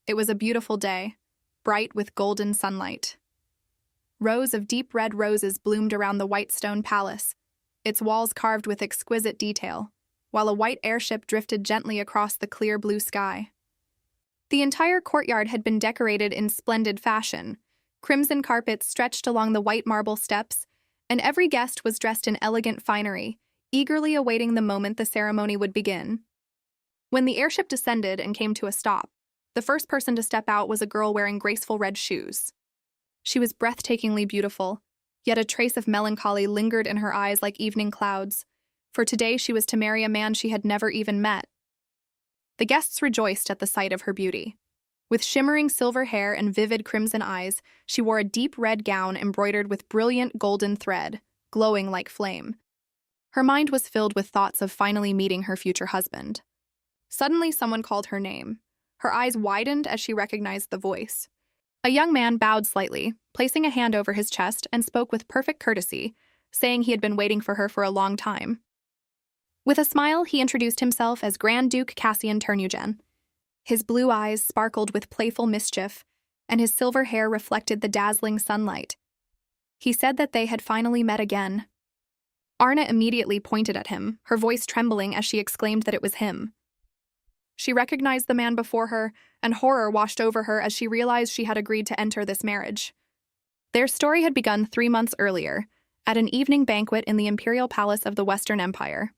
It was a beautiful day, bright with golden sunlight. Rows of deep red roses bloomed around the white stone palace, its walls carved with exquisite detail, while a white airship drifted gently across the clear blue sky. The entire courtyard had been decorated in splendid fashion. Crimson carpets stretched along the white marble steps, and every guest was dressed in elegant finery, eagerly awaiting the moment the ceremony would begin. When the airship descended and came to a stop, the first person to step out was a girl wearing graceful red shoes. She was breathtakingly beautiful, yet a trace of melancholy lingered in her eyes like evening clouds, for today she was to marry a man she had never even met. The guests rejoiced at the sight of her beauty. With shimmering silver hair and vivid crimson eyes, she wore a deep red gown embroidered with brilliant golden thread, glowing like flame. Her mind was filled with thoughts of finally meeting her future husband. Suddenly, someone called her name. Her eyes widened as she recognized the voice. A young man bowed slightly, placing a hand over his chest, and spoke with perfect courtesy, saying he had been waiting for her for a long time. With a smile, he introduced himself as Grand Duke Casian. His blue eyes sparkled with playful mischief, and his silver hair reflected the dazzling sunlight. He said that they had finally met again. Arnée immediately pointed at him, her voice trembling as she exclaimed that it was him. She recognized the man before her, and horror washed over her as she realized she had agreed to enter this marriage. Their story had begun 3 months earlier, at an evening banquet in the imperial palace of the Western Empire.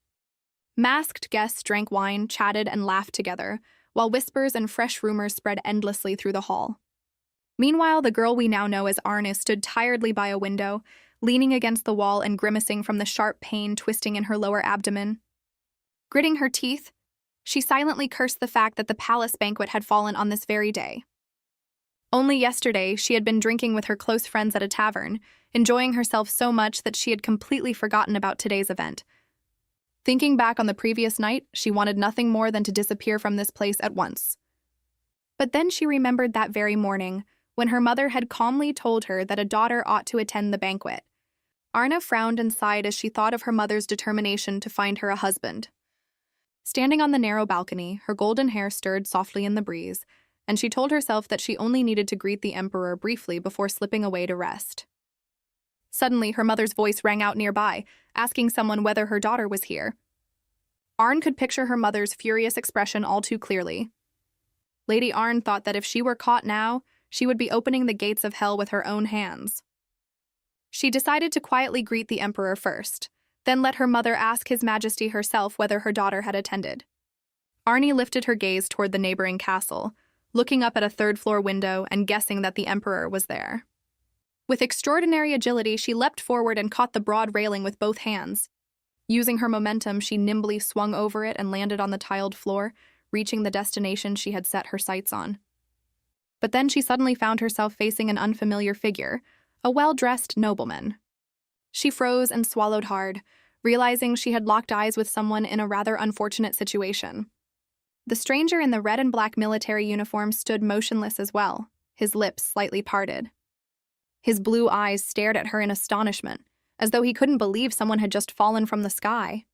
Masked guests drank wine, chatted, and laughed together, while whispers and fresh rumors spread endlessly through the hall. Meanwhile, the girl we now know as Arnée stood tiredly by a window, leaning against the wall and grimacing from the sharp pain twisting in her lower abdomen. Gritting her teeth, she silently cursed the fact that the palace banquet had fallen on this very day. Only yesterday, she had been drinking with her close friends at a tavern, enjoying herself so much that she had completely forgotten about today's event. Thinking back on the previous night, she wanted nothing more than to disappear from this place at once. But then she remembered that very morning, when her mother had calmly told her that a daughter ought to attend the banquet. Arnée frowned and sighed as she thought of her mother's determination to find her a husband. Standing on the narrow balcony, her golden hair stirred softly in the breeze, and she told herself that she only needed to greet the emperor briefly before slipping away to rest. Suddenly, her mother's voice rang out nearby, asking someone whether her daughter was here. Arnée could picture her mother's furious expression all too clearly. Lady Arnée thought that if she were caught now, she would be opening the gates of hell with her own hands. She decided to quietly greet the emperor first, then let her mother ask His Majesty herself whether her daughter had attended. Arnée lifted her gaze toward the neighboring castle, looking up at a third-floor window and guessing that the emperor was there. With extraordinary agility, she leapt forward and caught the broad railing with both hands. Using her momentum, she nimbly swung over it and landed on the tiled floor, reaching the destination she had set her sights on. But then she suddenly found herself facing an unfamiliar figure, a well-dressed nobleman. She froze and swallowed hard, realizing she had locked eyes with someone in a rather unfortunate situation. The stranger in the red and black military uniform stood motionless as well, his lips slightly parted. His blue eyes stared at her in astonishment, as though he couldn't believe someone had just fallen from the sky.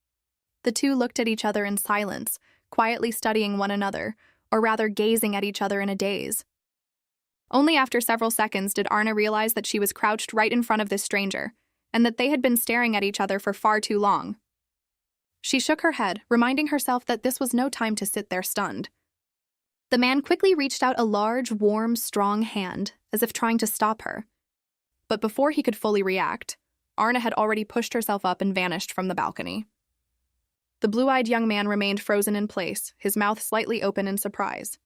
The two looked at each other in silence, quietly studying one another, or rather gazing at each other in a daze. Only after several seconds did Arnée realize that she was crouched right in front of this stranger, and that they had been staring at each other for far too long. She shook her head, reminding herself that this was no time to sit there stunned. The man quickly reached out a large, warm, strong hand, as if trying to stop her. But before he could fully react, Arnée had already pushed herself up and vanished from the balcony. The blue-eyed young man remained frozen in place, his mouth slightly open in surprise.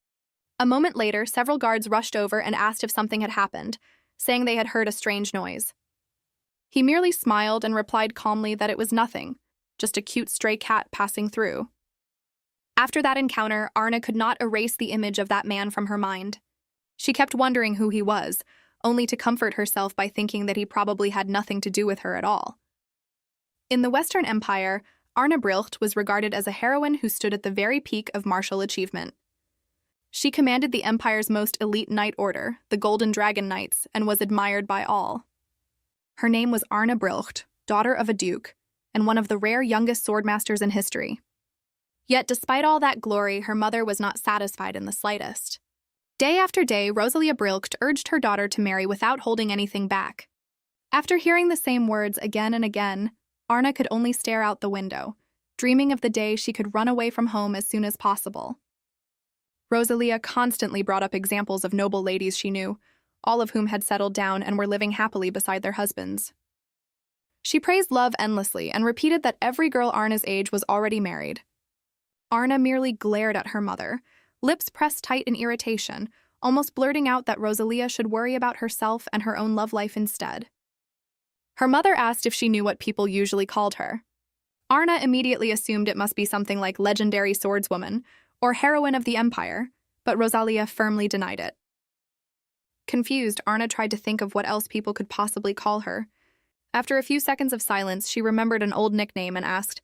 A moment later, several guards rushed over and asked if something had happened, saying they had heard a strange noise. He merely smiled and replied calmly that it was nothing, just a cute stray cat passing through. After that encounter, Arnée could not erase the image of that man from her mind. She kept wondering who he was, only to comfort herself by thinking that he probably had nothing to do with her at all. In the Western Empire, Arnée Brillhit was regarded as a heroine who stood at the very peak of martial achievement. She commanded the Empire's most elite knight order, the Golden Dragon Knights, and was admired by all. Her name was Arnée Brillhit, daughter of a duke, and one of the rare youngest swordmasters in history. Yet despite all that glory, her mother was not satisfied in the slightest. Day after day, Arnée Brillhit urged her daughter to marry without holding anything back. After hearing the same words again and again, Arnée could only stare out the window, dreaming of the day she could run away from home as soon as possible. Arnée constantly brought up examples of noble ladies she knew, all of whom had settled down and were living happily beside their husbands. She praised love endlessly and repeated that every girl Arné's age was already married. Arnée merely glared at her mother, lips pressed tight in irritation, almost blurting out that Arnée should worry about herself and her own love life instead. Her mother asked if she knew what people usually called her. Arnée immediately assumed it must be something like legendary swordswoman or heroine of the empire, but Arnée firmly denied it. Confused, Arnée tried to think of what else people could possibly call her. After a few seconds of silence, she remembered an old nickname and asked,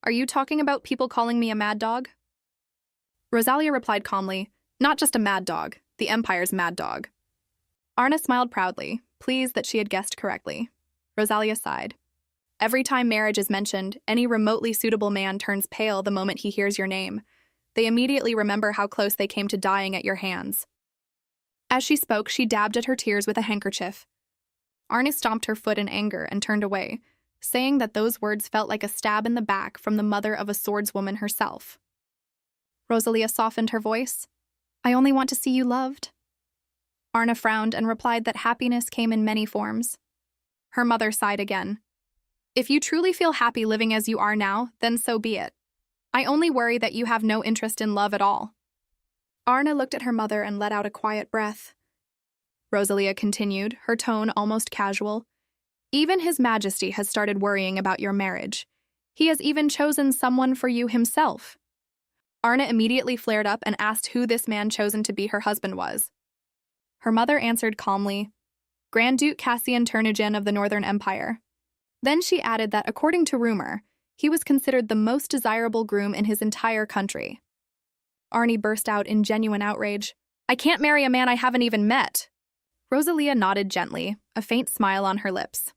"Are you talking about people calling me a mad dog?" Arnée replied calmly, "Not just a mad dog, the Empire's mad dog." Arnée smiled proudly, pleased that she had guessed correctly. Arnée sighed. Every time marriage is mentioned, any remotely suitable man turns pale the moment he hears your name. They immediately remember how close they came to dying at your hands. As she spoke, she dabbed at her tears with a handkerchief. Arnée stomped her foot in anger and turned away, saying that those words felt like a stab in the back from the mother of a swordswoman herself. Arnée softened her voice. "I only want to see you loved." Arnée frowned and replied that happiness came in many forms. Her mother sighed again. "If you truly feel happy living as you are now, then so be it. I only worry that you have no interest in love at all." Arnée looked at her mother and let out a quiet breath. Arnée continued, her tone almost casual. "Even His Majesty has started worrying about your marriage. He has even chosen someone for you himself." Arnée immediately flared up and asked who this man chosen to be her husband was. Her mother answered calmly, "Grand Duke Casian of the Northern Empire." Then she added that, according to rumor, he was considered the most desirable groom in his entire country. Arnée burst out in genuine outrage. "I can't marry a man I haven't even met." Arnée nodded gently, a faint smile on her lips.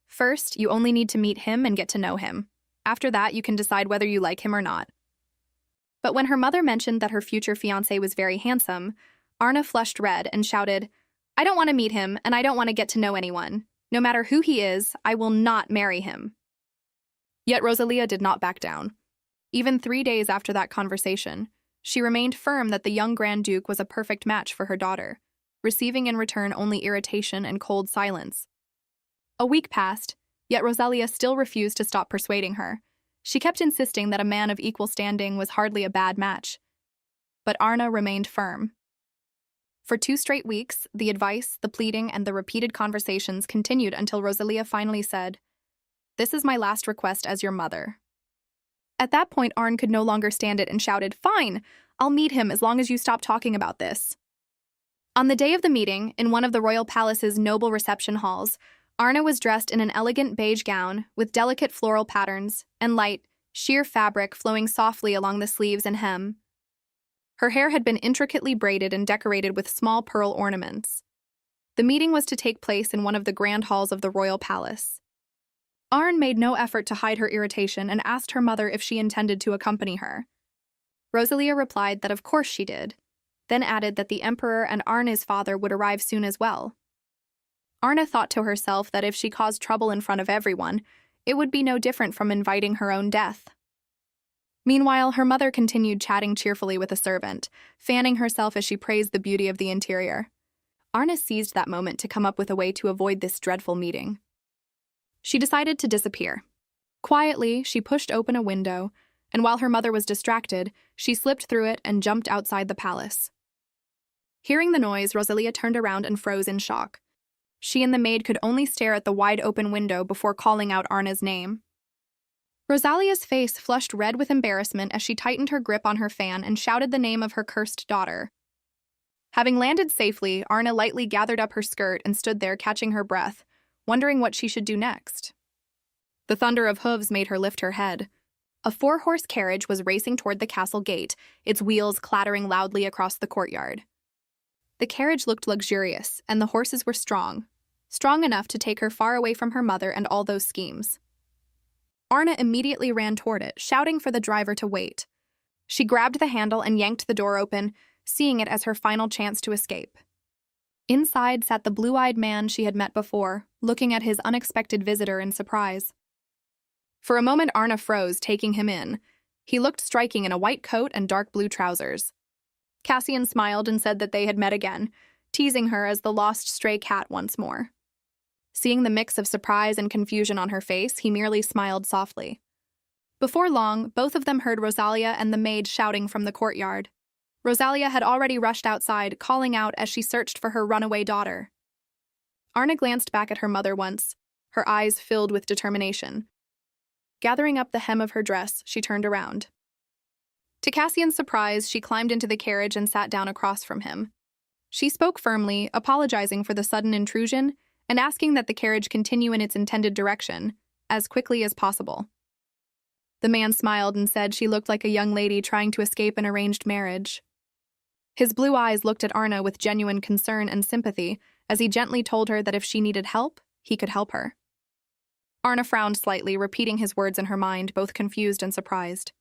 "First, you only need to meet him and get to know him. After that, you can decide whether you like him or not." But when her mother mentioned that her future fiancé was very handsome, Arnée flushed red and shouted, "I don't want to meet him, and I don't want to get to know anyone. No matter who he is, I will not marry him." Yet Arnée did not back down. Even 3 days after that conversation, she remained firm that the young Grand Duke was a perfect match for her daughter, receiving in return only irritation and cold silence. A week passed, yet Arnée still refused to stop persuading her. She kept insisting that a man of equal standing was hardly a bad match. But Arnée remained firm. For 2 straight weeks, the advice, the pleading, and the repeated conversations continued until Arnée finally said, "This is my last request as your mother." At that point, Arnée could no longer stand it and shouted, "Fine, I'll meet him as long as you stop talking about this." On the day of the meeting, in one of the royal palace's noble reception halls, Arnée was dressed in an elegant beige gown with delicate floral patterns and light, sheer fabric flowing softly along the sleeves and hem. Her hair had been intricately braided and decorated with small pearl ornaments. The meeting was to take place in one of the grand halls of the royal palace. Arnée made no effort to hide her irritation and asked her mother if she intended to accompany her. Arnée replied that of course she did, then added that the emperor and Arné's father would arrive soon as well. Arnée thought to herself that if she caused trouble in front of everyone, it would be no different from inviting her own death. Meanwhile, her mother continued chatting cheerfully with a servant, fanning herself as she praised the beauty of the interior. Arnée seized that moment to come up with a way to avoid this dreadful meeting. She decided to disappear. Quietly, she pushed open a window, and while her mother was distracted, she slipped through it and jumped outside the palace. Hearing the noise, Arnée turned around and froze in shock. She and the maid could only stare at the wide-open window before calling out Arné's name. Arnée's face flushed red with embarrassment as she tightened her grip on her fan and shouted the name of her cursed daughter. Having landed safely, Arnée lightly gathered up her skirt and stood there catching her breath, wondering what she should do next. The thunder of hooves made her lift her head. A 4-horse carriage was racing toward the castle gate, its wheels clattering loudly across the courtyard. The carriage looked luxurious, and the horses were strong enough to take her far away from her mother and all those schemes. Arnée immediately ran toward it, shouting for the driver to wait. She grabbed the handle and yanked the door open, seeing it as her final chance to escape. Inside sat the blue-eyed man she had met before, looking at his unexpected visitor in surprise. For a moment, Arnée froze, taking him in. He looked striking in a white coat and dark blue trousers. Casian smiled and said that they had met again, teasing her as the lost stray cat once more. Seeing the mix of surprise and confusion on her face, he merely smiled softly. Before long, both of them heard Rosalia and the maid shouting from the courtyard. Rosalia had already rushed outside, calling out as she searched for her runaway daughter. Arnée glanced back at her mother once, her eyes filled with determination. Gathering up the hem of her dress, she turned around. To Casian's surprise, she climbed into the carriage and sat down across from him. She spoke firmly, apologizing for the sudden intrusion and asking that the carriage continue in its intended direction, as quickly as possible. The man smiled and said she looked like a young lady trying to escape an arranged marriage. His blue eyes looked at Arnée with genuine concern and sympathy as he gently told her that if she needed help, he could help her. Arnée frowned slightly, repeating his words in her mind, both confused and surprised.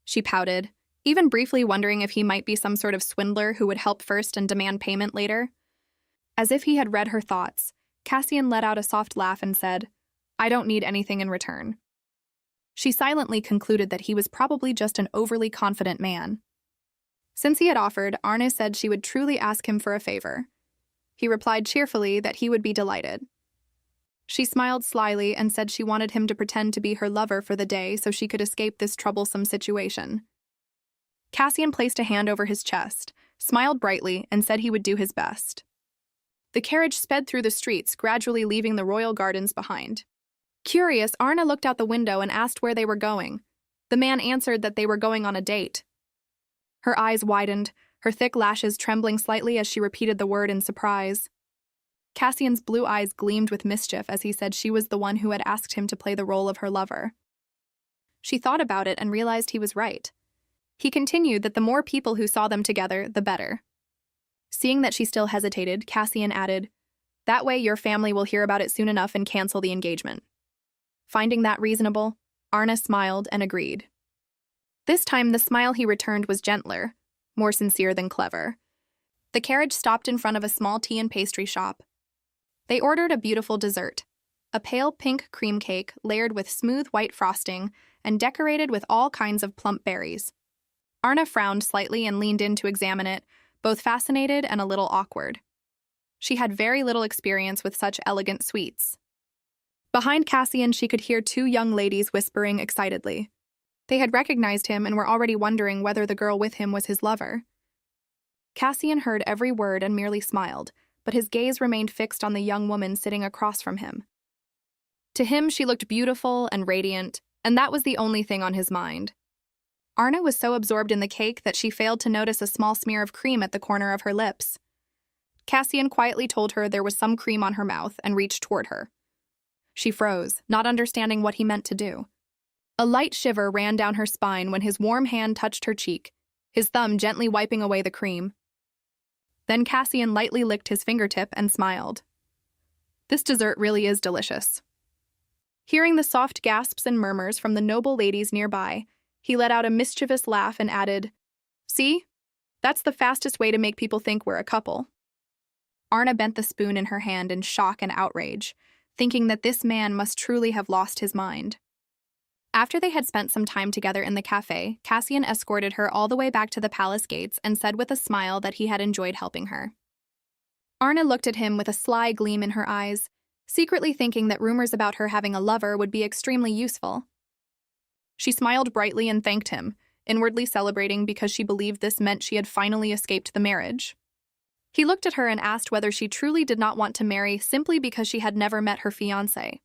She pouted, even briefly wondering if he might be some sort of swindler who would help first and demand payment later. As if he had read her thoughts, Casian let out a soft laugh and said, "I don't need anything in return." She silently concluded that he was probably just an overly confident man. Since he had offered, Arnée said she would truly ask him for a favor. He replied cheerfully that he would be delighted. She smiled slyly and said she wanted him to pretend to be her lover for the day so she could escape this troublesome situation. Casian placed a hand over his chest, smiled brightly, and said he would do his best. The carriage sped through the streets, gradually leaving the royal gardens behind. Curious, Arnée looked out the window and asked where they were going. The man answered that they were going on a date. Her eyes widened, her thick lashes trembling slightly as she repeated the word in surprise. Casian's blue eyes gleamed with mischief as he said she was the one who had asked him to play the role of her lover. She thought about it and realized he was right. He continued that the more people who saw them together, the better. Seeing that she still hesitated, Casian added, "That way your family will hear about it soon enough and cancel the engagement." Finding that reasonable, Arnée smiled and agreed. This time the smile he returned was gentler, more sincere than clever. The carriage stopped in front of a small tea and pastry shop. They ordered a beautiful dessert, a pale pink cream cake layered with smooth white frosting and decorated with all kinds of plump berries. Arnée frowned slightly and leaned in to examine it, both fascinated and a little awkward. She had very little experience with such elegant sweets. Behind Casian, she could hear two young ladies whispering excitedly. They had recognized him and were already wondering whether the girl with him was his lover. Casian heard every word and merely smiled, but his gaze remained fixed on the young woman sitting across from him. To him, she looked beautiful and radiant, and that was the only thing on his mind. Arnée was so absorbed in the cake that she failed to notice a small smear of cream at the corner of her lips. Casian quietly told her there was some cream on her mouth and reached toward her. She froze, not understanding what he meant to do. A light shiver ran down her spine when his warm hand touched her cheek, his thumb gently wiping away the cream. Then Casian lightly licked his fingertip and smiled. "This dessert really is delicious." Hearing the soft gasps and murmurs from the noble ladies nearby, he let out a mischievous laugh and added, "See? That's the fastest way to make people think we're a couple." Arnée bent the spoon in her hand in shock and outrage, thinking that this man must truly have lost his mind. After they had spent some time together in the cafe, Casian escorted her all the way back to the palace gates and said with a smile that he had enjoyed helping her. Arnée looked at him with a sly gleam in her eyes, secretly thinking that rumors about her having a lover would be extremely useful. She smiled brightly and thanked him, inwardly celebrating because she believed this meant she had finally escaped the marriage. He looked at her and asked whether she truly did not want to marry simply because she had never met her fiancé.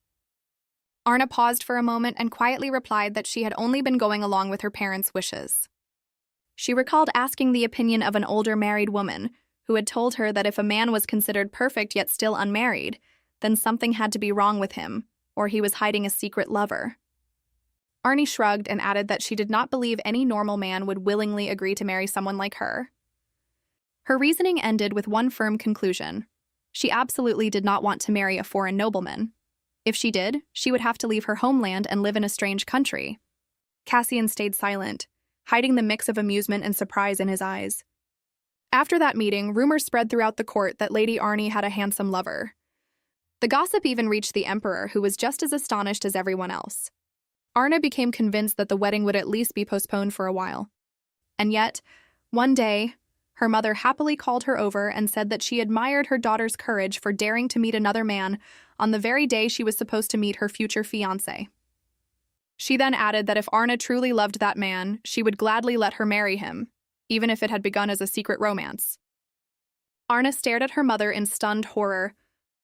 Arnée paused for a moment and quietly replied that she had only been going along with her parents' wishes. She recalled asking the opinion of an older married woman who had told her that if a man was considered perfect yet still unmarried, then something had to be wrong with him, or he was hiding a secret lover. Arnée shrugged and added that she did not believe any normal man would willingly agree to marry someone like her. Her reasoning ended with one firm conclusion. She absolutely did not want to marry a foreign nobleman. If she did, she would have to leave her homeland and live in a strange country. Casian stayed silent, hiding the mix of amusement and surprise in his eyes. After that meeting, rumors spread throughout the court that Lady Arnée had a handsome lover. The gossip even reached the emperor, who was just as astonished as everyone else. Arnée became convinced that the wedding would at least be postponed for a while. And yet, one day, her mother happily called her over and said that she admired her daughter's courage for daring to meet another man on the very day she was supposed to meet her future fiancé. She then added that if Arnée truly loved that man, she would gladly let her marry him, even if it had begun as a secret romance. Arnée stared at her mother in stunned horror,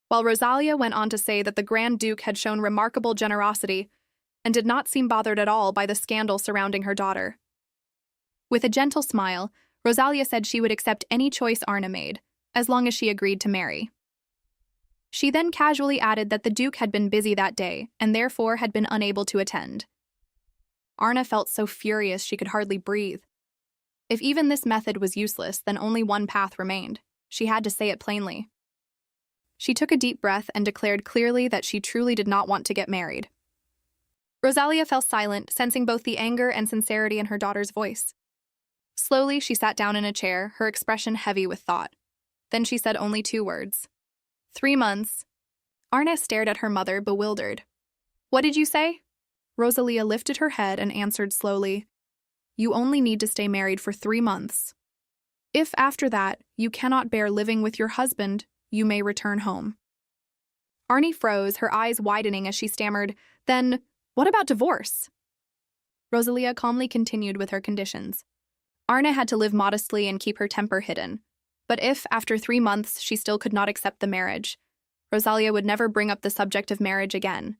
while Rosalia went on to say that the Grand Duke had shown remarkable generosity and did not seem bothered at all by the scandal surrounding her daughter. With a gentle smile, Rosalia said she would accept any choice Arnée made, as long as she agreed to marry. She then casually added that the Duke had been busy that day and therefore had been unable to attend. Arnée felt so furious she could hardly breathe. If even this method was useless, then only one path remained. She had to say it plainly. She took a deep breath and declared clearly that she truly did not want to get married. Rosalia fell silent, sensing both the anger and sincerity in her daughter's voice. Slowly, she sat down in a chair, her expression heavy with thought. Then she said only 2 words. 3 months. Arnée stared at her mother, bewildered. What did you say? Rosalia lifted her head and answered slowly. You only need to stay married for 3 months. If after that you cannot bear living with your husband, you may return home. Arnée froze, her eyes widening as she stammered, Then, what about divorce? Rosalia calmly continued with her conditions. Arnée had to live modestly and keep her temper hidden. But if, after 3 months, she still could not accept the marriage, Rosalia would never bring up the subject of marriage again.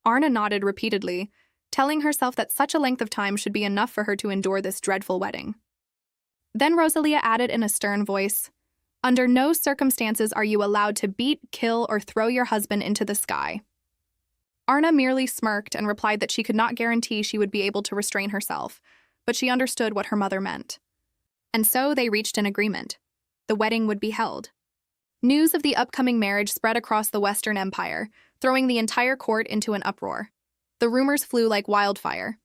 Arnée nodded repeatedly, telling herself that such a length of time should be enough for her to endure this dreadful wedding. Then Rosalia added in a stern voice, Under no circumstances are you allowed to beat, kill, or throw your husband into the sky. Arnée merely smirked and replied that she could not guarantee she would be able to restrain herself, but she understood what her mother meant. And so they reached an agreement. The wedding would be held. News of the upcoming marriage spread across the Western Empire, throwing the entire court into an uproar. The rumors flew like wildfire.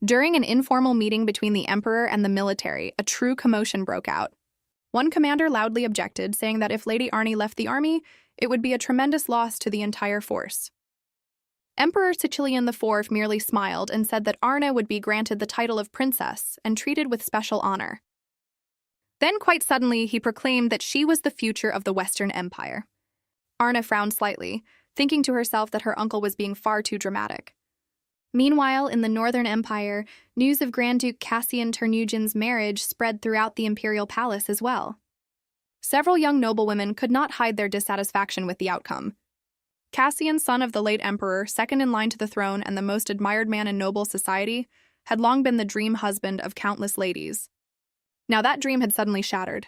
During an informal meeting between the emperor and the military, a true commotion broke out. One commander loudly objected, saying that if Lady Arnée left the army, it would be a tremendous loss to the entire force. Emperor Sicilian IV merely smiled and said that Arnée would be granted the title of princess and treated with special honor. Then, quite suddenly, he proclaimed that she was the future of the Western Empire. Arnée frowned slightly, thinking to herself that her uncle was being far too dramatic. Meanwhile, in the Northern Empire, news of Grand Duke Casian Ternujan's marriage spread throughout the imperial palace as well. Several young noblewomen could not hide their dissatisfaction with the outcome. Casian, son of the late emperor, second in line to the throne and the most admired man in noble society, had long been the dream husband of countless ladies. Now that dream had suddenly shattered.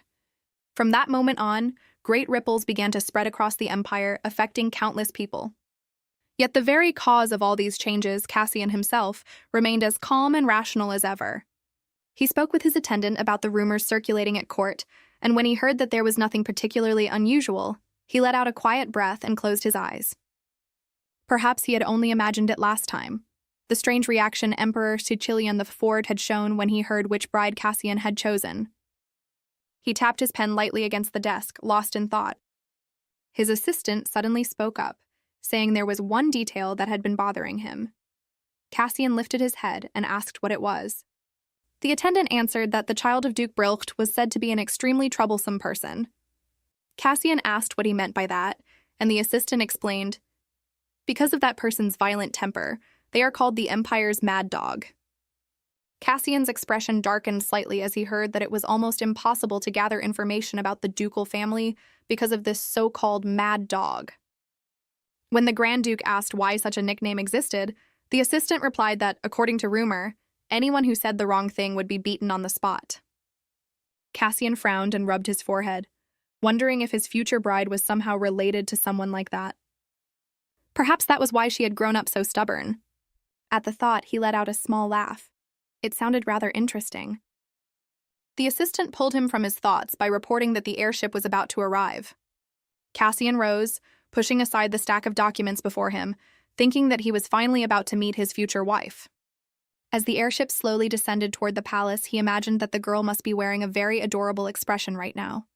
From that moment on, great ripples began to spread across the empire, affecting countless people. Yet the very cause of all these changes, Casian himself, remained as calm and rational as ever. He spoke with his attendant about the rumors circulating at court, and when he heard that there was nothing particularly unusual, he let out a quiet breath and closed his eyes. Perhaps he had only imagined it last time. The strange reaction Emperor Sicilian IV had shown when he heard which bride Casian had chosen. He tapped his pen lightly against the desk, lost in thought. His assistant suddenly spoke up, saying there was one detail that had been bothering him. Casian lifted his head and asked what it was. The attendant answered that the child of Duke Brillhit was said to be an extremely troublesome person. Casian asked what he meant by that, and the assistant explained, Because of that person's violent temper, they are called the Empire's mad dog. Casian's expression darkened slightly as he heard that it was almost impossible to gather information about the ducal family because of this so-called mad dog. When the Grand Duke asked why such a nickname existed, the assistant replied that, according to rumor, anyone who said the wrong thing would be beaten on the spot. Casian frowned and rubbed his forehead, wondering if his future bride was somehow related to someone like that. Perhaps that was why she had grown up so stubborn. At the thought, he let out a small laugh. It sounded rather interesting. The assistant pulled him from his thoughts by reporting that the airship was about to arrive. Casian rose, pushing aside the stack of documents before him, thinking that he was finally about to meet his future wife. As the airship slowly descended toward the palace, he imagined that the girl must be wearing a very adorable expression right now.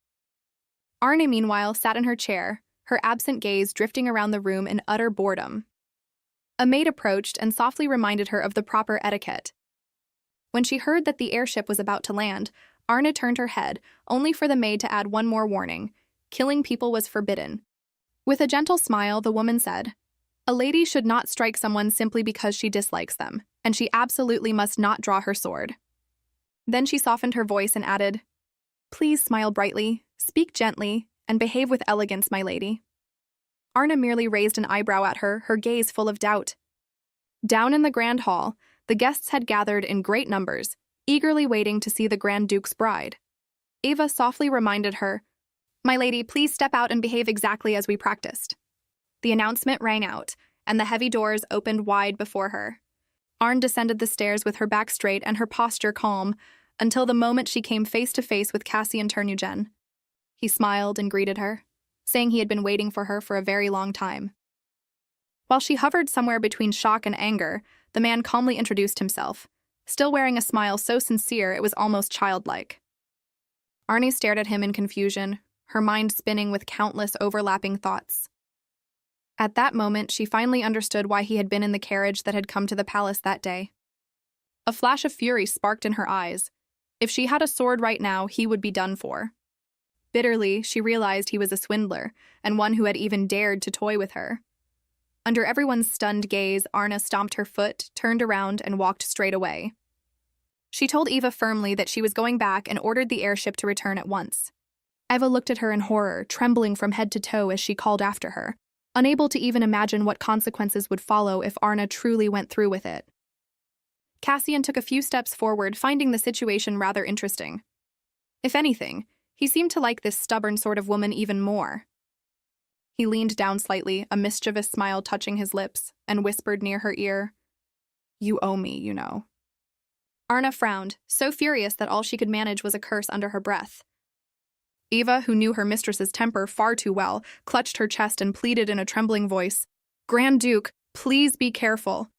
Arnée, meanwhile, sat in her chair, her absent gaze drifting around the room in utter boredom. A maid approached and softly reminded her of the proper etiquette. When she heard that the airship was about to land, Arnée turned her head, only for the maid to add one more warning: killing people was forbidden. With a gentle smile, the woman said, "A lady should not strike someone simply because she dislikes them, and she absolutely must not draw her sword." Then she softened her voice and added, "Please smile brightly, speak gently, and behave with elegance, my lady." Arnée merely raised an eyebrow at her, her gaze full of doubt. Down in the grand hall, the guests had gathered in great numbers, eagerly waiting to see the Grand Duke's bride. Eva softly reminded her, "My lady, please step out and behave exactly as we practiced." The announcement rang out, and the heavy doors opened wide before her. Arnée descended the stairs with her back straight and her posture calm, until the moment she came face to face with Casian Ternugem. He smiled and greeted her, saying he had been waiting for her for a very long time. While she hovered somewhere between shock and anger, the man calmly introduced himself, still wearing a smile so sincere it was almost childlike. Arnée stared at him in confusion, her mind spinning with countless overlapping thoughts. At that moment, she finally understood why he had been in the carriage that had come to the palace that day. A flash of fury sparked in her eyes. If she had a sword right now, he would be done for. Bitterly, she realized he was a swindler, and one who had even dared to toy with her. Under everyone's stunned gaze, Arnée stomped her foot, turned around, and walked straight away. She told Eva firmly that she was going back and ordered the airship to return at once. Eva looked at her in horror, trembling from head to toe as she called after her, unable to even imagine what consequences would follow if Arnée truly went through with it. Casian took a few steps forward, finding the situation rather interesting. If anything, he seemed to like this stubborn sort of woman even more. He leaned down slightly, a mischievous smile touching his lips, and whispered near her ear, "You owe me, you know." Arnée frowned, so furious that all she could manage was a curse under her breath. Eva, who knew her mistress's temper far too well, clutched her chest and pleaded in a trembling voice, "Grand Duke, please be careful."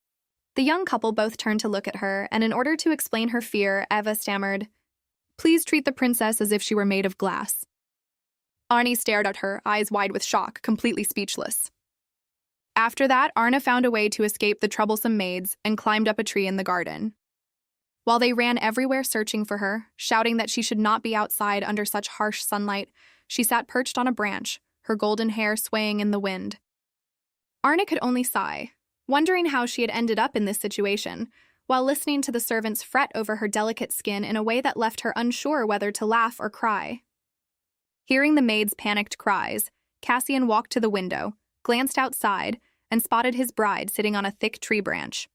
The young couple both turned to look at her, and in order to explain her fear, Eva stammered, "Please treat the princess as if she were made of glass." Arnée stared at her, eyes wide with shock, completely speechless. After that, Arnée found a way to escape the troublesome maids and climbed up a tree in the garden. While they ran everywhere searching for her, shouting that she should not be outside under such harsh sunlight, she sat perched on a branch, her golden hair swaying in the wind. Arnée could only sigh, wondering how she had ended up in this situation, while listening to the servants fret over her delicate skin in a way that left her unsure whether to laugh or cry. Hearing the maid's panicked cries, Casian walked to the window, glanced outside, and spotted his bride sitting on a thick tree branch.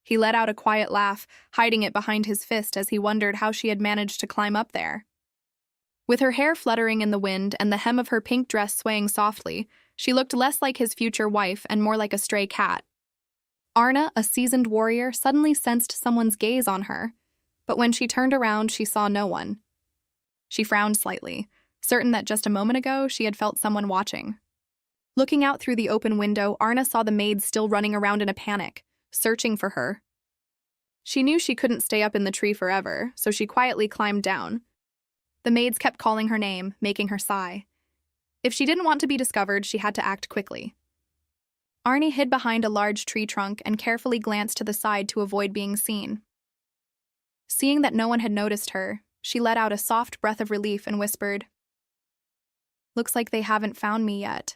He let out a quiet laugh, hiding it behind his fist as he wondered how she had managed to climb up there. With her hair fluttering in the wind and the hem of her pink dress swaying softly, she looked less like his future wife and more like a stray cat. Arnée, a seasoned warrior, suddenly sensed someone's gaze on her, but when she turned around, she saw no one. She frowned slightly, certain that just a moment ago she had felt someone watching. Looking out through the open window, Arnée saw the maids still running around in a panic, searching for her. She knew she couldn't stay up in the tree forever, so she quietly climbed down. The maids kept calling her name, making her sigh. If she didn't want to be discovered, she had to act quickly. Arnée hid behind a large tree trunk and carefully glanced to the side to avoid being seen. Seeing that no one had noticed her, she let out a soft breath of relief and whispered, "Looks like they haven't found me yet."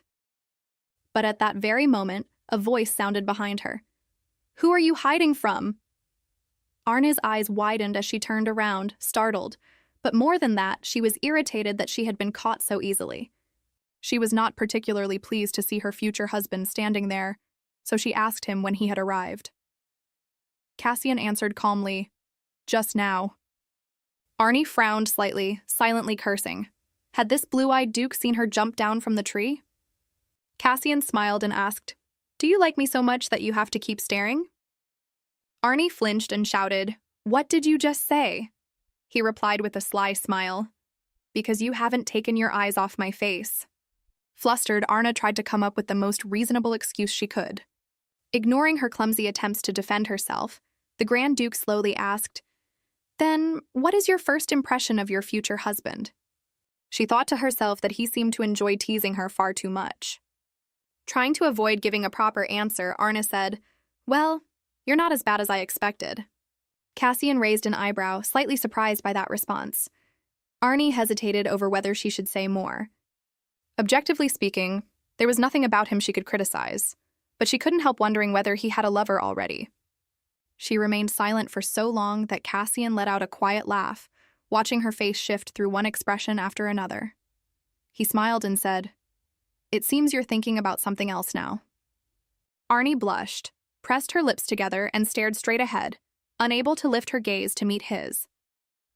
But at that very moment, a voice sounded behind her. "Who are you hiding from?" Arnée's eyes widened as she turned around, startled, but more than that, she was irritated that she had been caught so easily. She was not particularly pleased to see her future husband standing there, so she asked him when he had arrived. Casian answered calmly, "Just now." Arnée frowned slightly, silently cursing. Had this blue-eyed duke seen her jump down from the tree? Casian smiled and asked, "Do you like me so much that you have to keep staring?" Arnée flinched and shouted, "What did you just say?" He replied with a sly smile, "Because you haven't taken your eyes off my face." Flustered, Arnée tried to come up with the most reasonable excuse she could. Ignoring her clumsy attempts to defend herself, The Grand Duke slowly asked, "Then, what is your first impression of your future husband?" She thought to herself that he seemed to enjoy teasing her far too much. Trying to avoid giving a proper answer, Arnée said, "Well, you're not as bad as I expected." Casian raised an eyebrow, slightly surprised by that response. Arnée hesitated over whether she should say more. Objectively speaking, there was nothing about him she could criticize, but she couldn't help wondering whether he had a lover already. She remained silent for so long that Casian let out a quiet laugh, watching her face shift through one expression after another. He smiled and said, "It seems you're thinking about something else now." Arnée blushed, pressed her lips together, and stared straight ahead, unable to lift her gaze to meet his.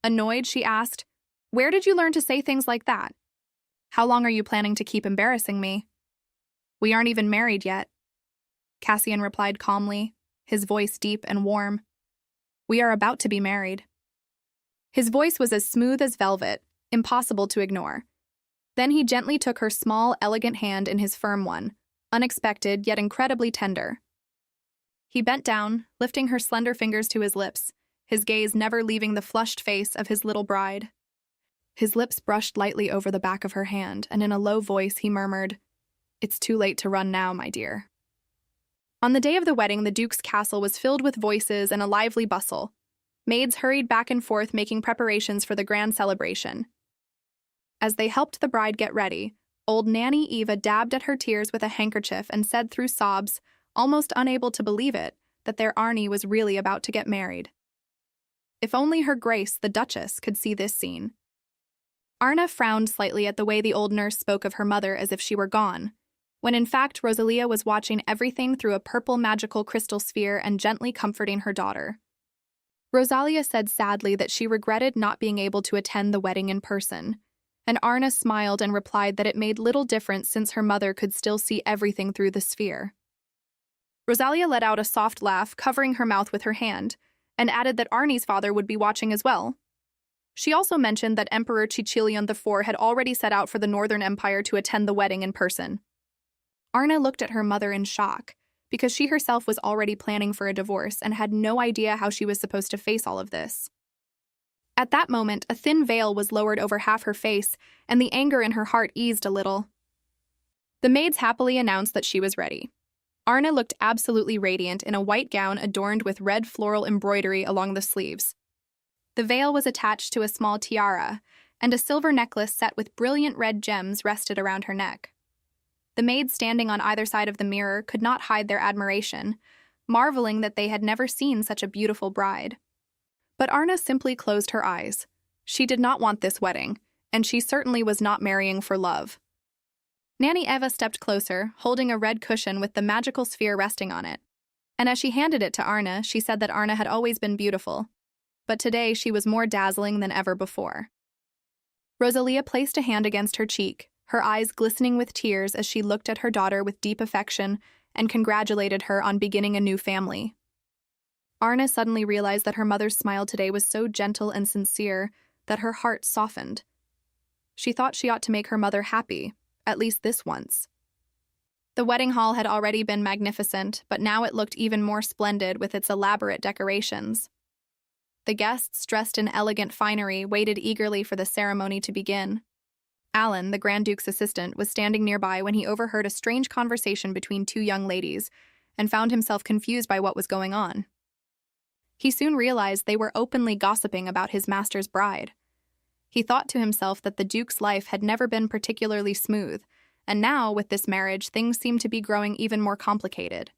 Annoyed, she asked, "Where did you learn to say things like that? How long are you planning to keep embarrassing me?" "We aren't even married yet," Casian replied calmly, his voice deep and warm. "We are about to be married." His voice was as smooth as velvet, impossible to ignore. Then he gently took her small, elegant hand in his firm one, unexpected yet incredibly tender. He bent down, lifting her slender fingers to his lips, his gaze never leaving the flushed face of his little bride. His lips brushed lightly over the back of her hand, and in a low voice he murmured, "It's too late to run now, my dear." On the day of the wedding, the Duke's castle was filled with voices and a lively bustle. Maids hurried back and forth making preparations for the grand celebration. As they helped the bride get ready, old Nanny Eva dabbed at her tears with a handkerchief and said through sobs, almost unable to believe it, that their Arnée was really about to get married. If only Her Grace, the Duchess, could see this scene. Arnée frowned slightly at the way the old nurse spoke of her mother as if she were gone, when in fact Rosalia was watching everything through a purple magical crystal sphere and gently comforting her daughter. Rosalia said sadly that she regretted not being able to attend the wedding in person, and Arnée smiled and replied that it made little difference since her mother could still see everything through the sphere. Rosalia let out a soft laugh, covering her mouth with her hand, and added that Arnée's father would be watching as well. She also mentioned that Emperor Chichilion IV had already set out for the Northern Empire to attend the wedding in person. Arnée looked at her mother in shock, because she herself was already planning for a divorce and had no idea how she was supposed to face all of this. At that moment, a thin veil was lowered over half her face, and the anger in her heart eased a little. The maids happily announced that she was ready. Arnée looked absolutely radiant in a white gown adorned with red floral embroidery along the sleeves. The veil was attached to a small tiara, and a silver necklace set with brilliant red gems rested around her neck. The maids standing on either side of the mirror could not hide their admiration, marveling that they had never seen such a beautiful bride. But Arnée simply closed her eyes. She did not want this wedding, and she certainly was not marrying for love. Nanny Eva stepped closer, holding a red cushion with the magical sphere resting on it. And as she handed it to Arnée, she said that Arnée had always been beautiful, but today she was more dazzling than ever before. Rosalia placed a hand against her cheek, her eyes glistening with tears as she looked at her daughter with deep affection and congratulated her on beginning a new family. Arnée suddenly realized that her mother's smile today was so gentle and sincere that her heart softened. She thought she ought to make her mother happy, at least this once. The wedding hall had already been magnificent, but now it looked even more splendid with its elaborate decorations. The guests, dressed in elegant finery, waited eagerly for the ceremony to begin. Alan, the Grand Duke's assistant, was standing nearby when he overheard a strange conversation between two young ladies and found himself confused by what was going on. He soon realized they were openly gossiping about his master's bride. He thought to himself that the Duke's life had never been particularly smooth, and now, with this marriage, things seemed to be growing even more complicated.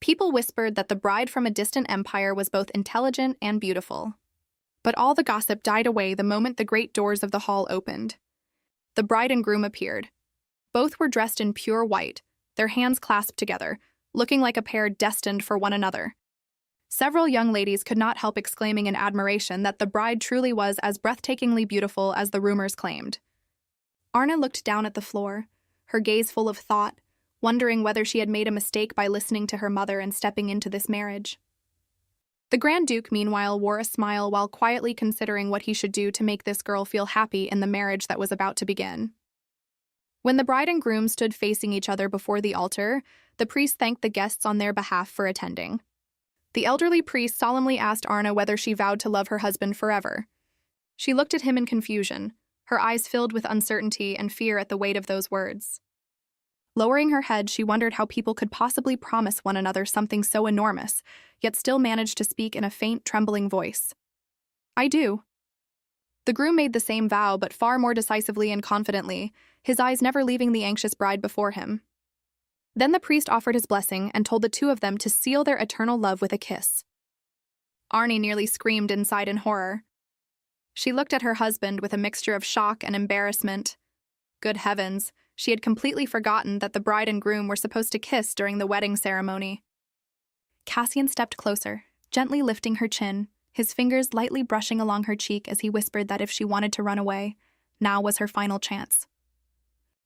People whispered that the bride from a distant empire was both intelligent and beautiful. But all the gossip died away the moment the great doors of the hall opened. The bride and groom appeared. Both were dressed in pure white, their hands clasped together, looking like a pair destined for one another. Several young ladies could not help exclaiming in admiration that the bride truly was as breathtakingly beautiful as the rumors claimed. Arnée looked down at the floor, her gaze full of thought, wondering whether she had made a mistake by listening to her mother and stepping into this marriage. The Grand Duke, meanwhile, wore a smile while quietly considering what he should do to make this girl feel happy in the marriage that was about to begin. When the bride and groom stood facing each other before the altar, the priest thanked the guests on their behalf for attending. The elderly priest solemnly asked Arnée whether she vowed to love her husband forever. She looked at him in confusion, her eyes filled with uncertainty and fear at the weight of those words. Lowering her head, she wondered how people could possibly promise one another something so enormous, yet still manage to speak in a faint, trembling voice. "I do." The groom made the same vow, but far more decisively and confidently, his eyes never leaving the anxious bride before him. Then the priest offered his blessing and told the two of them to seal their eternal love with a kiss. Arnée nearly screamed inside in horror. She looked at her husband with a mixture of shock and embarrassment. Good heavens, she had completely forgotten that the bride and groom were supposed to kiss during the wedding ceremony. Casian stepped closer, gently lifting her chin, his fingers lightly brushing along her cheek as he whispered that if she wanted to run away, now was her final chance.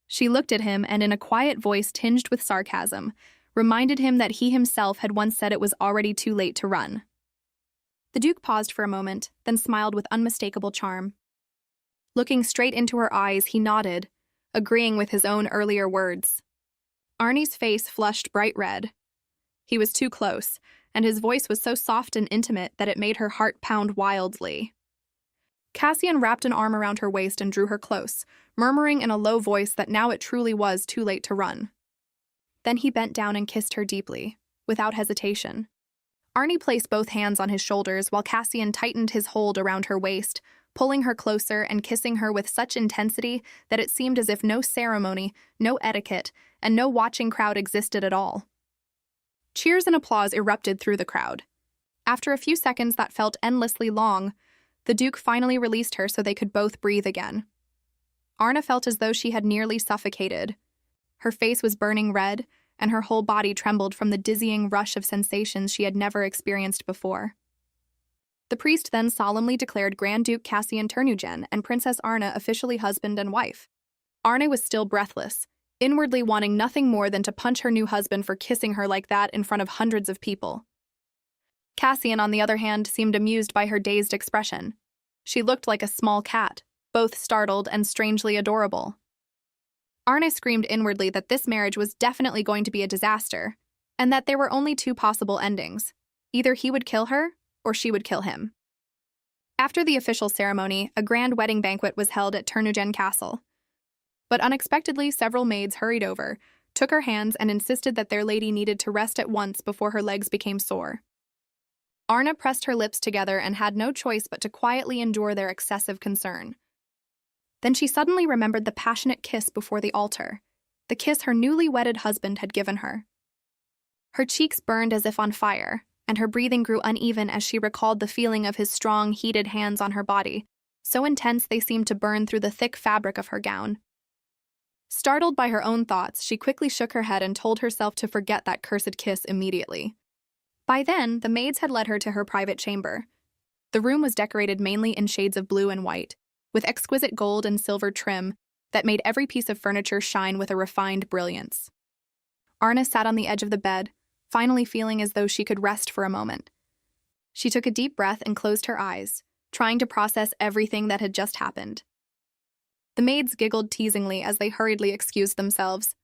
She looked at him and in a quiet voice tinged with sarcasm, reminded him that he himself had once said it was already too late to run. The Duke paused for a moment, then smiled with unmistakable charm. Looking straight into her eyes, he nodded, agreeing with his own earlier words. Arnie's face flushed bright red. He was too close, and his voice was so soft and intimate that it made her heart pound wildly. Casian wrapped an arm around her waist and drew her close, murmuring in a low voice that now it truly was too late to run. Then he bent down and kissed her deeply, without hesitation. Arnée placed both hands on his shoulders while Casian tightened his hold around her waist, pulling her closer and kissing her with such intensity that it seemed as if no ceremony, no etiquette, and no watching crowd existed at all. Cheers and applause erupted through the crowd. After a few seconds that felt endlessly long, the Duke finally released her so they could both breathe again. Arnée felt as though she had nearly suffocated. Her face was burning red, and her whole body trembled from the dizzying rush of sensations she had never experienced before. The priest then solemnly declared Grand Duke Casian Ternugen and Princess Arnée officially husband and wife. Arnée was still breathless, inwardly wanting nothing more than to punch her new husband for kissing her like that in front of hundreds of people. Casian, on the other hand, seemed amused by her dazed expression. She looked like a small cat, both startled and strangely adorable. Arnée screamed inwardly that this marriage was definitely going to be a disaster, and that there were only two possible endings. Either he would kill her, or she would kill him. After the official ceremony, a grand wedding banquet was held at Ternugen Castle. But unexpectedly, several maids hurried over, took her hands, and insisted that their lady needed to rest at once before her legs became sore. Arnée pressed her lips together and had no choice but to quietly endure their excessive concern. Then she suddenly remembered the passionate kiss before the altar, the kiss her newly wedded husband had given her. Her cheeks burned as if on fire, and her breathing grew uneven as she recalled the feeling of his strong, heated hands on her body, so intense they seemed to burn through the thick fabric of her gown. Startled by her own thoughts, she quickly shook her head and told herself to forget that cursed kiss immediately. By then, the maids had led her to her private chamber. The room was decorated mainly in shades of blue and white, with exquisite gold and silver trim that made every piece of furniture shine with a refined brilliance. Arnée sat on the edge of the bed, finally feeling as though she could rest for a moment. She took a deep breath and closed her eyes, trying to process everything that had just happened. The maids giggled teasingly as they hurriedly excused themselves.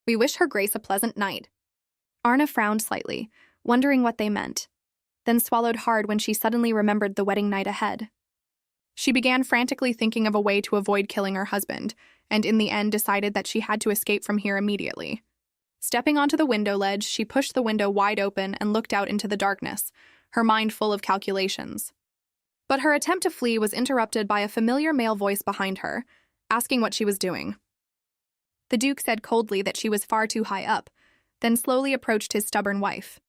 "We wish her grace a pleasant night." Arnée frowned slightly, wondering what they meant, then swallowed hard when she suddenly remembered the wedding night ahead. She began frantically thinking of a way to avoid killing her husband, and in the end decided that she had to escape from here immediately. Stepping onto the window ledge, she pushed the window wide open and looked out into the darkness, her mind full of calculations. But her attempt to flee was interrupted by a familiar male voice behind her, asking what she was doing. The Duke said coldly that she was far too high up, then slowly approached his stubborn wife.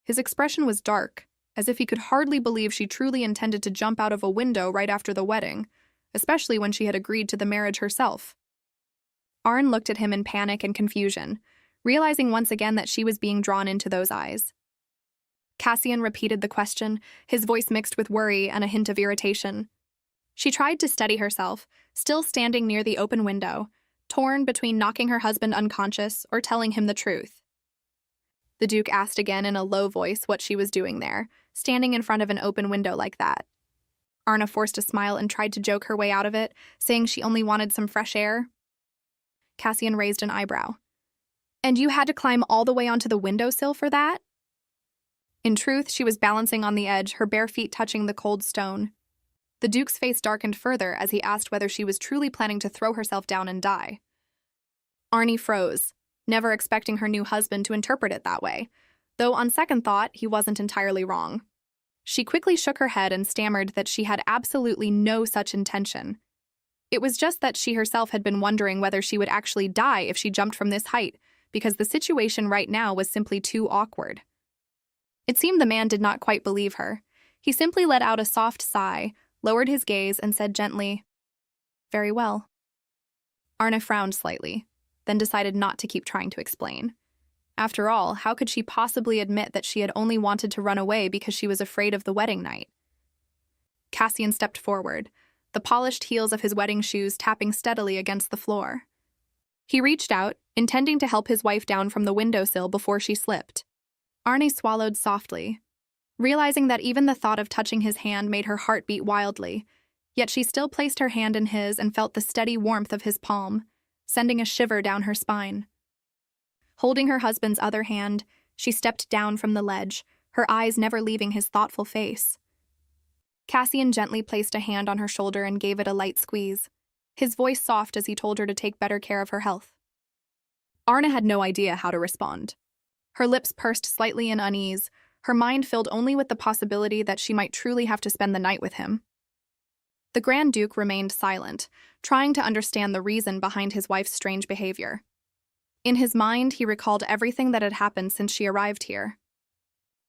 His expression was dark, as if he could hardly believe she truly intended to jump out of a window right after the wedding, especially when she had agreed to the marriage herself. Arnée looked at him in panic and confusion, realizing once again that she was being drawn into those eyes. Casian repeated the question, his voice mixed with worry and a hint of irritation. She tried to steady herself, still standing near the open window, torn between knocking her husband unconscious or telling him the truth. The Duke asked again in a low voice what she was doing there, standing in front of an open window like that. Arnée forced a smile and tried to joke her way out of it, saying she only wanted some fresh air. Casian raised an eyebrow. "And you had to climb all the way onto the windowsill for that?" In truth, she was balancing on the edge, her bare feet touching the cold stone. The Duke's face darkened further as he asked whether she was truly planning to throw herself down and die. Arnée froze, never expecting her new husband to interpret it that way, though on second thought, he wasn't entirely wrong. She quickly shook her head and stammered that she had absolutely no such intention. It was just that she herself had been wondering whether she would actually die if she jumped from this height, because the situation right now was simply too awkward. It seemed the man did not quite believe her. He simply let out a soft sigh, lowered his gaze, and said gently, "Very well." Arnée frowned slightly, then decided not to keep trying to explain. After all, how could she possibly admit that she had only wanted to run away because she was afraid of the wedding night? Casian stepped forward, the polished heels of his wedding shoes tapping steadily against the floor. He reached out, intending to help his wife down from the windowsill before she slipped. Arnée swallowed softly, realizing that even the thought of touching his hand made her heart beat wildly, yet she still placed her hand in his and felt the steady warmth of his palm, sending a shiver down her spine. Holding her husband's other hand, she stepped down from the ledge, her eyes never leaving his thoughtful face. Casian gently placed a hand on her shoulder and gave it a light squeeze, his voice soft as he told her to take better care of her health. Arnée had no idea how to respond. Her lips pursed slightly in unease, her mind filled only with the possibility that she might truly have to spend the night with him. The Grand Duke remained silent, trying to understand the reason behind his wife's strange behavior. In his mind, he recalled everything that had happened since she arrived here.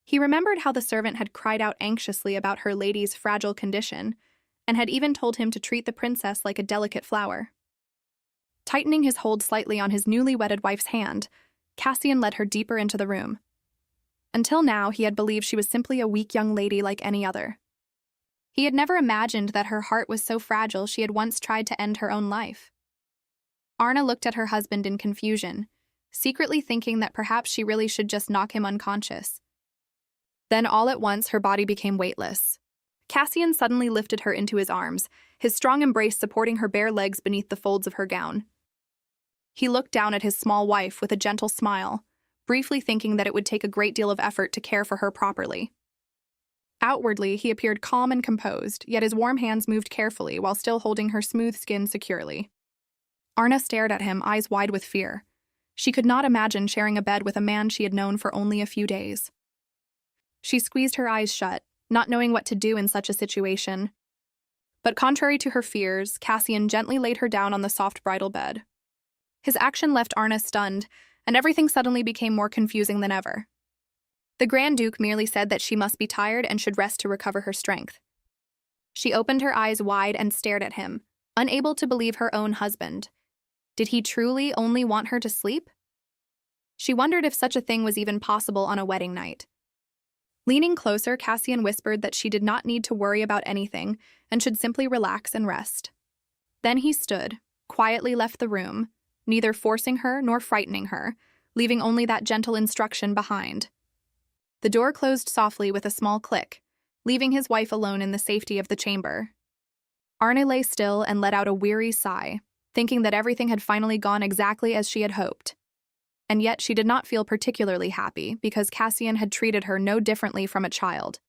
He remembered how the servant had cried out anxiously about her lady's fragile condition, and had even told him to treat the princess like a delicate flower. Tightening his hold slightly on his newly wedded wife's hand, Casian led her deeper into the room. Until now, he had believed she was simply a weak young lady like any other. He had never imagined that her heart was so fragile she had once tried to end her own life. Arnée looked at her husband in confusion, secretly thinking that perhaps she really should just knock him unconscious. Then all at once, her body became weightless. Casian suddenly lifted her into his arms, his strong embrace supporting her bare legs beneath the folds of her gown. He looked down at his small wife with a gentle smile, briefly thinking that it would take a great deal of effort to care for her properly. Outwardly, he appeared calm and composed, yet his warm hands moved carefully while still holding her smooth skin securely. Arnée stared at him, eyes wide with fear. She could not imagine sharing a bed with a man she had known for only a few days. She squeezed her eyes shut, not knowing what to do in such a situation. But contrary to her fears, Casian gently laid her down on the soft bridal bed. His action left Arnée stunned, and everything suddenly became more confusing than ever. The Grand Duke merely said that she must be tired and should rest to recover her strength. She opened her eyes wide and stared at him, unable to believe her own husband. Did he truly only want her to sleep? She wondered if such a thing was even possible on a wedding night. Leaning closer, Casian whispered that she did not need to worry about anything and should simply relax and rest. Then he stood, quietly left the room, neither forcing her nor frightening her, leaving only that gentle instruction behind. The door closed softly with a small click, leaving his wife alone in the safety of the chamber. Arnée lay still and let out a weary sigh, thinking that everything had finally gone exactly as she had hoped. And yet she did not feel particularly happy because Casian had treated her no differently from a child.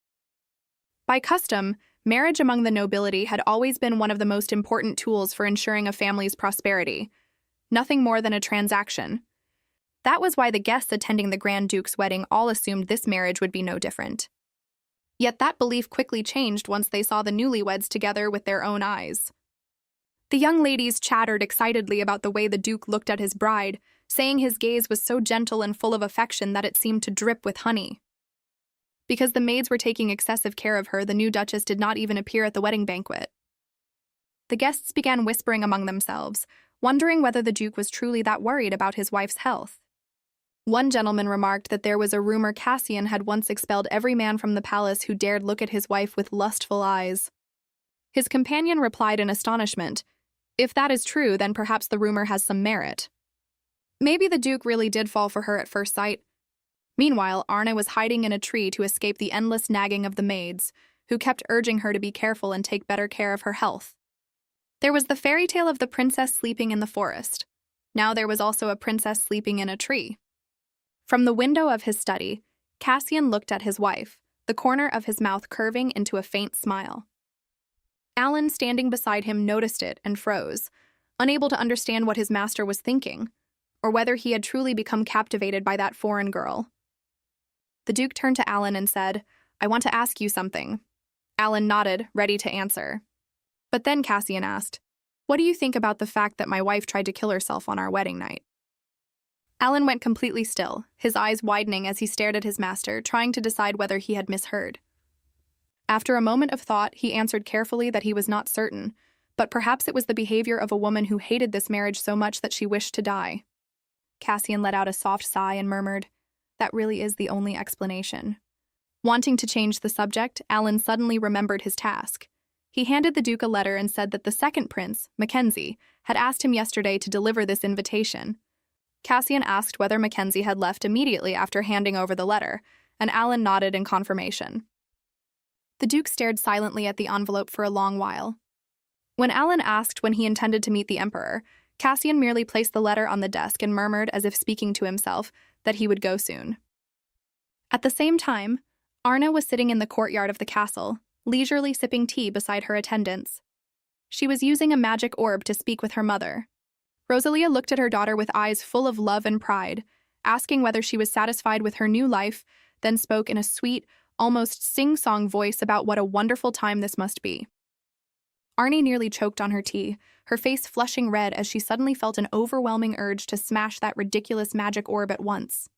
By custom, marriage among the nobility had always been one of the most important tools for ensuring a family's prosperity, nothing more than a transaction. That was why the guests attending the Grand Duke's wedding all assumed this marriage would be no different. Yet that belief quickly changed once they saw the newlyweds together with their own eyes. The young ladies chattered excitedly about the way the Duke looked at his bride, saying his gaze was so gentle and full of affection that it seemed to drip with honey. Because the maids were taking excessive care of her, the new Duchess did not even appear at the wedding banquet. The guests began whispering among themselves, wondering whether the Duke was truly that worried about his wife's health. One gentleman remarked that there was a rumor Casian had once expelled every man from the palace who dared look at his wife with lustful eyes. His companion replied in astonishment, "If that is true, then perhaps the rumor has some merit." Maybe the Duke really did fall for her at first sight. Meanwhile, Arnée was hiding in a tree to escape the endless nagging of the maids, who kept urging her to be careful and take better care of her health. There was the fairy tale of the princess sleeping in the forest. Now there was also a princess sleeping in a tree. From the window of his study, Casian looked at his wife, the corner of his mouth curving into a faint smile. Alan, standing beside him, noticed it and froze, unable to understand what his master was thinking, or whether he had truly become captivated by that foreign girl. The Duke turned to Alan and said, "I want to ask you something." Alan nodded, ready to answer. But then Casian asked, "What do you think about the fact that my wife tried to kill herself on our wedding night?" Alan went completely still, his eyes widening as he stared at his master, trying to decide whether he had misheard. After a moment of thought, he answered carefully that he was not certain, but perhaps it was the behavior of a woman who hated this marriage so much that she wished to die. Casian let out a soft sigh and murmured, "That really is the only explanation." Wanting to change the subject, Alan suddenly remembered his task. He handed the Duke a letter and said that the second prince, Mackenzie, had asked him yesterday to deliver this invitation. Casian asked whether Mackenzie had left immediately after handing over the letter, and Alan nodded in confirmation. The Duke stared silently at the envelope for a long while. When Alan asked when he intended to meet the Emperor, Casian merely placed the letter on the desk and murmured, as if speaking to himself, that he would go soon. At the same time, Arnée was sitting in the courtyard of the castle, leisurely sipping tea beside her attendants. She was using a magic orb to speak with her mother. Rosalia looked at her daughter with eyes full of love and pride, asking whether she was satisfied with her new life, then spoke in a sweet, almost sing-song voice about what a wonderful time this must be. Arnée nearly choked on her tea, her face flushing red as she suddenly felt an overwhelming urge to smash that ridiculous magic orb at once.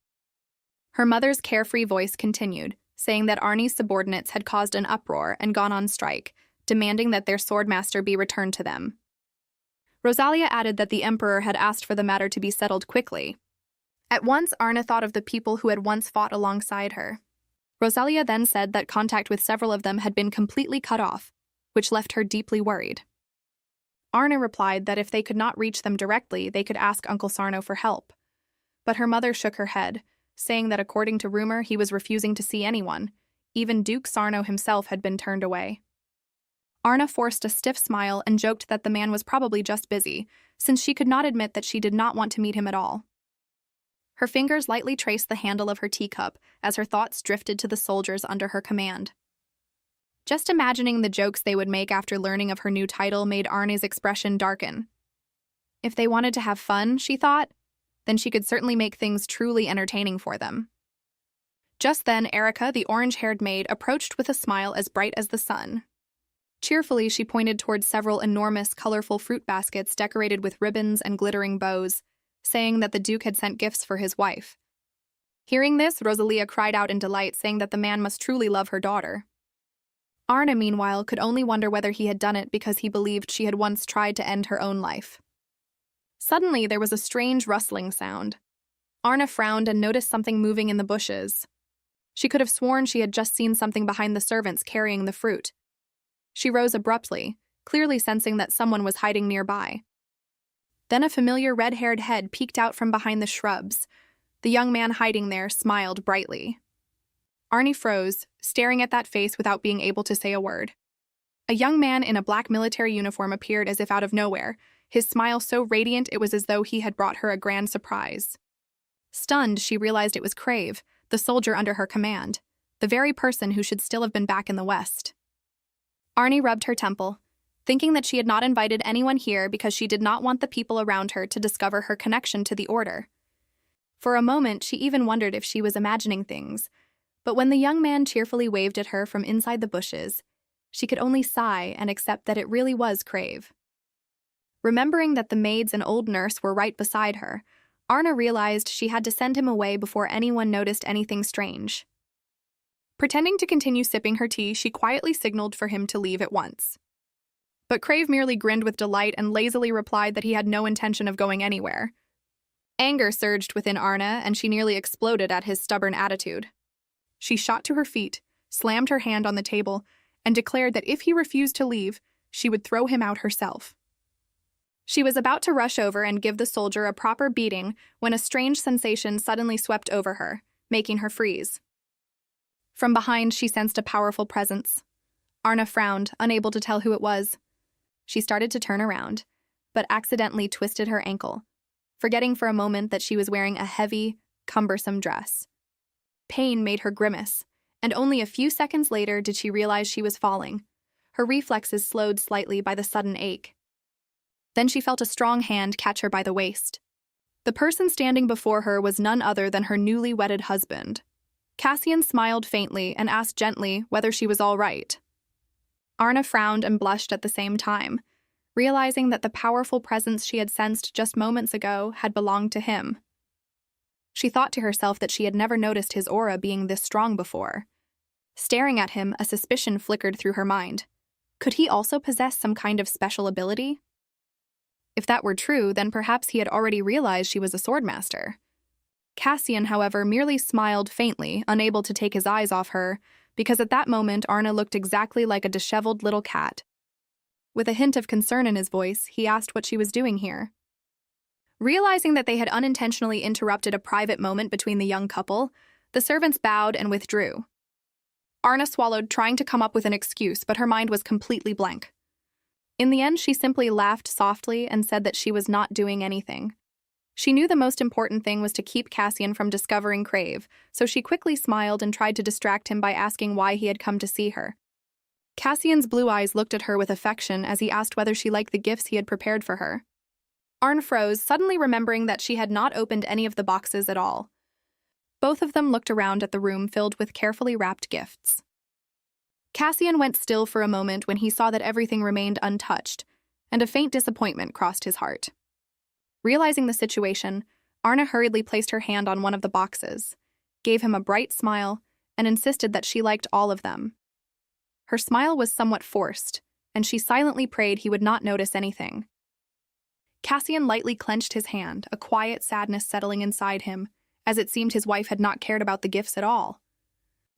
Her mother's carefree voice continued, saying that Arnie's subordinates had caused an uproar and gone on strike, demanding that their swordmaster be returned to them. Rosalia added that the Emperor had asked for the matter to be settled quickly. At once, Arnée thought of the people who had once fought alongside her. Rosalia then said that contact with several of them had been completely cut off, which left her deeply worried. Arnée replied that if they could not reach them directly, they could ask Uncle Sarno for help. But her mother shook her head, saying that according to rumor, he was refusing to see anyone. Even Duke Sarno himself had been turned away. Arnée forced a stiff smile and joked that the man was probably just busy, since she could not admit that she did not want to meet him at all. Her fingers lightly traced the handle of her teacup as her thoughts drifted to the soldiers under her command. Just imagining the jokes they would make after learning of her new title made Arné's expression darken. If they wanted to have fun, she thought, then she could certainly make things truly entertaining for them. Just then, Erica, the orange-haired maid, approached with a smile as bright as the sun. Cheerfully, she pointed towards several enormous, colorful fruit baskets decorated with ribbons and glittering bows, saying that the Duke had sent gifts for his wife. Hearing this, Rosalia cried out in delight, saying that the man must truly love her daughter. Arnée, meanwhile, could only wonder whether he had done it because he believed she had once tried to end her own life. Suddenly, there was a strange rustling sound. Arnée frowned and noticed something moving in the bushes. She could have sworn she had just seen something behind the servants carrying the fruit. She rose abruptly, clearly sensing that someone was hiding nearby. Then a familiar red-haired head peeked out from behind the shrubs. The young man hiding there smiled brightly. Arnée froze, staring at that face without being able to say a word. A young man in a black military uniform appeared as if out of nowhere, his smile so radiant it was as though he had brought her a grand surprise. Stunned, she realized it was Crave, the soldier under her command, the very person who should still have been back in the West. Arnée rubbed her temple, thinking that she had not invited anyone here because she did not want the people around her to discover her connection to the Order. For a moment, she even wondered if she was imagining things, but when the young man cheerfully waved at her from inside the bushes, she could only sigh and accept that it really was Crave. Remembering that the maids and old nurse were right beside her, Arnée realized she had to send him away before anyone noticed anything strange. Pretending to continue sipping her tea, she quietly signaled for him to leave at once. But Crave merely grinned with delight and lazily replied that he had no intention of going anywhere. Anger surged within Arnée, and she nearly exploded at his stubborn attitude. She shot to her feet, slammed her hand on the table, and declared that if he refused to leave, she would throw him out herself. She was about to rush over and give the soldier a proper beating when a strange sensation suddenly swept over her, making her freeze. From behind, she sensed a powerful presence. Arnée frowned, unable to tell who it was. She started to turn around, but accidentally twisted her ankle, forgetting for a moment that she was wearing a heavy, cumbersome dress. Pain made her grimace, and only a few seconds later did she realize she was falling. Her reflexes slowed slightly by the sudden ache. Then she felt a strong hand catch her by the waist. The person standing before her was none other than her newly wedded husband. Casian smiled faintly and asked gently whether she was all right. Arnée frowned and blushed at the same time, realizing that the powerful presence she had sensed just moments ago had belonged to him. She thought to herself that she had never noticed his aura being this strong before. Staring at him, a suspicion flickered through her mind. Could he also possess some kind of special ability? If that were true, then perhaps he had already realized she was a swordmaster. Casian, however, merely smiled faintly, unable to take his eyes off her, because at that moment Arnée looked exactly like a disheveled little cat. With a hint of concern in his voice, he asked what she was doing here. Realizing that they had unintentionally interrupted a private moment between the young couple, the servants bowed and withdrew. Arnée swallowed, trying to come up with an excuse, but her mind was completely blank. In the end, she simply laughed softly and said that she was not doing anything. She knew the most important thing was to keep Casian from discovering Crave, so she quickly smiled and tried to distract him by asking why he had come to see her. Cassian's blue eyes looked at her with affection as he asked whether she liked the gifts he had prepared for her. Arnée froze, suddenly remembering that she had not opened any of the boxes at all. Both of them looked around at the room filled with carefully wrapped gifts. Casian went still for a moment when he saw that everything remained untouched, and a faint disappointment crossed his heart. Realizing the situation, Arnée hurriedly placed her hand on one of the boxes, gave him a bright smile, and insisted that she liked all of them. Her smile was somewhat forced, and she silently prayed he would not notice anything. Casian lightly clenched his hand, a quiet sadness settling inside him, as it seemed his wife had not cared about the gifts at all.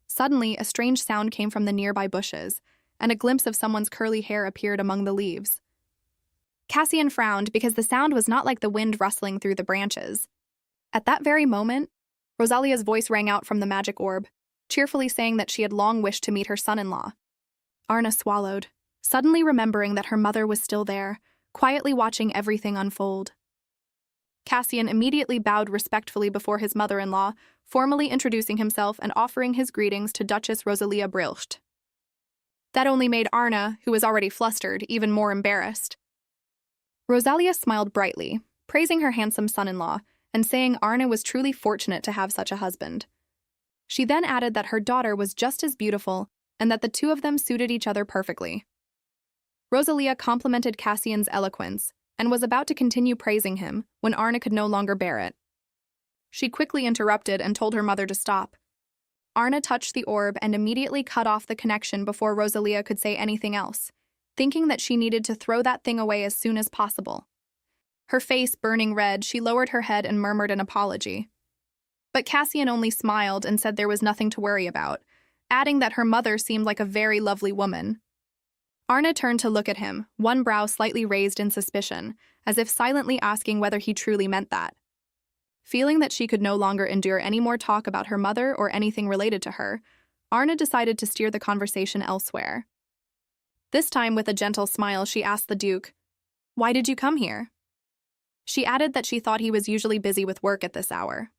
Suddenly, a strange sound came from the nearby bushes, and a glimpse of someone's curly hair appeared among the leaves. Casian frowned because the sound was not like the wind rustling through the branches. At that very moment, Rosalia's voice rang out from the magic orb, cheerfully saying that she had long wished to meet her son-in-law. Arnée swallowed, suddenly remembering that her mother was still there, quietly watching everything unfold. Casian immediately bowed respectfully before his mother-in-law, formally introducing himself and offering his greetings to Duchess Arnée Brillhit. That only made Arnée, who was already flustered, even more embarrassed. Rosalia smiled brightly, praising her handsome son-in-law and saying Arnée was truly fortunate to have such a husband. She then added that her daughter was just as beautiful and that the two of them suited each other perfectly. Rosalia complimented Casian's eloquence and was about to continue praising him when Arnée could no longer bear it. She quickly interrupted and told her mother to stop. Arnée touched the orb and immediately cut off the connection before Rosalia could say anything else, thinking that she needed to throw that thing away as soon as possible. Her face burning red, she lowered her head and murmured an apology. But Casian only smiled and said there was nothing to worry about, adding that her mother seemed like a very lovely woman. Arnée turned to look at him, one brow slightly raised in suspicion, as if silently asking whether he truly meant that. Feeling that she could no longer endure any more talk about her mother or anything related to her, Arnée decided to steer the conversation elsewhere. This time, with a gentle smile, she asked the Duke, "Why did you come here?" She added that she thought he was usually busy with work at this hour.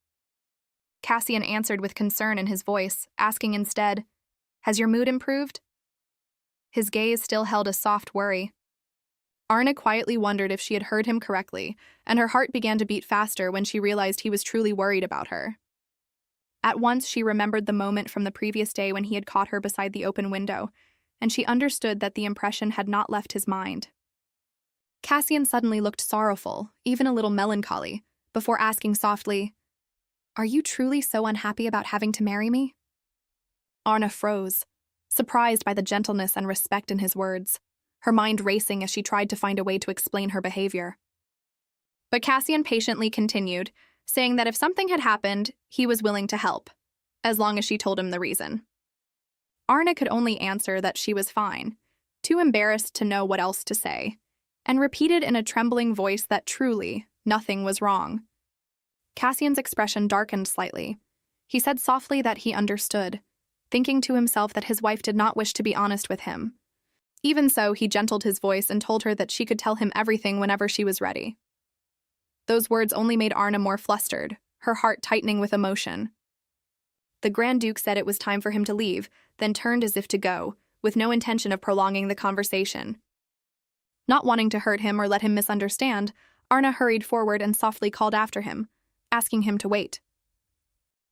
Casian answered with concern in his voice, asking instead, "Has your mood improved?" His gaze still held a soft worry. Arnée quietly wondered if she had heard him correctly, and her heart began to beat faster when she realized he was truly worried about her. At once, she remembered the moment from the previous day when he had caught her beside the open window, and she understood that the impression had not left his mind. Casian suddenly looked sorrowful, even a little melancholy, before asking softly, "Are you truly so unhappy about having to marry me?" Arnée froze, surprised by the gentleness and respect in his words, her mind racing as she tried to find a way to explain her behavior. But Casian patiently continued, saying that if something had happened, he was willing to help, as long as she told him the reason. Arnée could only answer that she was fine, too embarrassed to know what else to say, and repeated in a trembling voice that truly nothing was wrong. Casian's expression darkened slightly. He said softly that he understood, thinking to himself that his wife did not wish to be honest with him. Even so, he gentled his voice and told her that she could tell him everything whenever she was ready. Those words only made Arnée more flustered, her heart tightening with emotion. The Grand Duke said it was time for him to leave, then turned as if to go, with no intention of prolonging the conversation. Not wanting to hurt him or let him misunderstand, Arnée hurried forward and softly called after him, asking him to wait.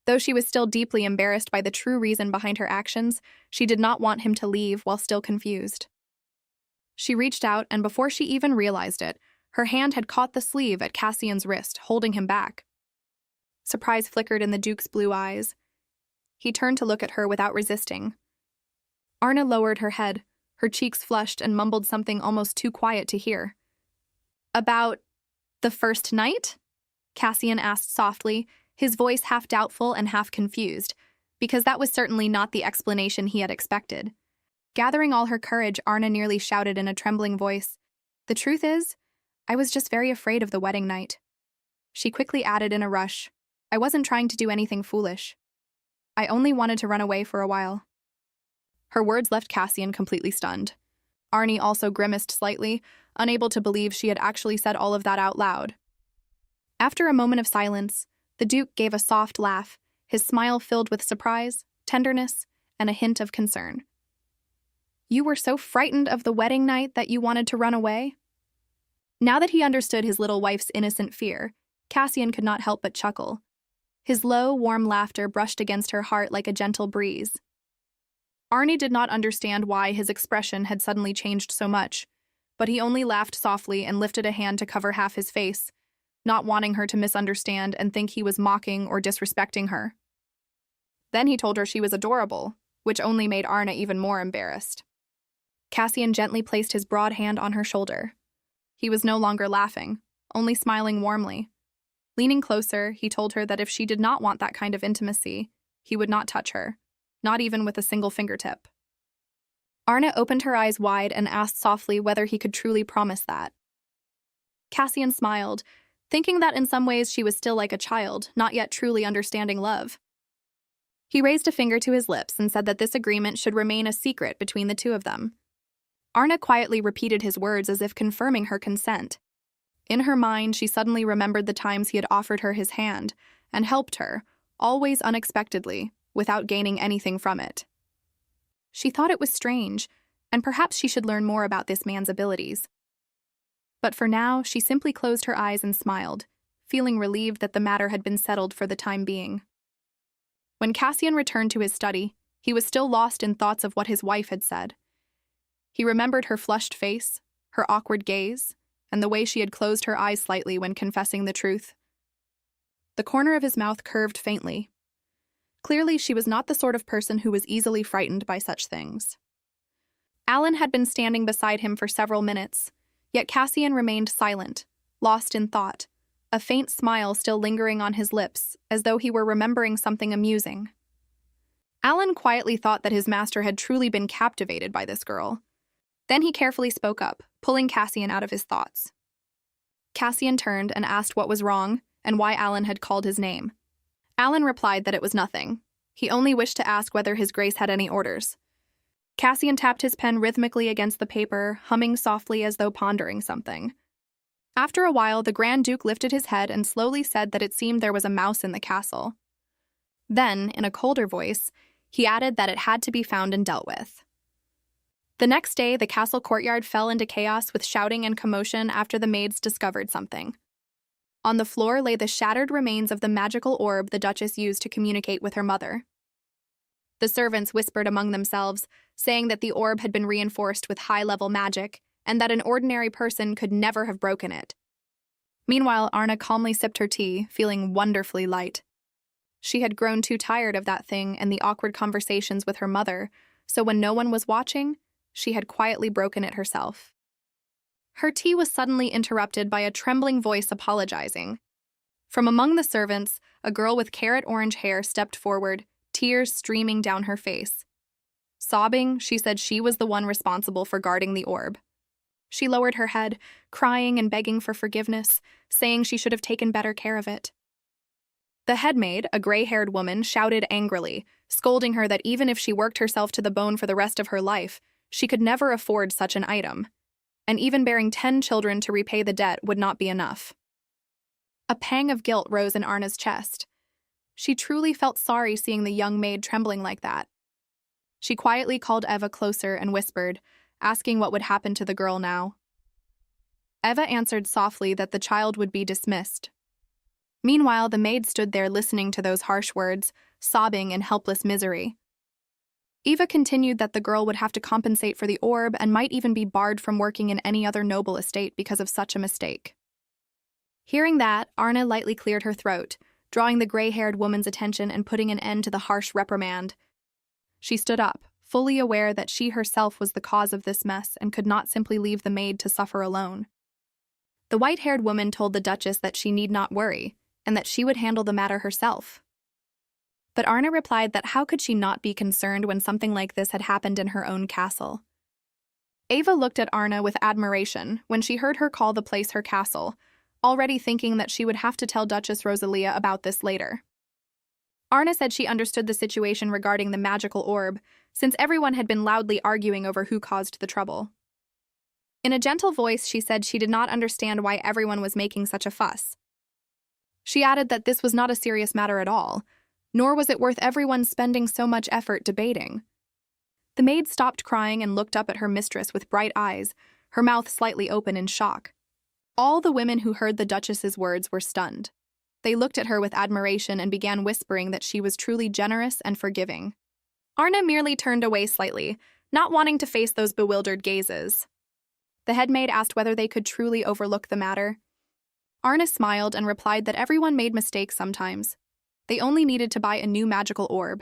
Though she was still deeply embarrassed by the true reason behind her actions, she did not want him to leave while still confused. She reached out, and before she even realized it, her hand had caught the sleeve at Casian's wrist, holding him back. Surprise flickered in the Duke's blue eyes. He turned to look at her without resisting. Arnée lowered her head, her cheeks flushed, and mumbled something almost too quiet to hear. "About the first night?" Casian asked softly, his voice half doubtful and half confused, because that was certainly not the explanation he had expected. Gathering all her courage, Arnée nearly shouted in a trembling voice, "The truth is, I was just very afraid of the wedding night." She quickly added in a rush, "I wasn't trying to do anything foolish. I only wanted to run away for a while." Her words left Casian completely stunned. Arnée also grimaced slightly, unable to believe she had actually said all of that out loud. After a moment of silence, the Duke gave a soft laugh, his smile filled with surprise, tenderness, and a hint of concern. "You were so frightened of the wedding night that you wanted to run away?" Now that he understood his little wife's innocent fear, Casian could not help but chuckle. His low, warm laughter brushed against her heart like a gentle breeze. Arnée did not understand why his expression had suddenly changed so much, but he only laughed softly and lifted a hand to cover half his face, not wanting her to misunderstand and think he was mocking or disrespecting her. Then he told her she was adorable, which only made Arnée even more embarrassed. Casian gently placed his broad hand on her shoulder. He was no longer laughing, only smiling warmly. Leaning closer, he told her that if she did not want that kind of intimacy, he would not touch her, not even with a single fingertip. Arnée opened her eyes wide and asked softly whether he could truly promise that. Casian smiled, thinking that in some ways she was still like a child, not yet truly understanding love. He raised a finger to his lips and said that this agreement should remain a secret between the two of them. Arnée quietly repeated his words as if confirming her consent. In her mind, she suddenly remembered the times he had offered her his hand and helped her, always unexpectedly, without gaining anything from it. She thought it was strange, and perhaps she should learn more about this man's abilities. But for now, she simply closed her eyes and smiled, feeling relieved that the matter had been settled for the time being. When Casian returned to his study, he was still lost in thoughts of what his wife had said. He remembered her flushed face, her awkward gaze, and the way she had closed her eyes slightly when confessing the truth. The corner of his mouth curved faintly. Clearly, she was not the sort of person who was easily frightened by such things. Alan had been standing beside him for several minutes, yet Casian remained silent, lost in thought, a faint smile still lingering on his lips, as though he were remembering something amusing. Alan quietly thought that his master had truly been captivated by this girl. Then he carefully spoke up, pulling Casian out of his thoughts. Casian turned and asked what was wrong and why Alan had called his name. Alan replied that it was nothing. He only wished to ask whether his grace had any orders. Casian tapped his pen rhythmically against the paper, humming softly as though pondering something. After a while, the Grand Duke lifted his head and slowly said that it seemed there was a mouse in the castle. Then, in a colder voice, he added that it had to be found and dealt with. The next day, the castle courtyard fell into chaos with shouting and commotion after the maids discovered something. On the floor lay the shattered remains of the magical orb the Duchess used to communicate with her mother. The servants whispered among themselves, saying that the orb had been reinforced with high-level magic and that an ordinary person could never have broken it. Meanwhile, Arnée calmly sipped her tea, feeling wonderfully light. She had grown too tired of that thing and the awkward conversations with her mother, so when no one was watching, she had quietly broken it herself. Her tea was suddenly interrupted by a trembling voice apologizing. From among the servants, a girl with carrot-orange hair stepped forward, tears streaming down her face. Sobbing, she said she was the one responsible for guarding the orb. She lowered her head, crying and begging for forgiveness, saying she should have taken better care of it. The headmaid, a gray-haired woman, shouted angrily, scolding her that even if she worked herself to the bone for the rest of her life, she could never afford such an item, and even bearing 10 children to repay the debt would not be enough. A pang of guilt rose in Arné's chest. She truly felt sorry seeing the young maid trembling like that. She quietly called Eva closer and whispered, asking what would happen to the girl now. Eva answered softly that the child would be dismissed. Meanwhile, the maid stood there listening to those harsh words, sobbing in helpless misery. Eva continued that the girl would have to compensate for the orb and might even be barred from working in any other noble estate because of such a mistake. Hearing that, Arnée lightly cleared her throat, drawing the gray-haired woman's attention and putting an end to the harsh reprimand. She stood up, fully aware that she herself was the cause of this mess and could not simply leave the maid to suffer alone. The white-haired woman told the Duchess that she need not worry, and that she would handle the matter herself. But Arnée replied that how could she not be concerned when something like this had happened in her own castle? Eva looked at Arnée with admiration when she heard her call the place her castle, already thinking that she would have to tell Duchess Rosalia about this later. Arnée said she understood the situation regarding the magical orb, since everyone had been loudly arguing over who caused the trouble. In a gentle voice, she said she did not understand why everyone was making such a fuss. She added that this was not a serious matter at all, nor was it worth everyone spending so much effort debating. The maid stopped crying and looked up at her mistress with bright eyes, her mouth slightly open in shock. All the women who heard the Duchess's words were stunned. They looked at her with admiration and began whispering that she was truly generous and forgiving. Arnée merely turned away slightly, not wanting to face those bewildered gazes. The headmaid asked whether they could truly overlook the matter. Arnée smiled and replied that everyone made mistakes sometimes. They only needed to buy a new magical orb.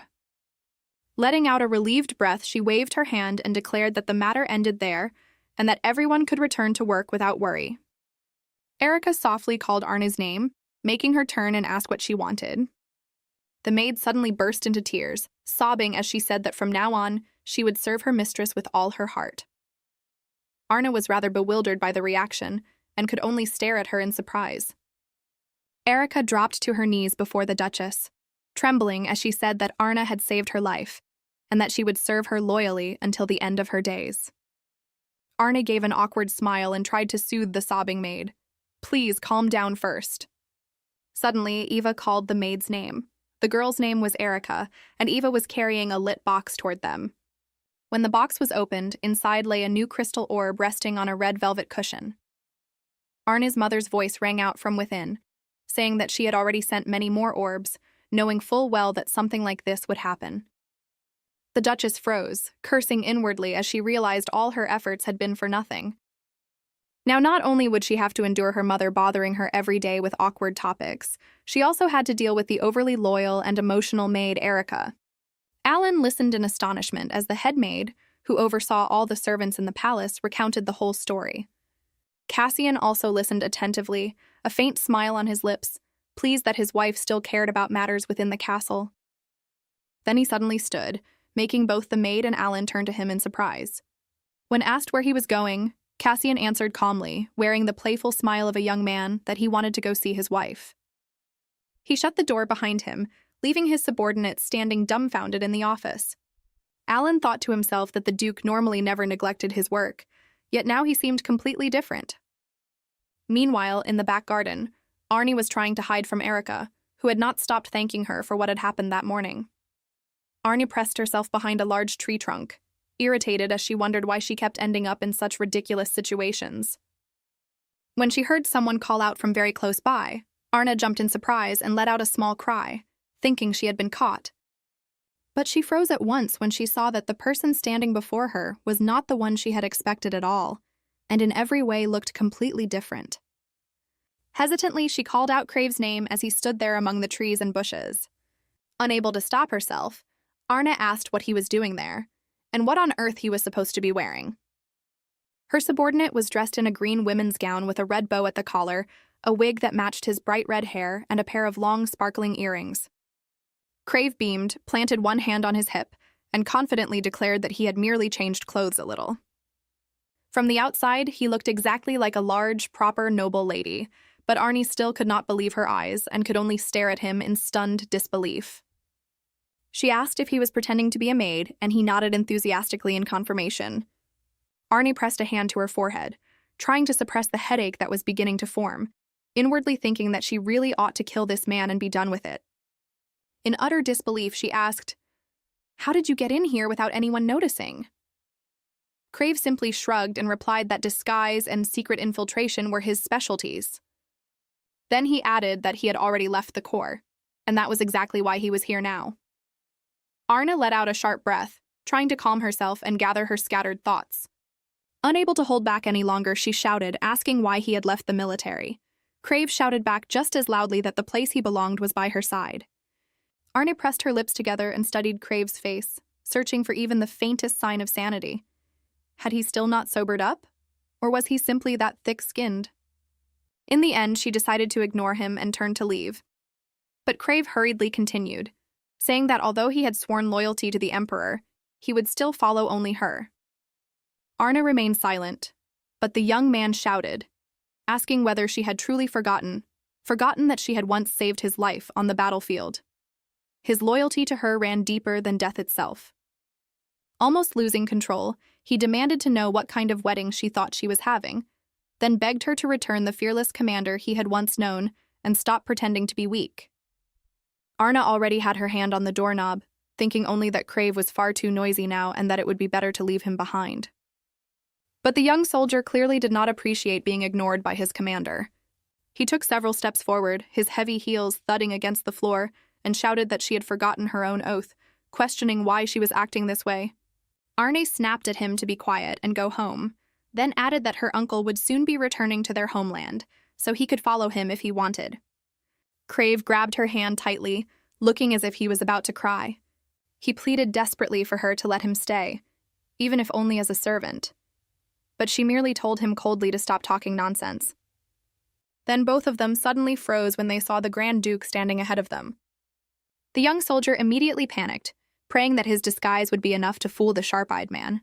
Letting out a relieved breath, she waved her hand and declared that the matter ended there and that everyone could return to work without worry. Erica softly called Arné's name, making her turn and ask what she wanted. The maid suddenly burst into tears, sobbing as she said that from now on, she would serve her mistress with all her heart. Arnée was rather bewildered by the reaction and could only stare at her in surprise. Erica dropped to her knees before the Duchess, trembling as she said that Arnée had saved her life and that she would serve her loyally until the end of her days. Arnée gave an awkward smile and tried to soothe the sobbing maid. "Please calm down first." Suddenly, Eva called the maid's name. The girl's name was Erica, and Eva was carrying a lit box toward them. When the box was opened, inside lay a new crystal orb resting on a red velvet cushion. Arné's mother's voice rang out from within, saying that she had already sent many more orbs, knowing full well that something like this would happen. The Duchess froze, cursing inwardly as she realized all her efforts had been for nothing. Now, not only would she have to endure her mother bothering her every day with awkward topics, she also had to deal with the overly loyal and emotional maid Erica. Alan listened in astonishment as the head maid, who oversaw all the servants in the palace, recounted the whole story. Casian also listened attentively, a faint smile on his lips, pleased that his wife still cared about matters within the castle. Then he suddenly stood, making both the maid and Alan turn to him in surprise. When asked where he was going, Casian answered calmly, wearing the playful smile of a young man, that he wanted to go see his wife. He shut the door behind him, leaving his subordinates standing dumbfounded in the office. Alan thought to himself that the Duke normally never neglected his work, yet now he seemed completely different. Meanwhile, in the back garden, Arnée was trying to hide from Erica, who had not stopped thanking her for what had happened that morning. Arnée pressed herself behind a large tree trunk, irritated as she wondered why she kept ending up in such ridiculous situations. When she heard someone call out from very close by, Arnée jumped in surprise and let out a small cry, thinking she had been caught. But she froze at once when she saw that the person standing before her was not the one she had expected at all, and in every way looked completely different. Hesitantly, she called out Crave's name as he stood there among the trees and bushes. Unable to stop herself, Arnée asked what he was doing there, and what on earth he was supposed to be wearing. Her subordinate was dressed in a green women's gown with a red bow at the collar, a wig that matched his bright red hair, and a pair of long, sparkling earrings. Crave beamed, planted one hand on his hip, and confidently declared that he had merely changed clothes a little. From the outside, he looked exactly like a large, proper, noble lady, but Arnée still could not believe her eyes and could only stare at him in stunned disbelief. She asked if he was pretending to be a maid, and he nodded enthusiastically in confirmation. Arnée pressed a hand to her forehead, trying to suppress the headache that was beginning to form, inwardly thinking that she really ought to kill this man and be done with it. In utter disbelief, she asked, "How did you get in here without anyone noticing?" Crave simply shrugged and replied that disguise and secret infiltration were his specialties. Then he added that he had already left the Corps, and that was exactly why he was here now. Arnée let out a sharp breath, trying to calm herself and gather her scattered thoughts. Unable to hold back any longer, she shouted, asking why he had left the military. Crave shouted back just as loudly that the place he belonged was by her side. Arnée pressed her lips together and studied Crave's face, searching for even the faintest sign of sanity. Had he still not sobered up? Or was he simply that thick-skinned? In the end, she decided to ignore him and turned to leave. But Crave hurriedly continued, saying that although he had sworn loyalty to the Emperor, he would still follow only her. Arnée remained silent, but the young man shouted, asking whether she had truly forgotten that she had once saved his life on the battlefield. His loyalty to her ran deeper than death itself. Almost losing control, he demanded to know what kind of wedding she thought she was having, then begged her to return the fearless commander he had once known and stop pretending to be weak. Arnée already had her hand on the doorknob, thinking only that Crave was far too noisy now and that it would be better to leave him behind. But the young soldier clearly did not appreciate being ignored by his commander. He took several steps forward, his heavy heels thudding against the floor, and shouted that she had forgotten her own oath, questioning why she was acting this way. Arnée snapped at him to be quiet and go home, then added that her uncle would soon be returning to their homeland, so he could follow him if he wanted. Crave grabbed her hand tightly, looking as if he was about to cry. He pleaded desperately for her to let him stay, even if only as a servant. But she merely told him coldly to stop talking nonsense. Then both of them suddenly froze when they saw the Grand Duke standing ahead of them. The young soldier immediately panicked, praying that his disguise would be enough to fool the sharp-eyed man.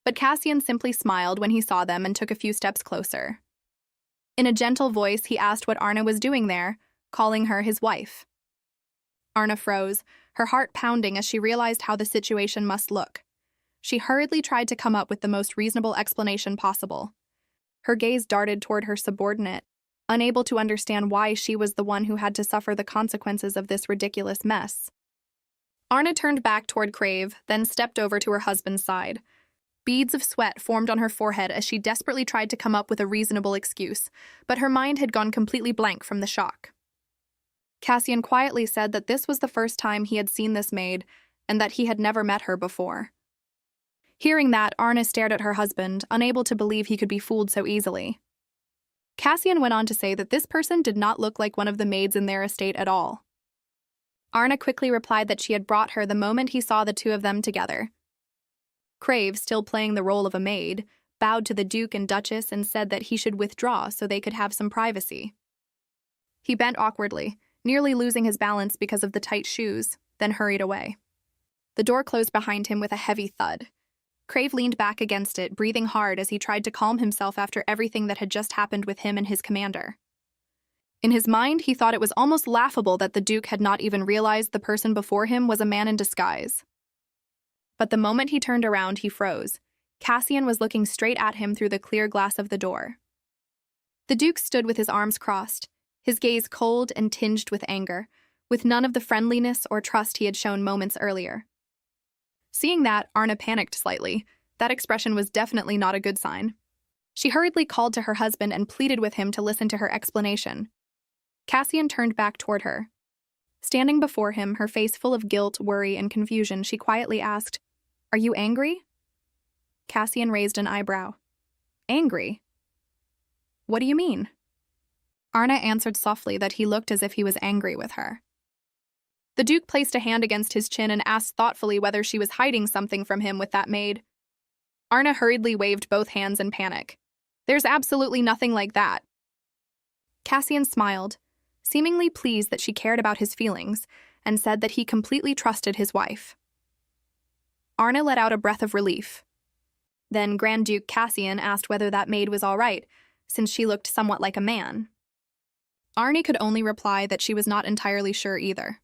But Casian simply smiled when he saw them and took a few steps closer. In a gentle voice, he asked what Arnée was doing there, calling her his wife. Arnée froze, her heart pounding as she realized how the situation must look. She hurriedly tried to come up with the most reasonable explanation possible. Her gaze darted toward her subordinate, unable to understand why she was the one who had to suffer the consequences of this ridiculous mess. Arnée turned back toward Crave, then stepped over to her husband's side. Beads of sweat formed on her forehead as she desperately tried to come up with a reasonable excuse, but her mind had gone completely blank from the shock. Casian quietly said that this was the first time he had seen this maid, and that he had never met her before. Hearing that, Arnée stared at her husband, unable to believe he could be fooled so easily. Casian went on to say that this person did not look like one of the maids in their estate at all. Arnée quickly replied that she had brought her the moment he saw the two of them together. Crave, still playing the role of a maid, bowed to the Duke and Duchess and said that he should withdraw so they could have some privacy. He bent awkwardly, nearly losing his balance because of the tight shoes, then hurried away. The door closed behind him with a heavy thud. Crave leaned back against it, breathing hard as he tried to calm himself after everything that had just happened with him and his commander. In his mind, he thought it was almost laughable that the Duke had not even realized the person before him was a man in disguise. But the moment he turned around, he froze. Casian was looking straight at him through the clear glass of the door. The Duke stood with his arms crossed, his gaze cold and tinged with anger, with none of the friendliness or trust he had shown moments earlier. Seeing that, Arnée panicked slightly. That expression was definitely not a good sign. She hurriedly called to her husband and pleaded with him to listen to her explanation. Casian turned back toward her. Standing before him, her face full of guilt, worry, and confusion, she quietly asked, "Are you angry?" Casian raised an eyebrow. "Angry? What do you mean?" Arnée answered softly that he looked as if he was angry with her. The Duke placed a hand against his chin and asked thoughtfully whether she was hiding something from him with that maid. Arnée hurriedly waved both hands in panic. "There's absolutely nothing like that." Casian smiled, seemingly pleased that she cared about his feelings, and said that he completely trusted his wife. Arnée let out a breath of relief. Then Grand Duke Casian asked whether that maid was all right, since she looked somewhat like a man. Arnée could only reply that she was not entirely sure either.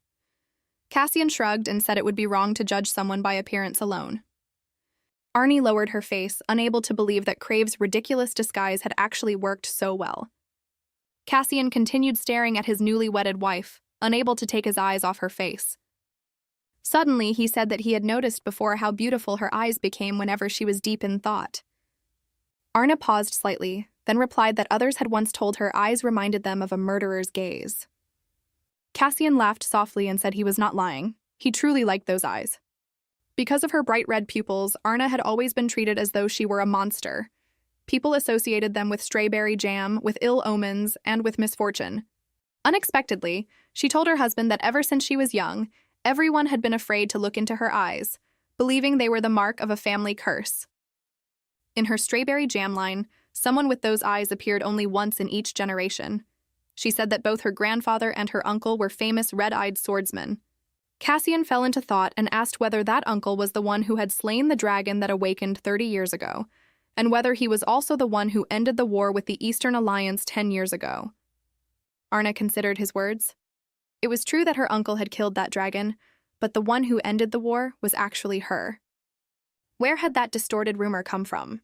Casian shrugged and said it would be wrong to judge someone by appearance alone. Arnée lowered her face, unable to believe that Crave's ridiculous disguise had actually worked so well. Casian continued staring at his newly wedded wife, unable to take his eyes off her face. Suddenly, he said that he had noticed before how beautiful her eyes became whenever she was deep in thought. Arnée paused slightly, then replied that others had once told her eyes reminded them of a murderer's gaze. Casian laughed softly and said he was not lying. He truly liked those eyes. Because of her bright red pupils, Arnée had always been treated as though she were a monster. People associated them with strawberry jam, with ill omens, and with misfortune. Unexpectedly, she told her husband that ever since she was young, everyone had been afraid to look into her eyes, believing they were the mark of a family curse. In her strawberry jam line, someone with those eyes appeared only once in each generation. She said that both her grandfather and her uncle were famous red-eyed swordsmen. Casian fell into thought and asked whether that uncle was the one who had slain the dragon that awakened 30 years ago, and whether he was also the one who ended the war with the Eastern Alliance 10 years ago. Arnée considered his words. It was true that her uncle had killed that dragon, but the one who ended the war was actually her. Where had that distorted rumor come from?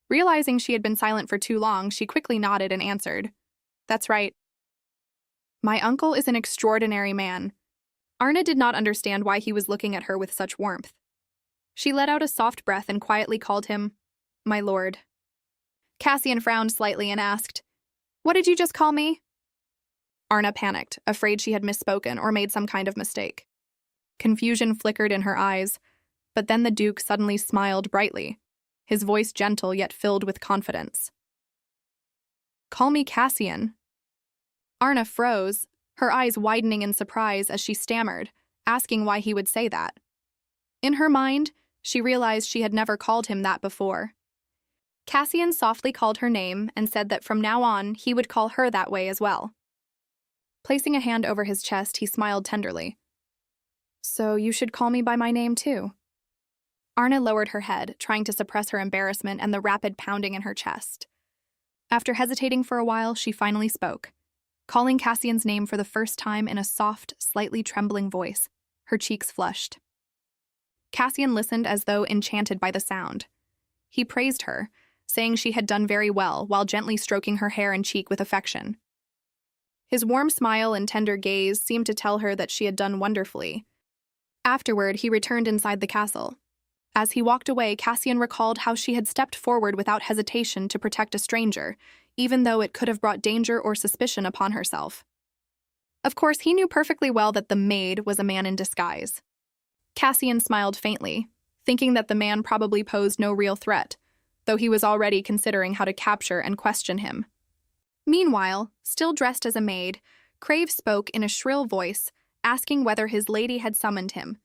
Realizing she had been silent for too long, she quickly nodded and answered, "That's right. My uncle is an extraordinary man." Arnée did not understand why he was looking at her with such warmth. She let out a soft breath and quietly called him, "My lord." Casian frowned slightly and asked, "What did you just call me?" Arnée panicked, afraid she had misspoken or made some kind of mistake. Confusion flickered in her eyes, but then the Duke suddenly smiled brightly, his voice gentle yet filled with confidence. "Call me Casian." Arnée froze, her eyes widening in surprise as she stammered, asking why he would say that. In her mind, she realized she had never called him that before. Casian softly called her name and said that from now on he would call her that way as well. Placing a hand over his chest, he smiled tenderly. "So you should call me by my name too." Arnée lowered her head, trying to suppress her embarrassment and the rapid pounding in her chest. After hesitating for a while, she finally spoke, calling Casian's name for the first time in a soft, slightly trembling voice. Her cheeks flushed. Casian listened as though enchanted by the sound. He praised her, saying she had done very well while gently stroking her hair and cheek with affection. His warm smile and tender gaze seemed to tell her that she had done wonderfully. Afterward, he returned inside the castle. As he walked away, Casian recalled how she had stepped forward without hesitation to protect a stranger, even though it could have brought danger or suspicion upon herself. Of course, he knew perfectly well that the maid was a man in disguise. Casian smiled faintly, thinking that the man probably posed no real threat, though he was already considering how to capture and question him. Meanwhile, still dressed as a maid, Crave spoke in a shrill voice, asking whether his lady had summoned him.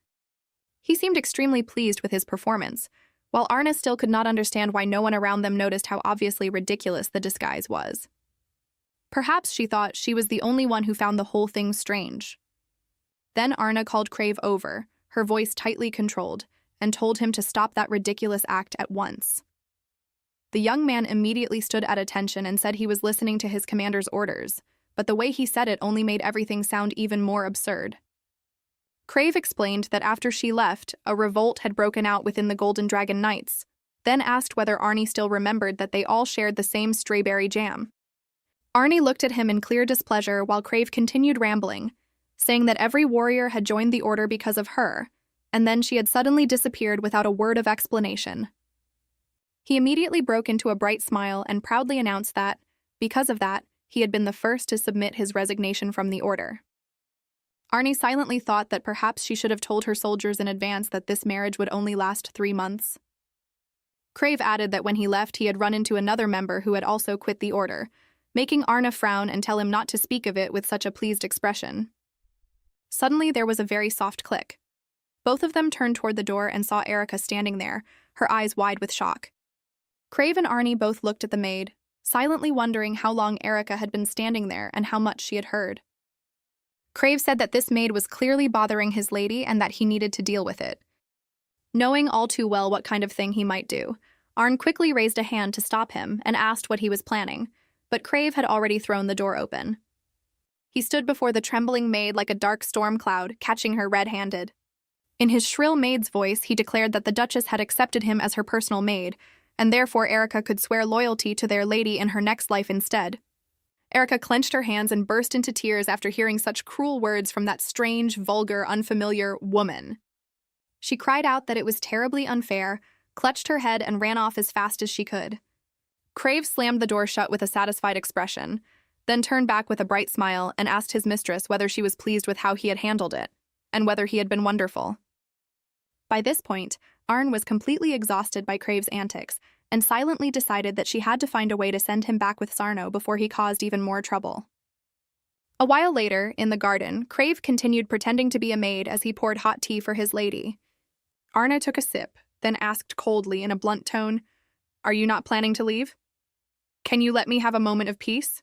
He seemed extremely pleased with his performance, while Arnée still could not understand why no one around them noticed how obviously ridiculous the disguise was. Perhaps she thought she was the only one who found the whole thing strange. Then Arnée called Crave over, her voice tightly controlled, and told him to stop that ridiculous act at once. The young man immediately stood at attention and said he was listening to his commander's orders, but the way he said it only made everything sound even more absurd. Crave explained that after she left, a revolt had broken out within the Golden Dragon Knights, then asked whether Arnée still remembered that they all shared the same strawberry jam. Arnée looked at him in clear displeasure while Crave continued rambling, saying that every warrior had joined the order because of her, and then she had suddenly disappeared without a word of explanation. He immediately broke into a bright smile and proudly announced that, because of that, he had been the first to submit his resignation from the order. Arnée silently thought that perhaps she should have told her soldiers in advance that this marriage would only last 3 months. Crave added that when he left, he had run into another member who had also quit the order, making Arnée frown and tell him not to speak of it with such a pleased expression. Suddenly, there was a very soft click. Both of them turned toward the door and saw Erica standing there, her eyes wide with shock. Crave and Arnée both looked at the maid, silently wondering how long Erica had been standing there and how much she had heard. Crave said that this maid was clearly bothering his lady and that he needed to deal with it. Knowing all too well what kind of thing he might do, Arnée quickly raised a hand to stop him and asked what he was planning, but Crave had already thrown the door open. He stood before the trembling maid like a dark storm cloud, catching her red-handed. In his shrill maid's voice, he declared that the Duchess had accepted him as her personal maid, and therefore Erica could swear loyalty to their lady in her next life instead. Erica clenched her hands and burst into tears after hearing such cruel words from that strange, vulgar, unfamiliar woman. She cried out that it was terribly unfair, clutched her head, and ran off as fast as she could. Crave slammed the door shut with a satisfied expression, then turned back with a bright smile and asked his mistress whether she was pleased with how he had handled it, and whether he had been wonderful. By this point, Arn was completely exhausted by Crave's antics, and silently decided that she had to find a way to send him back with Sarno before he caused even more trouble. A while later, in the garden, Crave continued pretending to be a maid as he poured hot tea for his lady. Arnée took a sip, then asked coldly in a blunt tone, "Are you not planning to leave? Can you let me have a moment of peace?"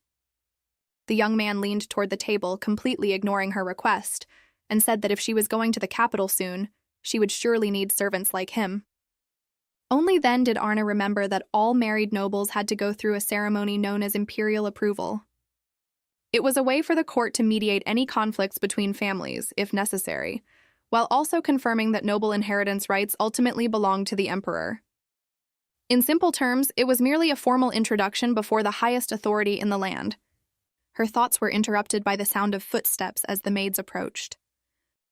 The young man leaned toward the table, completely ignoring her request, and said that if she was going to the capital soon, she would surely need servants like him. Only then did Arnée remember that all married nobles had to go through a ceremony known as imperial approval. It was a way for the court to mediate any conflicts between families, if necessary, while also confirming that noble inheritance rights ultimately belonged to the emperor. In simple terms, it was merely a formal introduction before the highest authority in the land. Her thoughts were interrupted by the sound of footsteps as the maids approached.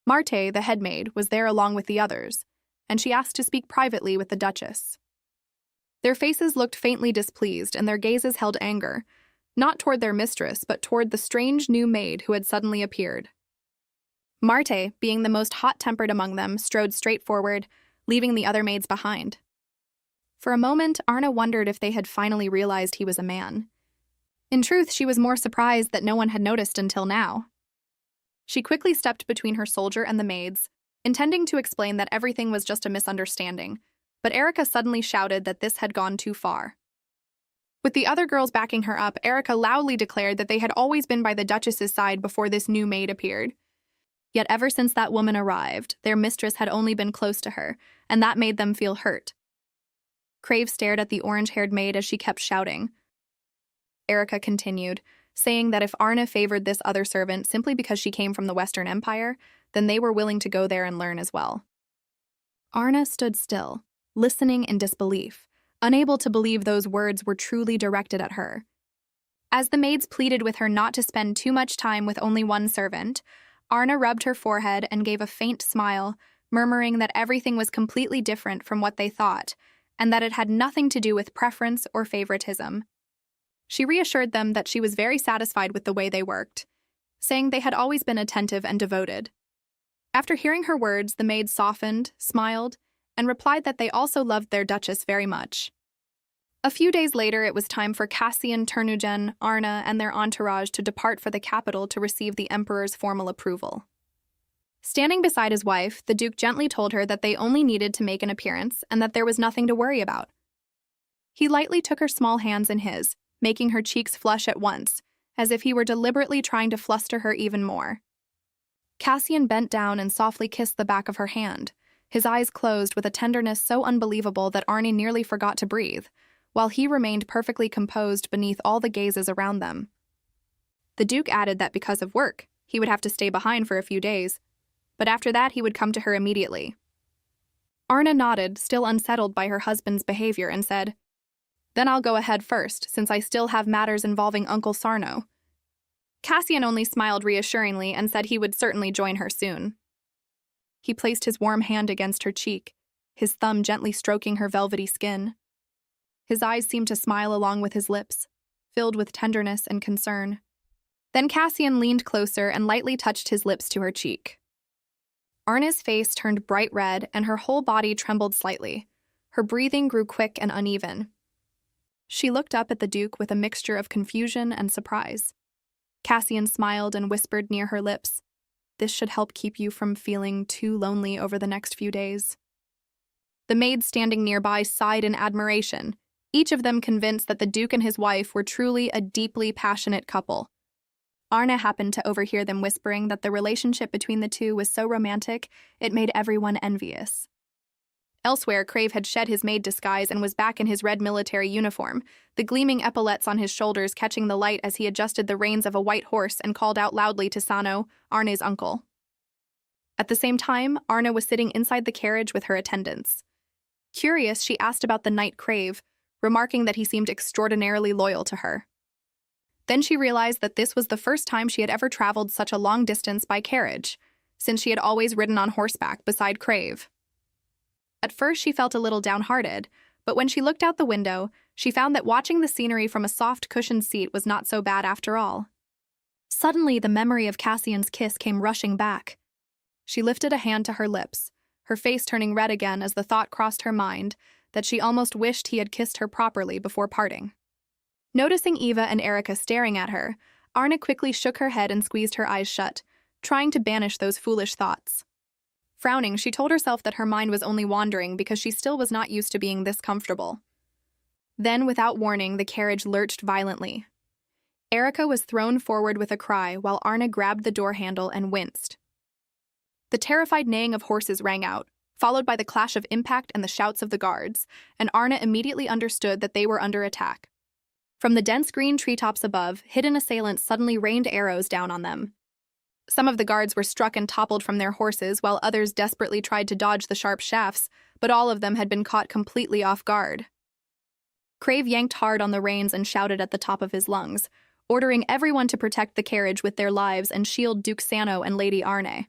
Marthe, the head maid, was there along with the others, and she asked to speak privately with the Duchess. Their faces looked faintly displeased, and their gazes held anger, not toward their mistress, but toward the strange new maid who had suddenly appeared. Marthe, being the most hot-tempered among them, strode straight forward, leaving the other maids behind. For a moment, Arnée wondered if they had finally realized he was a man. In truth, she was more surprised that no one had noticed until now. She quickly stepped between her soldier and the maids, intending to explain that everything was just a misunderstanding, but Erica suddenly shouted that this had gone too far. With the other girls backing her up, Erica loudly declared that they had always been by the Duchess's side before this new maid appeared. Yet ever since that woman arrived, their mistress had only been close to her, and that made them feel hurt. Crave stared at the orange-haired maid as she kept shouting. Erica continued, saying that if Arnée favored this other servant simply because she came from the Western Empire, then they were willing to go there and learn as well. Arnée stood still, listening in disbelief, unable to believe those words were truly directed at her. As the maids pleaded with her not to spend too much time with only one servant, Arnée rubbed her forehead and gave a faint smile, murmuring that everything was completely different from what they thought, and that it had nothing to do with preference or favoritism. She reassured them that she was very satisfied with the way they worked, saying they had always been attentive and devoted. After hearing her words, the maids softened, smiled, and replied that they also loved their Duchess very much. A few days later, it was time for Casian, Ternugen, Arnée, and their entourage to depart for the capital to receive the emperor's formal approval. Standing beside his wife, the Duke gently told her that they only needed to make an appearance and that there was nothing to worry about. He lightly took her small hands in his, making her cheeks flush at once, as if he were deliberately trying to fluster her even more. Casian bent down and softly kissed the back of her hand, his eyes closed with a tenderness so unbelievable that Arnée nearly forgot to breathe, while he remained perfectly composed beneath all the gazes around them. The Duke added that because of work, he would have to stay behind for a few days, but after that he would come to her immediately. Arnée nodded, still unsettled by her husband's behavior, and said, "Then I'll go ahead first, since I still have matters involving Uncle Sarno." Casian only smiled reassuringly and said he would certainly join her soon. He placed his warm hand against her cheek, his thumb gently stroking her velvety skin. His eyes seemed to smile along with his lips, filled with tenderness and concern. Then Casian leaned closer and lightly touched his lips to her cheek. Arnée's face turned bright red and her whole body trembled slightly. Her breathing grew quick and uneven. She looked up at the Duke with a mixture of confusion and surprise. Casian smiled and whispered near her lips, "This should help keep you from feeling too lonely over the next few days." The maids standing nearby sighed in admiration, each of them convinced that the Duke and his wife were truly a deeply passionate couple. Arnée happened to overhear them whispering that the relationship between the two was so romantic it made everyone envious. Elsewhere, Crave had shed his maid disguise and was back in his red military uniform, the gleaming epaulets on his shoulders catching the light as he adjusted the reins of a white horse and called out loudly to Sano, Arnée's uncle. At the same time, Arnée was sitting inside the carriage with her attendants. Curious, she asked about the knight Crave, remarking that he seemed extraordinarily loyal to her. Then she realized that this was the first time she had ever traveled such a long distance by carriage, since she had always ridden on horseback beside Crave. At first she felt a little downhearted, but when she looked out the window, she found that watching the scenery from a soft cushioned seat was not so bad after all. Suddenly, the memory of Cassian's kiss came rushing back. She lifted a hand to her lips, her face turning red again as the thought crossed her mind that she almost wished he had kissed her properly before parting. Noticing Eva and Erica staring at her, Arnée quickly shook her head and squeezed her eyes shut, trying to banish those foolish thoughts. Frowning, she told herself that her mind was only wandering because she still was not used to being this comfortable. Then, without warning, the carriage lurched violently. Erica was thrown forward with a cry while Arnée grabbed the door handle and winced. The terrified neighing of horses rang out, followed by the clash of impact and the shouts of the guards, and Arnée immediately understood that they were under attack. From the dense green treetops above, hidden assailants suddenly rained arrows down on them. Some of the guards were struck and toppled from their horses, while others desperately tried to dodge the sharp shafts, but all of them had been caught completely off guard. Crave yanked hard on the reins and shouted at the top of his lungs, ordering everyone to protect the carriage with their lives and shield Duke Sano and Lady Arnée.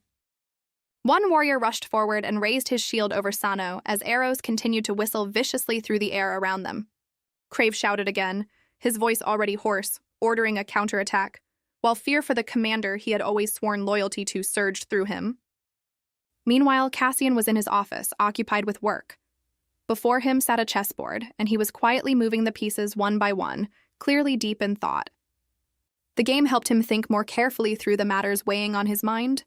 One warrior rushed forward and raised his shield over Sano as arrows continued to whistle viciously through the air around them. Crave shouted again, his voice already hoarse, ordering a counterattack, while fear for the commander he had always sworn loyalty to surged through him. Meanwhile, Casian was in his office, occupied with work. Before him sat a chessboard, and he was quietly moving the pieces one by one, clearly deep in thought. The game helped him think more carefully through the matters weighing on his mind.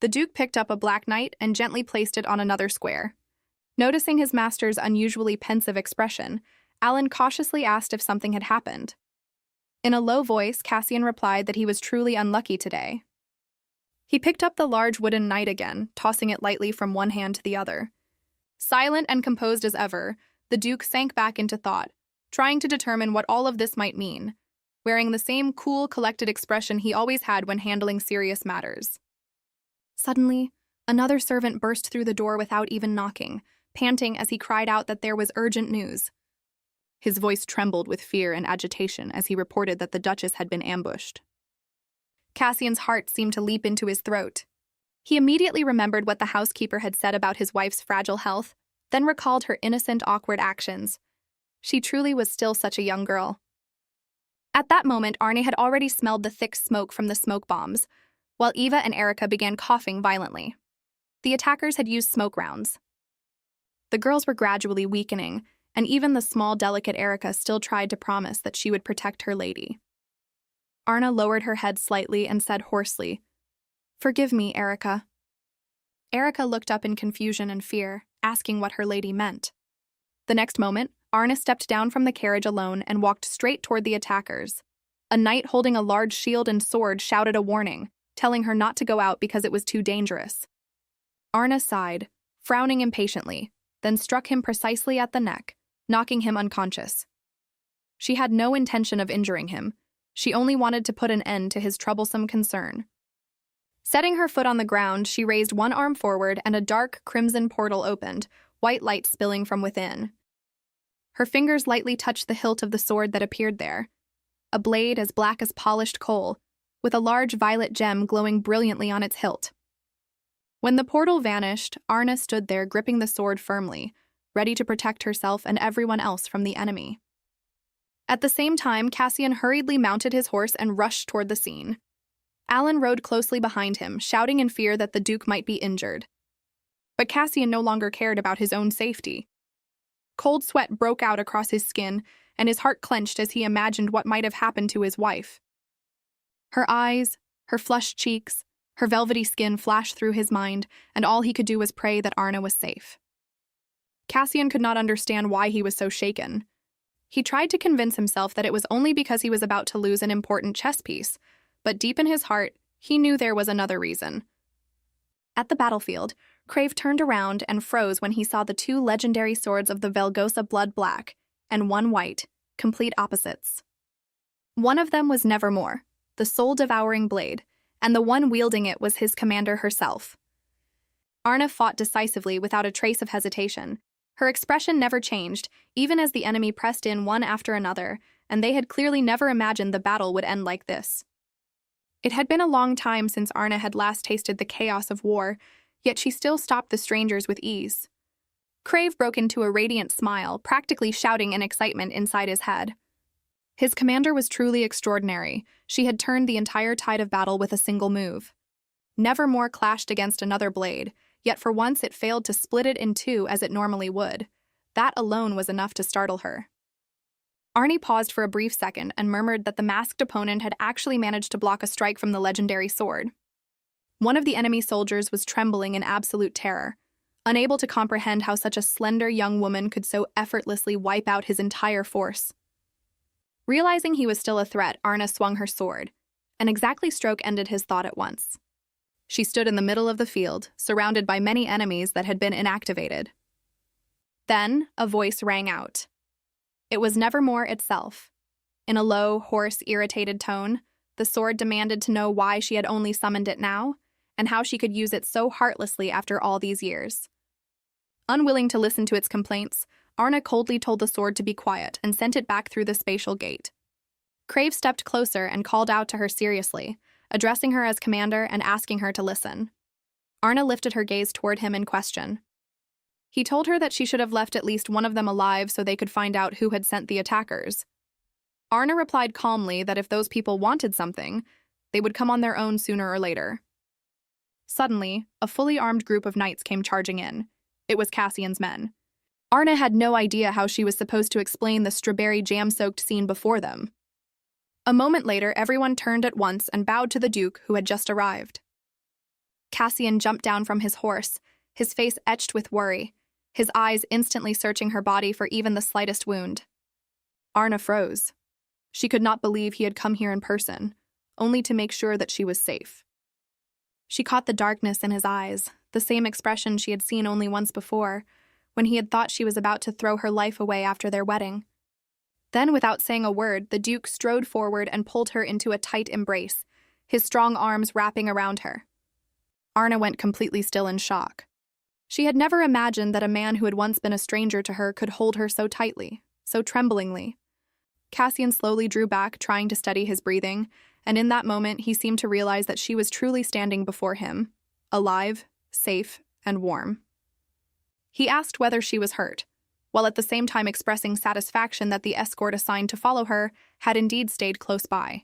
The Duke picked up a black knight and gently placed it on another square. Noticing his master's unusually pensive expression, Alan cautiously asked if something had happened. In a low voice, Casian replied that he was truly unlucky today. He picked up the large wooden knight again, tossing it lightly from one hand to the other. Silent and composed as ever, the Duke sank back into thought, trying to determine what all of this might mean, wearing the same cool, collected expression he always had when handling serious matters. Suddenly, another servant burst through the door without even knocking, panting as he cried out that there was urgent news. His voice trembled with fear and agitation as he reported that the Duchess had been ambushed. Cassian's heart seemed to leap into his throat. He immediately remembered what the housekeeper had said about his wife's fragile health, then recalled her innocent, awkward actions. She truly was still such a young girl. At that moment, Arnée had already smelled the thick smoke from the smoke bombs, while Eva and Erica began coughing violently. The attackers had used smoke rounds. The girls were gradually weakening, and even the small, delicate Erica still tried to promise that she would protect her lady. Arnée lowered her head slightly and said hoarsely, "Forgive me, Erica." Erica looked up in confusion and fear, asking what her lady meant. The next moment, Arnée stepped down from the carriage alone and walked straight toward the attackers. A knight holding a large shield and sword shouted a warning, telling her not to go out because it was too dangerous. Arnée sighed, frowning impatiently, then struck him precisely at the neck, knocking him unconscious. She had no intention of injuring him. She only wanted to put an end to his troublesome concern. Setting her foot on the ground, she raised one arm forward and a dark crimson portal opened, white light spilling from within. Her fingers lightly touched the hilt of the sword that appeared there, a blade as black as polished coal, with a large violet gem glowing brilliantly on its hilt. When the portal vanished, Arnée stood there gripping the sword firmly, ready to protect herself and everyone else from the enemy. At the same time, Casian hurriedly mounted his horse and rushed toward the scene. Alan rode closely behind him, shouting in fear that the Duke might be injured. But Casian no longer cared about his own safety. Cold sweat broke out across his skin, and his heart clenched as he imagined what might have happened to his wife. Her eyes, her flushed cheeks, her velvety skin flashed through his mind, and all he could do was pray that Arnée was safe. Casian could not understand why he was so shaken. He tried to convince himself that it was only because he was about to lose an important chess piece, but deep in his heart, he knew there was another reason. At the battlefield, Crave turned around and froze when he saw the two legendary swords of the Velgosa blood black and one white, complete opposites. One of them was Nevermore, the soul-devouring blade, and the one wielding it was his commander herself. Arnée fought decisively without a trace of hesitation. Her expression never changed, even as the enemy pressed in one after another, and they had clearly never imagined the battle would end like this. It had been a long time since Arnée had last tasted the chaos of war, yet she still stopped the strangers with ease. Crave broke into a radiant smile, practically shouting in excitement inside his head. His commander was truly extraordinary. She had turned the entire tide of battle with a single move. Nevermore clashed against another blade, yet for once it failed to split it in two as it normally would. That alone was enough to startle her. Arnée paused for a brief second and murmured that the masked opponent had actually managed to block a strike from the legendary sword. One of the enemy soldiers was trembling in absolute terror, unable to comprehend how such a slender young woman could so effortlessly wipe out his entire force. Realizing he was still a threat, Arnée swung her sword. An exactly stroke ended his thought at once. She stood in the middle of the field, surrounded by many enemies that had been inactivated. Then, a voice rang out. It was Nevermore itself. In a low, hoarse, irritated tone, the sword demanded to know why she had only summoned it now, and how she could use it so heartlessly after all these years. Unwilling to listen to its complaints, Arnée coldly told the sword to be quiet and sent it back through the spatial gate. Crave stepped closer and called out to her seriously, addressing her as commander and asking her to listen. Arnée lifted her gaze toward him in question. He told her that she should have left at least one of them alive so they could find out who had sent the attackers. Arnée replied calmly that if those people wanted something, they would come on their own sooner or later. Suddenly, a fully armed group of knights came charging in. It was Casian's men. Arnée had no idea how she was supposed to explain the strawberry jam-soaked scene before them. A moment later, everyone turned at once and bowed to the Duke who had just arrived. Casian jumped down from his horse, his face etched with worry, his eyes instantly searching her body for even the slightest wound. Arnée froze. She could not believe he had come here in person, only to make sure that she was safe. She caught the darkness in his eyes, the same expression she had seen only once before, when he had thought she was about to throw her life away after their wedding. Then, without saying a word, the Duke strode forward and pulled her into a tight embrace, his strong arms wrapping around her. Arnée went completely still in shock. She had never imagined that a man who had once been a stranger to her could hold her so tightly, so tremblingly. Casian slowly drew back, trying to steady his breathing, and in that moment he seemed to realize that she was truly standing before him, alive, safe, and warm. He asked whether she was hurt, while at the same time expressing satisfaction that the escort assigned to follow her had indeed stayed close by.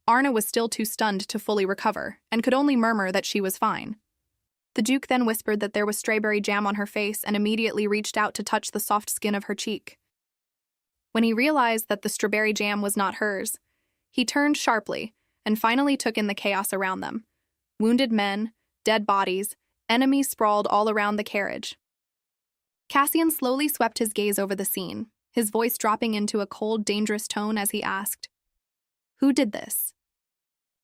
Arnée was still too stunned to fully recover, and could only murmur that she was fine. The Duke then whispered that there was strawberry jam on her face and immediately reached out to touch the soft skin of her cheek. When he realized that the strawberry jam was not hers, he turned sharply and finally took in the chaos around them. Wounded men, dead bodies, enemies sprawled all around the carriage. Casian slowly swept his gaze over the scene, his voice dropping into a cold, dangerous tone as he asked, "Who did this?"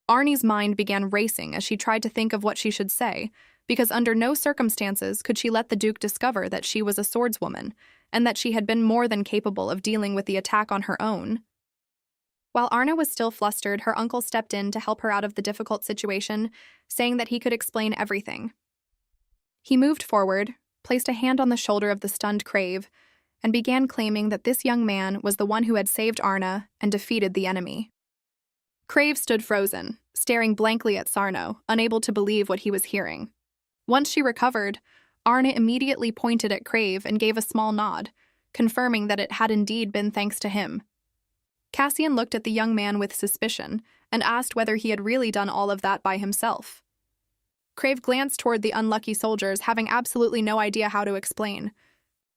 Arnie's mind began racing as she tried to think of what she should say, because under no circumstances could she let the Duke discover that she was a swordswoman, and that she had been more than capable of dealing with the attack on her own. While Arnée was still flustered, her uncle stepped in to help her out of the difficult situation, saying that he could explain everything. He moved forward, placed a hand on the shoulder of the stunned Crave, and began claiming that this young man was the one who had saved Arnée and defeated the enemy. Crave stood frozen, staring blankly at Sarno, unable to believe what he was hearing. Once she recovered, Arnée immediately pointed at Crave and gave a small nod, confirming that it had indeed been thanks to him. Casian looked at the young man with suspicion and asked whether he had really done all of that by himself. Crave glanced toward the unlucky soldiers, having absolutely no idea how to explain.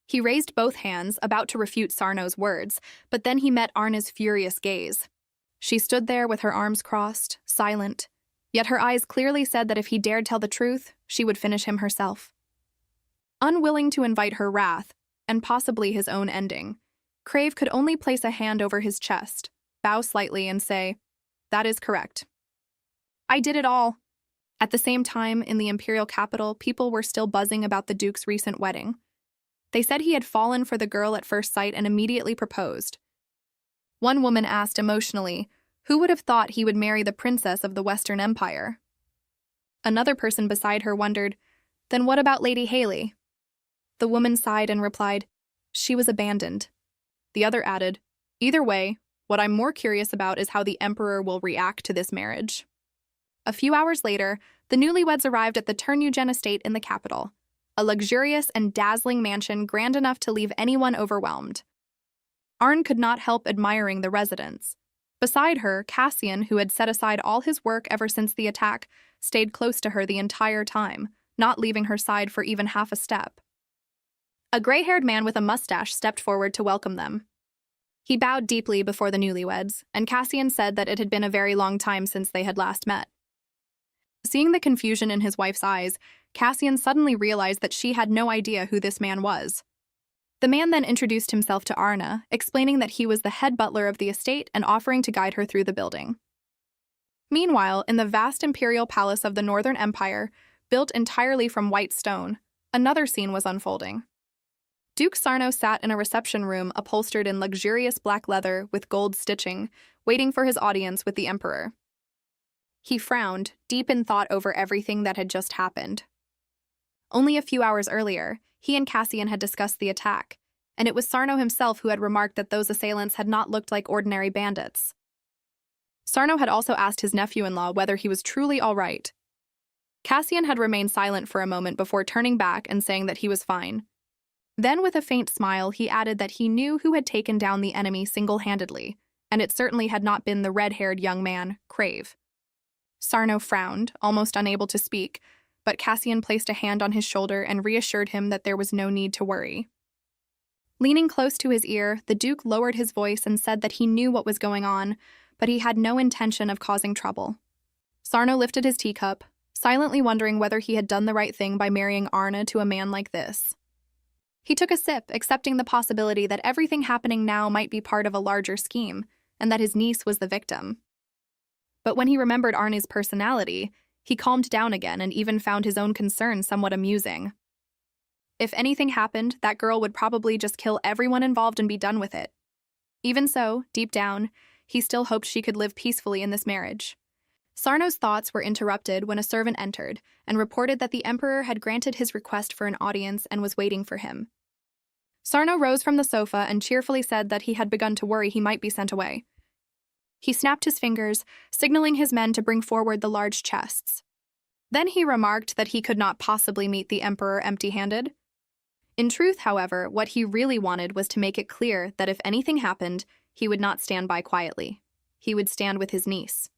He raised both hands, about to refute Sarno's words, but then he met Arné's furious gaze. She stood there with her arms crossed, silent, yet her eyes clearly said that if he dared tell the truth, she would finish him herself. Unwilling to invite her wrath, and possibly his own ending, Crave could only place a hand over his chest, bow slightly, and say, "That is correct. I did it all." At the same time, in the imperial capital, people were still buzzing about the Duke's recent wedding. They said he had fallen for the girl at first sight and immediately proposed. One woman asked emotionally, who would have thought he would marry the princess of the Western Empire? Another person beside her wondered, then what about Lady Haley? The woman sighed and replied, she was abandoned. The other added, Either way, what I'm more curious about is how the Emperor will react to this marriage. A few hours later, the newlyweds arrived at the Terneuzen estate in the capital, a luxurious and dazzling mansion grand enough to leave anyone overwhelmed. Arn could not help admiring the residence. Beside her, Casian, who had set aside all his work ever since the attack, stayed close to her the entire time, not leaving her side for even half a step. A gray-haired man with a mustache stepped forward to welcome them. He bowed deeply before the newlyweds, and Casian said that it had been a very long time since they had last met. Seeing the confusion in his wife's eyes, Casian suddenly realized that she had no idea who this man was. The man then introduced himself to Arnée, explaining that he was the head butler of the estate and offering to guide her through the building. Meanwhile, in the vast imperial palace of the Northern Empire, built entirely from white stone, another scene was unfolding. Duke Sarno sat in a reception room upholstered in luxurious black leather with gold stitching, waiting for his audience with the Emperor. He frowned, deep in thought over everything that had just happened. Only a few hours earlier, he and Casian had discussed the attack, and it was Sarno himself who had remarked that those assailants had not looked like ordinary bandits. Sarno had also asked his nephew-in-law whether he was truly all right. Casian had remained silent for a moment before turning back and saying that he was fine. Then, with a faint smile, he added that he knew who had taken down the enemy single-handedly, and it certainly had not been the red-haired young man, Crave. Sarno frowned, almost unable to speak, but Casian placed a hand on his shoulder and reassured him that there was no need to worry. Leaning close to his ear, the Duke lowered his voice and said that he knew what was going on, but he had no intention of causing trouble. Sarno lifted his teacup, silently wondering whether he had done the right thing by marrying Arnée to a man like this. He took a sip, accepting the possibility that everything happening now might be part of a larger scheme, and that his niece was the victim. But when he remembered Arné's personality, he calmed down again and even found his own concern somewhat amusing. If anything happened, that girl would probably just kill everyone involved and be done with it. Even so, deep down, he still hoped she could live peacefully in this marriage. Sarno's thoughts were interrupted when a servant entered and reported that the Emperor had granted his request for an audience and was waiting for him. Sarno rose from the sofa and cheerfully said that he had begun to worry he might be sent away. He snapped his fingers, signaling his men to bring forward the large chests. Then he remarked that he could not possibly meet the Emperor empty-handed. In truth, however, what he really wanted was to make it clear that if anything happened, he would not stand by quietly. He would stand with his niece.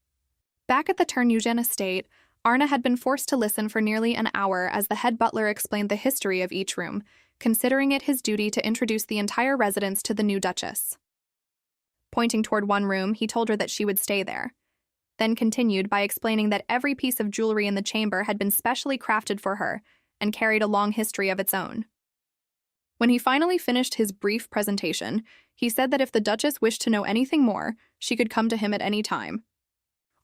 Back at the Terneuzen estate, Arnée had been forced to listen for nearly an hour as the head butler explained the history of each room, considering it his duty to introduce the entire residence to the new Duchess. Pointing toward one room, he told her that she would stay there, then continued by explaining that every piece of jewelry in the chamber had been specially crafted for her and carried a long history of its own. When he finally finished his brief presentation, he said that if the Duchess wished to know anything more, she could come to him at any time.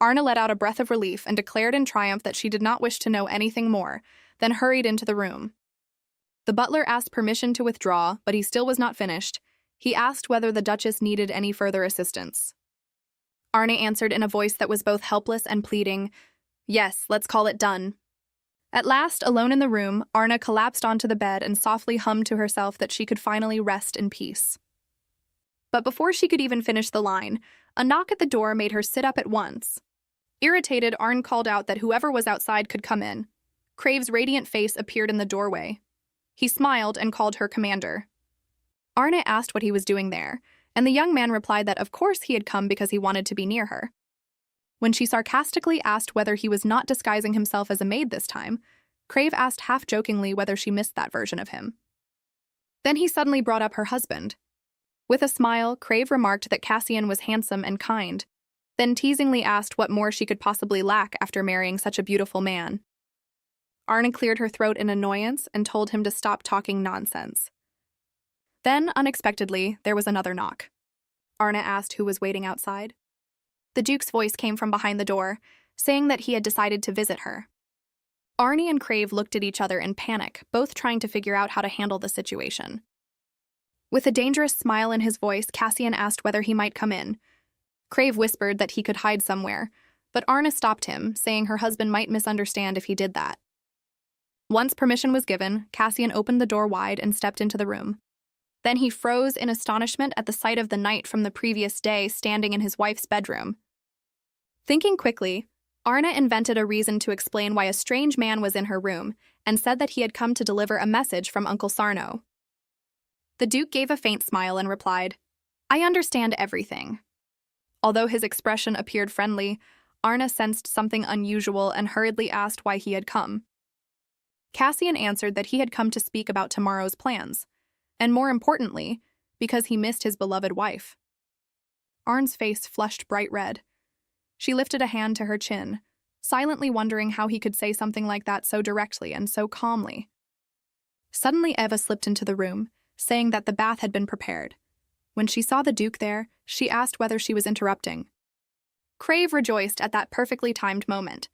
Arnée let out a breath of relief and declared in triumph that she did not wish to know anything more, then hurried into the room. The butler asked permission to withdraw, but he still was not finished. He asked whether the Duchess needed any further assistance. Arnée answered in a voice that was both helpless and pleading, "Yes, let's call it done." At last, alone in the room, Arnée collapsed onto the bed and softly hummed to herself that she could finally rest in peace. But before she could even finish the line, a knock at the door made her sit up at once. Irritated, Arnée called out that whoever was outside could come in. Crave's radiant face appeared in the doorway. He smiled and called her commander. Arnée asked what he was doing there, and the young man replied that of course he had come because he wanted to be near her. When she sarcastically asked whether he was not disguising himself as a maid this time, Crave asked half-jokingly whether she missed that version of him. Then he suddenly brought up her husband. With a smile, Crave remarked that Casian was handsome and kind, then teasingly asked what more she could possibly lack after marrying such a beautiful man. Arnée cleared her throat in annoyance and told him to stop talking nonsense. Then, unexpectedly, there was another knock. Arnée asked who was waiting outside. The Duke's voice came from behind the door, saying that he had decided to visit her. Arnée and Crave looked at each other in panic, both trying to figure out how to handle the situation. With a dangerous smile in his voice, Casian asked whether he might come in. Crave whispered that he could hide somewhere, but Arnée stopped him, saying her husband might misunderstand if he did that. Once permission was given, Casian opened the door wide and stepped into the room. Then he froze in astonishment at the sight of the knight from the previous day standing in his wife's bedroom. Thinking quickly, Arnée invented a reason to explain why a strange man was in her room and said that he had come to deliver a message from Uncle Sarno. The Duke gave a faint smile and replied, "I understand everything." Although his expression appeared friendly, Arnée sensed something unusual and hurriedly asked why he had come. Casian answered that he had come to speak about tomorrow's plans, and more importantly, because he missed his beloved wife. Arne's face flushed bright red. She lifted a hand to her chin, silently wondering how he could say something like that so directly and so calmly. Suddenly Eva slipped into the room, saying that the bath had been prepared. When she saw the Duke there, she asked whether she was interrupting. Crave rejoiced at that perfectly timed moment.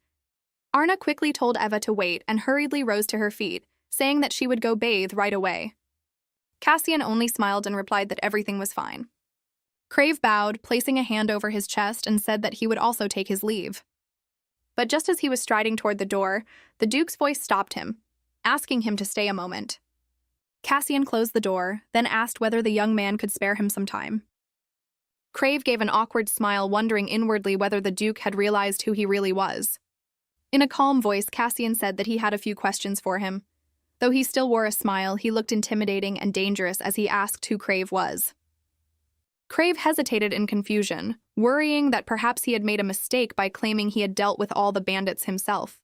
Arnée quickly told Eva to wait and hurriedly rose to her feet, saying that she would go bathe right away. Casian only smiled and replied that everything was fine. Crave bowed, placing a hand over his chest, and said that he would also take his leave. But just as he was striding toward the door, the Duke's voice stopped him, asking him to stay a moment. Casian closed the door, then asked whether the young man could spare him some time. Crave gave an awkward smile, wondering inwardly whether the Duke had realized who he really was. In a calm voice, Casian said that he had a few questions for him. Though he still wore a smile, he looked intimidating and dangerous as he asked who Crave was. Crave hesitated in confusion, worrying that perhaps he had made a mistake by claiming he had dealt with all the bandits himself.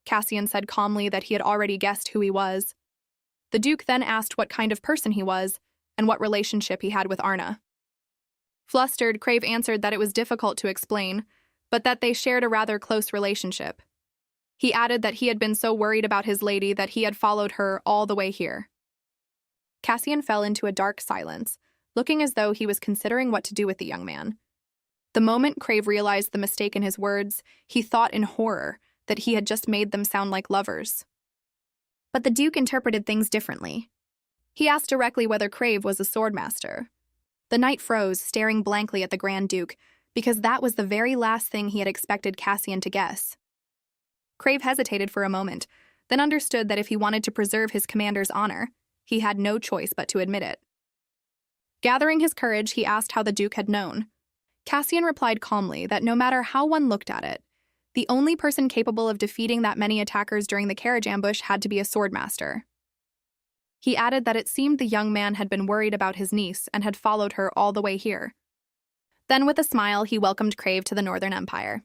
Casian said calmly that he had already guessed who he was. The Duke then asked what kind of person he was and what relationship he had with Arnée. Flustered, Crave answered that it was difficult to explain, but that they shared a rather close relationship. He added that he had been so worried about his lady that he had followed her all the way here. Casian fell into a dark silence, looking as though he was considering what to do with the young man. The moment Crave realized the mistake in his words, he thought in horror that he had just made them sound like lovers. But the Duke interpreted things differently. He asked directly whether Crave was a swordmaster. The knight froze, staring blankly at the Grand Duke, because that was the very last thing he had expected Casian to guess. Crave hesitated for a moment, then understood that if he wanted to preserve his commander's honor, he had no choice but to admit it. Gathering his courage, he asked how the Duke had known. Casian replied calmly that no matter how one looked at it, the only person capable of defeating that many attackers during the carriage ambush had to be a swordmaster. He added that it seemed the young man had been worried about his niece and had followed her all the way here. Then with a smile, he welcomed Crave to the Northern Empire.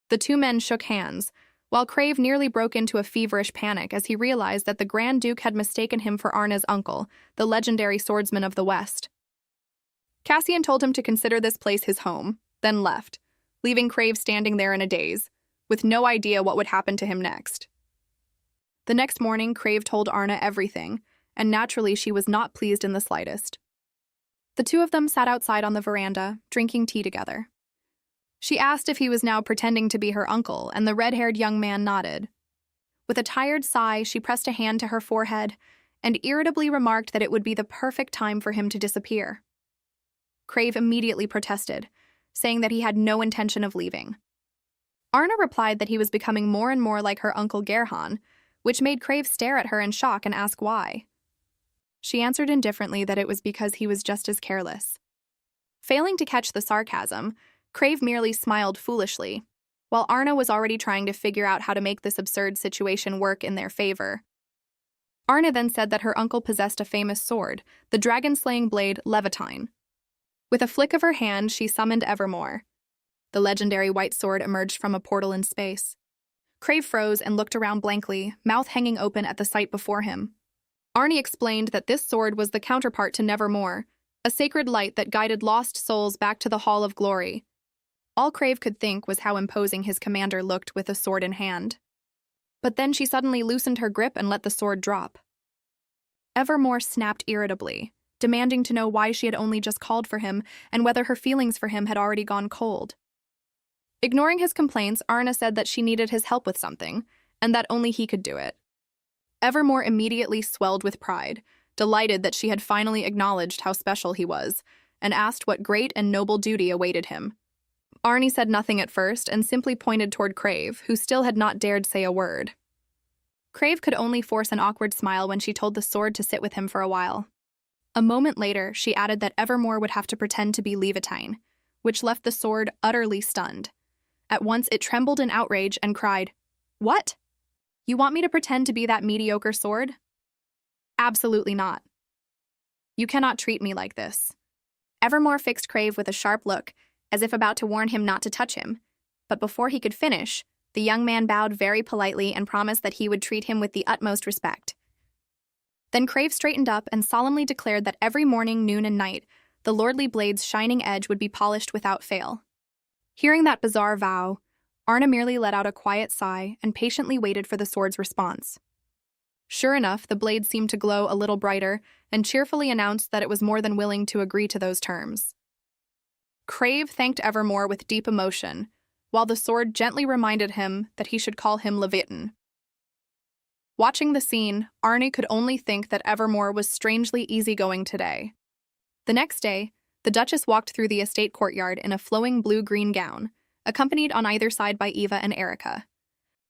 The two men shook hands, while Crave nearly broke into a feverish panic as he realized that the Grand Duke had mistaken him for Arné's uncle, the legendary swordsman of the West. Casian told him to consider this place his home, then left, leaving Crave standing there in a daze, with no idea what would happen to him next. The next morning, Crave told Arnée everything, and naturally she was not pleased in the slightest. The two of them sat outside on the veranda, drinking tea together. She asked if he was now pretending to be her uncle, and the red-haired young man nodded. With a tired sigh, she pressed a hand to her forehead and irritably remarked that it would be the perfect time for him to disappear. Crave immediately protested, saying that he had no intention of leaving. Arnée replied that he was becoming more and more like her uncle Gerhan, which made Crave stare at her in shock and ask why. She answered indifferently that it was because he was just as careless. Failing to catch the sarcasm, Crave merely smiled foolishly, while Arnée was already trying to figure out how to make this absurd situation work in their favor. Arnée then said that her uncle possessed a famous sword, the dragon-slaying blade Levitine. With a flick of her hand, she summoned Evermore. The legendary white sword emerged from a portal in space. Crave froze and looked around blankly, mouth hanging open at the sight before him. Arnée explained that this sword was the counterpart to Nevermore, a sacred light that guided lost souls back to the Hall of Glory. All Crave could think was how imposing his commander looked with a sword in hand. But then she suddenly loosened her grip and let the sword drop. Evermore snapped irritably, demanding to know why she had only just called for him and whether her feelings for him had already gone cold. Ignoring his complaints, Arnée said that she needed his help with something, and that only he could do it. Evermore immediately swelled with pride, delighted that she had finally acknowledged how special he was, and asked what great and noble duty awaited him. Arnée said nothing at first and simply pointed toward Crave, who still had not dared say a word. Crave could only force an awkward smile when she told the sword to sit with him for a while. A moment later, she added that Evermore would have to pretend to be Levitine, which left the sword utterly stunned. At once it trembled in outrage and cried, "What? You want me to pretend to be that mediocre sword? Absolutely not. You cannot treat me like this." Evermore fixed Crave with a sharp look, as if about to warn him not to touch him, but before he could finish, the young man bowed very politely and promised that he would treat him with the utmost respect. Then Crave straightened up and solemnly declared that every morning, noon, and night, the lordly blade's shining edge would be polished without fail. Hearing that bizarre vow, Arnée merely let out a quiet sigh and patiently waited for the sword's response. Sure enough, the blade seemed to glow a little brighter and cheerfully announced that it was more than willing to agree to those terms. Crave thanked Evermore with deep emotion, while the sword gently reminded him that he should call him Levitin. Watching the scene, Arnée could only think that Evermore was strangely easygoing today. The next day, the Duchess walked through the estate courtyard in a flowing blue-green gown, accompanied on either side by Eva and Erica.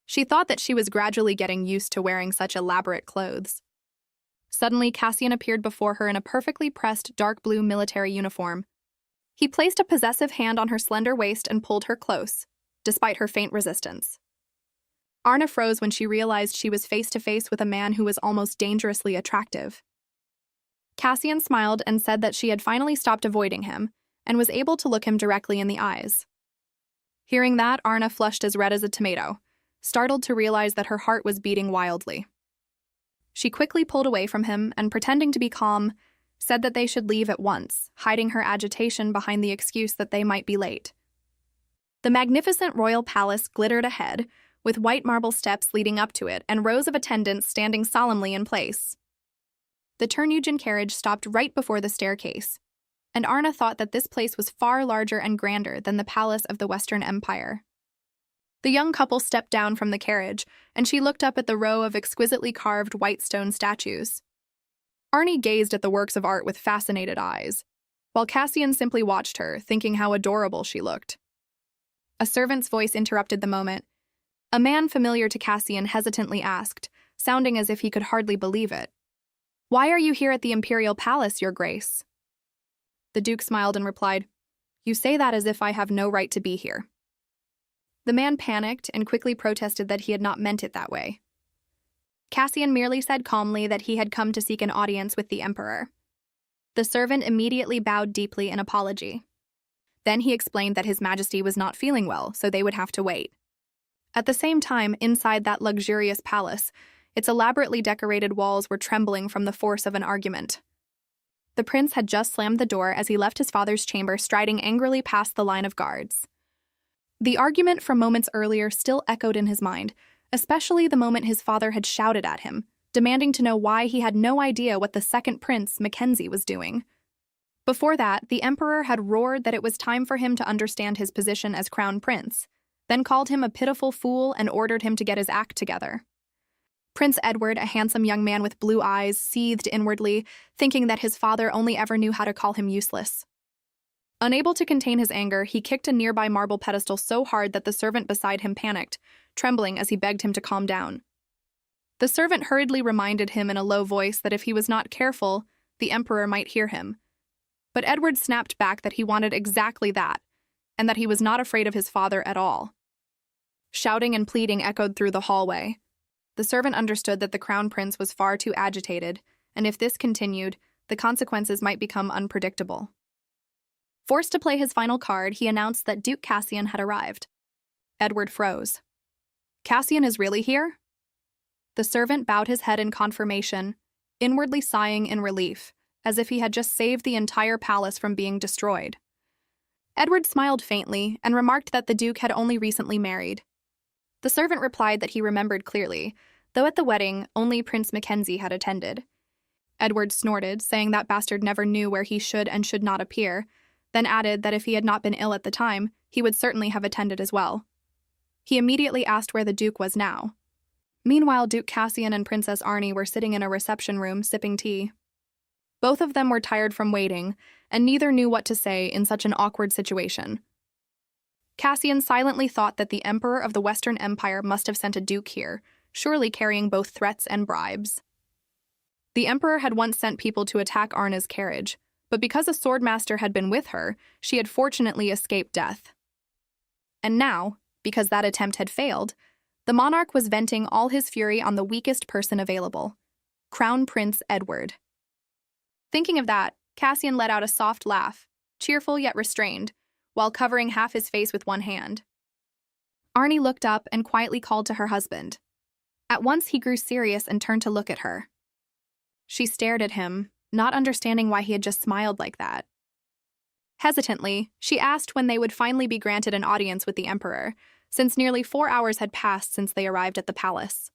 She thought that she was gradually getting used to wearing such elaborate clothes. Suddenly, Casian appeared before her in a perfectly pressed dark blue military uniform. He placed a possessive hand on her slender waist and pulled her close, despite her faint resistance. Arnée froze when she realized she was face-to-face with a man who was almost dangerously attractive. Casian smiled and said that she had finally stopped avoiding him and was able to look him directly in the eyes. Hearing that, Arnée flushed as red as a tomato, startled to realize that her heart was beating wildly. She quickly pulled away from him and, pretending to be calm, said that they should leave at once, hiding her agitation behind the excuse that they might be late. The magnificent royal palace glittered ahead, with white marble steps leading up to it and rows of attendants standing solemnly in place. The Terneuzen carriage stopped right before the staircase, and Arnée thought that this place was far larger and grander than the palace of the Western Empire. The young couple stepped down from the carriage, and she looked up at the row of exquisitely carved white stone statues. Arnée gazed at the works of art with fascinated eyes, while Casian simply watched her, thinking how adorable she looked. A servant's voice interrupted the moment. A man familiar to Casian hesitantly asked, sounding as if he could hardly believe it, "Why are you here at the Imperial Palace, Your Grace?" The Duke smiled and replied, "You say that as if I have no right to be here." The man panicked and quickly protested that he had not meant it that way. Casian merely said calmly that he had come to seek an audience with the Emperor. The servant immediately bowed deeply in apology. Then he explained that His Majesty was not feeling well, so they would have to wait. At the same time, inside that luxurious palace, its elaborately decorated walls were trembling from the force of an argument. The prince had just slammed the door as he left his father's chamber, striding angrily past the line of guards. The argument from moments earlier still echoed in his mind, especially the moment his father had shouted at him, demanding to know why he had no idea what the second prince, Mackenzie, was doing. Before that, the emperor had roared that it was time for him to understand his position as crown prince, then called him a pitiful fool and ordered him to get his act together. Prince Edward, a handsome young man with blue eyes, seethed inwardly, thinking that his father only ever knew how to call him useless. Unable to contain his anger, he kicked a nearby marble pedestal so hard that the servant beside him panicked, trembling as he begged him to calm down. The servant hurriedly reminded him in a low voice that if he was not careful, the emperor might hear him. But Edward snapped back that he wanted exactly that, and that he was not afraid of his father at all. Shouting and pleading echoed through the hallway. The servant understood that the crown prince was far too agitated, and if this continued, the consequences might become unpredictable. Forced to play his final card, he announced that Duke Casian had arrived. Edward froze. "Casian is really here?" The servant bowed his head in confirmation, inwardly sighing in relief, as if he had just saved the entire palace from being destroyed. Edward smiled faintly and remarked that the Duke had only recently married. The servant replied that he remembered clearly, though at the wedding, only Prince Mackenzie had attended. Edward snorted, saying that bastard never knew where he should and should not appear, then added that if he had not been ill at the time, he would certainly have attended as well. He immediately asked where the Duke was now. Meanwhile, Duke Casian and Princess Arnée were sitting in a reception room sipping tea. Both of them were tired from waiting, and neither knew what to say in such an awkward situation. Casian silently thought that the Emperor of the Western Empire must have sent a duke here, surely carrying both threats and bribes. The emperor had once sent people to attack Arné's carriage, but because a swordmaster had been with her, she had fortunately escaped death. And now, because that attempt had failed, the monarch was venting all his fury on the weakest person available, Crown Prince Edward. Thinking of that, Casian let out a soft laugh, cheerful yet restrained, while covering half his face with one hand. Arnée looked up and quietly called to her husband. At once he grew serious and turned to look at her. She stared at him, not understanding why he had just smiled like that. Hesitantly, she asked when they would finally be granted an audience with the emperor, since nearly 4 hours had passed since they arrived at the palace.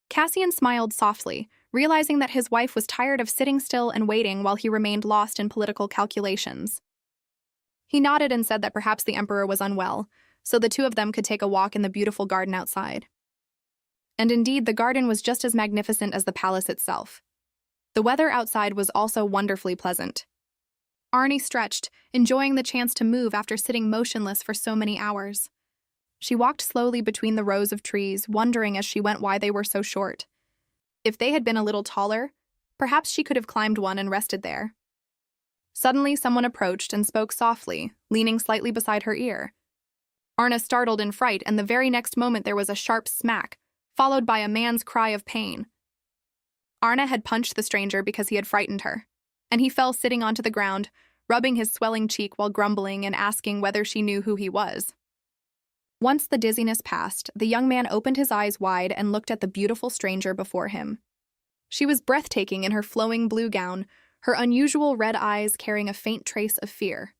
Casian smiled softly, realizing that his wife was tired of sitting still and waiting while he remained lost in political calculations. He nodded and said that perhaps the emperor was unwell, so the two of them could take a walk in the beautiful garden outside. And indeed, the garden was just as magnificent as the palace itself. The weather outside was also wonderfully pleasant. Arnée stretched, enjoying the chance to move after sitting motionless for so many hours. She walked slowly between the rows of trees, wondering as she went why they were so short. If they had been a little taller, perhaps she could have climbed one and rested there. Suddenly, someone approached and spoke softly, leaning slightly beside her ear. Arnée startled in fright, and the very next moment there was a sharp smack, followed by a man's cry of pain. Arnée had punched the stranger because he had frightened her, and he fell sitting onto the ground, rubbing his swelling cheek while grumbling and asking whether she knew who he was. Once the dizziness passed, the young man opened his eyes wide and looked at the beautiful stranger before him. She was breathtaking in her flowing blue gown, her unusual red eyes carrying a faint trace of fear.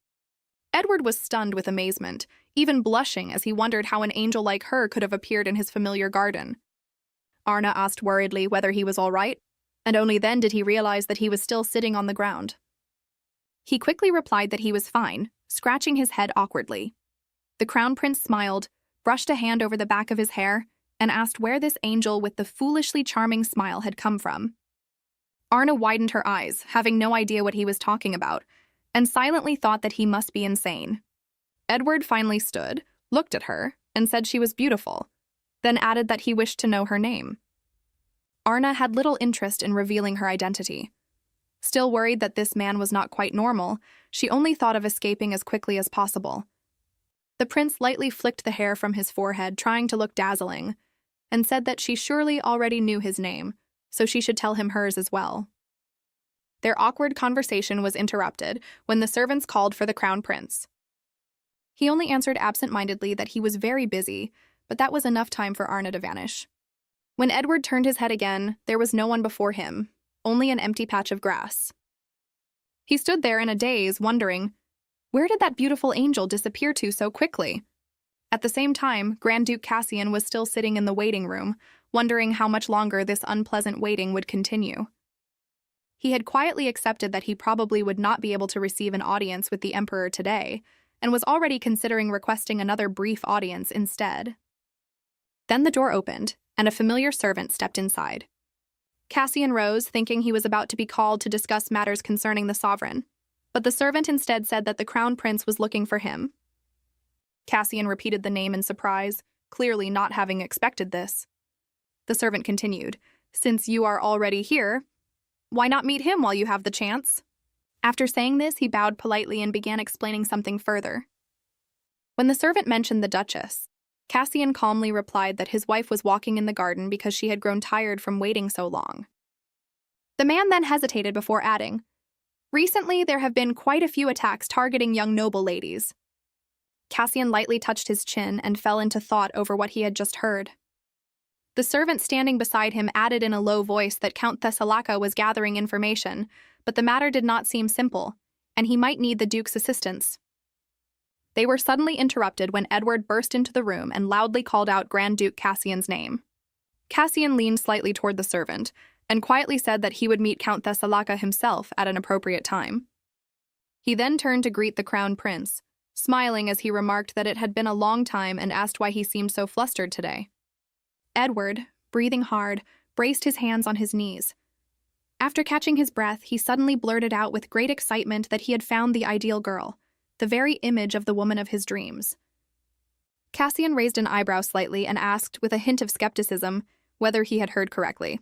Edward was stunned with amazement, even blushing as he wondered how an angel like her could have appeared in his familiar garden. Arnée asked worriedly whether he was all right, and only then did he realize that he was still sitting on the ground. He quickly replied that he was fine, scratching his head awkwardly. The crown prince smiled, brushed a hand over the back of his hair, and asked where this angel with the foolishly charming smile had come from. Arnée widened her eyes, having no idea what he was talking about, and silently thought that he must be insane. Edward finally stood, looked at her, and said she was beautiful, then added that he wished to know her name. Arnée had little interest in revealing her identity. Still worried that this man was not quite normal, she only thought of escaping as quickly as possible. The prince lightly flicked the hair from his forehead, trying to look dazzling, and said that she surely already knew his name, so she should tell him hers as well. Their awkward conversation was interrupted when the servants called for the crown prince. He only answered absent-mindedly that he was very busy, but that was enough time for Arnée to vanish. When Edward turned his head again, there was no one before him, only an empty patch of grass. He stood there in a daze, wondering, where did that beautiful angel disappear to so quickly? At the same time, Grand Duke Casian was still sitting in the waiting room, wondering how much longer this unpleasant waiting would continue. He had quietly accepted that he probably would not be able to receive an audience with the emperor today, and was already considering requesting another brief audience instead. Then the door opened, and a familiar servant stepped inside. Casian rose, thinking he was about to be called to discuss matters concerning the sovereign, but the servant instead said that the crown prince was looking for him. Casian repeated the name in surprise, clearly not having expected this. The servant continued, "Since you are already here, why not meet him while you have the chance?" After saying this, he bowed politely and began explaining something further. When the servant mentioned the Duchess, Casian calmly replied that his wife was walking in the garden because she had grown tired from waiting so long. The man then hesitated before adding, "Recently, there have been quite a few attacks targeting young noble ladies." Casian lightly touched his chin and fell into thought over what he had just heard. The servant standing beside him added in a low voice that Count Thessalaka was gathering information, but the matter did not seem simple, and he might need the Duke's assistance. They were suddenly interrupted when Edward burst into the room and loudly called out Grand Duke Casian's name. Casian leaned slightly toward the servant and quietly said that he would meet Count Thessalaka himself at an appropriate time. He then turned to greet the crown prince, smiling as he remarked that it had been a long time and asked why he seemed so flustered today. Edward, breathing hard, braced his hands on his knees. After catching his breath, he suddenly blurted out with great excitement that he had found the ideal girl, the very image of the woman of his dreams. Casian raised an eyebrow slightly and asked, with a hint of skepticism, whether he had heard correctly.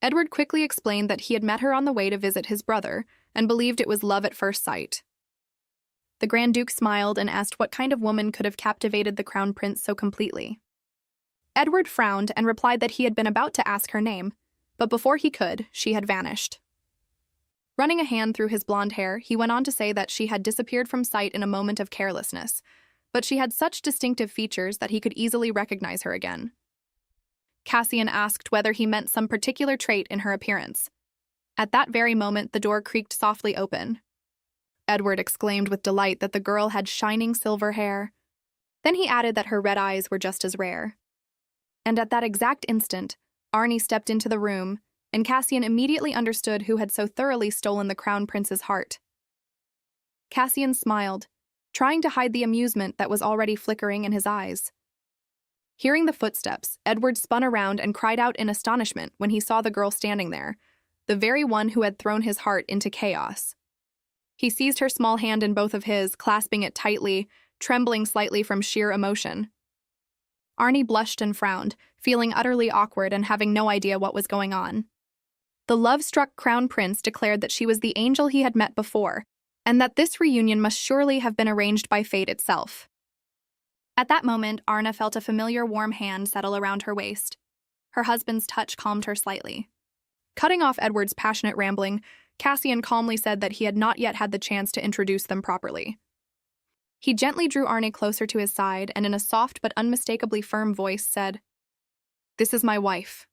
Edward quickly explained that he had met her on the way to visit his brother and believed it was love at first sight. The Grand Duke smiled and asked what kind of woman could have captivated the Crown Prince so completely. Edward frowned and replied that he had been about to ask her name, but before he could, she had vanished. Running a hand through his blonde hair, he went on to say that she had disappeared from sight in a moment of carelessness, but she had such distinctive features that he could easily recognize her again. Casian asked whether he meant some particular trait in her appearance. At that very moment, the door creaked softly open. Edward exclaimed with delight that the girl had shining silver hair. Then he added that her red eyes were just as rare. And at that exact instant, Arnée stepped into the room, and Casian immediately understood who had so thoroughly stolen the Crown Prince's heart. Casian smiled, trying to hide the amusement that was already flickering in his eyes. Hearing the footsteps, Edward spun around and cried out in astonishment when he saw the girl standing there, the very one who had thrown his heart into chaos. He seized her small hand in both of his, clasping it tightly, trembling slightly from sheer emotion. Arnée blushed and frowned, feeling utterly awkward and having no idea what was going on. The love-struck Crown Prince declared that she was the angel he had met before, and that this reunion must surely have been arranged by fate itself. At that moment, Arnée felt a familiar warm hand settle around her waist. Her husband's touch calmed her slightly. Cutting off Edward's passionate rambling, Casian calmly said that he had not yet had the chance to introduce them properly. He gently drew Arnée closer to his side and in a soft but unmistakably firm voice said, "This is my wife."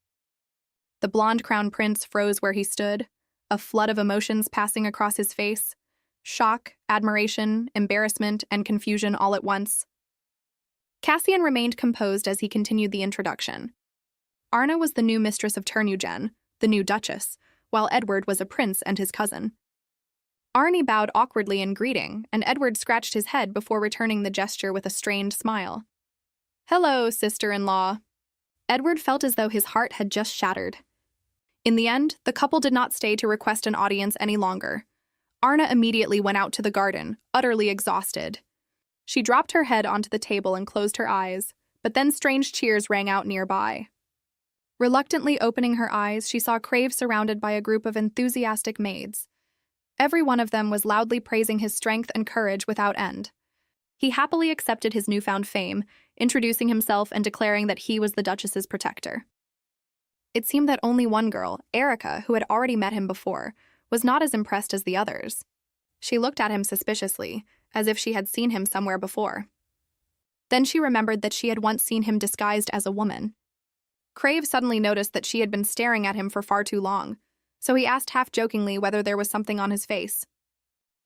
The blonde Crown Prince froze where he stood, a flood of emotions passing across his face, shock, admiration, embarrassment, and confusion all at once. Casian remained composed as he continued the introduction. Arnée was the new mistress of Ternugen, the new duchess, while Edward was a prince and his cousin. Arnée bowed awkwardly in greeting, and Edward scratched his head before returning the gesture with a strained smile. "Hello, sister-in-law." Edward felt as though his heart had just shattered. In the end, the couple did not stay to request an audience any longer. Arnée immediately went out to the garden, utterly exhausted. She dropped her head onto the table and closed her eyes, but then strange cheers rang out nearby. Reluctantly opening her eyes, she saw Crave surrounded by a group of enthusiastic maids. Every one of them was loudly praising his strength and courage without end. He happily accepted his newfound fame, introducing himself and declaring that he was the Duchess's protector. It seemed that only one girl, Erica, who had already met him before, was not as impressed as the others. She looked at him suspiciously, as if she had seen him somewhere before. Then she remembered that she had once seen him disguised as a woman. Crave suddenly noticed that she had been staring at him for far too long, so he asked half-jokingly whether there was something on his face.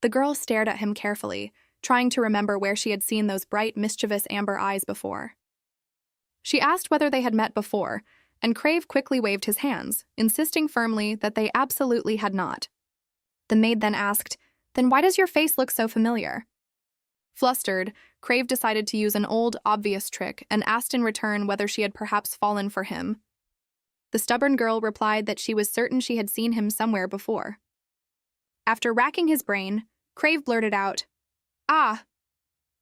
The girl stared at him carefully, trying to remember where she had seen those bright, mischievous amber eyes before. She asked whether they had met before, and Crave quickly waved his hands, insisting firmly that they absolutely had not. The maid then asked, "Then why does your face look so familiar?" Flustered, Crave decided to use an old, obvious trick and asked in return whether she had perhaps fallen for him. The stubborn girl replied that she was certain she had seen him somewhere before. After racking his brain, Crave blurted out, "Ah,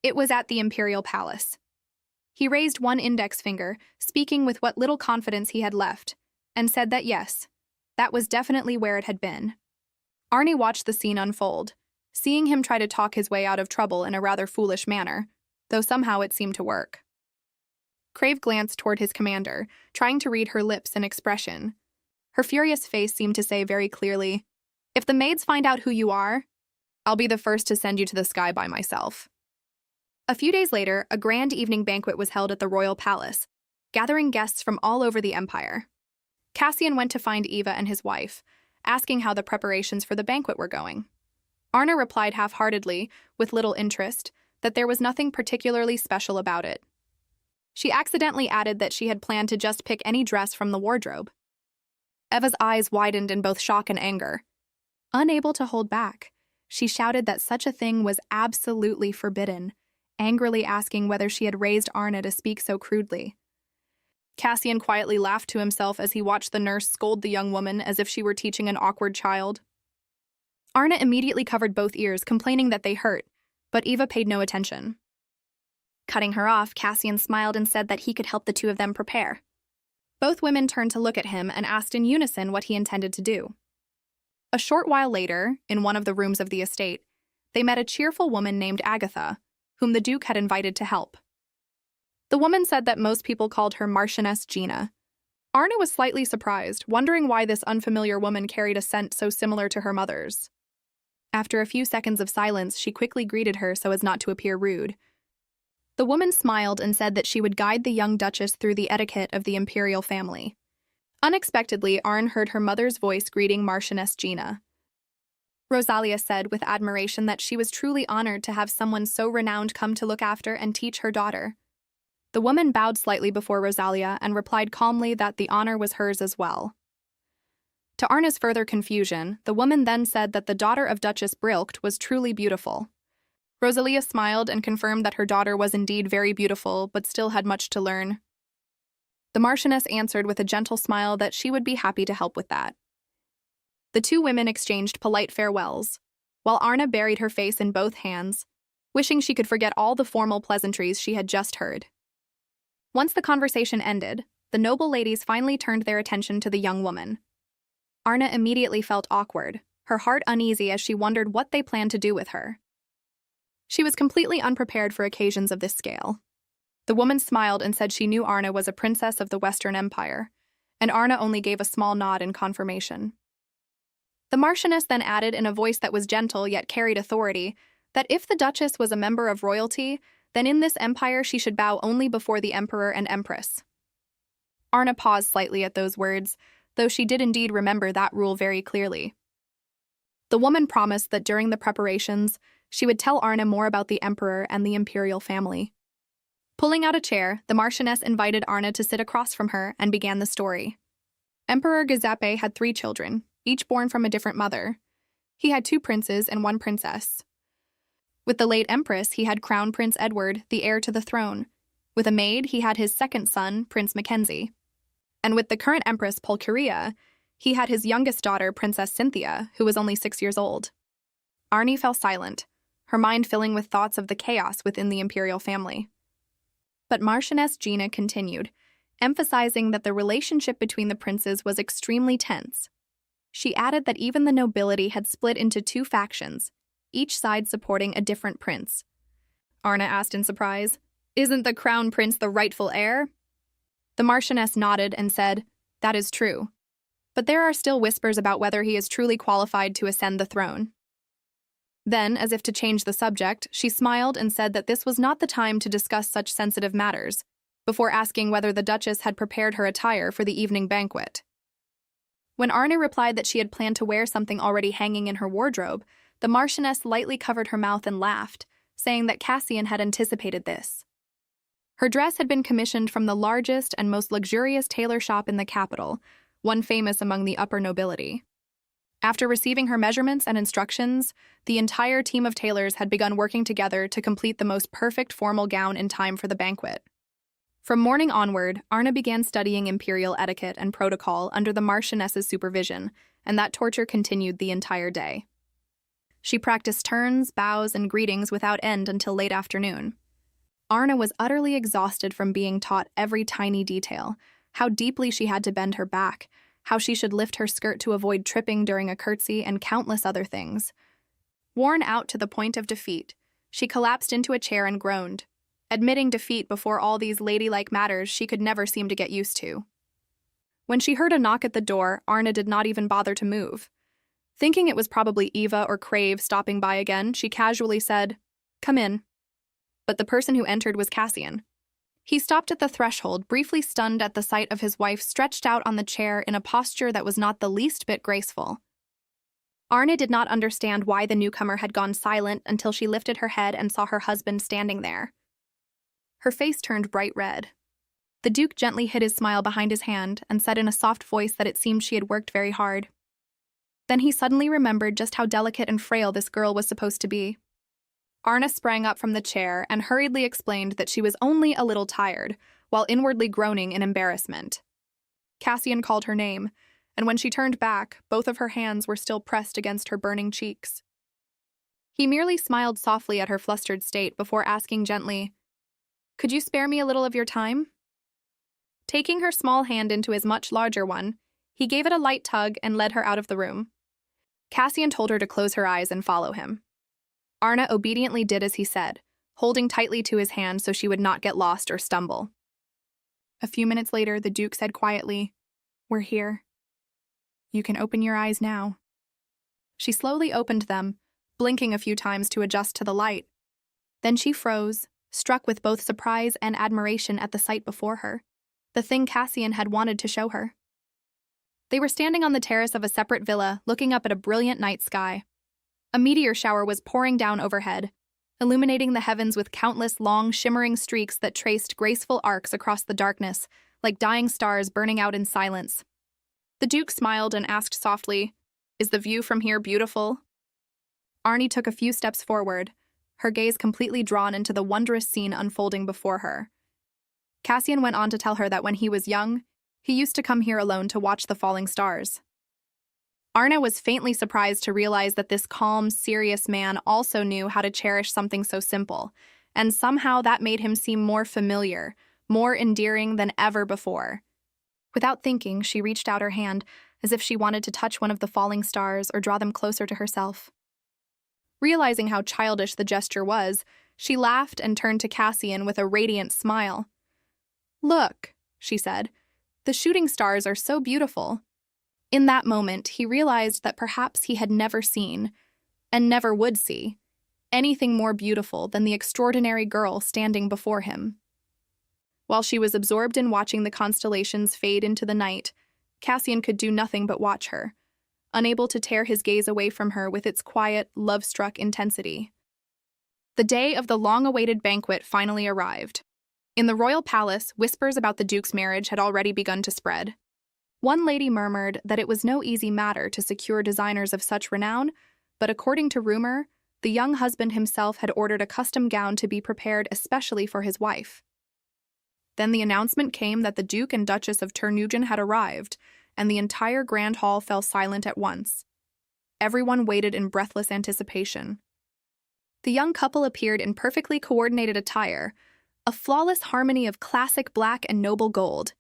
it was at the Imperial Palace." He raised one index finger, speaking with what little confidence he had left, and said that yes, that was definitely where it had been. Arnée watched the scene unfold, seeing him try to talk his way out of trouble in a rather foolish manner, though somehow it seemed to work. Crave glanced toward his commander, trying to read her lips and expression. Her furious face seemed to say very clearly, "If the maids find out who you are, I'll be the first to send you to the sky by myself." A few days later, a grand evening banquet was held at the royal palace, gathering guests from all over the empire. Casian went to find Eva and his wife, asking how the preparations for the banquet were going. Arnée replied half-heartedly, with little interest, that there was nothing particularly special about it. She accidentally added that she had planned to just pick any dress from the wardrobe. Eva's eyes widened in both shock and anger. Unable to hold back, she shouted that such a thing was absolutely forbidden, angrily asking whether she had raised Arnée to speak so crudely. Casian quietly laughed to himself as he watched the nurse scold the young woman as if she were teaching an awkward child. Arnée immediately covered both ears, complaining that they hurt, but Eva paid no attention. Cutting her off, Casian smiled and said that he could help the two of them prepare. Both women turned to look at him and asked in unison what he intended to do. A short while later, in one of the rooms of the estate, they met a cheerful woman named Agatha, whom the Duke had invited to help. The woman said that most people called her Marchioness Gina. Arnée was slightly surprised, wondering why this unfamiliar woman carried a scent so similar to her mother's. After a few seconds of silence, she quickly greeted her so as not to appear rude. The woman smiled and said that she would guide the young Duchess through the etiquette of the imperial family. Unexpectedly, Arnée heard her mother's voice greeting Marchioness Gina. Rosalia said with admiration that she was truly honored to have someone so renowned come to look after and teach her daughter. The woman bowed slightly before Rosalia and replied calmly that the honor was hers as well. To Arné's further confusion, the woman then said that the daughter of Duchess Brillhit was truly beautiful. Rosalia smiled and confirmed that her daughter was indeed very beautiful, but still had much to learn. The Marchioness answered with a gentle smile that she would be happy to help with that. The two women exchanged polite farewells, while Arnée buried her face in both hands, wishing she could forget all the formal pleasantries she had just heard. Once the conversation ended, the noble ladies finally turned their attention to the young woman. Arnée immediately felt awkward, her heart uneasy as she wondered what they planned to do with her. She was completely unprepared for occasions of this scale. The woman smiled and said she knew Arnée was a princess of the Western Empire, and Arnée only gave a small nod in confirmation. The Marchioness then added in a voice that was gentle yet carried authority that if the Duchess was a member of royalty, then in this empire she should bow only before the Emperor and Empress. Arnée paused slightly at those words, though she did indeed remember that rule very clearly. The woman promised that during the preparations, she would tell Arnée more about the Emperor and the imperial family. Pulling out a chair, the Marchioness invited Arnée to sit across from her and began the story. Emperor Giuseppe had 3 children, each born from a different mother. He had 2 princes and 1 princess. With the late Empress, he had Crown Prince Edward, the heir to the throne. With a maid, he had his second son, Prince Mackenzie. And with the current Empress Pulcheria, he had his youngest daughter, Princess Cynthia, who was only 6 years old. Arnée fell silent, her mind filling with thoughts of the chaos within the imperial family. But Marchioness Gina continued, emphasizing that the relationship between the princes was extremely tense. She added that even the nobility had split into 2 factions, each side supporting a different prince. Arnée asked in surprise, "Isn't the crown prince the rightful heir?" The Marchioness nodded and said, "That is true. But there are still whispers about whether he is truly qualified to ascend the throne." Then, as if to change the subject, she smiled and said that this was not the time to discuss such sensitive matters, before asking whether the Duchess had prepared her attire for the evening banquet. When Arnée replied that she had planned to wear something already hanging in her wardrobe, the Marchioness lightly covered her mouth and laughed, saying that Casian had anticipated this. Her dress had been commissioned from the largest and most luxurious tailor shop in the capital, one famous among the upper nobility. After receiving her measurements and instructions, the entire team of tailors had begun working together to complete the most perfect formal gown in time for the banquet. From morning onward, Arnée began studying imperial etiquette and protocol under the Marchioness's supervision, and that torture continued the entire day. She practiced turns, bows, and greetings without end until late afternoon. Arnée was utterly exhausted from being taught every tiny detail, how deeply she had to bend her back, how she should lift her skirt to avoid tripping during a curtsy, and countless other things. Worn out to the point of defeat, she collapsed into a chair and groaned, admitting defeat before all these ladylike matters she could never seem to get used to. When she heard a knock at the door, Arnée did not even bother to move. Thinking it was probably Eva or Crave stopping by again, she casually said, "Come in." But the person who entered was Casian. He stopped at the threshold, briefly stunned at the sight of his wife stretched out on the chair in a posture that was not the least bit graceful. Arnée did not understand why the newcomer had gone silent until she lifted her head and saw her husband standing there. Her face turned bright red. The Duke gently hid his smile behind his hand and said in a soft voice that it seemed she had worked very hard. Then he suddenly remembered just how delicate and frail this girl was supposed to be. Arnée sprang up from the chair and hurriedly explained that she was only a little tired, while inwardly groaning in embarrassment. Casian called her name, and when she turned back, both of her hands were still pressed against her burning cheeks. He merely smiled softly at her flustered state before asking gently, "Could you spare me a little of your time?" Taking her small hand into his much larger one, he gave it a light tug and led her out of the room. Casian told her to close her eyes and follow him. Arnée obediently did as he said, holding tightly to his hand so she would not get lost or stumble. A few minutes later, the Duke said quietly, "We're here. You can open your eyes now." She slowly opened them, blinking a few times to adjust to the light. Then she froze, struck with both surprise and admiration at the sight before her, the thing Casian had wanted to show her. They were standing on the terrace of a separate villa, looking up at a brilliant night sky. A meteor shower was pouring down overhead, illuminating the heavens with countless long, shimmering streaks that traced graceful arcs across the darkness, like dying stars burning out in silence. The Duke smiled and asked softly, "Is the view from here beautiful?" Arnée took a few steps forward, her gaze completely drawn into the wondrous scene unfolding before her. Casian went on to tell her that when he was young, he used to come here alone to watch the falling stars. Arnée was faintly surprised to realize that this calm, serious man also knew how to cherish something so simple, and somehow that made him seem more familiar, more endearing than ever before. Without thinking, she reached out her hand as if she wanted to touch one of the falling stars or draw them closer to herself. Realizing how childish the gesture was, she laughed and turned to Casian with a radiant smile. "Look," she said, "the shooting stars are so beautiful." In that moment, he realized that perhaps he had never seen, and never would see, anything more beautiful than the extraordinary girl standing before him. While she was absorbed in watching the constellations fade into the night, Casian could do nothing but watch her, unable to tear his gaze away from her with its quiet, love-struck intensity. The day of the long-awaited banquet finally arrived. In the royal palace, whispers about the Duke's marriage had already begun to spread. One lady murmured that it was no easy matter to secure designers of such renown, but according to rumor, the young husband himself had ordered a custom gown to be prepared especially for his wife. Then the announcement came that the Duke and Duchess of Terneuzen had arrived, and the entire grand hall fell silent at once. Everyone waited in breathless anticipation. The young couple appeared in perfectly coordinated attire, a flawless harmony of classic black and noble gold.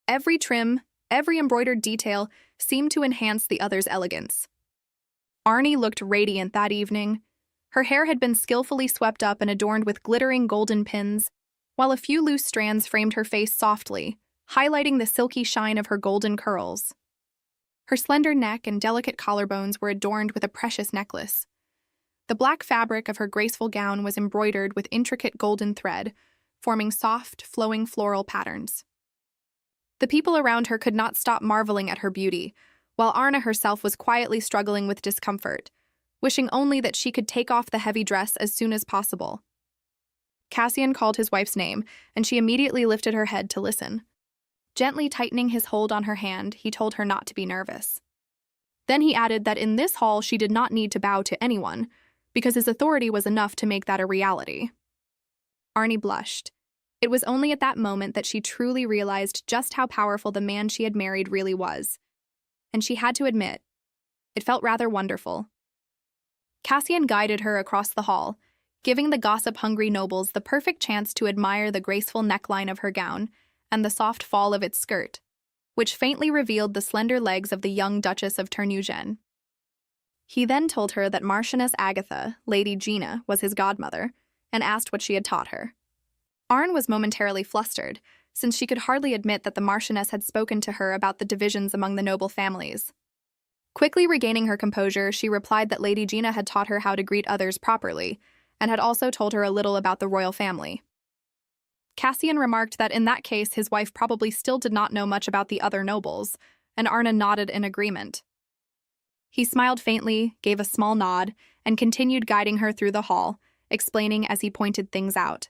Every trim, every embroidered detail seemed to enhance the other's elegance. Arnée looked radiant that evening. Her hair had been skillfully swept up and adorned with glittering golden pins, while a few loose strands framed her face softly, highlighting the silky shine of her golden curls. Her slender neck and delicate collarbones were adorned with a precious necklace. The black fabric of her graceful gown was embroidered with intricate golden thread, forming soft, flowing floral patterns. The people around her could not stop marveling at her beauty, while Arnée herself was quietly struggling with discomfort, wishing only that she could take off the heavy dress as soon as possible. Casian called his wife's name, and she immediately lifted her head to listen. Gently tightening his hold on her hand, he told her not to be nervous. Then he added that in this hall she did not need to bow to anyone, because his authority was enough to make that a reality. Arnée blushed. It was only at that moment that she truly realized just how powerful the man she had married really was. And she had to admit, it felt rather wonderful. Casian guided her across the hall, giving the gossip-hungry nobles the perfect chance to admire the graceful neckline of her gown and the soft fall of its skirt, which faintly revealed the slender legs of the young Duchess of Terneuzen. He then told her that Marchioness Agatha, Lady Gina, was his godmother, and asked what she had taught her. Arnée was momentarily flustered, since she could hardly admit that the Marchioness had spoken to her about the divisions among the noble families. Quickly regaining her composure, she replied that Lady Gina had taught her how to greet others properly, and had also told her a little about the royal family. Casian remarked that in that case his wife probably still did not know much about the other nobles, and Arnée nodded in agreement. He smiled faintly, gave a small nod, and continued guiding her through the hall, explaining as he pointed things out.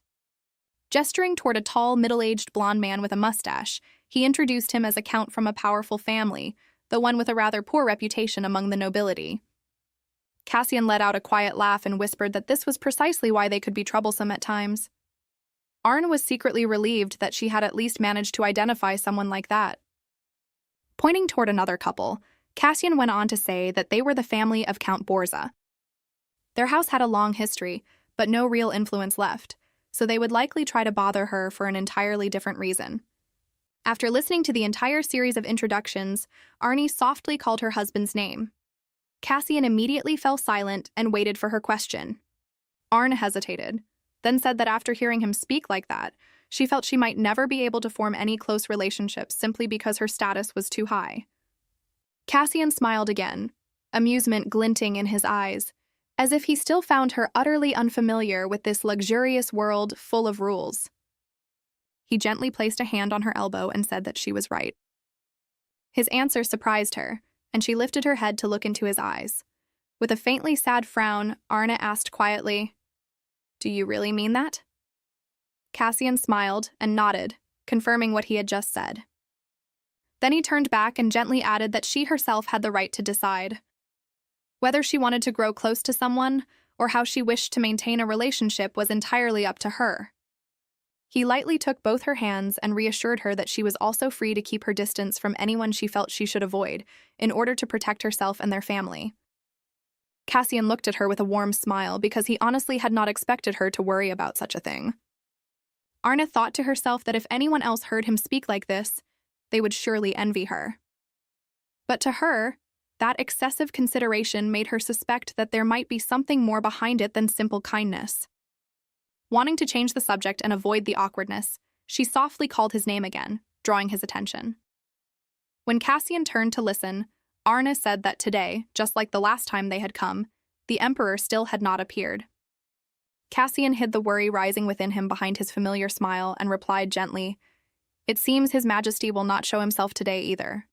Gesturing toward a tall, middle-aged blonde man with a mustache, he introduced him as a count from a powerful family, though one with a rather poor reputation among the nobility. Casian let out a quiet laugh and whispered that this was precisely why they could be troublesome at times. Arnée was secretly relieved that she had at least managed to identify someone like that. Pointing toward another couple, Casian went on to say that they were the family of Count Borza. Their house had a long history, but no real influence left, so they would likely try to bother her for an entirely different reason. After listening to the entire series of introductions, Arnée softly called her husband's name. Casian immediately fell silent and waited for her question. Arnée hesitated, then said that after hearing him speak like that, she felt she might never be able to form any close relationships simply because her status was too high. Casian smiled again, amusement glinting in his eyes, as if he still found her utterly unfamiliar with this luxurious world full of rules. He gently placed a hand on her elbow and said that she was right. His answer surprised her, and she lifted her head to look into his eyes. With a faintly sad frown, Arnée asked quietly, "Do you really mean that?" Casian smiled and nodded, confirming what he had just said. Then he turned back and gently added that she herself had the right to decide. Whether she wanted to grow close to someone or how she wished to maintain a relationship was entirely up to her. He lightly took both her hands and reassured her that she was also free to keep her distance from anyone she felt she should avoid in order to protect herself and their family. Casian looked at her with a warm smile because he honestly had not expected her to worry about such a thing. Arnée thought to herself that if anyone else heard him speak like this, they would surely envy her. But to her, that excessive consideration made her suspect that there might be something more behind it than simple kindness. Wanting to change the subject and avoid the awkwardness, she softly called his name again, drawing his attention. When Casian turned to listen, Arnée said that today, just like the last time they had come, the Emperor still had not appeared. Casian hid the worry rising within him behind his familiar smile and replied gently, "It seems His Majesty will not show himself today either."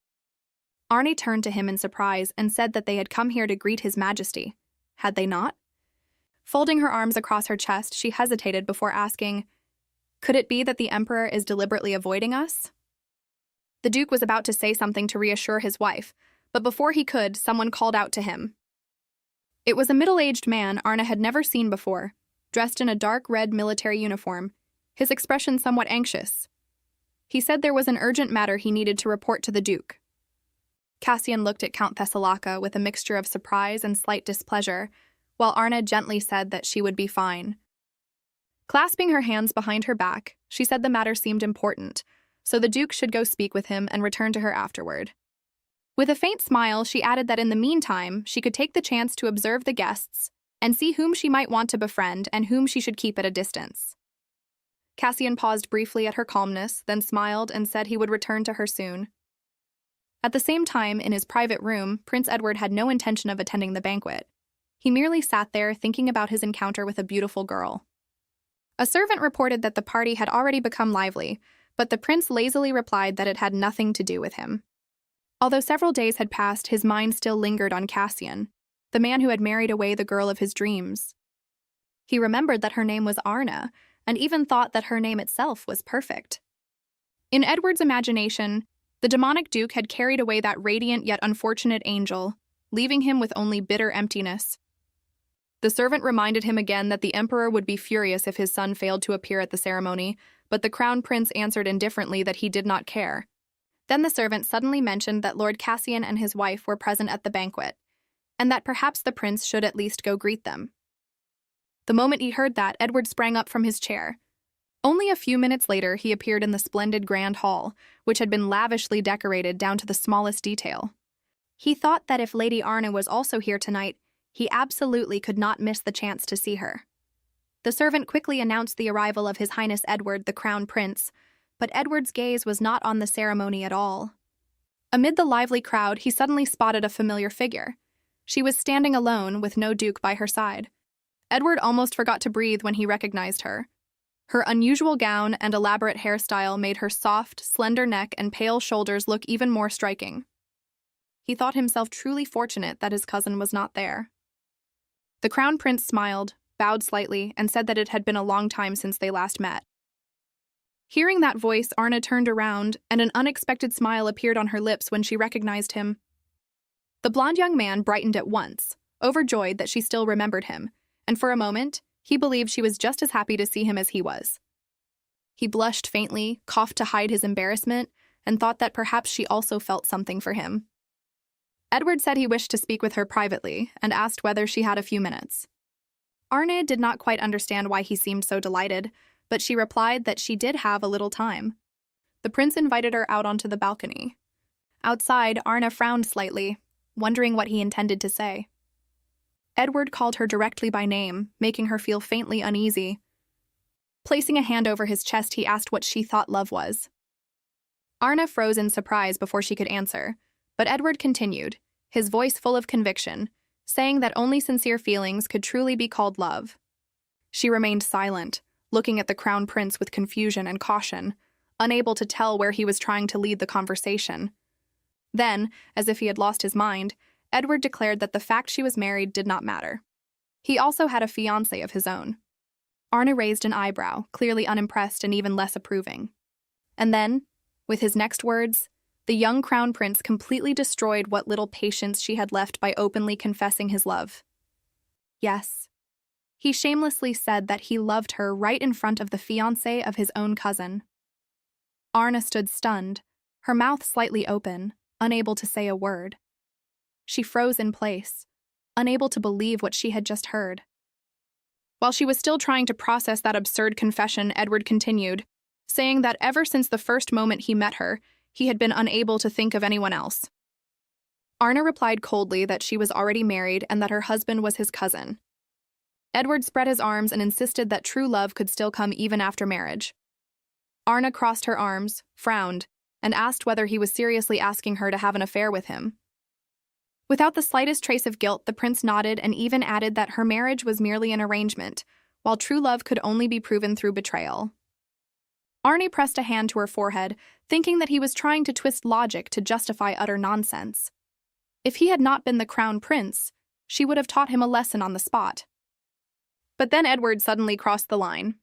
Arnée turned to him in surprise and said that they had come here to greet His Majesty. Had they not? Folding her arms across her chest, she hesitated before asking, "Could it be that the Emperor is deliberately avoiding us?" The Duke was about to say something to reassure his wife, but before he could, someone called out to him. It was a middle-aged man Arnée had never seen before, dressed in a dark red military uniform, his expression somewhat anxious. He said there was an urgent matter he needed to report to the Duke. Casian looked at Count Thessalonica with a mixture of surprise and slight displeasure, while Arnée gently said that she would be fine. Clasping her hands behind her back, she said the matter seemed important, so the Duke should go speak with him and return to her afterward. With a faint smile, she added that in the meantime, she could take the chance to observe the guests and see whom she might want to befriend and whom she should keep at a distance. Casian paused briefly at her calmness, then smiled and said he would return to her soon. At the same time, in his private room, Prince Edward had no intention of attending the banquet. He merely sat there thinking about his encounter with a beautiful girl. A servant reported that the party had already become lively, but the prince lazily replied that it had nothing to do with him. Although several days had passed, his mind still lingered on Casian, the man who had married away the girl of his dreams. He remembered that her name was Arnée, and even thought that her name itself was perfect. In Edward's imagination, the demonic duke had carried away that radiant yet unfortunate angel, leaving him with only bitter emptiness. The servant reminded him again that the emperor would be furious if his son failed to appear at the ceremony, but the crown prince answered indifferently that he did not care. Then the servant suddenly mentioned that Lord Casian and his wife were present at the banquet, and that perhaps the prince should at least go greet them. The moment he heard that, Edward sprang up from his chair. Only a few minutes later, he appeared in the splendid grand hall, which had been lavishly decorated down to the smallest detail. He thought that if Lady Arnée was also here tonight, he absolutely could not miss the chance to see her. The servant quickly announced the arrival of His Highness Edward, the Crown Prince, but Edward's gaze was not on the ceremony at all. Amid the lively crowd, he suddenly spotted a familiar figure. She was standing alone, with no duke by her side. Edward almost forgot to breathe when he recognized her. Her unusual gown and elaborate hairstyle made her soft, slender neck and pale shoulders look even more striking. He thought himself truly fortunate that his cousin was not there. The Crown Prince smiled, bowed slightly, and said that it had been a long time since they last met. Hearing that voice, Arnée turned around, and an unexpected smile appeared on her lips when she recognized him. The blonde young man brightened at once, overjoyed that she still remembered him, and for a moment, he believed she was just as happy to see him as he was. He blushed faintly, coughed to hide his embarrassment, and thought that perhaps she also felt something for him. Edward said he wished to speak with her privately and asked whether she had a few minutes. Arnée did not quite understand why he seemed so delighted, but she replied that she did have a little time. The prince invited her out onto the balcony. Outside, Arnée frowned slightly, wondering what he intended to say. Edward called her directly by name, making her feel faintly uneasy. Placing a hand over his chest, he asked what she thought love was. Arnée froze in surprise before she could answer, but Edward continued, his voice full of conviction, saying that only sincere feelings could truly be called love. She remained silent, looking at the crown prince with confusion and caution, unable to tell where he was trying to lead the conversation. Then, as if he had lost his mind, Edward declared that the fact she was married did not matter. He also had a fiancé of his own. Arnée raised an eyebrow, clearly unimpressed and even less approving. And then, with his next words, the young crown prince completely destroyed what little patience she had left by openly confessing his love. Yes. He shamelessly said that he loved her right in front of the fiancé of his own cousin. Arnée stood stunned, her mouth slightly open, unable to say a word. She froze in place, unable to believe what she had just heard. While she was still trying to process that absurd confession, Edward continued, saying that ever since the first moment he met her, he had been unable to think of anyone else. Arnée replied coldly that she was already married and that her husband was his cousin. Edward spread his arms and insisted that true love could still come even after marriage. Arnée crossed her arms, frowned, and asked whether he was seriously asking her to have an affair with him. Without the slightest trace of guilt, the prince nodded and even added that her marriage was merely an arrangement, while true love could only be proven through betrayal. Arnée pressed a hand to her forehead, thinking that he was trying to twist logic to justify utter nonsense. If he had not been the crown prince, she would have taught him a lesson on the spot. But then Edward suddenly crossed the line.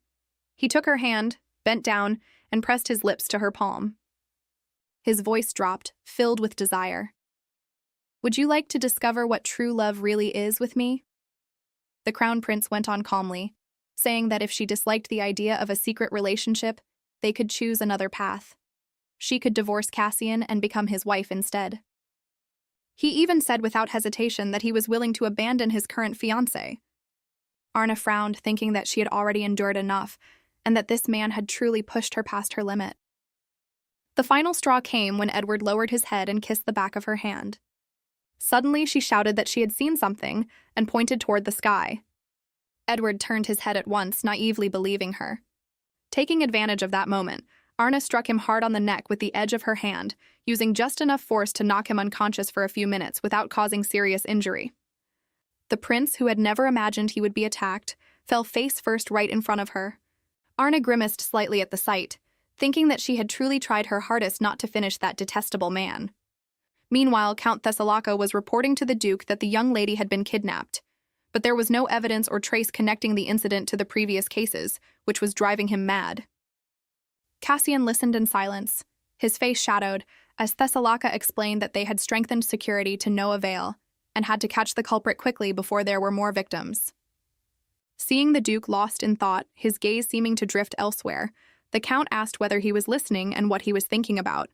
He took her hand, bent down, and pressed his lips to her palm. His voice dropped, filled with desire. "Would you like to discover what true love really is with me?" The crown prince went on calmly, saying that if she disliked the idea of a secret relationship, they could choose another path. She could divorce Casian and become his wife instead. He even said without hesitation that he was willing to abandon his current fiancé. Arnée frowned, thinking that she had already endured enough, and that this man had truly pushed her past her limit. The final straw came when Edward lowered his head and kissed the back of her hand. Suddenly, she shouted that she had seen something and pointed toward the sky. Edward turned his head at once, naively believing her. Taking advantage of that moment, Arnée struck him hard on the neck with the edge of her hand, using just enough force to knock him unconscious for a few minutes without causing serious injury. The prince, who had never imagined he would be attacked, fell face first right in front of her. Arnée grimaced slightly at the sight, thinking that she had truly tried her hardest not to finish that detestable man. Meanwhile, Count Thessalonica was reporting to the Duke that the young lady had been kidnapped, but there was no evidence or trace connecting the incident to the previous cases, which was driving him mad. Casian listened in silence, his face shadowed, as Thessalonica explained that they had strengthened security to no avail and had to catch the culprit quickly before there were more victims. Seeing the Duke lost in thought, his gaze seeming to drift elsewhere, the Count asked whether he was listening and what he was thinking about.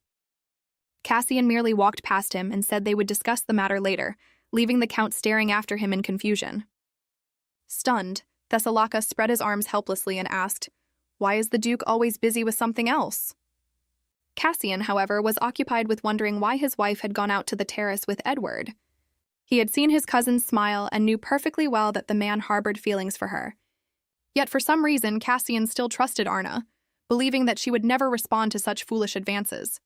Casian merely walked past him and said they would discuss the matter later, leaving the Count staring after him in confusion. Stunned, Thessalonica spread his arms helplessly and asked, "Why is the Duke always busy with something else?" Casian, however, was occupied with wondering why his wife had gone out to the terrace with Edward. He had seen his cousin smile and knew perfectly well that the man harbored feelings for her. Yet for some reason, Casian still trusted Arnée, believing that she would never respond to such foolish advances.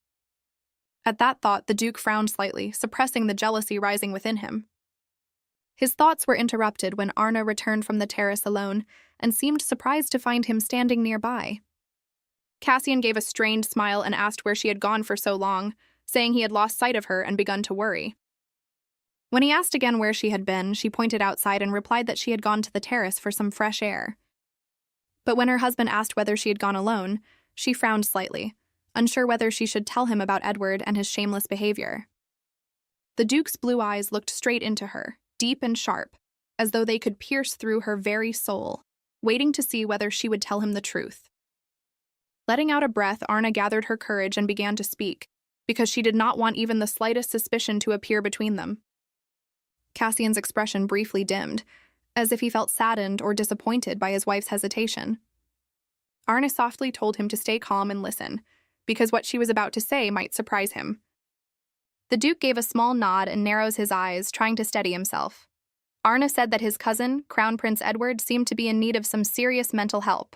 At that thought, the Duke frowned slightly, suppressing the jealousy rising within him. His thoughts were interrupted when Arnée returned from the terrace alone and seemed surprised to find him standing nearby. Casian gave a strained smile and asked where she had gone for so long, saying he had lost sight of her and begun to worry. When he asked again where she had been, she pointed outside and replied that she had gone to the terrace for some fresh air. But when her husband asked whether she had gone alone, she frowned slightly, unsure whether she should tell him about Edward and his shameless behavior. The Duke's blue eyes looked straight into her, deep and sharp, as though they could pierce through her very soul, waiting to see whether she would tell him the truth. Letting out a breath, Arnée gathered her courage and began to speak, because she did not want even the slightest suspicion to appear between them. Casian's expression briefly dimmed, as if he felt saddened or disappointed by his wife's hesitation. Arnée softly told him to stay calm and listen, because what she was about to say might surprise him. The Duke gave a small nod and narrows his eyes, trying to steady himself. Arnée said that his cousin, Crown Prince Edward, seemed to be in need of some serious mental help.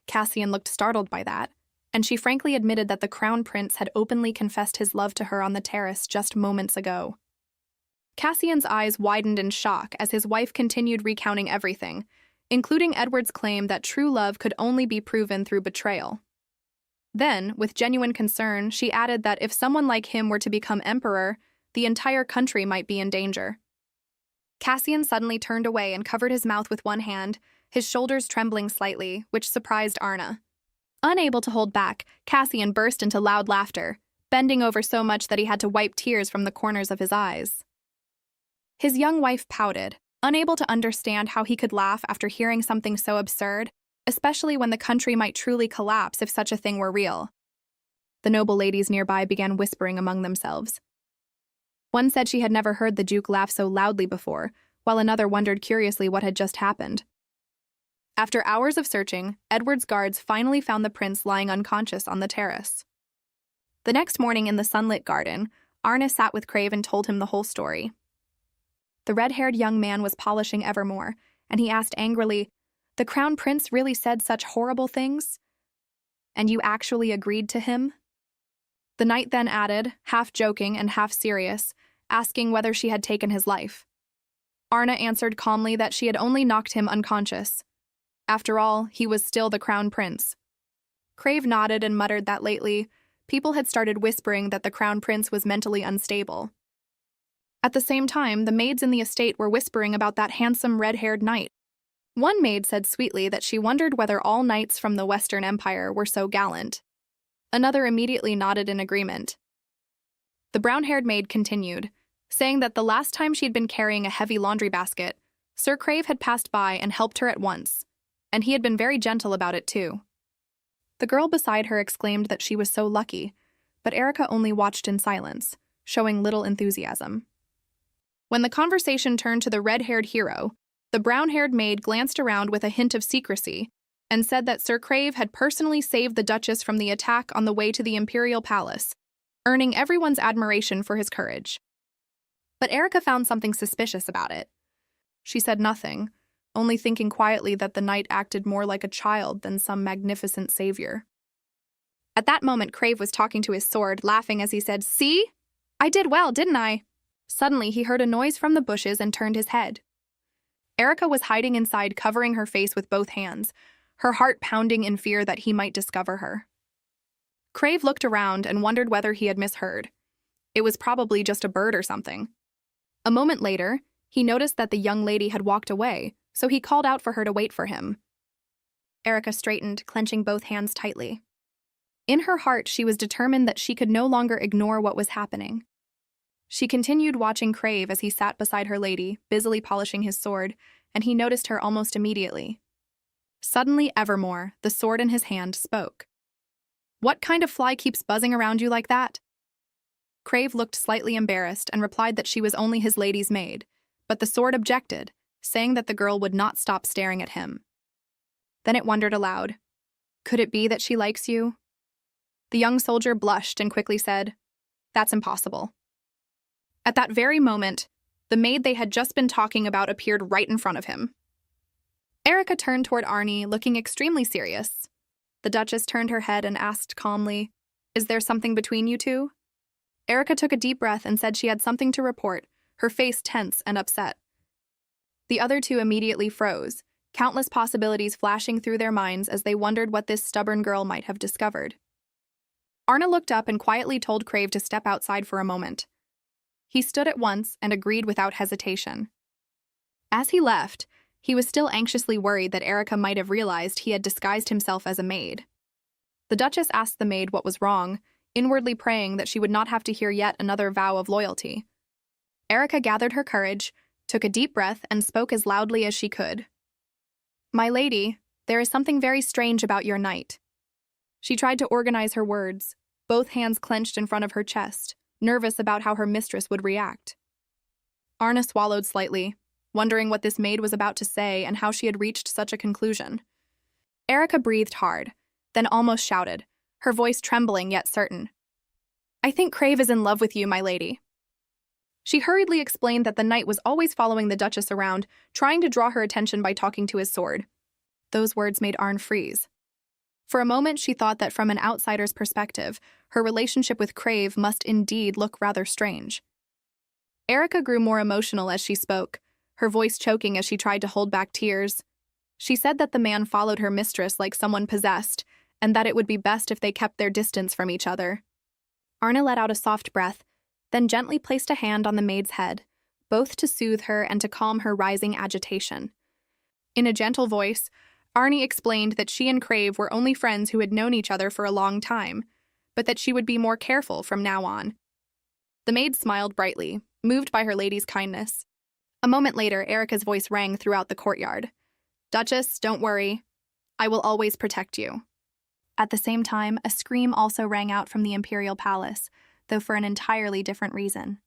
Casian looked startled by that, and she frankly admitted that the Crown Prince had openly confessed his love to her on the terrace just moments ago. Cassian's eyes widened in shock as his wife continued recounting everything, including Edward's claim that true love could only be proven through betrayal. Then, with genuine concern, she added that if someone like him were to become emperor, the entire country might be in danger. Casian suddenly turned away and covered his mouth with one hand, his shoulders trembling slightly, which surprised Arnée. Unable to hold back, Casian burst into loud laughter, bending over so much that he had to wipe tears from the corners of his eyes. His young wife pouted, unable to understand how he could laugh after hearing something so absurd, especially when the country might truly collapse if such a thing were real. The noble ladies nearby began whispering among themselves. One said she had never heard the Duke laugh so loudly before, while another wondered curiously what had just happened. After hours of searching, Edward's guards finally found the prince lying unconscious on the terrace. The next morning in the sunlit garden, Arnée sat with Crave and told him the whole story. The red-haired young man was polishing evermore, and he asked angrily, "The Crown Prince really said such horrible things? And you actually agreed to him?" The knight then added, half joking and half serious, asking whether she had taken his life. Arnée answered calmly that she had only knocked him unconscious. After all, he was still the Crown Prince. Crave nodded and muttered that lately, people had started whispering that the Crown Prince was mentally unstable. At the same time, the maids in the estate were whispering about that handsome red-haired knight. One maid said sweetly that she wondered whether all knights from the Western Empire were so gallant. Another immediately nodded in agreement. The brown-haired maid continued, saying that the last time she'd been carrying a heavy laundry basket, Sir Crave had passed by and helped her at once, and he had been very gentle about it too. The girl beside her exclaimed that she was so lucky, but Erica only watched in silence, showing little enthusiasm. When the conversation turned to the red-haired hero, the brown-haired maid glanced around with a hint of secrecy and said that Sir Crave had personally saved the Duchess from the attack on the way to the Imperial Palace, earning everyone's admiration for his courage. But Erica found something suspicious about it. She said nothing, only thinking quietly that the knight acted more like a child than some magnificent savior. At that moment, Crave was talking to his sword, laughing as he said, "See? I did well, didn't I?" Suddenly, he heard a noise from the bushes and turned his head. Erica was hiding inside, covering her face with both hands, her heart pounding in fear that he might discover her. Crave looked around and wondered whether he had misheard. It was probably just a bird or something. A moment later, he noticed that the young lady had walked away, so he called out for her to wait for him. Erica straightened, clenching both hands tightly. In her heart, she was determined that she could no longer ignore what was happening. She continued watching Crave as he sat beside her lady, busily polishing his sword, and he noticed her almost immediately. Suddenly, Evermore, the sword in his hand, spoke. "What kind of fly keeps buzzing around you like that?" Crave looked slightly embarrassed and replied that she was only his lady's maid, but the sword objected, saying that the girl would not stop staring at him. Then it wondered aloud, "Could it be that she likes you?" The young soldier blushed and quickly said, "That's impossible." At that very moment, the maid they had just been talking about appeared right in front of him. Erica turned toward Arnée, looking extremely serious. The Duchess turned her head and asked calmly, "Is there something between you two?" Erica took a deep breath and said she had something to report, her face tense and upset. The other two immediately froze, countless possibilities flashing through their minds as they wondered what this stubborn girl might have discovered. Arnée looked up and quietly told Crave to step outside for a moment. He stood at once and agreed without hesitation. As he left, he was still anxiously worried that Erica might have realized he had disguised himself as a maid. The Duchess asked the maid what was wrong, inwardly praying that she would not have to hear yet another vow of loyalty. Erica gathered her courage, took a deep breath, and spoke as loudly as she could. "My lady, there is something very strange about your knight." She tried to organize her words, both hands clenched in front of her chest, nervous about how her mistress would react. Arnée swallowed slightly, wondering what this maid was about to say and how she had reached such a conclusion. Erica breathed hard, then almost shouted, her voice trembling yet certain. "I think Crave is in love with you, my lady." She hurriedly explained that the knight was always following the Duchess around, trying to draw her attention by talking to his sword. Those words made Arnée freeze. For a moment, she thought that from an outsider's perspective, her relationship with Crave must indeed look rather strange. Erica grew more emotional as she spoke, her voice choking as she tried to hold back tears. She said that the man followed her mistress like someone possessed, and that it would be best if they kept their distance from each other. Arnée let out a soft breath, then gently placed a hand on the maid's head, both to soothe her and to calm her rising agitation. In a gentle voice, Arnée explained that she and Crave were only friends who had known each other for a long time, but that she would be more careful from now on. The maid smiled brightly, moved by her lady's kindness. A moment later, Erica's voice rang throughout the courtyard. "Duchess, don't worry. I will always protect you." At the same time, a scream also rang out from the imperial palace, though for an entirely different reason.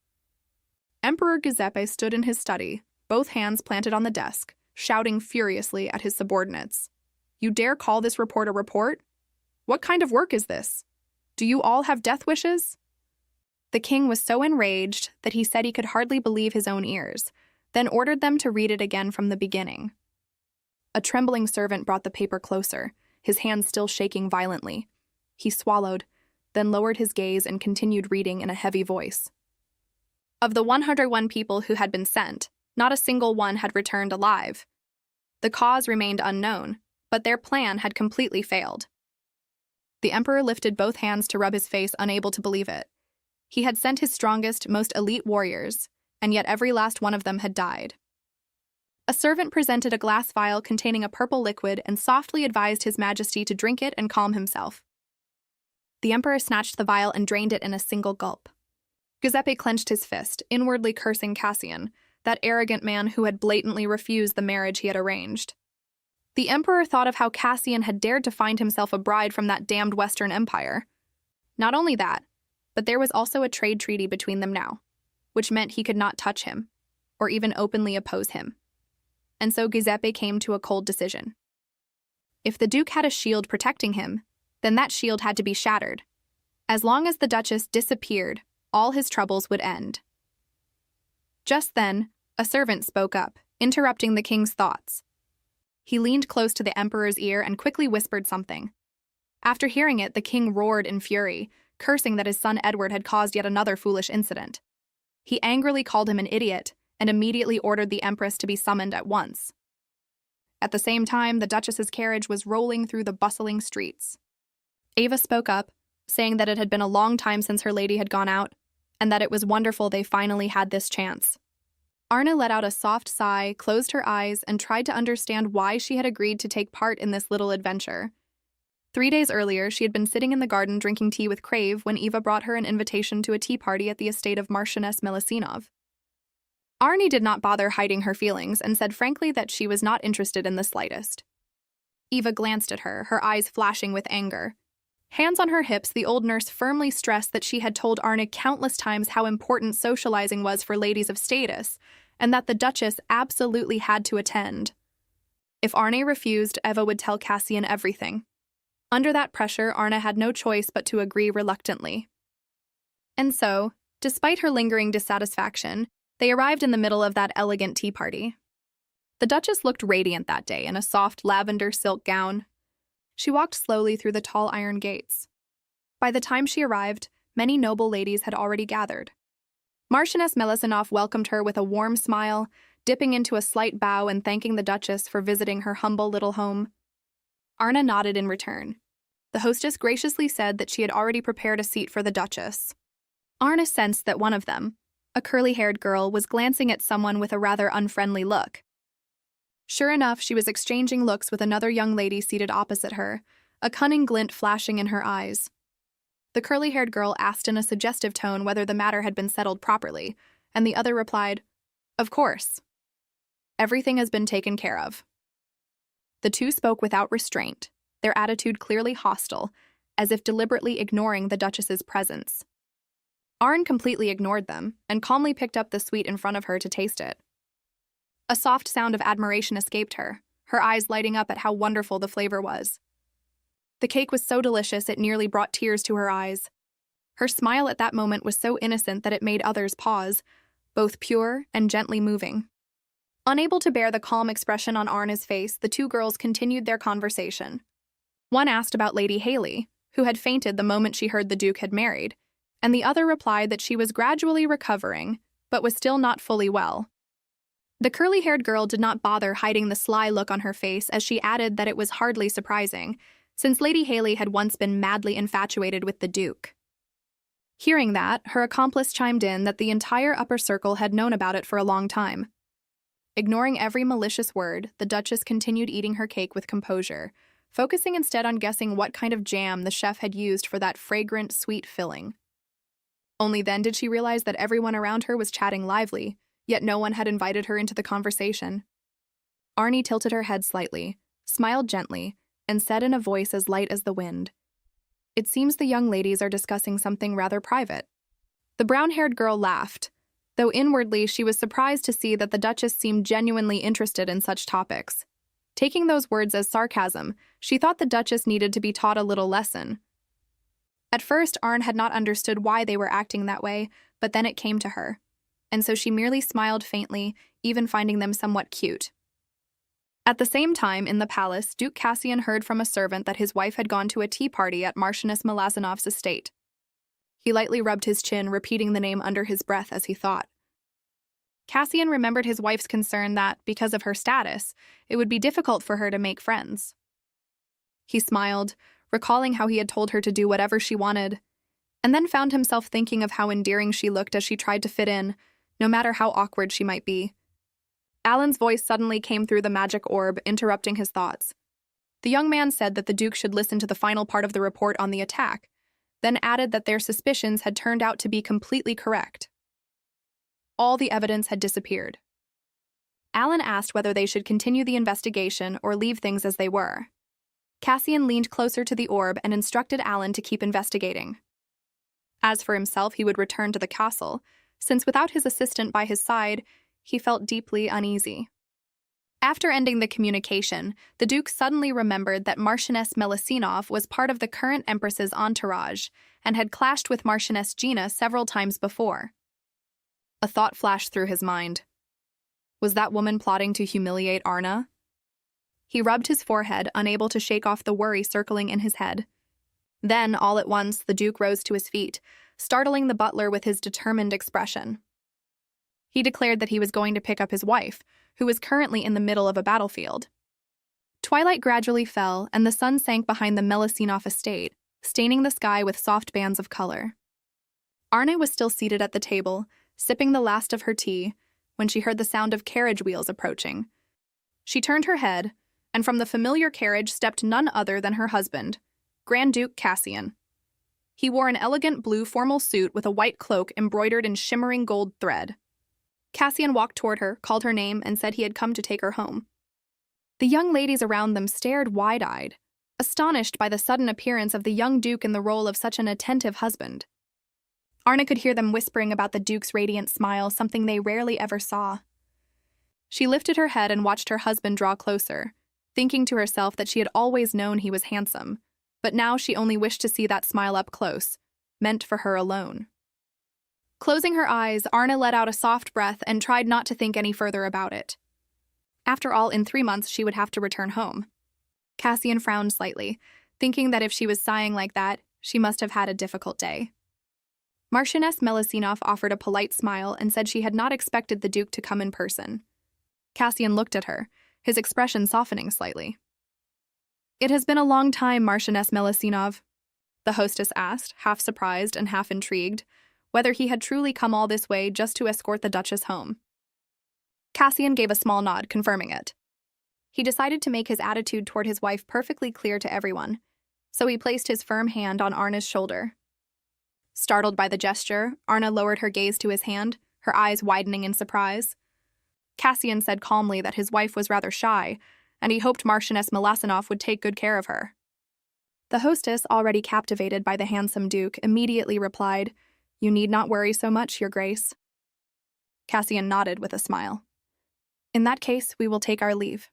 Emperor Giuseppe stood in his study, both hands planted on the desk, shouting furiously at his subordinates. "You dare call this report a report? What kind of work is this? Do you all have death wishes?" The king was so enraged that he said he could hardly believe his own ears, then ordered them to read it again from the beginning. A trembling servant brought the paper closer, his hands still shaking violently. He swallowed, then lowered his gaze and continued reading in a heavy voice. Of the 101 people who had been sent, not a single one had returned alive. The cause remained unknown, but their plan had completely failed. The emperor lifted both hands to rub his face, unable to believe it. He had sent his strongest, most elite warriors, and yet every last one of them had died. A servant presented a glass vial containing a purple liquid and softly advised His Majesty to drink it and calm himself. The emperor snatched the vial and drained it in a single gulp. Giuseppe clenched his fist, inwardly cursing Casian, that arrogant man who had blatantly refused the marriage he had arranged. The emperor thought of how Casian had dared to find himself a bride from that damned Western Empire. Not only that, but there was also a trade treaty between them now, which meant he could not touch him, or even openly oppose him. And so Giuseppe came to a cold decision. If the Duke had a shield protecting him, then that shield had to be shattered. As long as the Duchess disappeared, all his troubles would end. Just then, a servant spoke up, interrupting the king's thoughts. He leaned close to the emperor's ear and quickly whispered something. After hearing it, the king roared in fury, cursing that his son Edward had caused yet another foolish incident. He angrily called him an idiot and immediately ordered the empress to be summoned at once. At the same time, the Duchess's carriage was rolling through the bustling streets. Ava spoke up, saying that it had been a long time since her lady had gone out, and that it was wonderful they finally had this chance. Arnée let out a soft sigh, closed her eyes, and tried to understand why she had agreed to take part in this little adventure. 3 days earlier, she had been sitting in the garden drinking tea with Crave when Eva brought her an invitation to a tea party at the estate of Marchioness Milisinov. Arnée did not bother hiding her feelings and said frankly that she was not interested in the slightest. Eva glanced at her, her eyes flashing with anger. Hands on her hips, the old nurse firmly stressed that she had told Arnée countless times how important socializing was for ladies of status, and that the Duchess absolutely had to attend. If Arnée refused, Eva would tell Casian everything. Under that pressure, Arnée had no choice but to agree reluctantly. And so, despite her lingering dissatisfaction, they arrived in the middle of that elegant tea party. The Duchess looked radiant that day in a soft lavender silk gown. She walked slowly through the tall iron gates. By the time she arrived, many noble ladies had already gathered. Marchioness Milisinov welcomed her with a warm smile, dipping into a slight bow and thanking the Duchess for visiting her humble little home. Arnée nodded in return. The hostess graciously said that she had already prepared a seat for the Duchess. Arnée sensed that one of them, a curly-haired girl, was glancing at someone with a rather unfriendly look. Sure enough, she was exchanging looks with another young lady seated opposite her, a cunning glint flashing in her eyes. The curly-haired girl asked in a suggestive tone whether the matter had been settled properly, and the other replied, "Of course. Everything has been taken care of." The two spoke without restraint, their attitude clearly hostile, as if deliberately ignoring the Duchess's presence. Arnée completely ignored them and calmly picked up the sweet in front of her to taste it. A soft sound of admiration escaped her, her eyes lighting up at how wonderful the flavor was. The cake was so delicious it nearly brought tears to her eyes. Her smile at that moment was so innocent that it made others pause, both pure and gently moving. Unable to bear the calm expression on Arné's face, the two girls continued their conversation. One asked about Lady Haley, who had fainted the moment she heard the Duke had married, and the other replied that she was gradually recovering, but was still not fully well. The curly-haired girl did not bother hiding the sly look on her face as she added that it was hardly surprising, since Lady Haley had once been madly infatuated with the Duke. Hearing that, her accomplice chimed in that the entire upper circle had known about it for a long time. Ignoring every malicious word, the Duchess continued eating her cake with composure, focusing instead on guessing what kind of jam the chef had used for that fragrant, sweet filling. Only then did she realize that everyone around her was chatting lively, yet no one had invited her into the conversation. Arnée tilted her head slightly, smiled gently, and said in a voice as light as the wind, "It seems the young ladies are discussing something rather private." The brown-haired girl laughed, though inwardly she was surprised to see that the Duchess seemed genuinely interested in such topics. Taking those words as sarcasm, she thought the Duchess needed to be taught a little lesson. At first, Arnée had not understood why they were acting that way, but then it came to her, and so she merely smiled faintly, even finding them somewhat cute. At the same time, in the palace, Duke Casian heard from a servant that his wife had gone to a tea party at Marchioness Malazinov's estate. He lightly rubbed his chin, repeating the name under his breath as he thought. Casian remembered his wife's concern that, because of her status, it would be difficult for her to make friends. He smiled, recalling how he had told her to do whatever she wanted, and then found himself thinking of how endearing she looked as she tried to fit in, no matter how awkward she might be. Alan's voice suddenly came through the magic orb, interrupting his thoughts. The young man said that the Duke should listen to the final part of the report on the attack, then added that their suspicions had turned out to be completely correct. All the evidence had disappeared. Alan asked whether they should continue the investigation or leave things as they were. Casian leaned closer to the orb and instructed Alan to keep investigating. As for himself, he would return to the castle, since without his assistant by his side, he felt deeply uneasy. After ending the communication, the Duke suddenly remembered that Marchioness Melisinov was part of the current Empress's entourage and had clashed with Marchioness Gina several times before. A thought flashed through his mind. Was that woman plotting to humiliate Arnée? He rubbed his forehead, unable to shake off the worry circling in his head. Then, all at once, the Duke rose to his feet, startling the butler with his determined expression. He declared that he was going to pick up his wife, who was currently in the middle of a battlefield. Twilight gradually fell, and the sun sank behind the Melisinov estate, staining the sky with soft bands of color. Arnée was still seated at the table, sipping the last of her tea, when she heard the sound of carriage wheels approaching. She turned her head, and from the familiar carriage stepped none other than her husband, Grand Duke Casian. He wore an elegant blue formal suit with a white cloak embroidered in shimmering gold thread. Casian walked toward her, called her name, and said he had come to take her home. The young ladies around them stared wide-eyed, astonished by the sudden appearance of the young Duke in the role of such an attentive husband. Arnée could hear them whispering about the Duke's radiant smile, something they rarely ever saw. She lifted her head and watched her husband draw closer, thinking to herself that she had always known he was handsome, but now she only wished to see that smile up close, meant for her alone. Closing her eyes, Arnée let out a soft breath and tried not to think any further about it. After all, in 3 months she would have to return home. Casian frowned slightly, thinking that if she was sighing like that, she must have had a difficult day. Marchioness Melisinov offered a polite smile and said she had not expected the Duke to come in person. Casian looked at her, his expression softening slightly. "It has been a long time, Marchioness Melisinov," the hostess asked, half surprised and half intrigued, whether he had truly come all this way just to escort the Duchess home. Casian gave a small nod, confirming it. He decided to make his attitude toward his wife perfectly clear to everyone, so he placed his firm hand on Arné's shoulder. Startled by the gesture, Arnée lowered her gaze to his hand, her eyes widening in surprise. Casian said calmly that his wife was rather shy, and he hoped Marchioness Melisinov would take good care of her. The hostess, already captivated by the handsome Duke, immediately replied, "You need not worry so much, Your Grace." Casian nodded with a smile. "In that case, we will take our leave."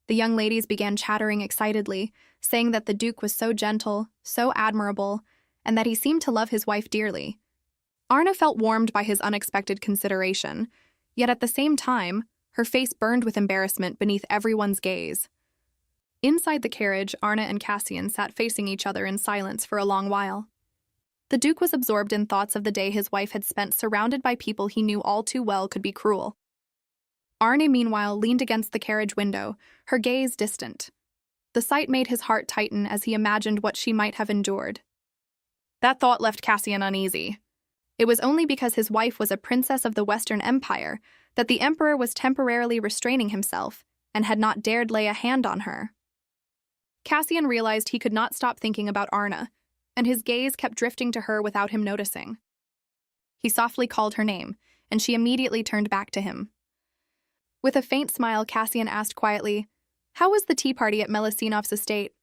The young ladies began chattering excitedly, saying that the Duke was so gentle, so admirable, and that he seemed to love his wife dearly. Arnée felt warmed by his unexpected consideration, yet at the same time, her face burned with embarrassment beneath everyone's gaze. Inside the carriage, Arnée and Casian sat facing each other in silence for a long while. The Duke was absorbed in thoughts of the day his wife had spent surrounded by people he knew all too well could be cruel. Arnée, meanwhile, leaned against the carriage window, her gaze distant. The sight made his heart tighten as he imagined what she might have endured. That thought left Casian uneasy. It was only because his wife was a princess of the Western Empire that the emperor was temporarily restraining himself and had not dared lay a hand on her. Casian realized he could not stop thinking about Arnée, and his gaze kept drifting to her without him noticing. He softly called her name, and she immediately turned back to him. With a faint smile, Casian asked quietly, "How was the tea party at Melisinov's estate?"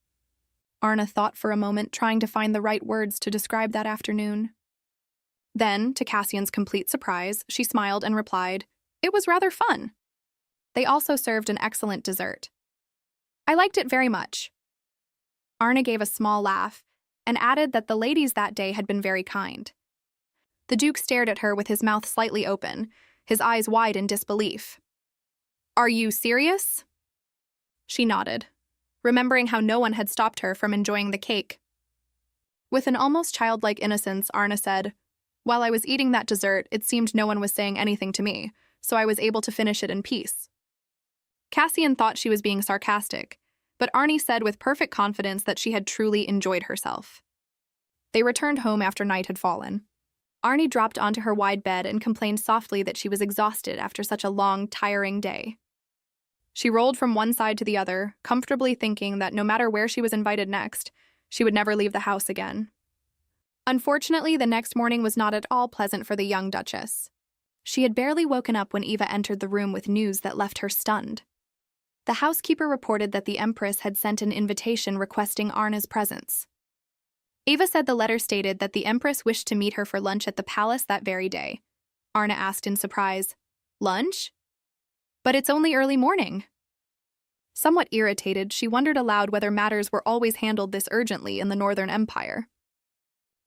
Arnée thought for a moment, trying to find the right words to describe that afternoon. Then, to Cassian's complete surprise, she smiled and replied, "It was rather fun." They also served an excellent dessert. "I liked it very much." Arnée gave a small laugh and added that the ladies that day had been very kind. The Duke stared at her with his mouth slightly open, his eyes wide in disbelief. "Are you serious?" She nodded, remembering how no one had stopped her from enjoying the cake. With an almost childlike innocence, Arnée said, "While I was eating that dessert, it seemed no one was saying anything to me, so I was able to finish it in peace." Casian thought she was being sarcastic, but Arnée said with perfect confidence that she had truly enjoyed herself. They returned home after night had fallen. Arnée dropped onto her wide bed and complained softly that she was exhausted after such a long, tiring day. She rolled from one side to the other, comfortably thinking that no matter where she was invited next, she would never leave the house again. Unfortunately, the next morning was not at all pleasant for the young Duchess. She had barely woken up when Eva entered the room with news that left her stunned. The housekeeper reported that the Empress had sent an invitation requesting Arné's presence. Eva said the letter stated that the Empress wished to meet her for lunch at the palace that very day. Arnée asked in surprise, "Lunch? But it's only early morning." Somewhat irritated, she wondered aloud whether matters were always handled this urgently in the Northern Empire.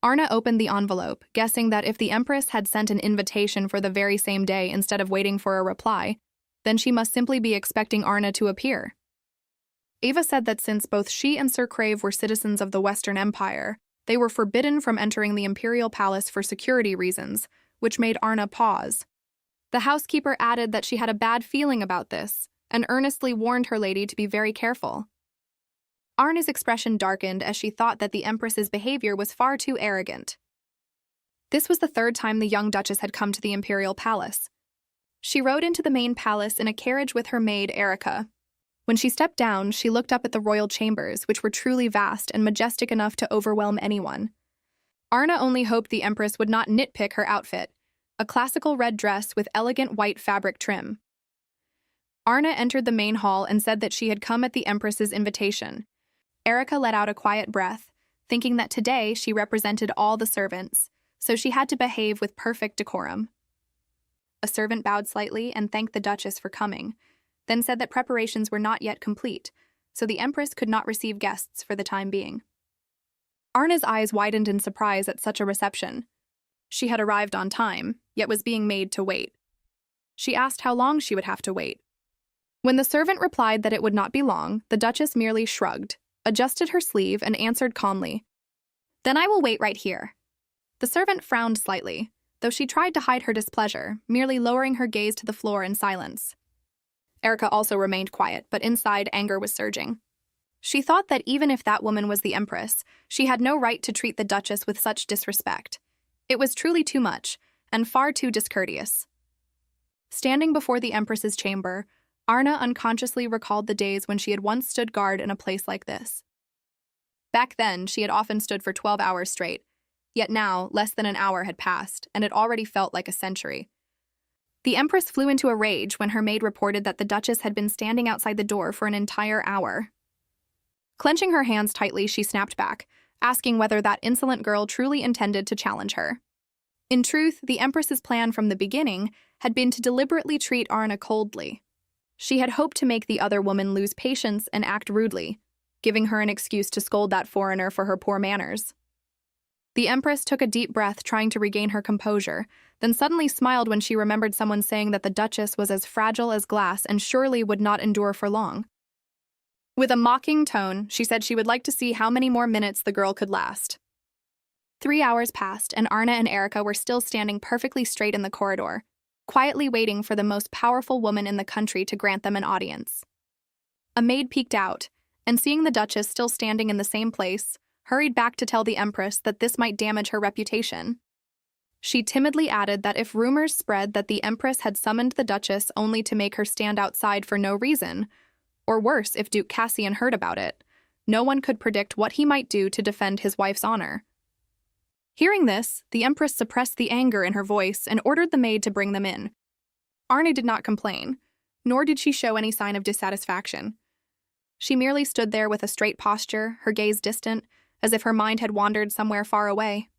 Arnée opened the envelope, guessing that if the Empress had sent an invitation for the very same day instead of waiting for a reply, then she must simply be expecting Arnée to appear. Eva said that since both she and Sir Crave were citizens of the Western Empire, they were forbidden from entering the imperial palace for security reasons, which made Arnée pause. The housekeeper added that she had a bad feeling about this, and earnestly warned her lady to be very careful. Arné's expression darkened as she thought that the Empress's behavior was far too arrogant. This was the third time the young Duchess had come to the imperial palace. She rode into the main palace in a carriage with her maid, Erica. When she stepped down, she looked up at the royal chambers, which were truly vast and majestic enough to overwhelm anyone. Arnée only hoped the Empress would not nitpick her outfit, a classical red dress with elegant white fabric trim. Arnée entered the main hall and said that she had come at the Empress's invitation. Erica let out a quiet breath, thinking that today she represented all the servants, so she had to behave with perfect decorum. A servant bowed slightly and thanked the Duchess for coming, then said that preparations were not yet complete, so the Empress could not receive guests for the time being. Arné's eyes widened in surprise at such a reception. She had arrived on time, yet was being made to wait. She asked how long she would have to wait. When the servant replied that it would not be long, the Duchess merely shrugged, adjusted her sleeve, and answered calmly, "Then I will wait right here." The servant frowned slightly, though she tried to hide her displeasure, merely lowering her gaze to the floor in silence. Erica also remained quiet, but inside anger was surging. She thought that even if that woman was the Empress, she had no right to treat the Duchess with such disrespect. It was truly too much, and far too discourteous. Standing before the Empress's chamber, Arnée unconsciously recalled the days when she had once stood guard in a place like this. Back then, she had often stood for 12 hours straight, yet now, less than an hour had passed, and it already felt like a century. The Empress flew into a rage when her maid reported that the Duchess had been standing outside the door for an entire hour. Clenching her hands tightly, she snapped back, asking whether that insolent girl truly intended to challenge her. In truth, the Empress's plan from the beginning had been to deliberately treat Arnée coldly. She had hoped to make the other woman lose patience and act rudely, giving her an excuse to scold that foreigner for her poor manners. The Empress took a deep breath, trying to regain her composure, then suddenly smiled when she remembered someone saying that the Duchess was as fragile as glass and surely would not endure for long. With a mocking tone, she said she would like to see how many more minutes the girl could last. 3 hours passed, and Arnée and Erica were still standing perfectly straight in the corridor, quietly waiting for the most powerful woman in the country to grant them an audience. A maid peeked out, and seeing the Duchess still standing in the same place, hurried back to tell the Empress that this might damage her reputation. She timidly added that if rumors spread that the Empress had summoned the Duchess only to make her stand outside for no reason, or worse, if Duke Casian heard about it, no one could predict what he might do to defend his wife's honor. Hearing this, the Empress suppressed the anger in her voice and ordered the maid to bring them in. Arnée did not complain, nor did she show any sign of dissatisfaction. She merely stood there with a straight posture, her gaze distant, as if her mind had wandered somewhere far away.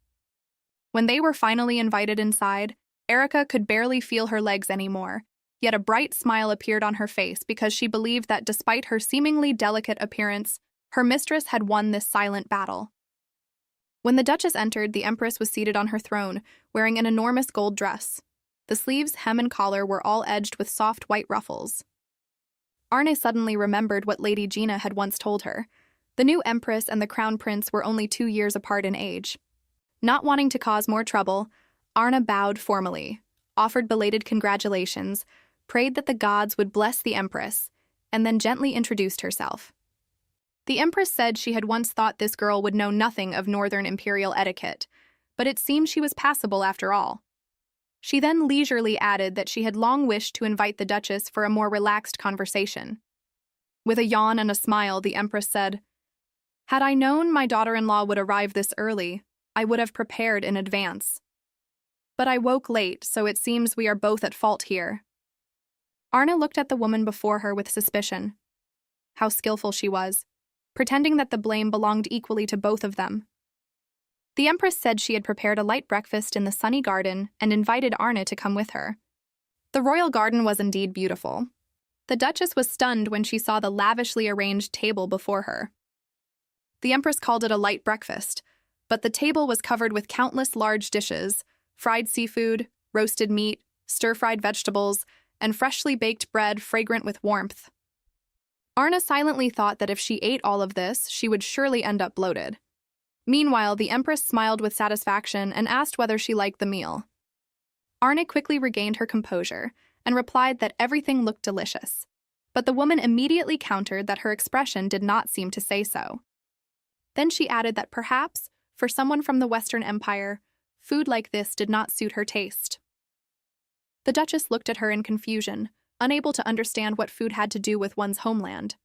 When they were finally invited inside, Erica could barely feel her legs anymore, yet a bright smile appeared on her face because she believed that despite her seemingly delicate appearance, her mistress had won this silent battle. When the Duchess entered, the Empress was seated on her throne, wearing an enormous gold dress. The sleeves, hem, and collar were all edged with soft white ruffles. Arnée suddenly remembered what Lady Gina had once told her. The new Empress and the Crown Prince were only 2 years apart in age. Not wanting to cause more trouble, Arnée bowed formally, offered belated congratulations, prayed that the gods would bless the Empress, and then gently introduced herself. The Empress said she had once thought this girl would know nothing of Northern imperial etiquette, but it seemed she was passable after all. She then leisurely added that she had long wished to invite the Duchess for a more relaxed conversation. With a yawn and a smile, the Empress said, "Had I known my daughter-in-law would arrive this early, I would have prepared in advance. But I woke late, so it seems we are both at fault here." Arnée looked at the woman before her with suspicion. How skillful she was, pretending that the blame belonged equally to both of them. The Empress said she had prepared a light breakfast in the sunny garden and invited Arnée to come with her. The royal garden was indeed beautiful. The Duchess was stunned when she saw the lavishly arranged table before her. The Empress called it a light breakfast, but the table was covered with countless large dishes, fried seafood, roasted meat, stir-fried vegetables, and freshly baked bread fragrant with warmth. Arnée silently thought that if she ate all of this, she would surely end up bloated. Meanwhile, the Empress smiled with satisfaction and asked whether she liked the meal. Arnée quickly regained her composure and replied that everything looked delicious, but the woman immediately countered that her expression did not seem to say so. Then she added that perhaps, for someone from the Western Empire, food like this did not suit her taste. The Duchess looked at her in confusion, unable to understand what food had to do with one's homeland.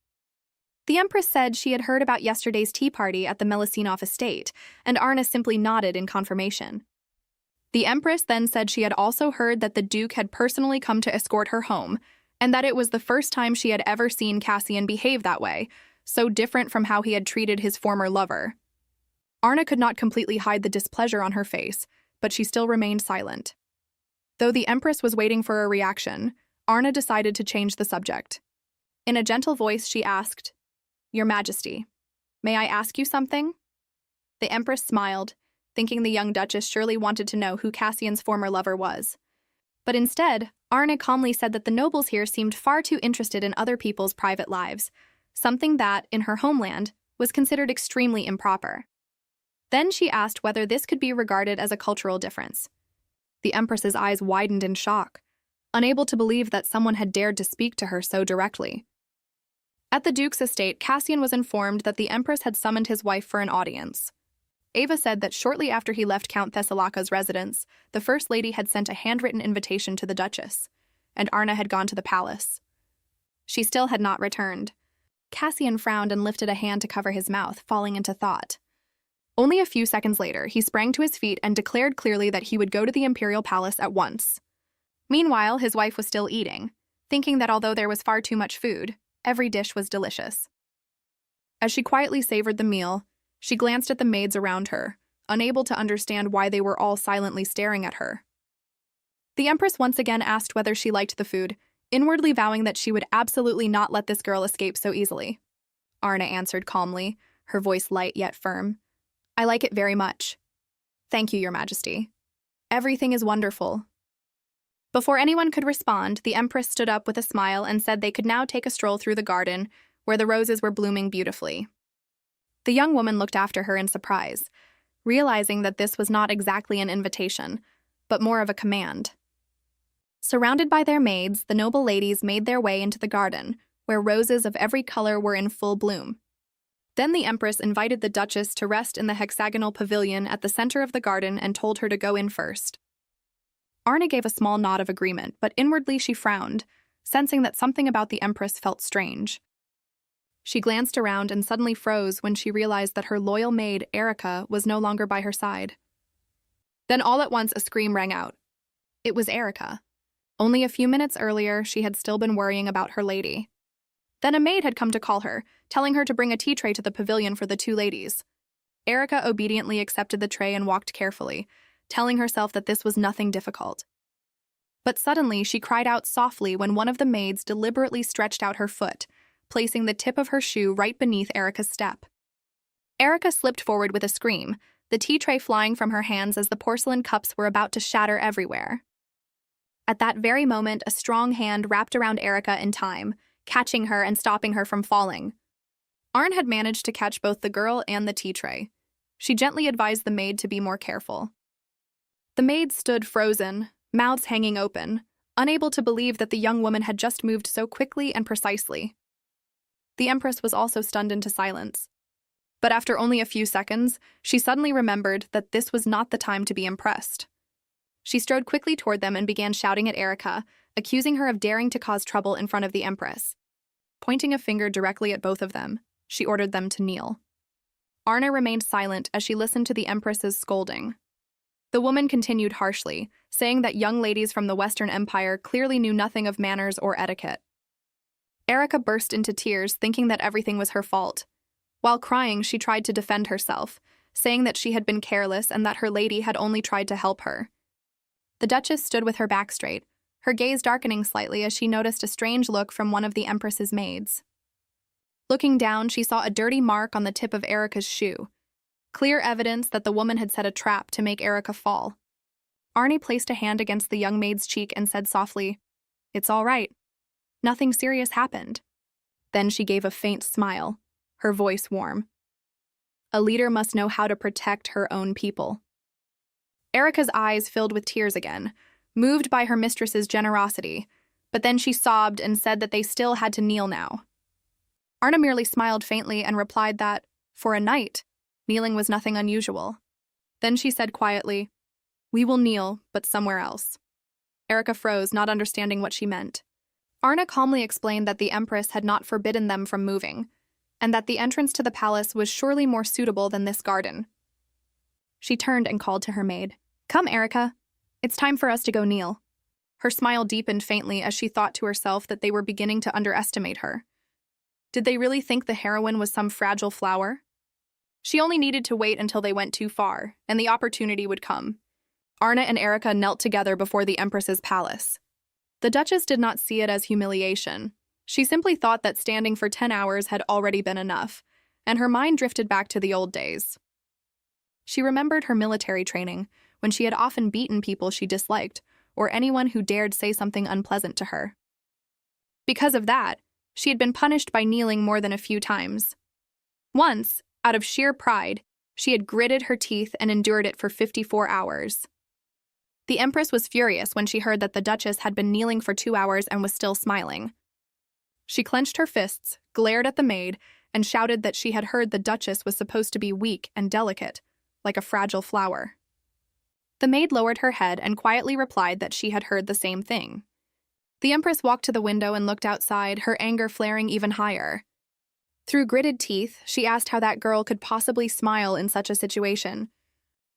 The Empress said she had heard about yesterday's tea party at the Melisinov estate, and Arnée simply nodded in confirmation. The Empress then said she had also heard that the Duke had personally come to escort her home, and that it was the first time she had ever seen Casian behave that way, so different from how he had treated his former lover. Arnée could not completely hide the displeasure on her face, but she still remained silent. Though the Empress was waiting for a reaction, Arnée decided to change the subject. In a gentle voice, she asked, "Your Majesty, may I ask you something?" The Empress smiled, thinking the young Duchess surely wanted to know who Cassian's former lover was. But instead, Arnée calmly said that the nobles here seemed far too interested in other people's private lives, something that, in her homeland, was considered extremely improper. Then she asked whether this could be regarded as a cultural difference. The Empress's eyes widened in shock, unable to believe that someone had dared to speak to her so directly. At the Duke's estate, Casian was informed that the Empress had summoned his wife for an audience. Ava said that shortly after he left Count Thessalaka's residence, the First Lady had sent a handwritten invitation to the Duchess, and Arnée had gone to the palace. She still had not returned. Casian frowned and lifted a hand to cover his mouth, falling into thought. Only a few seconds later, he sprang to his feet and declared clearly that he would go to the imperial palace at once. Meanwhile, his wife was still eating, thinking that although there was far too much food, every dish was delicious. As she quietly savored the meal, she glanced at the maids around her, unable to understand why they were all silently staring at her. The Empress once again asked whether she liked the food, inwardly vowing that she would absolutely not let this girl escape so easily. Arnée answered calmly, her voice light yet firm. I like it very much. Thank you, Your Majesty. Everything is wonderful. Before anyone could respond, the Empress stood up with a smile and said they could now take a stroll through the garden, where the roses were blooming beautifully. The young woman looked after her in surprise, realizing that this was not exactly an invitation, but more of a command. Surrounded by their maids, the noble ladies made their way into the garden, where roses of every color were in full bloom. Then the Empress invited the Duchess to rest in the hexagonal pavilion at the center of the garden and told her to go in first. Arnée gave a small nod of agreement, but inwardly she frowned, sensing that something about the Empress felt strange. She glanced around and suddenly froze when she realized that her loyal maid, Erica, was no longer by her side. Then all at once a scream rang out. It was Erica. Only a few minutes earlier, she had still been worrying about her lady. Then a maid had come to call her, telling her to bring a tea tray to the pavilion for the two ladies. Erica obediently accepted the tray and walked carefully, telling herself that this was nothing difficult. But suddenly, she cried out softly when one of the maids deliberately stretched out her foot, placing the tip of her shoe right beneath Erica's step. Erica slipped forward with a scream, the tea tray flying from her hands as the porcelain cups were about to shatter everywhere. At that very moment, a strong hand wrapped around Erica in time, catching her and stopping her from falling. Arnée had managed to catch both the girl and the tea tray. She gently advised the maid to be more careful. The maids stood frozen, mouths hanging open, unable to believe that the young woman had just moved so quickly and precisely. The Empress was also stunned into silence. But after only a few seconds, she suddenly remembered that this was not the time to be impressed. She strode quickly toward them and began shouting at Erica, accusing her of daring to cause trouble in front of the Empress. Pointing a finger directly at both of them, she ordered them to kneel. Arnée remained silent as she listened to the Empress's scolding. The woman continued harshly, saying that young ladies from the Western Empire clearly knew nothing of manners or etiquette. Erica burst into tears, thinking that everything was her fault. While crying, she tried to defend herself, saying that she had been careless and that her lady had only tried to help her. The Duchess stood with her back straight, her gaze darkening slightly as she noticed a strange look from one of the Empress's maids. Looking down, she saw a dirty mark on the tip of Erica's shoe, clear evidence that the woman had set a trap to make Erica fall. Arnée placed a hand against the young maid's cheek and said softly, "It's all right. Nothing serious happened." Then she gave a faint smile, her voice warm. A leader must know how to protect her own people. Erica's eyes filled with tears again, moved by her mistress's generosity, but then she sobbed and said that they still had to kneel now. Arnée merely smiled faintly and replied that, for a knight, kneeling was nothing unusual. Then she said quietly, "We will kneel, but somewhere else." Erica froze, not understanding what she meant. Arnée calmly explained that the Empress had not forbidden them from moving, and that the entrance to the palace was surely more suitable than this garden. She turned and called to her maid, "Come, Erica. It's time for us to go kneel." Her smile deepened faintly as she thought to herself that they were beginning to underestimate her. Did they really think the heroine was some fragile flower? She only needed to wait until they went too far, and the opportunity would come. Arnée and Erica knelt together before the Empress's palace. The Duchess did not see it as humiliation. She simply thought that standing for 10 hours had already been enough, and her mind drifted back to the old days. She remembered her military training, when she had often beaten people she disliked, or anyone who dared say something unpleasant to her. Because of that, she had been punished by kneeling more than a few times. Once, out of sheer pride, she had gritted her teeth and endured it for 54 hours. The Empress was furious when she heard that the Duchess had been kneeling for 2 hours and was still smiling. She clenched her fists, glared at the maid, and shouted that she had heard the Duchess was supposed to be weak and delicate, like a fragile flower. The maid lowered her head and quietly replied that she had heard the same thing. The Empress walked to the window and looked outside, her anger flaring even higher. Through gritted teeth, she asked how that girl could possibly smile in such a situation.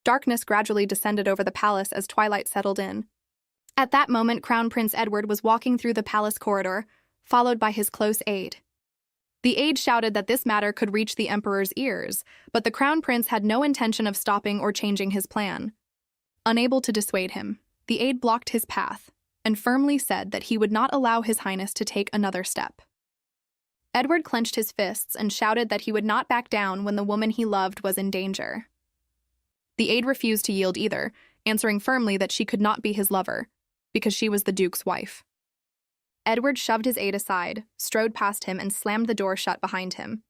Darkness gradually descended over the palace as twilight settled in. At that moment, Crown Prince Edward was walking through the palace corridor, followed by his close aide. The aide shouted that this matter could reach the Emperor's ears, but the Crown Prince had no intention of stopping or changing his plan. Unable to dissuade him, the aide blocked his path and firmly said that he would not allow His Highness to take another step. Edward clenched his fists and shouted that he would not back down when the woman he loved was in danger. The aide refused to yield either, answering firmly that she could not be his lover, because she was the Duke's wife. Edward shoved his aide aside, strode past him, and slammed the door shut behind him.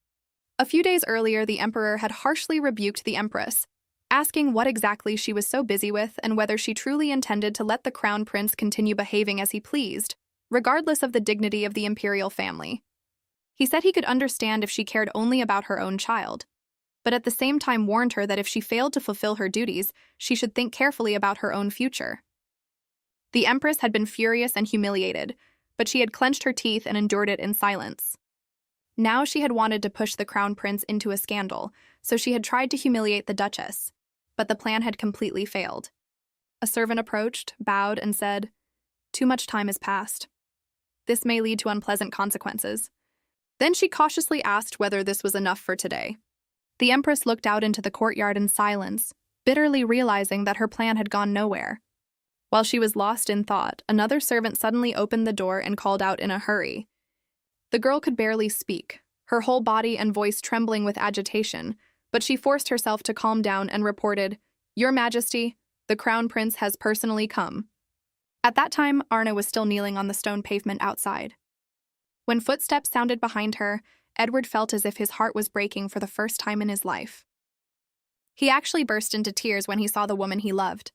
A few days earlier, the Emperor had harshly rebuked the Empress, asking what exactly she was so busy with and whether she truly intended to let the Crown Prince continue behaving as he pleased, regardless of the dignity of the imperial family. He said he could understand if she cared only about her own child, but at the same time warned her that if she failed to fulfill her duties, she should think carefully about her own future. The Empress had been furious and humiliated, but she had clenched her teeth and endured it in silence. Now she had wanted to push the Crown Prince into a scandal, so she had tried to humiliate the Duchess, but the plan had completely failed. A servant approached, bowed, and said, "Too much time has passed. This may lead to unpleasant consequences." Then she cautiously asked whether this was enough for today. The Empress looked out into the courtyard in silence, bitterly realizing that her plan had gone nowhere. While she was lost in thought, another servant suddenly opened the door and called out in a hurry. The girl could barely speak, her whole body and voice trembling with agitation, but she forced herself to calm down and reported, "Your Majesty, the Crown Prince has personally come." At that time, Arnée was still kneeling on the stone pavement outside. When footsteps sounded behind her, Edward felt as if his heart was breaking for the first time in his life. He actually burst into tears when he saw the woman he loved.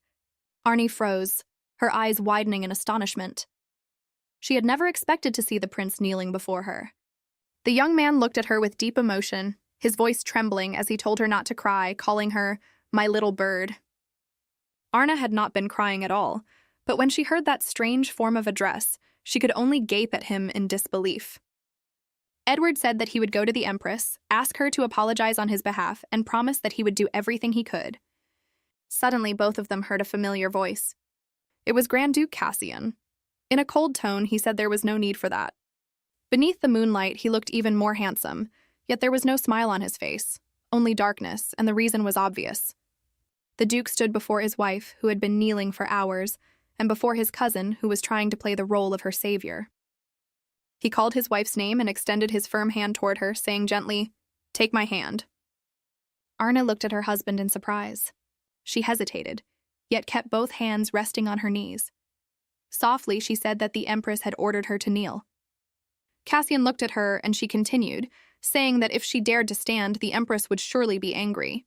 Arnée froze, her eyes widening in astonishment. She had never expected to see the prince kneeling before her. The young man looked at her with deep emotion, his voice trembling as he told her not to cry, calling her, "my little bird." Arnée had not been crying at all, but when she heard that strange form of address, she could only gape at him in disbelief. Edward said that he would go to the Empress, ask her to apologize on his behalf, and promise that he would do everything he could. Suddenly, both of them heard a familiar voice. It was Grand Duke Casian. In a cold tone, he said there was no need for that. Beneath the moonlight, he looked even more handsome, yet there was no smile on his face, only darkness, and the reason was obvious. The Duke stood before his wife, who had been kneeling for hours, and before his cousin, who was trying to play the role of her savior. He called his wife's name and extended his firm hand toward her, saying gently, "Take my hand." Arnée looked at her husband in surprise. She hesitated, yet kept both hands resting on her knees. Softly, she said that the Empress had ordered her to kneel. Casian looked at her, and she continued, saying that if she dared to stand, the Empress would surely be angry.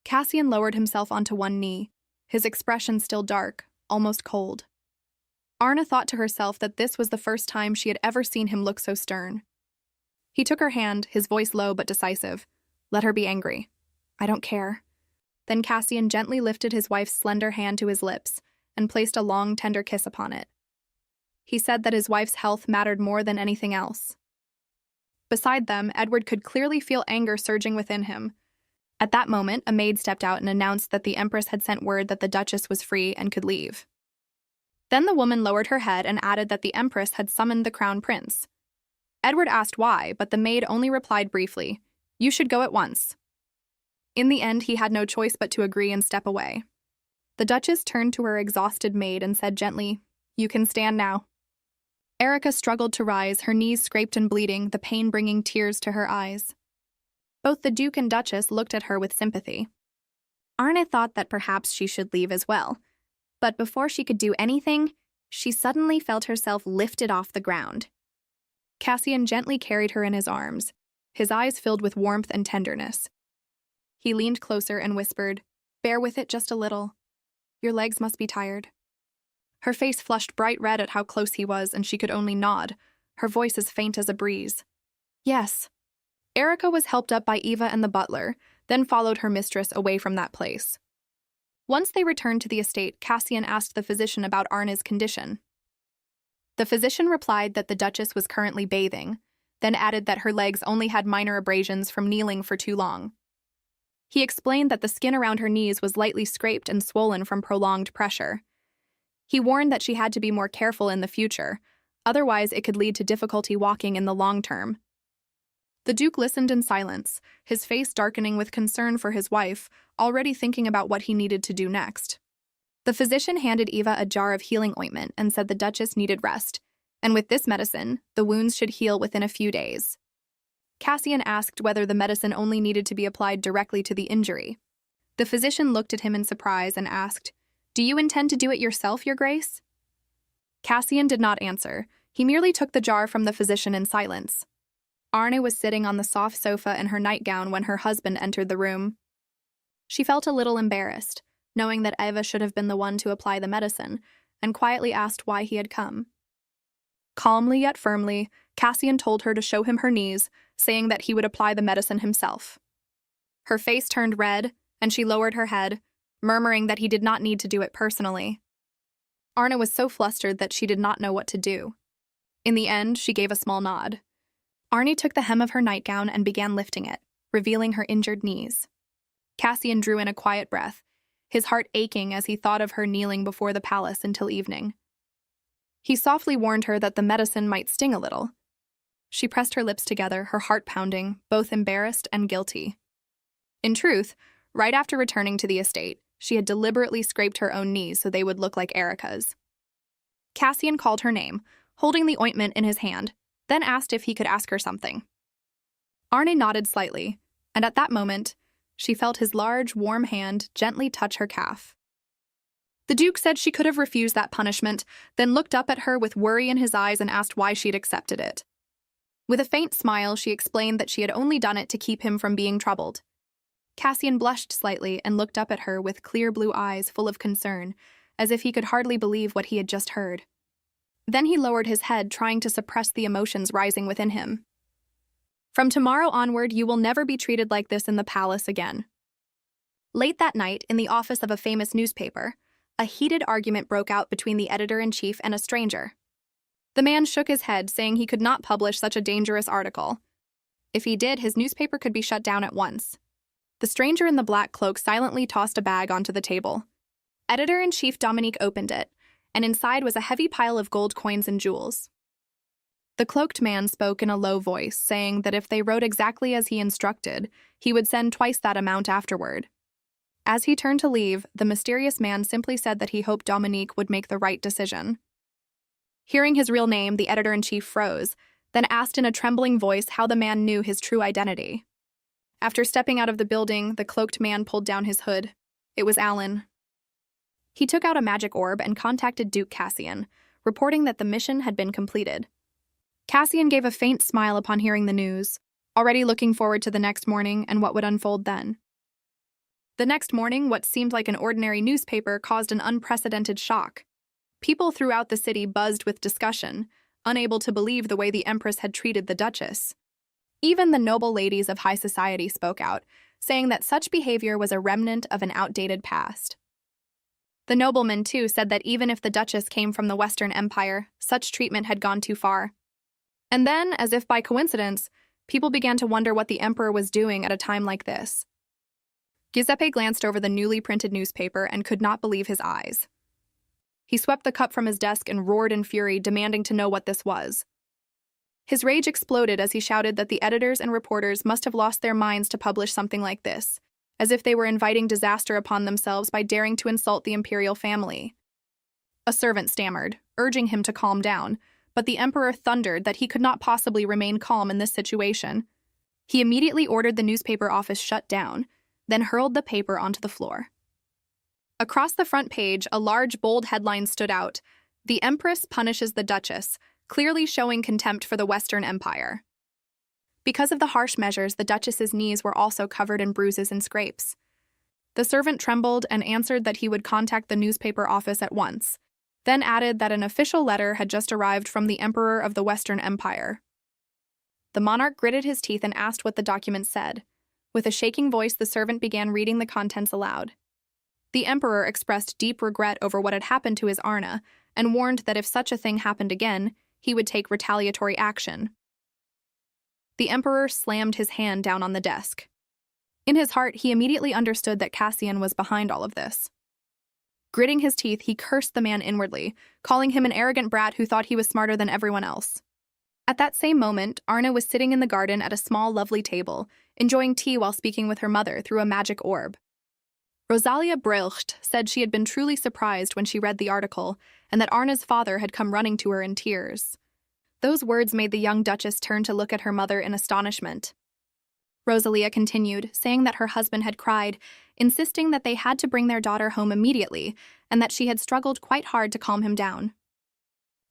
Casian lowered himself onto one knee, his expression still dark, almost cold. Arnée thought to herself that this was the first time she had ever seen him look so stern. He took her hand, his voice low but decisive. "Let her be angry. I don't care." Then Casian gently lifted his wife's slender hand to his lips and placed a long, tender kiss upon it. He said that his wife's health mattered more than anything else. Beside them, Edward could clearly feel anger surging within him. At that moment, a maid stepped out and announced that the Empress had sent word that the Duchess was free and could leave. Then the woman lowered her head and added that the Empress had summoned the Crown Prince. Edward asked why, but the maid only replied briefly, "You should go at once." In the end, he had no choice but to agree and step away. The Duchess turned to her exhausted maid and said gently, "You can stand now." Erica struggled to rise, her knees scraped and bleeding, the pain bringing tears to her eyes. Both the Duke and Duchess looked at her with sympathy. Arnée thought that perhaps she should leave as well, but before she could do anything, she suddenly felt herself lifted off the ground. Casian gently carried her in his arms, his eyes filled with warmth and tenderness. He leaned closer and whispered, "Bear with it just a little. Your legs must be tired." Her face flushed bright red at how close he was, and she could only nod, her voice as faint as a breeze. "Yes." Erica was helped up by Eva and the butler, then followed her mistress away from that place. Once they returned to the estate, Casian asked the physician about Arné's condition. The physician replied that the Duchess was currently bathing, then added that her legs only had minor abrasions from kneeling for too long. He explained that the skin around her knees was lightly scraped and swollen from prolonged pressure. He warned that she had to be more careful in the future, otherwise it could lead to difficulty walking in the long term. The Duke listened in silence, his face darkening with concern for his wife, already thinking about what he needed to do next. The physician handed Eva a jar of healing ointment and said the Duchess needed rest, and with this medicine, the wounds should heal within a few days. Casian asked whether the medicine only needed to be applied directly to the injury. The physician looked at him in surprise and asked, "Do you intend to do it yourself, Your Grace?" Casian did not answer. He merely took the jar from the physician in silence. Arnée was sitting on the soft sofa in her nightgown when her husband entered the room. She felt a little embarrassed, knowing that Eva should have been the one to apply the medicine, and quietly asked why he had come. Calmly yet firmly, Casian told her to show him her knees, saying that he would apply the medicine himself. Her face turned red, and she lowered her head, murmuring that he did not need to do it personally. Arnée was so flustered that she did not know what to do. In the end, she gave a small nod. Arnée took the hem of her nightgown and began lifting it, revealing her injured knees. Casian drew in a quiet breath, his heart aching as he thought of her kneeling before the palace until evening. He softly warned her that the medicine might sting a little. She pressed her lips together, her heart pounding, both embarrassed and guilty. In truth, right after returning to the estate, she had deliberately scraped her own knees so they would look like Erica's. Casian called her name, holding the ointment in his hand, then asked if he could ask her something. Arnée nodded slightly, and at that moment, she felt his large, warm hand gently touch her calf. The Duke said she could have refused that punishment, then looked up at her with worry in his eyes and asked why she'd accepted it. With a faint smile, she explained that she had only done it to keep him from being troubled. Casian blushed slightly and looked up at her with clear blue eyes full of concern, as if he could hardly believe what he had just heard. Then he lowered his head, trying to suppress the emotions rising within him. "From tomorrow onward, you will never be treated like this in the palace again." Late that night, in the office of a famous newspaper, a heated argument broke out between the editor-in-chief and a stranger. The man shook his head, saying he could not publish such a dangerous article. If he did, his newspaper could be shut down at once. The stranger in the black cloak silently tossed a bag onto the table. Editor-in-chief Dominique opened it, and inside was a heavy pile of gold coins and jewels. The cloaked man spoke in a low voice, saying that if they wrote exactly as he instructed, he would send twice that amount afterward. As he turned to leave, the mysterious man simply said that he hoped Dominique would make the right decision. Hearing his real name, the editor-in-chief froze, then asked in a trembling voice how the man knew his true identity. After stepping out of the building, the cloaked man pulled down his hood. It was Alan. He took out a magic orb and contacted Duke Casian, reporting that the mission had been completed. Casian gave a faint smile upon hearing the news, already looking forward to the next morning and what would unfold then. The next morning, what seemed like an ordinary newspaper caused an unprecedented shock. People throughout the city buzzed with discussion, unable to believe the way the Empress had treated the Duchess. Even the noble ladies of high society spoke out, saying that such behavior was a remnant of an outdated past. The noblemen, too, said that even if the Duchess came from the Western Empire, such treatment had gone too far. And then, as if by coincidence, people began to wonder what the Emperor was doing at a time like this. Giuseppe glanced over the newly printed newspaper and could not believe his eyes. He swept the cup from his desk and roared in fury, demanding to know what this was. His rage exploded as he shouted that the editors and reporters must have lost their minds to publish something like this, as if they were inviting disaster upon themselves by daring to insult the imperial family. A servant stammered, urging him to calm down, but the Emperor thundered that he could not possibly remain calm in this situation. He immediately ordered the newspaper office shut down, then hurled the paper onto the floor. Across the front page, a large, bold headline stood out: "The Empress punishes the Duchess, clearly showing contempt for the Western Empire." Because of the harsh measures, the Duchess's knees were also covered in bruises and scrapes. The servant trembled and answered that he would contact the newspaper office at once, then added that an official letter had just arrived from the Emperor of the Western Empire. The monarch gritted his teeth and asked what the document said. With a shaking voice, the servant began reading the contents aloud. The Emperor expressed deep regret over what had happened to his Arnée and warned that if such a thing happened again, he would take retaliatory action. The Emperor slammed his hand down on the desk. In his heart, he immediately understood that Casian was behind all of this. Gritting his teeth, he cursed the man inwardly, calling him an arrogant brat who thought he was smarter than everyone else. At that same moment, Arnée was sitting in the garden at a small, lovely table, enjoying tea while speaking with her mother through a magic orb. Arnée Brillhit said she had been truly surprised when she read the article and that Arné's father had come running to her in tears. Those words made the young duchess turn to look at her mother in astonishment. Rosalia continued, saying that her husband had cried, insisting that they had to bring their daughter home immediately and that she had struggled quite hard to calm him down.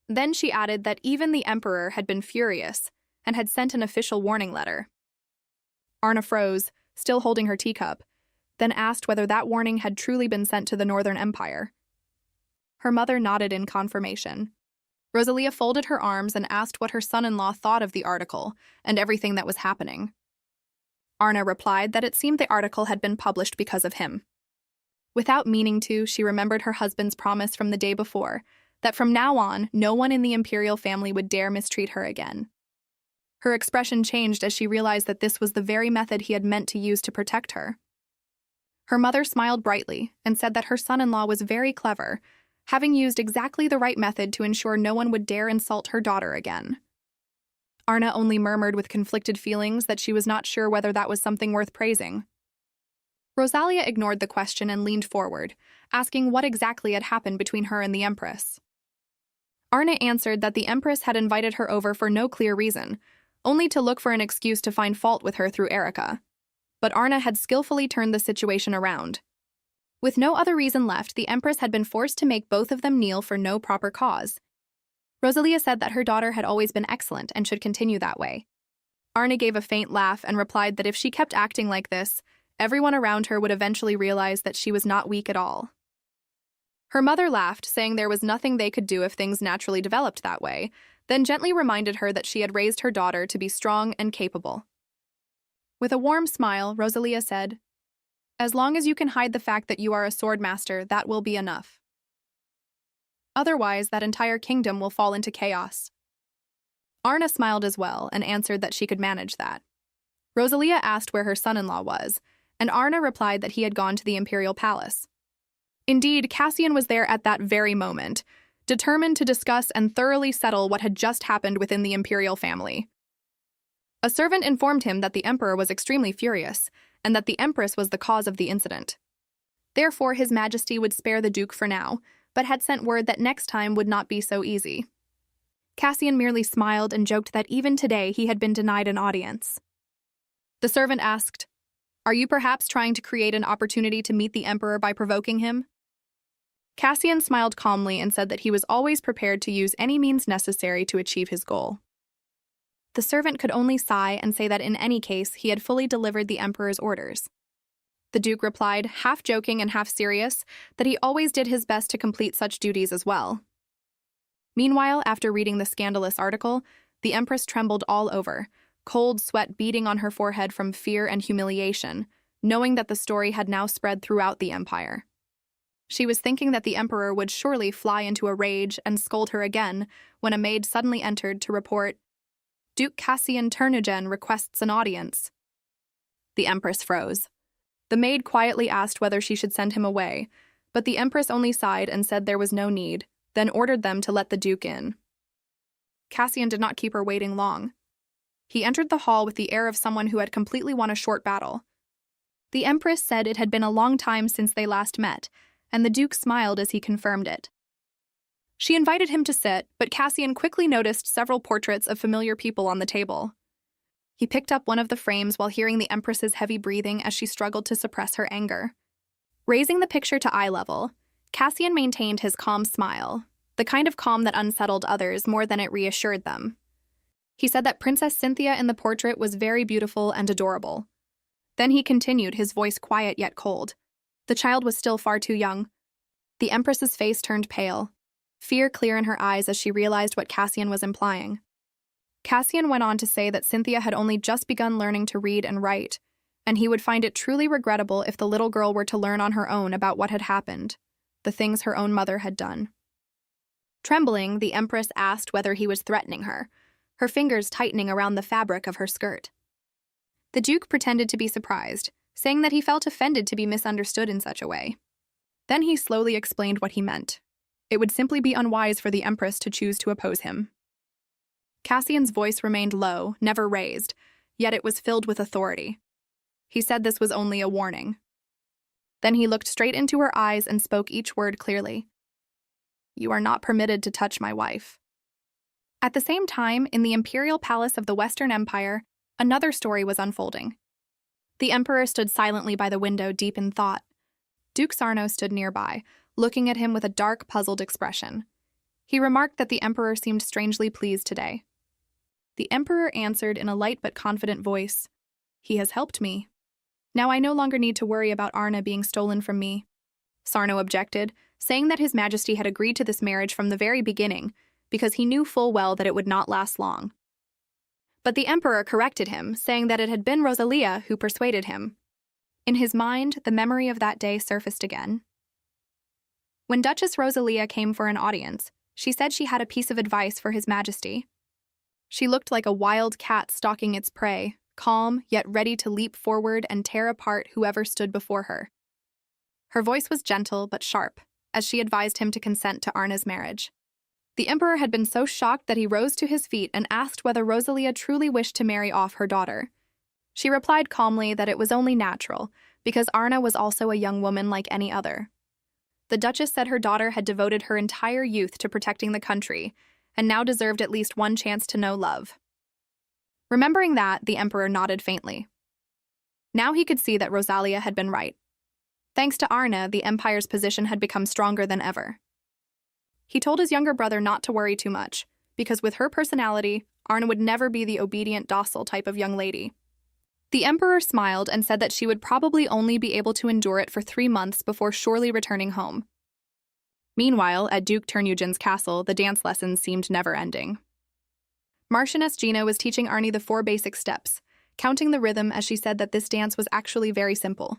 Then she added that even the emperor had been furious and had sent an official warning letter. Arnée froze, still holding her teacup, then asked whether that warning had truly been sent to the Northern Empire. Her mother nodded in confirmation. Rosalia folded her arms and asked what her son-in-law thought of the article and everything that was happening. Arnée replied that it seemed the article had been published because of him. Without meaning to, she remembered her husband's promise from the day before, that from now on, no one in the imperial family would dare mistreat her again. Her expression changed as she realized that this was the very method he had meant to use to protect her. Her mother smiled brightly and said that her son-in-law was very clever, having used exactly the right method to ensure no one would dare insult her daughter again. Arnée only murmured with conflicted feelings that she was not sure whether that was something worth praising. Rosalia ignored the question and leaned forward, asking what exactly had happened between her and the Empress. Arnée answered that the Empress had invited her over for no clear reason, only to look for an excuse to find fault with her through Erica. But Arnée had skillfully turned the situation around. With no other reason left, the Empress had been forced to make both of them kneel for no proper cause. Rosalia said that her daughter had always been excellent and should continue that way. Arnée gave a faint laugh and replied that if she kept acting like this, everyone around her would eventually realize that she was not weak at all. Her mother laughed, saying there was nothing they could do if things naturally developed that way, then gently reminded her that she had raised her daughter to be strong and capable. With a warm smile, Rosalia said, "As long as you can hide the fact that you are a swordmaster, that will be enough. Otherwise, that entire kingdom will fall into chaos." Arnée smiled as well and answered that she could manage that. Rosalia asked where her son-in-law was, and Arnée replied that he had gone to the imperial palace. Indeed, Casian was there at that very moment, determined to discuss and thoroughly settle what had just happened within the imperial family. A servant informed him that the emperor was extremely furious, and that the empress was the cause of the incident. Therefore, His Majesty would spare the duke for now, but had sent word that next time would not be so easy. Casian merely smiled and joked that even today he had been denied an audience. The servant asked, "Are you perhaps trying to create an opportunity to meet the emperor by provoking him?" Casian smiled calmly and said that he was always prepared to use any means necessary to achieve his goal. The servant could only sigh and say that in any case he had fully delivered the emperor's orders. The duke replied, half joking and half serious, that he always did his best to complete such duties as well. Meanwhile, after reading the scandalous article, the empress trembled all over, cold sweat beading on her forehead from fear and humiliation, knowing that the story had now spread throughout the empire. She was thinking that the emperor would surely fly into a rage and scold her again when a maid suddenly entered to report, "Duke Casian Turnigen requests an audience." The empress froze. The maid quietly asked whether she should send him away, but the empress only sighed and said there was no need, then ordered them to let the duke in. Casian did not keep her waiting long. He entered the hall with the air of someone who had completely won a short battle. The empress said it had been a long time since they last met, and the duke smiled as he confirmed it. She invited him to sit, but Casian quickly noticed several portraits of familiar people on the table. He picked up one of the frames while hearing the empress's heavy breathing as she struggled to suppress her anger. Raising the picture to eye level, Casian maintained his calm smile, the kind of calm that unsettled others more than it reassured them. He said that Princess Cynthia in the portrait was very beautiful and adorable. Then he continued, his voice quiet yet cold. The child was still far too young. The empress's face turned pale, fear clear in her eyes as she realized what Casian was implying. Casian went on to say that Cynthia had only just begun learning to read and write, and he would find it truly regrettable if the little girl were to learn on her own about what had happened, the things her own mother had done. Trembling, the empress asked whether he was threatening her, her fingers tightening around the fabric of her skirt. The duke pretended to be surprised, saying that he felt offended to be misunderstood in such a way. Then he slowly explained what he meant. It would simply be unwise for the empress to choose to oppose him. Casian's voice remained low, never raised, yet it was filled with authority. He said this was only a warning. Then he looked straight into her eyes and spoke each word clearly. "You are not permitted to touch my wife." At the same time, in the imperial palace of the Western Empire, another story was unfolding. The emperor stood silently by the window, deep in thought. Duke Sarno stood nearby, looking at him with a dark, puzzled expression. He remarked that the emperor seemed strangely pleased today. The emperor answered in a light but confident voice, "He has helped me. Now I no longer need to worry about Arnée being stolen from me." Sarno objected, saying that His Majesty had agreed to this marriage from the very beginning, because he knew full well that it would not last long. But the emperor corrected him, saying that it had been Rosalia who persuaded him. In his mind, the memory of that day surfaced again. When Duchess Rosalia came for an audience, she said she had a piece of advice for His Majesty. She looked like a wild cat stalking its prey, calm yet ready to leap forward and tear apart whoever stood before her. Her voice was gentle but sharp, as she advised him to consent to Arné's marriage. The emperor had been so shocked that he rose to his feet and asked whether Rosalia truly wished to marry off her daughter. She replied calmly that it was only natural, because Arnée was also a young woman like any other. The Duchess said her daughter had devoted her entire youth to protecting the country, and now deserved at least one chance to know love. Remembering that, the emperor nodded faintly. Now he could see that Rosalia had been right. Thanks to Arnée, the empire's position had become stronger than ever. He told his younger brother not to worry too much, because with her personality, Arnée would never be the obedient, docile type of young lady. The emperor smiled and said that she would probably only be able to endure it for 3 months before surely returning home. Meanwhile, at Duke Terneugen's castle, the dance lessons seemed never-ending. Marchioness Gina was teaching Arnée the 4 basic steps, counting the rhythm as she said that this dance was actually very simple.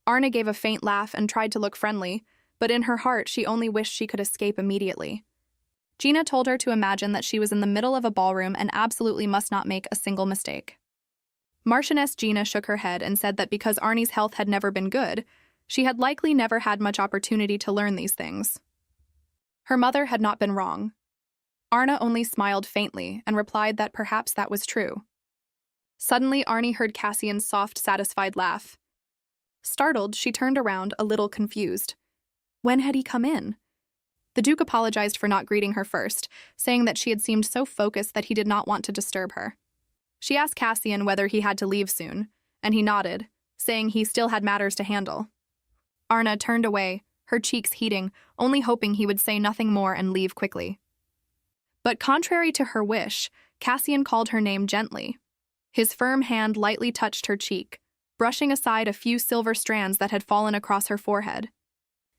Arnée gave a faint laugh and tried to look friendly, but in her heart she only wished she could escape immediately. Gina told her to imagine that she was in the middle of a ballroom and absolutely must not make a single mistake. Marchioness Gina shook her head and said that because Arné's health had never been good, she had likely never had much opportunity to learn these things. Her mother had not been wrong. Arnée only smiled faintly and replied that perhaps that was true. Suddenly, Arnée heard Casian's soft, satisfied laugh. Startled, she turned around, a little confused. When had he come in? The Duke apologized for not greeting her first, saying that she had seemed so focused that he did not want to disturb her. She asked Casian whether he had to leave soon, and he nodded, saying he still had matters to handle. Arnée turned away, her cheeks heating, only hoping he would say nothing more and leave quickly. But contrary to her wish, Casian called her name gently. His firm hand lightly touched her cheek, brushing aside a few silver strands that had fallen across her forehead.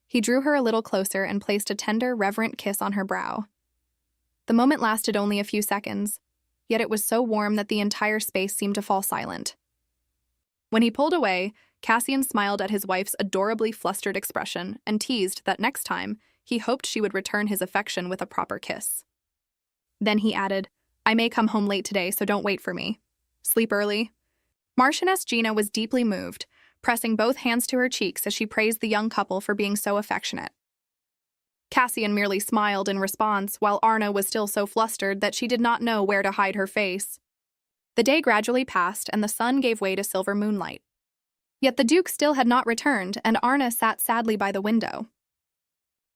He drew her a little closer and placed a tender, reverent kiss on her brow. The moment lasted only a few seconds, yet it was so warm that the entire space seemed to fall silent. When he pulled away, Casian smiled at his wife's adorably flustered expression and teased that next time he hoped she would return his affection with a proper kiss. Then he added, "I may come home late today, so don't wait for me. Sleep early." Marchioness Gina was deeply moved, pressing both hands to her cheeks as she praised the young couple for being so affectionate. Casian merely smiled in response, while Arnée was still so flustered that she did not know where to hide her face. The day gradually passed, and the sun gave way to silver moonlight. Yet the Duke still had not returned, and Arnée sat sadly by the window.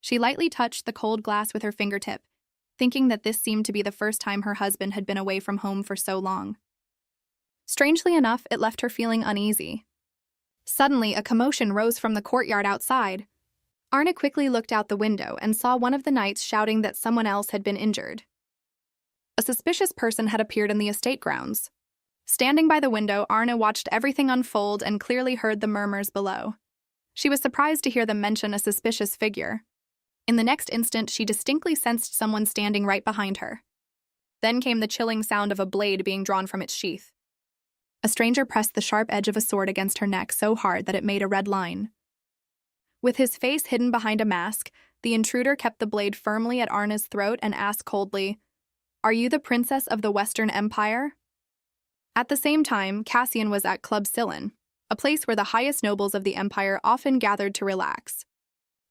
She lightly touched the cold glass with her fingertip, thinking that this seemed to be the first time her husband had been away from home for so long. Strangely enough, it left her feeling uneasy. Suddenly, a commotion rose from the courtyard outside. Arnée quickly looked out the window and saw one of the knights shouting that someone else had been injured. A suspicious person had appeared in the estate grounds. Standing by the window, Arnée watched everything unfold and clearly heard the murmurs below. She was surprised to hear them mention a suspicious figure. In the next instant, she distinctly sensed someone standing right behind her. Then came the chilling sound of a blade being drawn from its sheath. A stranger pressed the sharp edge of a sword against her neck so hard that it made a red line. With his face hidden behind a mask, the intruder kept the blade firmly at Arné's throat and asked coldly, "Are you the princess of the Western Empire?" At the same time, Casian was at Club Sillon, a place where the highest nobles of the empire often gathered to relax.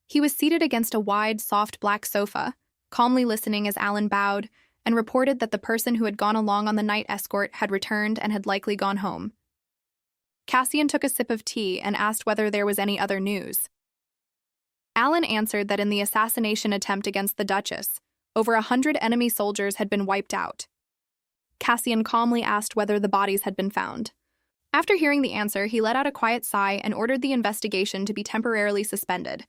He was seated against a wide, soft black sofa, calmly listening as Alan bowed, and reported that the person who had gone along on the night escort had returned and had likely gone home. Casian took a sip of tea and asked whether there was any other news. Alan answered that in the assassination attempt against the Duchess, over 100 enemy soldiers had been wiped out. Casian calmly asked whether the bodies had been found. After hearing the answer, he let out a quiet sigh and ordered the investigation to be temporarily suspended.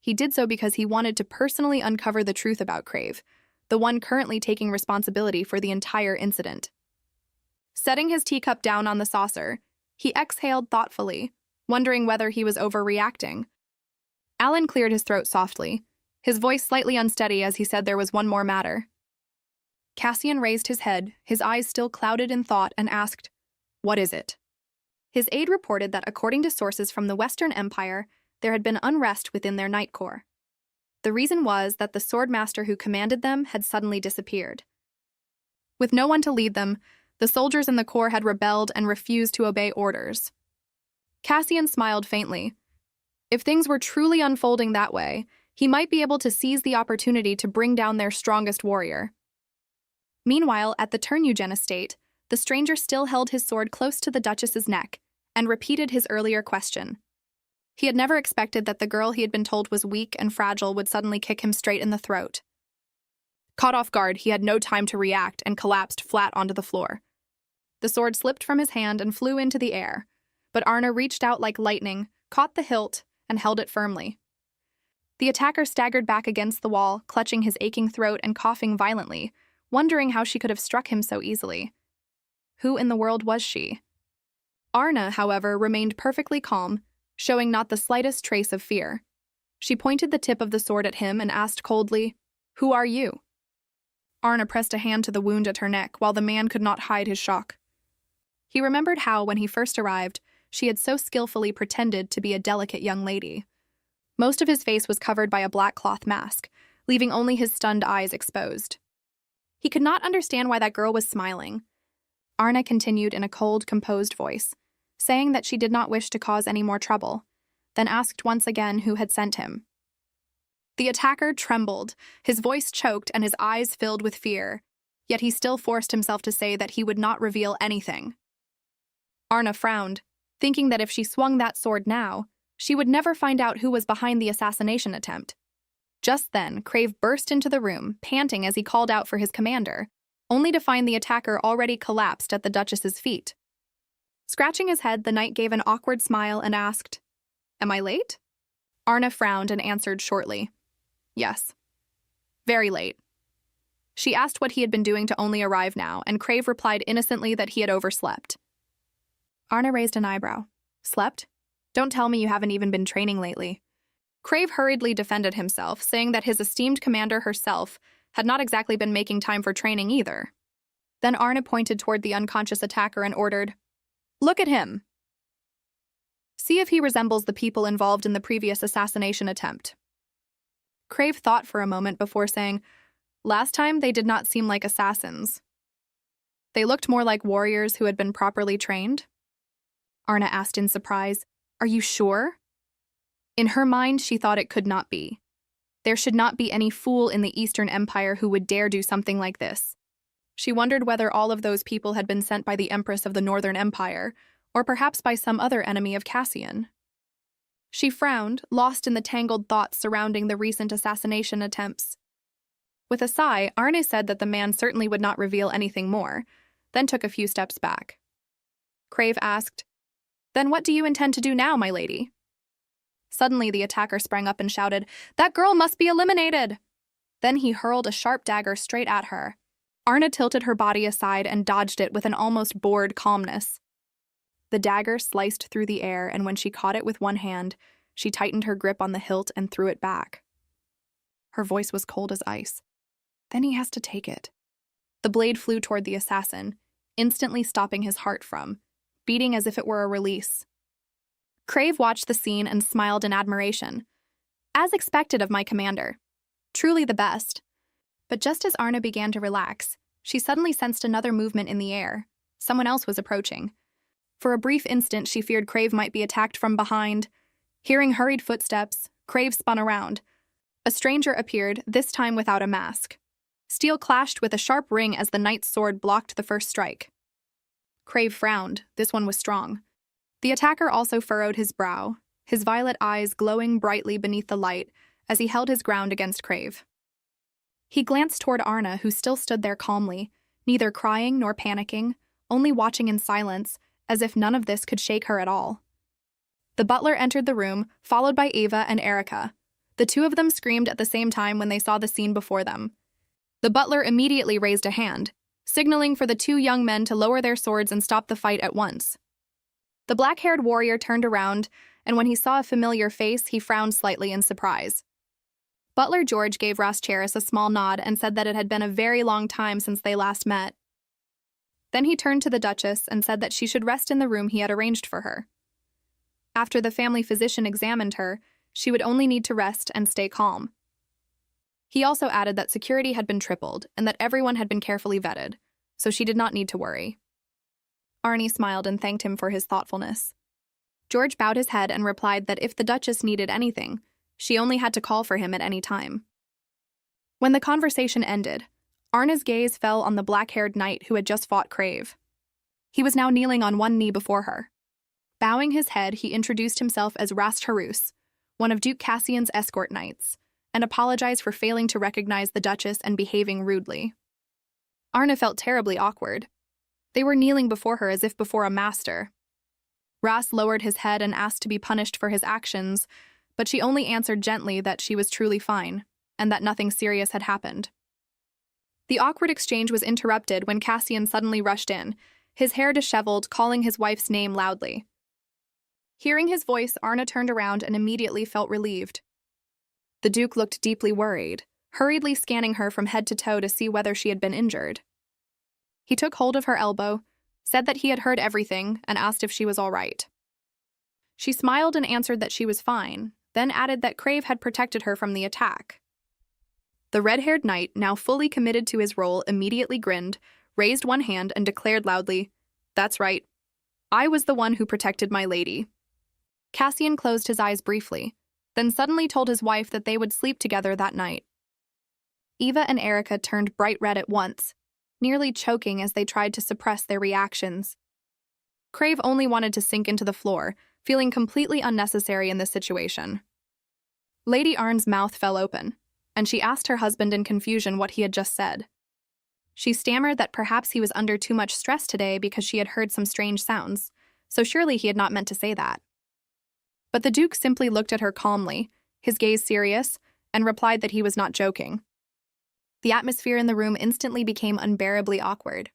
He did so because he wanted to personally uncover the truth about Crave, the one currently taking responsibility for the entire incident. Setting his teacup down on the saucer, he exhaled thoughtfully, wondering whether he was overreacting. Alan cleared his throat softly, his voice slightly unsteady as he said there was one more matter. Casian raised his head, his eyes still clouded in thought, and asked, "What is it?" His aide reported that according to sources from the Western Empire, there had been unrest within their Night Corps. The reason was that the swordmaster who commanded them had suddenly disappeared. With no one to lead them, the soldiers in the Corps had rebelled and refused to obey orders. Casian smiled faintly. If things were truly unfolding that way, he might be able to seize the opportunity to bring down their strongest warrior. Meanwhile, at the Turneugen estate, the stranger still held his sword close to the Duchess's neck and repeated his earlier question. He had never expected that the girl he had been told was weak and fragile would suddenly kick him straight in the throat. Caught off guard, he had no time to react and collapsed flat onto the floor. The sword slipped from his hand and flew into the air, but Arnée reached out like lightning, caught the hilt, and held it firmly. The attacker staggered back against the wall, clutching his aching throat and coughing violently, wondering how she could have struck him so easily. Who in the world was she? Arnée, however, remained perfectly calm, showing not the slightest trace of fear. She pointed the tip of the sword at him and asked coldly, "Who are you?" Arnée pressed a hand to the wound at her neck while the man could not hide his shock. He remembered how, when he first arrived, she had so skillfully pretended to be a delicate young lady. Most of his face was covered by a black cloth mask, leaving only his stunned eyes exposed. He could not understand why that girl was smiling. Arnée continued in a cold, composed voice, saying that she did not wish to cause any more trouble, then asked once again who had sent him. The attacker trembled, his voice choked and his eyes filled with fear, yet he still forced himself to say that he would not reveal anything. Arnée frowned, thinking that if she swung that sword now, she would never find out who was behind the assassination attempt. Just then, Crave burst into the room, panting as he called out for his commander, only to find the attacker already collapsed at the Duchess's feet. Scratching his head, the knight gave an awkward smile and asked, "Am I late?" Arnée frowned and answered shortly, "Yes. Very late." She asked what he had been doing to only arrive now, and Crave replied innocently that he had overslept. Arnée raised an eyebrow. "Slept? Don't tell me you haven't even been training lately." Crave hurriedly defended himself, saying that his esteemed commander herself had not exactly been making time for training either. Then Arnée pointed toward the unconscious attacker and ordered, "Look at him. See if he resembles the people involved in the previous assassination attempt." Crave thought for a moment before saying, "Last time they did not seem like assassins. They looked more like warriors who had been properly trained." Arnée asked in surprise, "Are you sure?" In her mind, she thought it could not be. There should not be any fool in the Eastern Empire who would dare do something like this. She wondered whether all of those people had been sent by the Empress of the Northern Empire, or perhaps by some other enemy of Casian. She frowned, lost in the tangled thoughts surrounding the recent assassination attempts. With a sigh, Arnée said that the man certainly would not reveal anything more, then took a few steps back. Crave asked, "Then what do you intend to do now, my lady?" Suddenly, the attacker sprang up and shouted, "That girl must be eliminated!" Then he hurled a sharp dagger straight at her. Arnée tilted her body aside and dodged it with an almost bored calmness. The dagger sliced through the air, and when she caught it with one hand, she tightened her grip on the hilt and threw it back. Her voice was cold as ice. "Then he has to take it." The blade flew toward the assassin, instantly stopping his heart from beating as if it were a release. Crave watched the scene and smiled in admiration. As expected of my commander. Truly the best. But just as Arnée began to relax, she suddenly sensed another movement in the air. Someone else was approaching. For a brief instant, she feared Crave might be attacked from behind. Hearing hurried footsteps, Crave spun around. A stranger appeared, this time without a mask. Steel clashed with a sharp ring as the knight's sword blocked the first strike. Crave frowned. This one was strong. The attacker also furrowed his brow, his violet eyes glowing brightly beneath the light as he held his ground against Crave. He glanced toward Arnée, who still stood there calmly, neither crying nor panicking, only watching in silence, as if none of this could shake her at all. The butler entered the room, followed by Eva and Erica. The two of them screamed at the same time when they saw the scene before them. The butler immediately raised a hand, signaling for the two young men to lower their swords and stop the fight at once. The black-haired warrior turned around, and when he saw a familiar face, he frowned slightly in surprise. Butler George gave Rascharis a small nod and said that it had been a very long time since they last met. Then he turned to the Duchess and said that she should rest in the room he had arranged for her. After the family physician examined her, she would only need to rest and stay calm. He also added that security had been tripled and that everyone had been carefully vetted, so she did not need to worry. Arnée smiled and thanked him for his thoughtfulness. George bowed his head and replied that if the Duchess needed anything, she only had to call for him at any time. When the conversation ended, Arné's gaze fell on the black-haired knight who had just fought Crave. He was now kneeling on one knee before her. Bowing his head, he introduced himself as Rascharis, one of Duke Casian's escort knights, and apologized for failing to recognize the Duchess and behaving rudely. Arnée felt terribly awkward. They were kneeling before her as if before a master. Ras lowered his head and asked to be punished for his actions, but she only answered gently that she was truly fine, and that nothing serious had happened. The awkward exchange was interrupted when Casian suddenly rushed in, his hair disheveled, calling his wife's name loudly. Hearing his voice, Arnée turned around and immediately felt relieved. The Duke looked deeply worried, hurriedly scanning her from head to toe to see whether she had been injured. He took hold of her elbow, said that he had heard everything, and asked if she was all right. She smiled and answered that she was fine, then added that Crave had protected her from the attack. The red-haired knight, now fully committed to his role, immediately grinned, raised one hand, and declared loudly, "That's right. I was the one who protected my lady." Casian closed his eyes briefly, then suddenly told his wife that they would sleep together that night. Eva and Erica turned bright red at once, nearly choking as they tried to suppress their reactions. Crave only wanted to sink into the floor, feeling completely unnecessary in this situation. Lady Arne's mouth fell open, and she asked her husband in confusion what he had just said. She stammered that perhaps he was under too much stress today because she had heard some strange sounds, so surely he had not meant to say that. But the Duke simply looked at her calmly, his gaze serious, and replied that he was not joking. The atmosphere in the room instantly became unbearably awkward.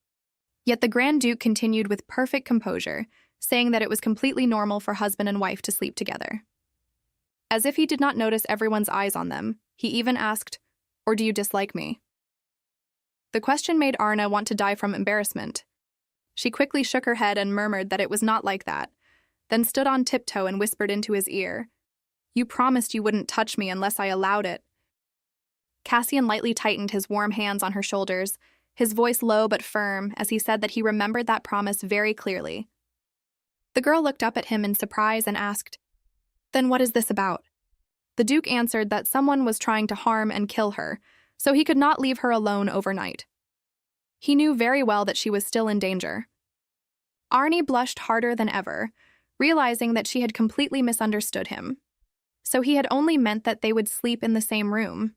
Yet the Grand Duke continued with perfect composure, saying that it was completely normal for husband and wife to sleep together. As if he did not notice everyone's eyes on them, he even asked, "Or do you dislike me?" The question made Arnée want to die from embarrassment. She quickly shook her head and murmured that it was not like that, then stood on tiptoe and whispered into his ear, "You promised you wouldn't touch me unless I allowed it." Casian lightly tightened his warm hands on her shoulders, his voice low but firm, as he said that he remembered that promise very clearly. The girl looked up at him in surprise and asked, "Then what is this about?" The Duke answered that someone was trying to harm and kill her, so he could not leave her alone overnight. He knew very well that she was still in danger. Arnée blushed harder than ever, realizing that she had completely misunderstood him. So he had only meant that they would sleep in the same room.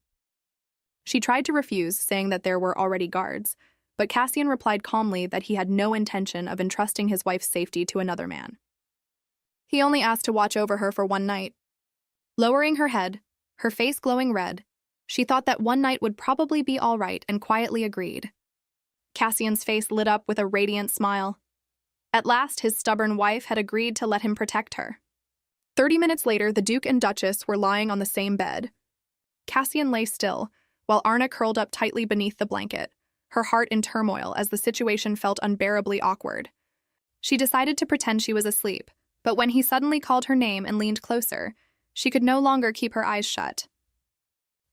She tried to refuse, saying that there were already guards, but Casian replied calmly that he had no intention of entrusting his wife's safety to another man. He only asked to watch over her for one night. Lowering her head, her face glowing red, she thought that one night would probably be all right and quietly agreed. Cassian's face lit up with a radiant smile. At last, his stubborn wife had agreed to let him protect her. 30 minutes later, the Duke and Duchess were lying on the same bed. Casian lay still, while Arnée curled up tightly beneath the blanket, her heart in turmoil as the situation felt unbearably awkward. She decided to pretend she was asleep, but when he suddenly called her name and leaned closer, she could no longer keep her eyes shut.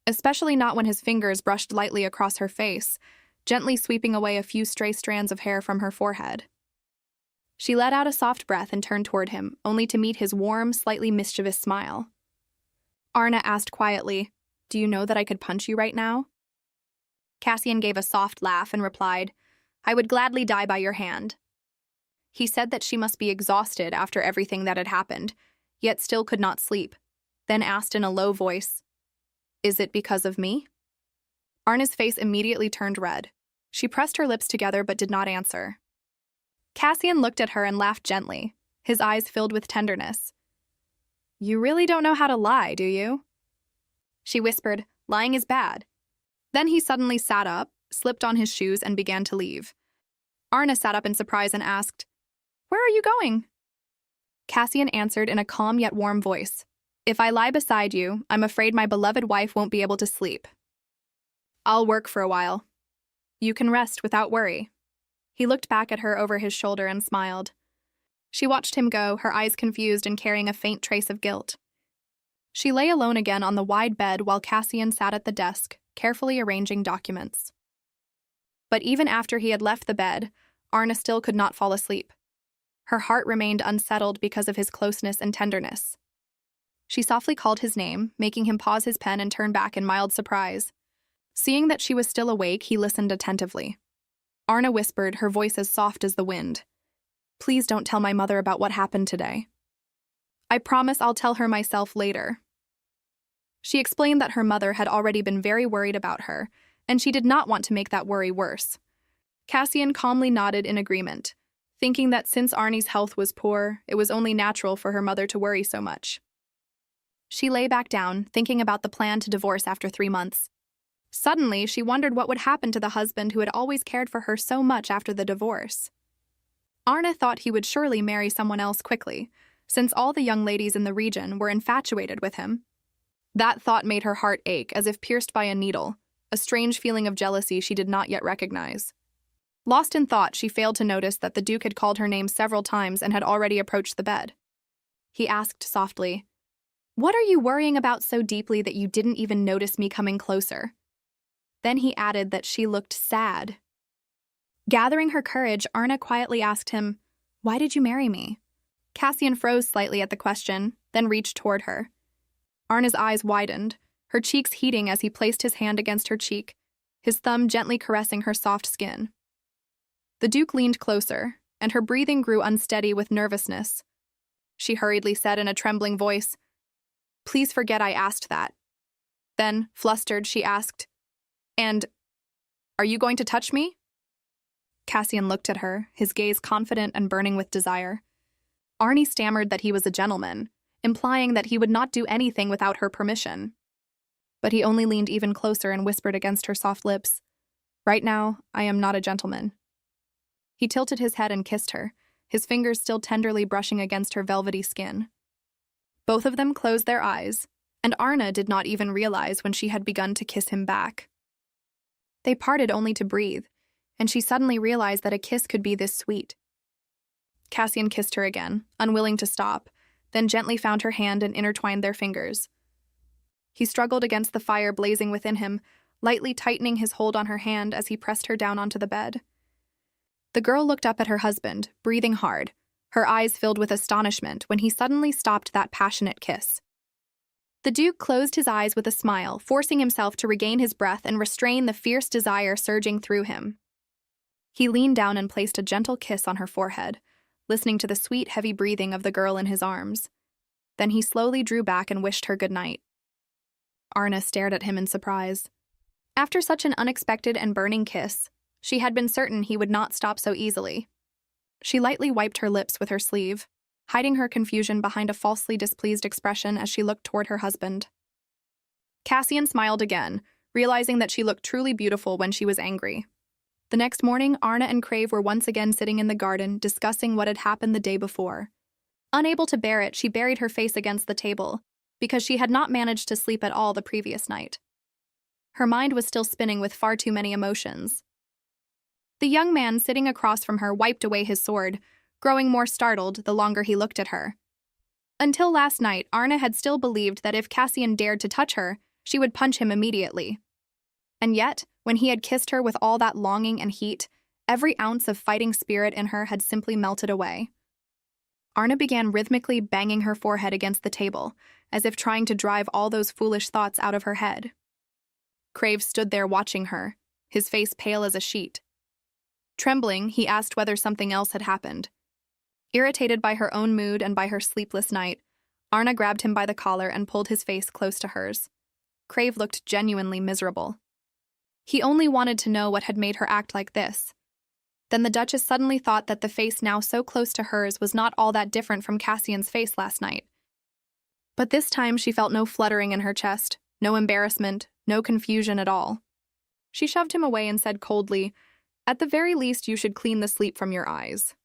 Especially not when his fingers brushed lightly across her face, gently sweeping away a few stray strands of hair from her forehead. She let out a soft breath and turned toward him, only to meet his warm, slightly mischievous smile. Arnée asked quietly, "Do you know that I could punch you right now?" Casian gave a soft laugh and replied, "I would gladly die by your hand." He said that she must be exhausted after everything that had happened, yet still could not sleep, then asked in a low voice, "Is it because of me?" Arné's face immediately turned red. She pressed her lips together but did not answer. Casian looked at her and laughed gently, his eyes filled with tenderness. "You really don't know how to lie, do you?" She whispered, "Lying is bad." Then he suddenly sat up, slipped on his shoes, and began to leave. Arnée sat up in surprise and asked, "Where are you going?" Casian answered in a calm yet warm voice, "If I lie beside you, I'm afraid my beloved wife won't be able to sleep. I'll work for a while. You can rest without worry." He looked back at her over his shoulder and smiled. She watched him go, her eyes confused and carrying a faint trace of guilt. She lay alone again on the wide bed while Casian sat at the desk, carefully arranging documents. But even after he had left the bed, Arnée still could not fall asleep. Her heart remained unsettled because of his closeness and tenderness. She softly called his name, making him pause his pen and turn back in mild surprise. Seeing that she was still awake, he listened attentively. Arnée whispered, her voice as soft as the wind, "Please don't tell my mother about what happened today. I promise I'll tell her myself later." She explained that her mother had already been very worried about her, and she did not want to make that worry worse. Casian calmly nodded in agreement, thinking that since Arné's health was poor, it was only natural for her mother to worry so much. She lay back down, thinking about the plan to divorce after 3 months. Suddenly, she wondered what would happen to the husband who had always cared for her so much after the divorce. Arnée thought he would surely marry someone else quickly, since all the young ladies in the region were infatuated with him. That thought made her heart ache as if pierced by a needle, a strange feeling of jealousy she did not yet recognize. Lost in thought, she failed to notice that the Duke had called her name several times and had already approached the bed. He asked softly, "What are you worrying about so deeply that you didn't even notice me coming closer?" Then he added that she looked sad. Gathering her courage, Arnée quietly asked him, "Why did you marry me?" Casian froze slightly at the question, then reached toward her. Arné's eyes widened, her cheeks heating as he placed his hand against her cheek, his thumb gently caressing her soft skin. The Duke leaned closer, and her breathing grew unsteady with nervousness. She hurriedly said in a trembling voice, "Please forget I asked that." Then, flustered, she asked, "And are you going to touch me?" Casian looked at her, his gaze confident and burning with desire. Arnée stammered that he was a gentleman, implying that he would not do anything without her permission. But he only leaned even closer and whispered against her soft lips, "Right now, I am not a gentleman." He tilted his head and kissed her, his fingers still tenderly brushing against her velvety skin. Both of them closed their eyes, and Arnée did not even realize when she had begun to kiss him back. They parted only to breathe, and she suddenly realized that a kiss could be this sweet. Casian kissed her again, unwilling to stop, then gently found her hand and intertwined their fingers. He struggled against the fire blazing within him, lightly tightening his hold on her hand as he pressed her down onto the bed. The girl looked up at her husband, breathing hard, her eyes filled with astonishment when he suddenly stopped that passionate kiss. The Duke closed his eyes with a smile, forcing himself to regain his breath and restrain the fierce desire surging through him. He leaned down and placed a gentle kiss on her forehead, listening to the sweet, heavy breathing of the girl in his arms. Then he slowly drew back and wished her good night. Arnée stared at him in surprise. After such an unexpected and burning kiss, she had been certain he would not stop so easily. She lightly wiped her lips with her sleeve, hiding her confusion behind a falsely displeased expression as she looked toward her husband. Casian smiled again, realizing that she looked truly beautiful when she was angry. The next morning, Arnée and Crave were once again sitting in the garden, discussing what had happened the day before. Unable to bear it, she buried her face against the table, because she had not managed to sleep at all the previous night. Her mind was still spinning with far too many emotions. The young man sitting across from her wiped away his sword, growing more startled the longer he looked at her. Until last night, Arnée had still believed that if Casian dared to touch her, she would punch him immediately. And yet, when he had kissed her with all that longing and heat, every ounce of fighting spirit in her had simply melted away. Arnée began rhythmically banging her forehead against the table, as if trying to drive all those foolish thoughts out of her head. Crave stood there watching her, his face pale as a sheet. Trembling, he asked whether something else had happened. Irritated by her own mood and by her sleepless night, Arnée grabbed him by the collar and pulled his face close to hers. Crave looked genuinely miserable. He only wanted to know what had made her act like this. Then the Duchess suddenly thought that the face now so close to hers was not all that different from Casian's face last night. But this time she felt no fluttering in her chest, no embarrassment, no confusion at all. She shoved him away and said coldly, "At the very least, you should clean the sleep from your eyes."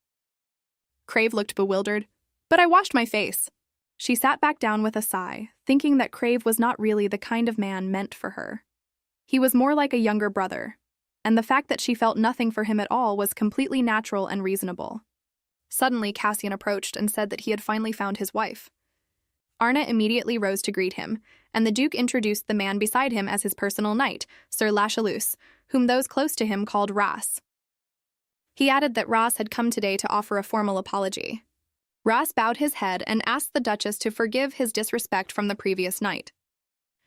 Crave looked bewildered. "But I washed my face." She sat back down with a sigh, thinking that Crave was not really the kind of man meant for her. He was more like a younger brother, and the fact that she felt nothing for him at all was completely natural and reasonable. Suddenly, Casian approached and said that he had finally found his wife. Arnée immediately rose to greet him, and the Duke introduced the man beside him as his personal knight, Sir Lachalouse, whom those close to him called Ras. He added that Ras had come today to offer a formal apology. Ras bowed his head and asked the Duchess to forgive his disrespect from the previous night.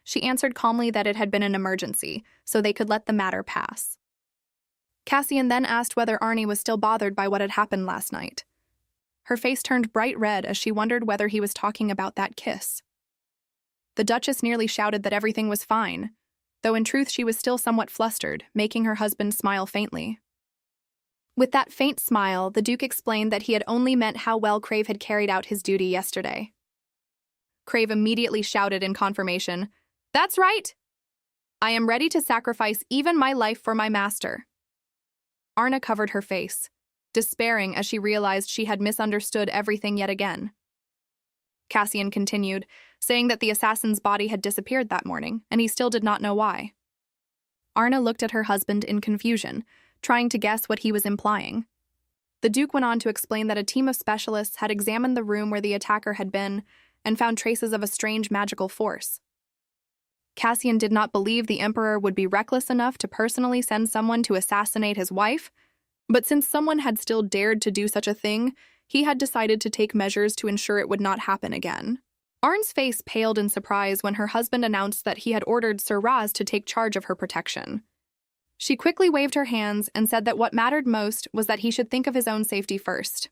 She answered calmly that it had been an emergency, so they could let the matter pass. Casian then asked whether Arnée was still bothered by what had happened last night. Her face turned bright red as she wondered whether he was talking about that kiss. The Duchess nearly shouted that everything was fine, though in truth she was still somewhat flustered, making her husband smile faintly. With that faint smile, the Duke explained that he had only meant how well Crave had carried out his duty yesterday. Crave immediately shouted in confirmation, "That's right! I am ready to sacrifice even my life for my master." Arnée covered her face, despairing as she realized she had misunderstood everything yet again. Casian continued, saying that the assassin's body had disappeared that morning, and he still did not know why. Arnée looked at her husband in confusion, trying to guess what he was implying. The Duke went on to explain that a team of specialists had examined the room where the attacker had been and found traces of a strange magical force. Casian did not believe the Emperor would be reckless enough to personally send someone to assassinate his wife, but since someone had still dared to do such a thing, he had decided to take measures to ensure it would not happen again. Arne's face paled in surprise when her husband announced that he had ordered Sir Ras to take charge of her protection. She quickly waved her hands and said that what mattered most was that he should think of his own safety first.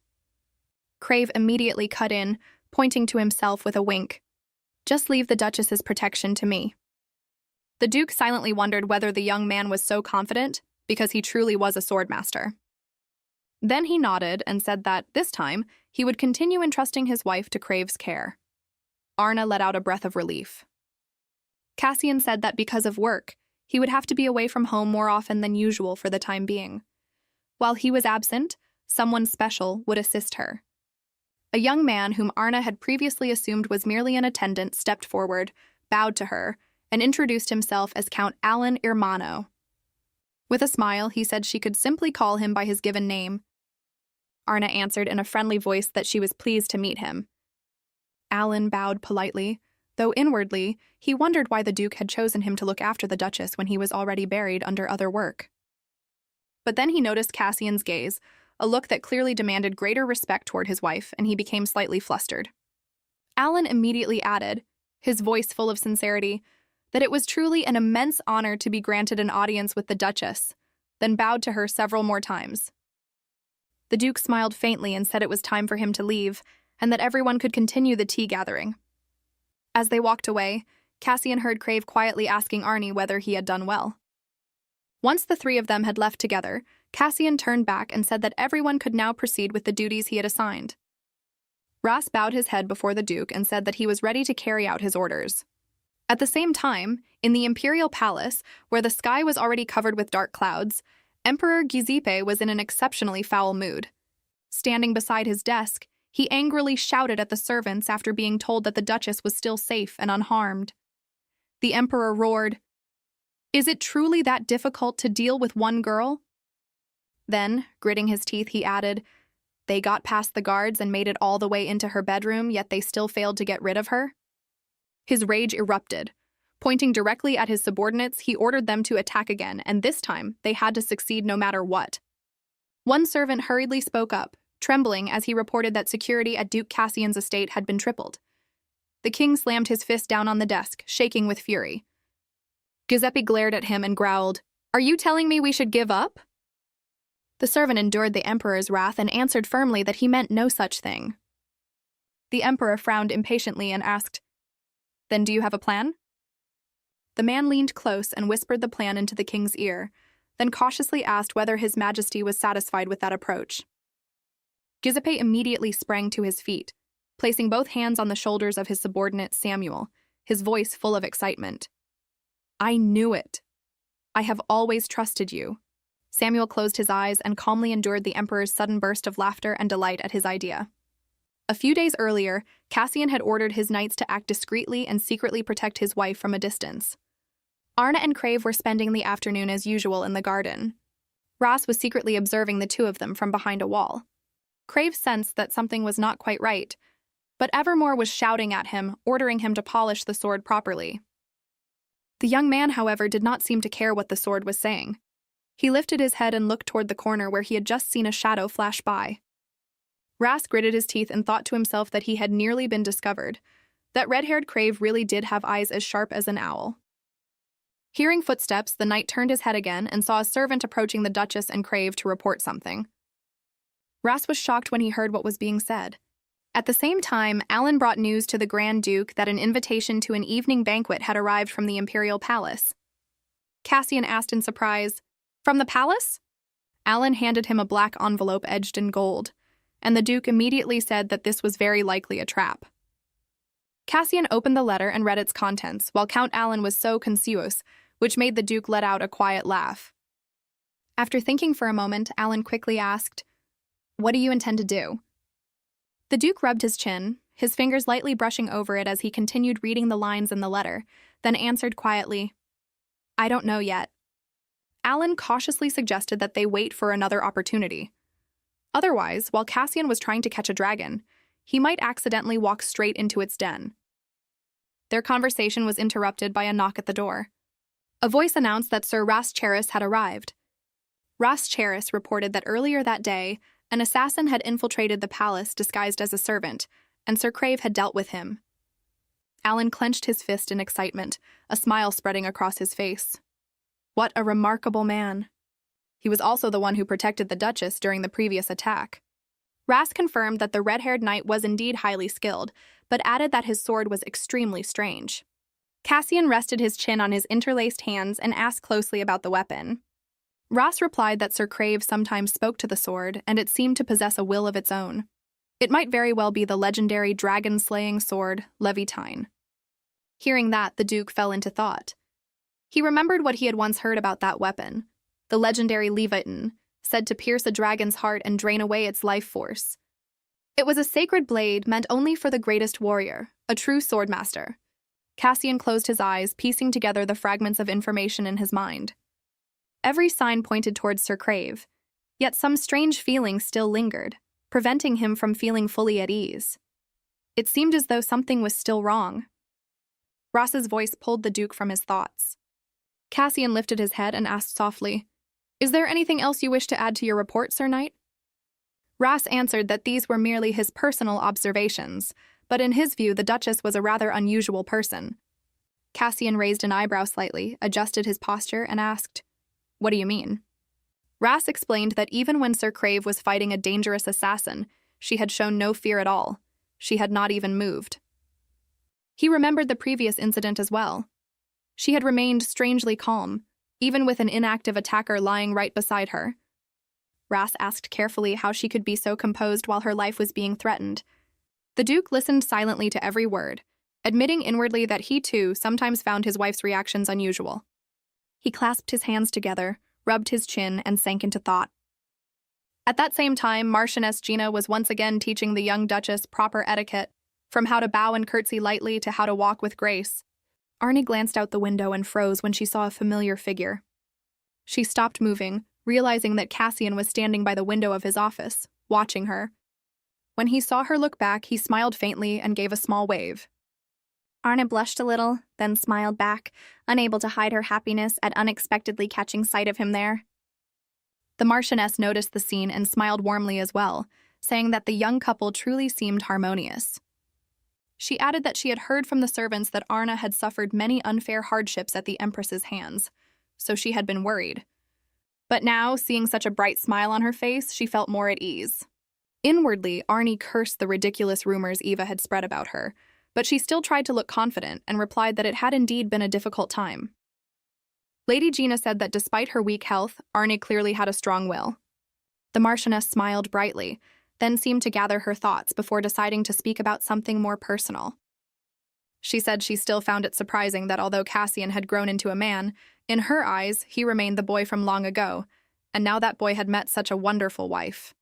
Crave immediately cut in, pointing to himself with a wink. "Just leave the Duchess's protection to me." The Duke silently wondered whether the young man was so confident, because he truly was a swordmaster. Then he nodded and said that, this time, he would continue entrusting his wife to Crave's care. Arnée let out a breath of relief. Casian said that because of work, he would have to be away from home more often than usual for the time being. While he was absent, someone special would assist her. A young man whom Arnée had previously assumed was merely an attendant stepped forward, bowed to her, and introduced himself as Count Alan Irmano. With a smile, he said she could simply call him by his given name. Arnée answered in a friendly voice that she was pleased to meet him. Alan bowed politely, though inwardly, he wondered why the Duke had chosen him to look after the Duchess when he was already buried under other work. But then he noticed Casian's gaze, a look that clearly demanded greater respect toward his wife, and he became slightly flustered. Alan immediately added, his voice full of sincerity, that it was truly an immense honor to be granted an audience with the Duchess, then bowed to her several more times. The Duke smiled faintly and said it was time for him to leave, and that everyone could continue the tea gathering. As they walked away, Casian heard Crave quietly asking Arnée whether he had done well. Once the three of them had left together, Casian turned back and said that everyone could now proceed with the duties he had assigned. Ras bowed his head before the Duke and said that he was ready to carry out his orders. At the same time, in the imperial palace, where the sky was already covered with dark clouds, Emperor Giuseppe was in an exceptionally foul mood. Standing beside his desk, he angrily shouted at the servants after being told that the Duchess was still safe and unharmed. The Emperor roared, "Is it truly that difficult to deal with one girl?" Then, gritting his teeth, he added, "They got past the guards and made it all the way into her bedroom, yet they still failed to get rid of her?" His rage erupted. Pointing directly at his subordinates, he ordered them to attack again, and this time they had to succeed no matter what. One servant hurriedly spoke up, trembling as he reported that security at Duke Casian's estate had been tripled. The king slammed his fist down on the desk, shaking with fury. Giuseppe glared at him and growled, "Are you telling me we should give up?" The servant endured the emperor's wrath and answered firmly that he meant no such thing. The emperor frowned impatiently and asked, "Then do you have a plan?" The man leaned close and whispered the plan into the king's ear, then cautiously asked whether his majesty was satisfied with that approach. Giuseppe immediately sprang to his feet, placing both hands on the shoulders of his subordinate Samuel, his voice full of excitement. "I knew it. I have always trusted you." Samuel closed his eyes and calmly endured the emperor's sudden burst of laughter and delight at his idea. A few days earlier, Casian had ordered his knights to act discreetly and secretly protect his wife from a distance. Arnée and Crave were spending the afternoon as usual in the garden. Ross was secretly observing the two of them from behind a wall. Crave sensed that something was not quite right, but Evermore was shouting at him, ordering him to polish the sword properly. The young man, however, did not seem to care what the sword was saying. He lifted his head and looked toward the corner where he had just seen a shadow flash by. Ras gritted his teeth and thought to himself that he had nearly been discovered, that red-haired Crave really did have eyes as sharp as an owl. Hearing footsteps, the knight turned his head again and saw a servant approaching the Duchess and Crave to report something. Ras was shocked when he heard what was being said. At the same time, Alan brought news to the Grand Duke that an invitation to an evening banquet had arrived from the Imperial Palace. Casian asked in surprise, "From the palace?" Alan handed him a black envelope edged in gold, and the Duke immediately said that this was very likely a trap. Casian opened the letter and read its contents, while Count Alan was so confused, which made the Duke let out a quiet laugh. After thinking for a moment, Alan quickly asked, "What do you intend to do?" The Duke rubbed his chin, his fingers lightly brushing over it as he continued reading the lines in the letter, then answered quietly, "I don't know yet." Alan cautiously suggested that they wait for another opportunity. Otherwise, while Casian was trying to catch a dragon, he might accidentally walk straight into its den. Their conversation was interrupted by a knock at the door. A voice announced that Sir Ras Cheris had arrived. Ras Cheris reported that earlier that day, an assassin had infiltrated the palace disguised as a servant, and Sir Crave had dealt with him. Alan clenched his fist in excitement, a smile spreading across his face. What a remarkable man. He was also the one who protected the Duchess during the previous attack. Ras confirmed that the red-haired knight was indeed highly skilled, but added that his sword was extremely strange. Casian rested his chin on his interlaced hands and asked closely about the weapon. Ras replied that Sir Crave sometimes spoke to the sword, and it seemed to possess a will of its own. It might very well be the legendary dragon-slaying sword, Levitine. Hearing that, the Duke fell into thought. He remembered what he had once heard about that weapon, the legendary Levitine, said to pierce a dragon's heart and drain away its life force. It was a sacred blade meant only for the greatest warrior, a true swordmaster. Casian closed his eyes, piecing together the fragments of information in his mind. Every sign pointed towards Sir Crave, yet some strange feeling still lingered, preventing him from feeling fully at ease. It seemed as though something was still wrong. Ross's voice pulled the Duke from his thoughts. Casian lifted his head and asked softly, "Is there anything else you wish to add to your report, Sir Knight?" Ras answered that these were merely his personal observations, but in his view the Duchess was a rather unusual person. Casian raised an eyebrow slightly, adjusted his posture, and asked, "What do you mean?" Ras explained that even when Sir Crave was fighting a dangerous assassin, she had shown no fear at all. She had not even moved. He remembered the previous incident as well. She had remained strangely calm, even with an inactive attacker lying right beside her. Ras asked carefully how she could be so composed while her life was being threatened. The Duke listened silently to every word, admitting inwardly that he too sometimes found his wife's reactions unusual. He clasped his hands together, rubbed his chin, and sank into thought. At that same time, Marchioness Gina was once again teaching the young Duchess proper etiquette, from how to bow and curtsy lightly to how to walk with grace. Arnée glanced out the window and froze when she saw a familiar figure. She stopped moving, realizing that Casian was standing by the window of his office, watching her. When he saw her look back, he smiled faintly and gave a small wave. Arnée blushed a little, then smiled back, unable to hide her happiness at unexpectedly catching sight of him there. The Marchioness noticed the scene and smiled warmly as well, saying that the young couple truly seemed harmonious. She added that she had heard from the servants that Arnée had suffered many unfair hardships at the Empress's hands, so she had been worried. But now, seeing such a bright smile on her face, she felt more at ease. Inwardly, Arnée cursed the ridiculous rumors Eva had spread about her, but she still tried to look confident and replied that it had indeed been a difficult time. Lady Gina said that despite her weak health, Arnée clearly had a strong will. The Marchioness smiled brightly, then seemed to gather her thoughts before deciding to speak about something more personal. She said she still found it surprising that although Casian had grown into a man, in her eyes, he remained the boy from long ago, and now that boy had met such a wonderful wife.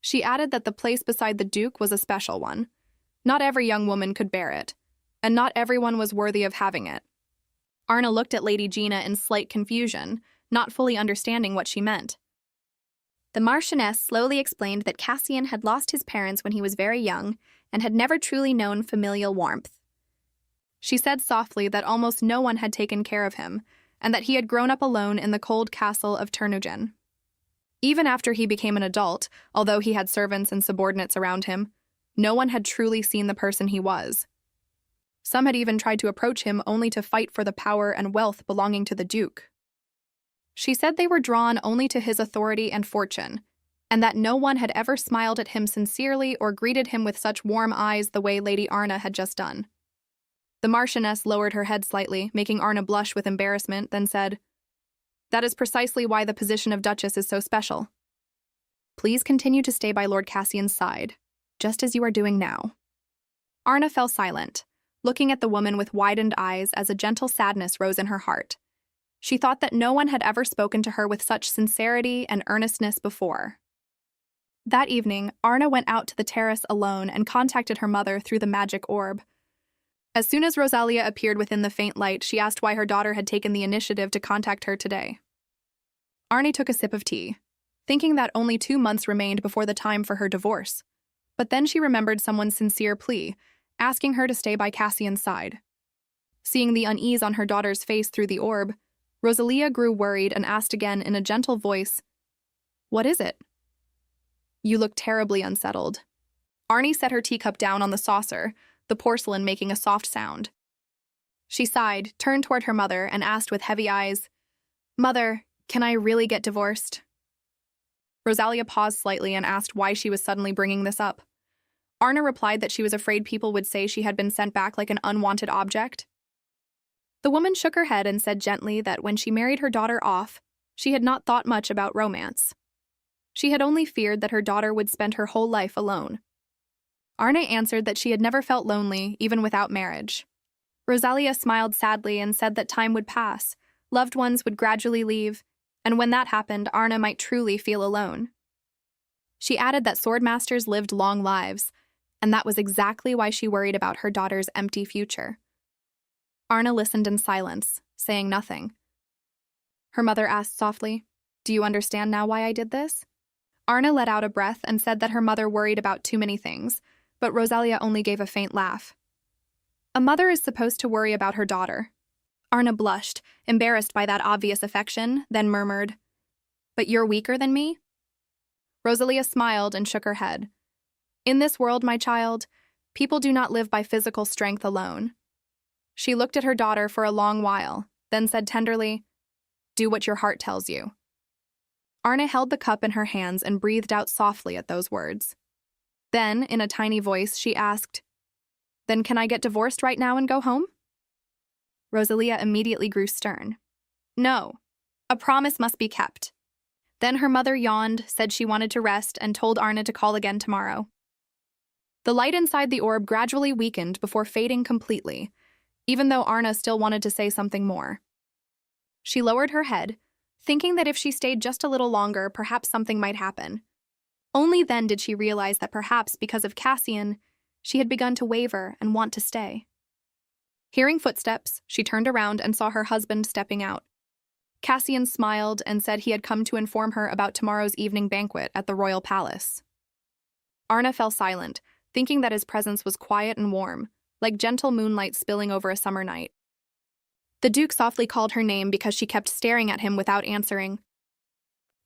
She added that the place beside the Duke was a special one. Not every young woman could bear it, and not everyone was worthy of having it. Arnée looked at Lady Gina in slight confusion, not fully understanding what she meant. The Marchioness slowly explained that Casian had lost his parents when he was very young and had never truly known familial warmth. She said softly that almost no one had taken care of him, and that he had grown up alone in the cold castle of Ternugin. Even after he became an adult, although he had servants and subordinates around him, no one had truly seen the person he was. Some had even tried to approach him only to fight for the power and wealth belonging to the Duke. She said they were drawn only to his authority and fortune, and that no one had ever smiled at him sincerely or greeted him with such warm eyes the way Lady Arnée had just done. The Marchioness lowered her head slightly, making Arnée blush with embarrassment, then said, "That is precisely why the position of Duchess is so special. Please continue to stay by Lord Cassian's side, just as you are doing now." Arnée fell silent, looking at the woman with widened eyes as a gentle sadness rose in her heart. She thought that no one had ever spoken to her with such sincerity and earnestness before. That evening, Arnée went out to the terrace alone and contacted her mother through the magic orb. As soon as Rosalia appeared within the faint light, she asked why her daughter had taken the initiative to contact her today. Arnée took a sip of tea, thinking that only 2 months remained before the time for her divorce. But then she remembered someone's sincere plea, asking her to stay by Cassian's side. Seeing the unease on her daughter's face through the orb, Rosalia grew worried and asked again in a gentle voice, "What is it?" "You look terribly unsettled." Arnée set her teacup down on the saucer, the porcelain making a soft sound. She sighed, turned toward her mother, and asked with heavy eyes, "Mother, can I really get divorced?" Rosalia paused slightly and asked why she was suddenly bringing this up. Arnée replied that she was afraid people would say she had been sent back like an unwanted object. The woman shook her head and said gently that when she married her daughter off, she had not thought much about romance. She had only feared that her daughter would spend her whole life alone. Arnée answered that she had never felt lonely, even without marriage. Rosalia smiled sadly and said that time would pass, loved ones would gradually leave, and when that happened, Arnée might truly feel alone. She added that swordmasters lived long lives, and that was exactly why she worried about her daughter's empty future. Arnée listened in silence, saying nothing. Her mother asked softly, "Do you understand now why I did this?" Arnée let out a breath and said that her mother worried about too many things, but Rosalia only gave a faint laugh. A mother is supposed to worry about her daughter. Arnée blushed, embarrassed by that obvious affection, then murmured, "But you're weaker than me?" Rosalia smiled and shook her head. "In this world, my child, people do not live by physical strength alone." She looked at her daughter for a long while, then said tenderly, "Do what your heart tells you." Arnée held the cup in her hands and breathed out softly at those words. Then, in a tiny voice, she asked, "Then can I get divorced right now and go home?" Rosalia immediately grew stern. "No, a promise must be kept." Then her mother yawned, said she wanted to rest, and told Arnée to call again tomorrow. The light inside the orb gradually weakened before fading completely, even though Arnée still wanted to say something more. She lowered her head, thinking that if she stayed just a little longer, perhaps something might happen. Only then did she realize that perhaps because of Casian, she had begun to waver and want to stay. Hearing footsteps, she turned around and saw her husband stepping out. Casian smiled and said he had come to inform her about tomorrow's evening banquet at the royal palace. Arnée fell silent, thinking that his presence was quiet and warm, like gentle moonlight spilling over a summer night. The Duke softly called her name because she kept staring at him without answering.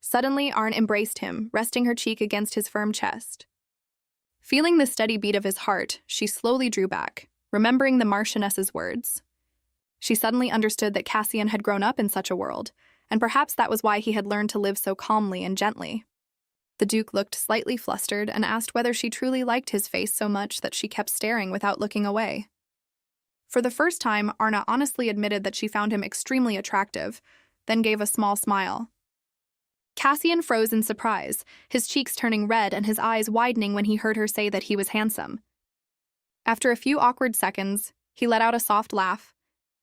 Suddenly, Arnée embraced him, resting her cheek against his firm chest. Feeling the steady beat of his heart, she slowly drew back, remembering the Marchioness's words. She suddenly understood that Casian had grown up in such a world, and perhaps that was why he had learned to live so calmly and gently. The Duke looked slightly flustered and asked whether she truly liked his face so much that she kept staring without looking away. For the first time, Arnée honestly admitted that she found him extremely attractive, then gave a small smile. Casian froze in surprise, his cheeks turning red and his eyes widening when he heard her say that he was handsome. After a few awkward seconds, he let out a soft laugh,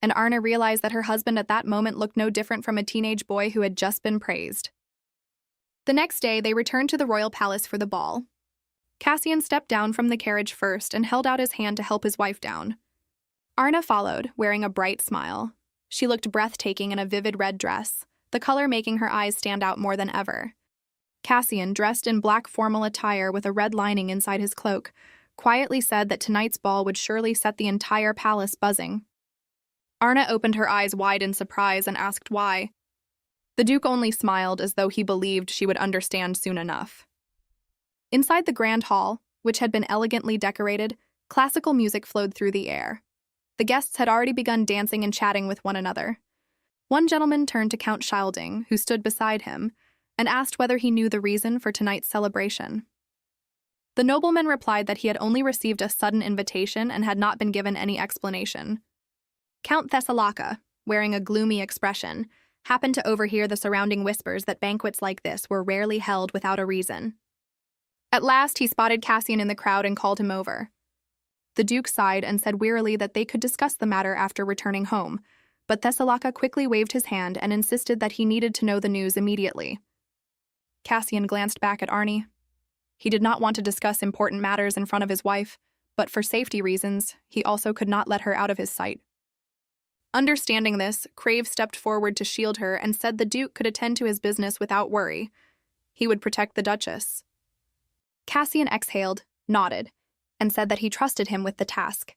and Arnée realized that her husband at that moment looked no different from a teenage boy who had just been praised. The next day, they returned to the royal palace for the ball. Casian stepped down from the carriage first and held out his hand to help his wife down. Arnée followed, wearing a bright smile. She looked breathtaking in a vivid red dress, the color making her eyes stand out more than ever. Casian, dressed in black formal attire with a red lining inside his cloak, quietly said that tonight's ball would surely set the entire palace buzzing. Arnée opened her eyes wide in surprise and asked why. The Duke only smiled as though he believed she would understand soon enough. Inside the grand hall, which had been elegantly decorated, classical music flowed through the air. The guests had already begun dancing and chatting with one another. One gentleman turned to Count Schilding, who stood beside him, and asked whether he knew the reason for tonight's celebration. The nobleman replied that he had only received a sudden invitation and had not been given any explanation. Count Thessalaka, wearing a gloomy expression, happened to overhear the surrounding whispers that banquets like this were rarely held without a reason. At last, he spotted Casian in the crowd and called him over. The Duke sighed and said wearily that they could discuss the matter after returning home, but Thessalaka quickly waved his hand and insisted that he needed to know the news immediately. Casian glanced back at Arnée. He did not want to discuss important matters in front of his wife, but for safety reasons, he also could not let her out of his sight. Understanding this, Crave stepped forward to shield her and said the Duke could attend to his business without worry. He would protect the Duchess. Casian exhaled, nodded, and said that he trusted him with the task.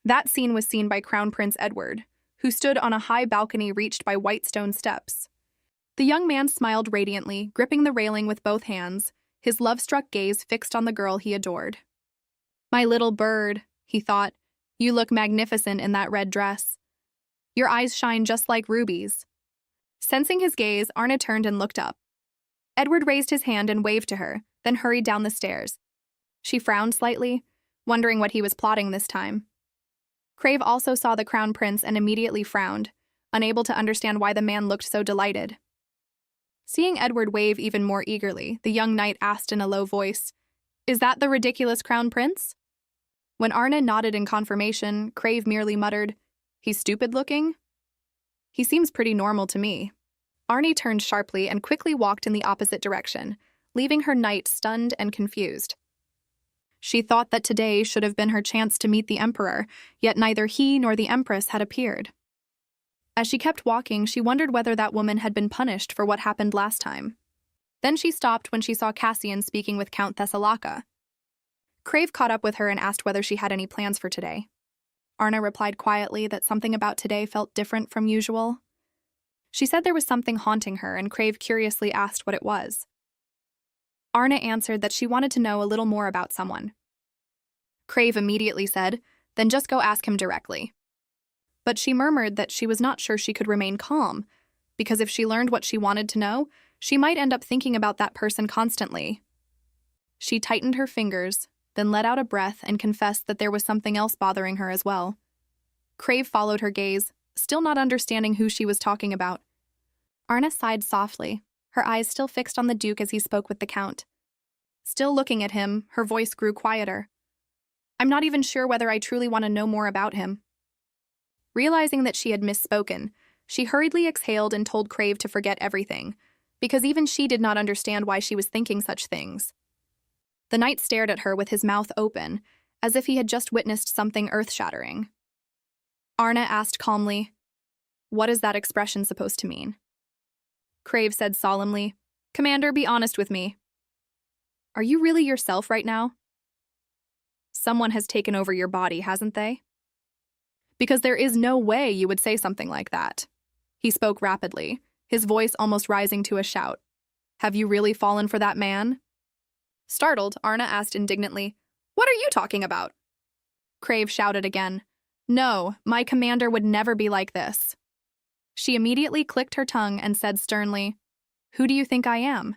That scene was seen by Crown Prince Edward, who stood on a high balcony reached by white stone steps. The young man smiled radiantly, gripping the railing with both hands, his love-struck gaze fixed on the girl he adored. "My little bird," he thought, "you look magnificent in that red dress. Your eyes shine just like rubies." Sensing his gaze, Arnée turned and looked up. Edward raised his hand and waved to her, then hurried down the stairs. She frowned slightly, wondering what he was plotting this time. Crave also saw the crown prince and immediately frowned, unable to understand why the man looked so delighted. Seeing Edward wave even more eagerly, the young knight asked in a low voice, "Is that the ridiculous crown prince?" When Arnée nodded in confirmation, Crave merely muttered, "He's stupid-looking? He seems pretty normal to me." Arnée turned sharply and quickly walked in the opposite direction, leaving her knight stunned and confused. She thought that today should have been her chance to meet the Emperor, yet neither he nor the Empress had appeared. As she kept walking, she wondered whether that woman had been punished for what happened last time. Then she stopped when she saw Casian speaking with Count Thessalaka. Crave caught up with her and asked whether she had any plans for today. Arnée replied quietly that something about today felt different from usual. She said there was something haunting her, and Crave curiously asked what it was. Arnée answered that she wanted to know a little more about someone. Crave immediately said, "Then just go ask him directly." But she murmured that she was not sure she could remain calm, because if she learned what she wanted to know, she might end up thinking about that person constantly. She tightened her fingers, then let out a breath and confessed that there was something else bothering her as well. Crave followed her gaze, still not understanding who she was talking about. Arnée sighed softly, her eyes still fixed on the Duke as he spoke with the Count. Still looking at him, her voice grew quieter. "I'm not even sure whether I truly want to know more about him." Realizing that she had misspoken, she hurriedly exhaled and told Crave to forget everything, because even she did not understand why she was thinking such things. The knight stared at her with his mouth open, as if he had just witnessed something earth-shattering. Arnée asked calmly, "What is that expression supposed to mean?" Crave said solemnly, "Commander, be honest with me. Are you really yourself right now? Someone has taken over your body, hasn't they? Because there is no way you would say something like that." He spoke rapidly, his voice almost rising to a shout. "Have you really fallen for that man?" Startled, Arnée asked indignantly, "What are you talking about?" Crave shouted again, No, my commander would never be like this. She immediately clicked her tongue and said sternly, "Who do you think I am?"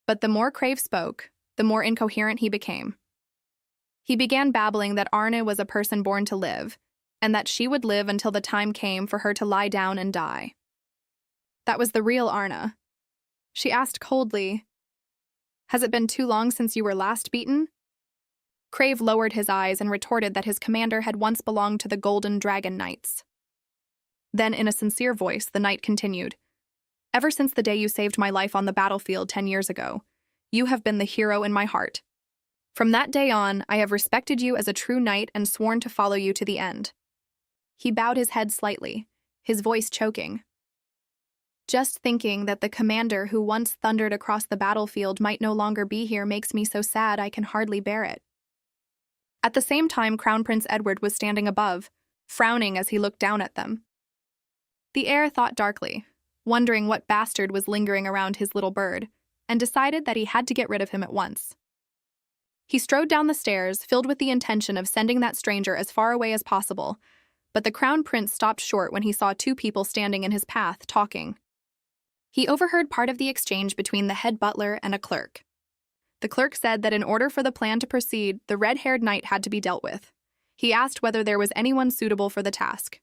But the more Crave spoke, the more incoherent he became. He began babbling that Arnée was a person born to live, and that she would live until the time came for her to lie down and die. That was the real Arnée. She asked coldly, "Has it been too long since you were last beaten?" Crave lowered his eyes and retorted that his commander had once belonged to the Golden Dragon Knights. Then, in a sincere voice, the knight continued, "Ever since the day you saved my life on the battlefield 10 years ago, you have been the hero in my heart. From that day on, I have respected you as a true knight and sworn to follow you to the end." He bowed his head slightly, his voice choking. "Just thinking that the commander who once thundered across the battlefield might no longer be here makes me so sad I can hardly bear it." At the same time, Crown Prince Edward was standing above, frowning as he looked down at them. The heir thought darkly, wondering what bastard was lingering around his little bird, and decided that he had to get rid of him at once. He strode down the stairs, filled with the intention of sending that stranger as far away as possible, but the Crown Prince stopped short when he saw two people standing in his path, talking. He overheard part of the exchange between the head butler and a clerk. The clerk said that in order for the plan to proceed, the red-haired knight had to be dealt with. He asked whether there was anyone suitable for the task.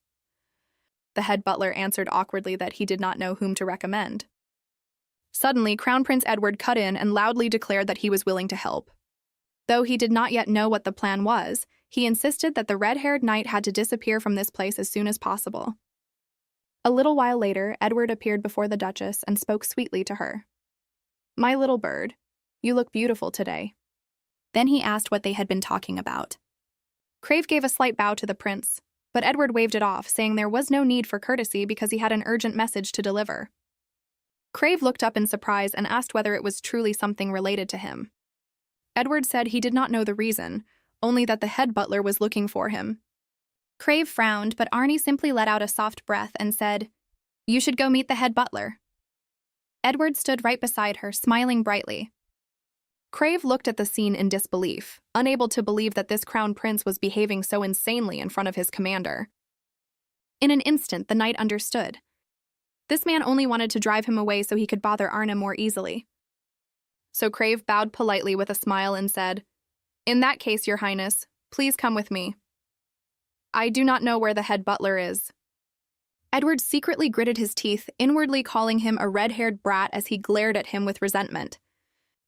The head butler answered awkwardly that he did not know whom to recommend. Suddenly, Crown Prince Edward cut in and loudly declared that he was willing to help. Though he did not yet know what the plan was, he insisted that the red-haired knight had to disappear from this place as soon as possible. A little while later, Edward appeared before the Duchess and spoke sweetly to her. "My little bird, you look beautiful today." Then he asked what they had been talking about. Crave gave a slight bow to the prince, but Edward waved it off, saying there was no need for courtesy because he had an urgent message to deliver. Crave looked up in surprise and asked whether it was truly something related to him. Edward said he did not know the reason, only that the head butler was looking for him. Crave frowned, but Arnée simply let out a soft breath and said, "You should go meet the head butler." Edward stood right beside her, smiling brightly. Crave looked at the scene in disbelief, unable to believe that this crown prince was behaving so insanely in front of his commander. In an instant, the knight understood. This man only wanted to drive him away so he could bother Arnée more easily. So Crave bowed politely with a smile and said, "In that case, Your Highness, please come with me. I do not know where the head butler is." Edward secretly gritted his teeth, inwardly calling him a red-haired brat as he glared at him with resentment.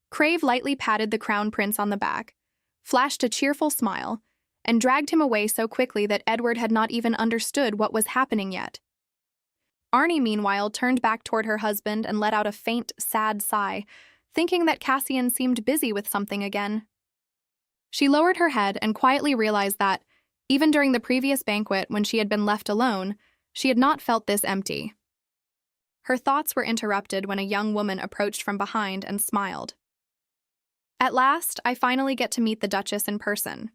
Crave lightly patted the crown prince on the back, flashed a cheerful smile, and dragged him away so quickly that Edward had not even understood what was happening yet. Arnée, meanwhile, turned back toward her husband and let out a faint, sad sigh, thinking that Casian seemed busy with something again. She lowered her head and quietly realized that, even during the previous banquet when she had been left alone, she had not felt this empty. Her thoughts were interrupted when a young woman approached from behind and smiled. "At last, I finally get to meet the Duchess in person."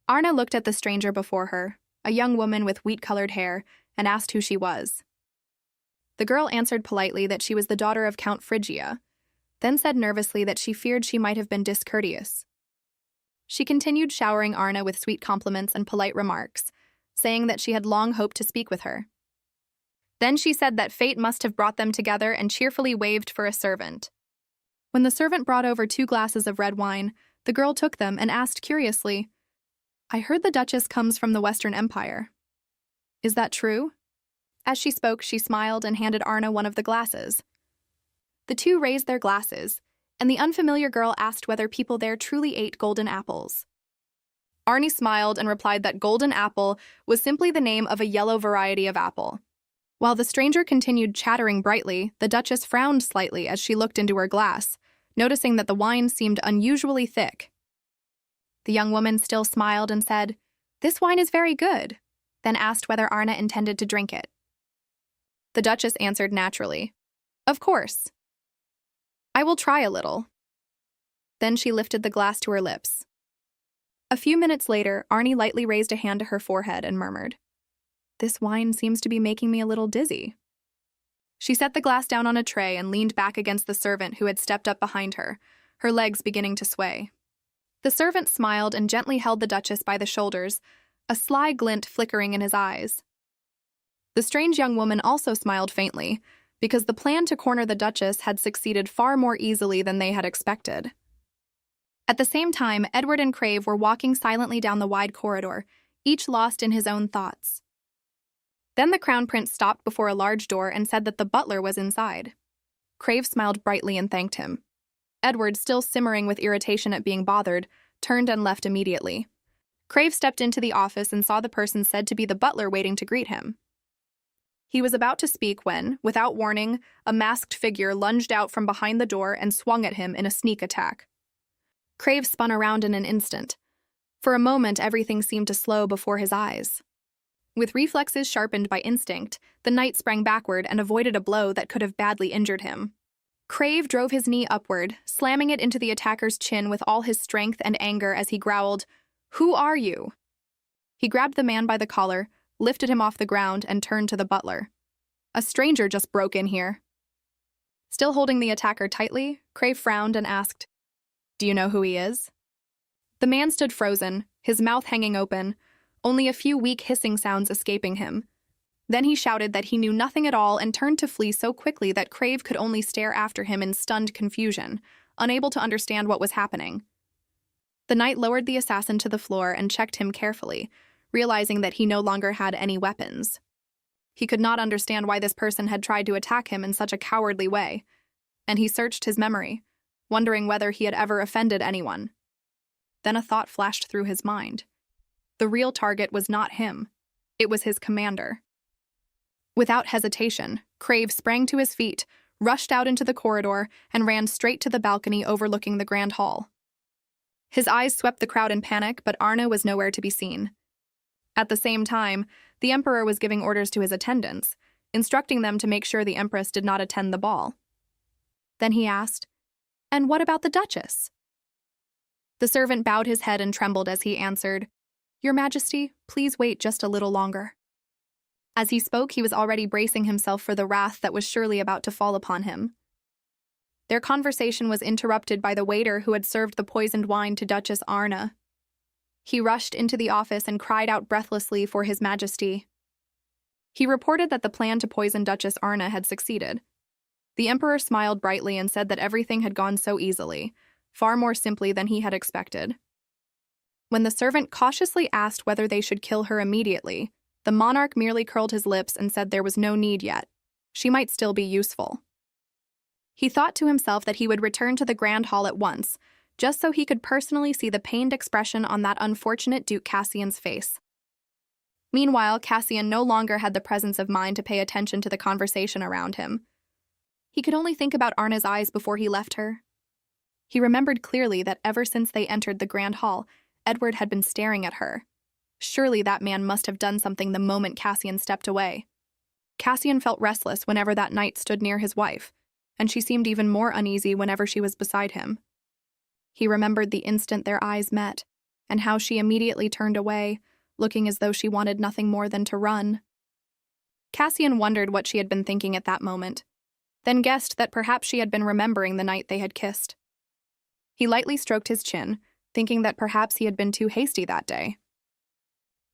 Arnée looked at the stranger before her, a young woman with wheat-colored hair, and asked who she was. The girl answered politely that she was the daughter of Count Phrygia, then said nervously that she feared she might have been discourteous. She continued showering Arnée with sweet compliments and polite remarks, saying that she had long hoped to speak with her. Then she said that fate must have brought them together and cheerfully waved for a servant. When the servant brought over 2 glasses of red wine, the girl took them and asked curiously, "I heard the Duchess comes from the Western Empire. Is that true?" As she spoke, she smiled and handed Arnée one of the glasses. The two raised their glasses, and the unfamiliar girl asked whether people there truly ate golden apples. Arnée smiled and replied that golden apple was simply the name of a yellow variety of apple. While the stranger continued chattering brightly, the Duchess frowned slightly as she looked into her glass, noticing that the wine seemed unusually thick. The young woman still smiled and said, "This wine is very good," then asked whether Arnée intended to drink it. The Duchess answered naturally, "Of course. I will try a little." Then she lifted the glass to her lips. A few minutes later, Arnée lightly raised a hand to her forehead and murmured, "This wine seems to be making me a little dizzy." She set the glass down on a tray and leaned back against the servant who had stepped up behind her, her legs beginning to sway. The servant smiled and gently held the Duchess by the shoulders, a sly glint flickering in his eyes. The strange young woman also smiled faintly, because the plan to corner the Duchess had succeeded far more easily than they had expected. At the same time, Edward and Crave were walking silently down the wide corridor, each lost in his own thoughts. Then the Crown Prince stopped before a large door and said that the butler was inside. Crave smiled brightly and thanked him. Edward, still simmering with irritation at being bothered, turned and left immediately. Crave stepped into the office and saw the person said to be the butler waiting to greet him. He was about to speak when, without warning, a masked figure lunged out from behind the door and swung at him in a sneak attack. Crave spun around in an instant. For a moment, everything seemed to slow before his eyes. With reflexes sharpened by instinct, the knight sprang backward and avoided a blow that could have badly injured him. Crave drove his knee upward, slamming it into the attacker's chin with all his strength and anger as he growled, "Who are you?" He grabbed the man by the collar, lifted him off the ground, and turned to the butler. "A stranger just broke in here." Still holding the attacker tightly, Crave frowned and asked, "Do you know who he is?" The man stood frozen, his mouth hanging open, only a few weak hissing sounds escaping him. Then he shouted that he knew nothing at all and turned to flee so quickly that Crave could only stare after him in stunned confusion, unable to understand what was happening. The knight lowered the assassin to the floor and checked him carefully, realizing that he no longer had any weapons. He could not understand why this person had tried to attack him in such a cowardly way, and he searched his memory, wondering whether he had ever offended anyone. Then a thought flashed through his mind. The real target was not him. It was his commander. Without hesitation, Crave sprang to his feet, rushed out into the corridor, and ran straight to the balcony overlooking the Grand Hall. His eyes swept the crowd in panic, but Arnée was nowhere to be seen. At the same time, the Emperor was giving orders to his attendants, instructing them to make sure the Empress did not attend the ball. Then he asked, "And what about the Duchess?" The servant bowed his head and trembled as he answered, "Your Majesty, please wait just a little longer." As he spoke, he was already bracing himself for the wrath that was surely about to fall upon him. Their conversation was interrupted by the waiter who had served the poisoned wine to Duchess Arnée. He rushed into the office and cried out breathlessly for His Majesty. He reported that the plan to poison Duchess Arnée had succeeded. The Emperor smiled brightly and said that everything had gone so easily, far more simply than he had expected. When the servant cautiously asked whether they should kill her immediately, the monarch merely curled his lips and said there was no need yet. She might still be useful. He thought to himself that he would return to the Grand Hall at once, just so he could personally see the pained expression on that unfortunate Duke Casian's face. Meanwhile, Casian no longer had the presence of mind to pay attention to the conversation around him. He could only think about Arné's eyes before he left her. He remembered clearly that ever since they entered the Grand Hall, Edward had been staring at her. Surely that man must have done something the moment Casian stepped away. Casian felt restless whenever that knight stood near his wife, and she seemed even more uneasy whenever she was beside him. He remembered the instant their eyes met, and how she immediately turned away, looking as though she wanted nothing more than to run. Casian wondered what she had been thinking at that moment, then guessed that perhaps she had been remembering the night they had kissed. He lightly stroked his chin, thinking that perhaps he had been too hasty that day.